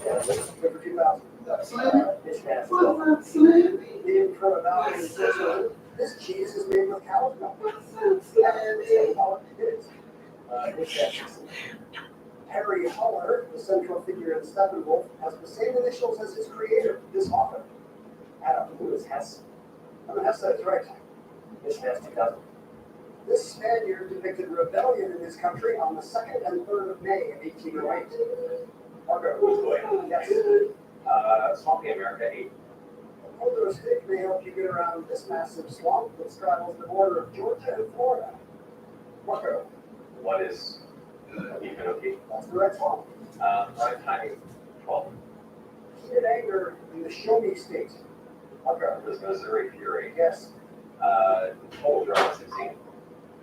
for 2000. The intro about this cheese is made with cow's milk. And they call it kids. Harry Holler, the central figure in Steppenwolf, has the same initials as his creator, this author. Adam, who is Hess? Hess is right. Mishmash 2000. This Spaniard depicted rebellion in his country on the 2nd and 3rd of May in 1808. Marco, Who's going? yes. Swampy America 8. A polar stick may help you get around this massive swamp that straddles the border of Georgia and Florida. Marco. What is Okefenokee? That's the right swamp. Prime Time 12. Heated anger in the Show Me State. Marco. This Missouri Fury. Yes. Total Drama 16.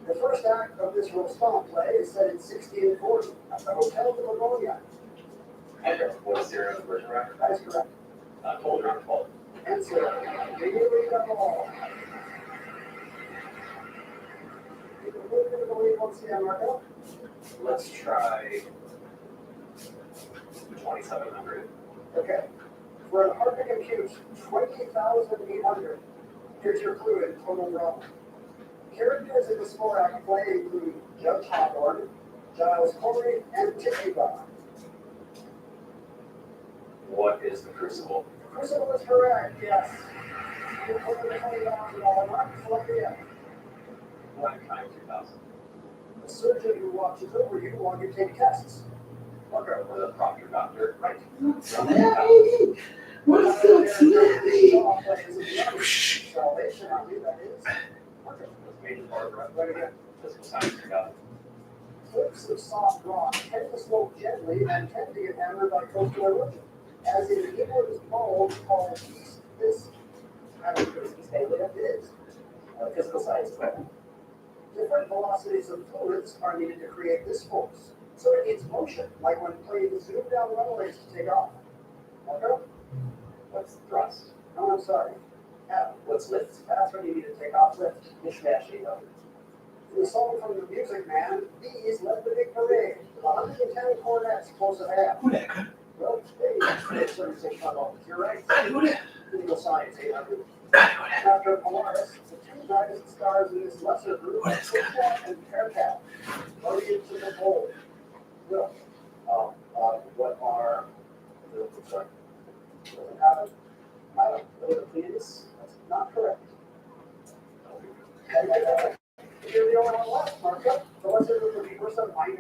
The first act of this Rostand play is set in 1640 at the Hotel de Livonia. What is Sarah the Virgin Record? That is correct. Total Drama 12. Answer. Daily Double. What do you believe on CM Marco? Let's try 2,700. Okay. For an hard to compute 20,800, here's your clue in total realm. Characters in the Sporak play include Judge Hawthorne, Giles Corey, and Tituba. What is the Crucible? Crucible is correct, yes. You're putting the $20,000 mark, select again. One kind 2,000. The surgeon who watches over you while you take tests. Okay, the proctor doctor. Right. Slammy! What's up, Slammy? Salvation on you, that is. Okay, that's major Barbara. Right again. Physical science 2,000. Clips of soft rock tend to slope gently and tend to get hammered by coastal erosion. As in England's mold called East This. I don't know if it's Anglia. It is. Physical science equipment. Different velocities of fluids are needed to create this force. So it needs motion, like when planes zoom down runways to take off. Okay? What's thrust? No, I'm sorry. Now, What's lift? that's when you need to take off lift. Mishmash, you know. In the song from the Music Man, bees led the big parade. 110 cornets close at hand. Who that? Cut? Well, they sort of say shut off. You're right. Who that? Physical science 800. Who that? After Polaris, the two brightest stars in this lesser group are Footcat and Faircat. Guardians of the Pole. Will. What are the, sorry, Doesn't have it? I don't know. The Pleiades.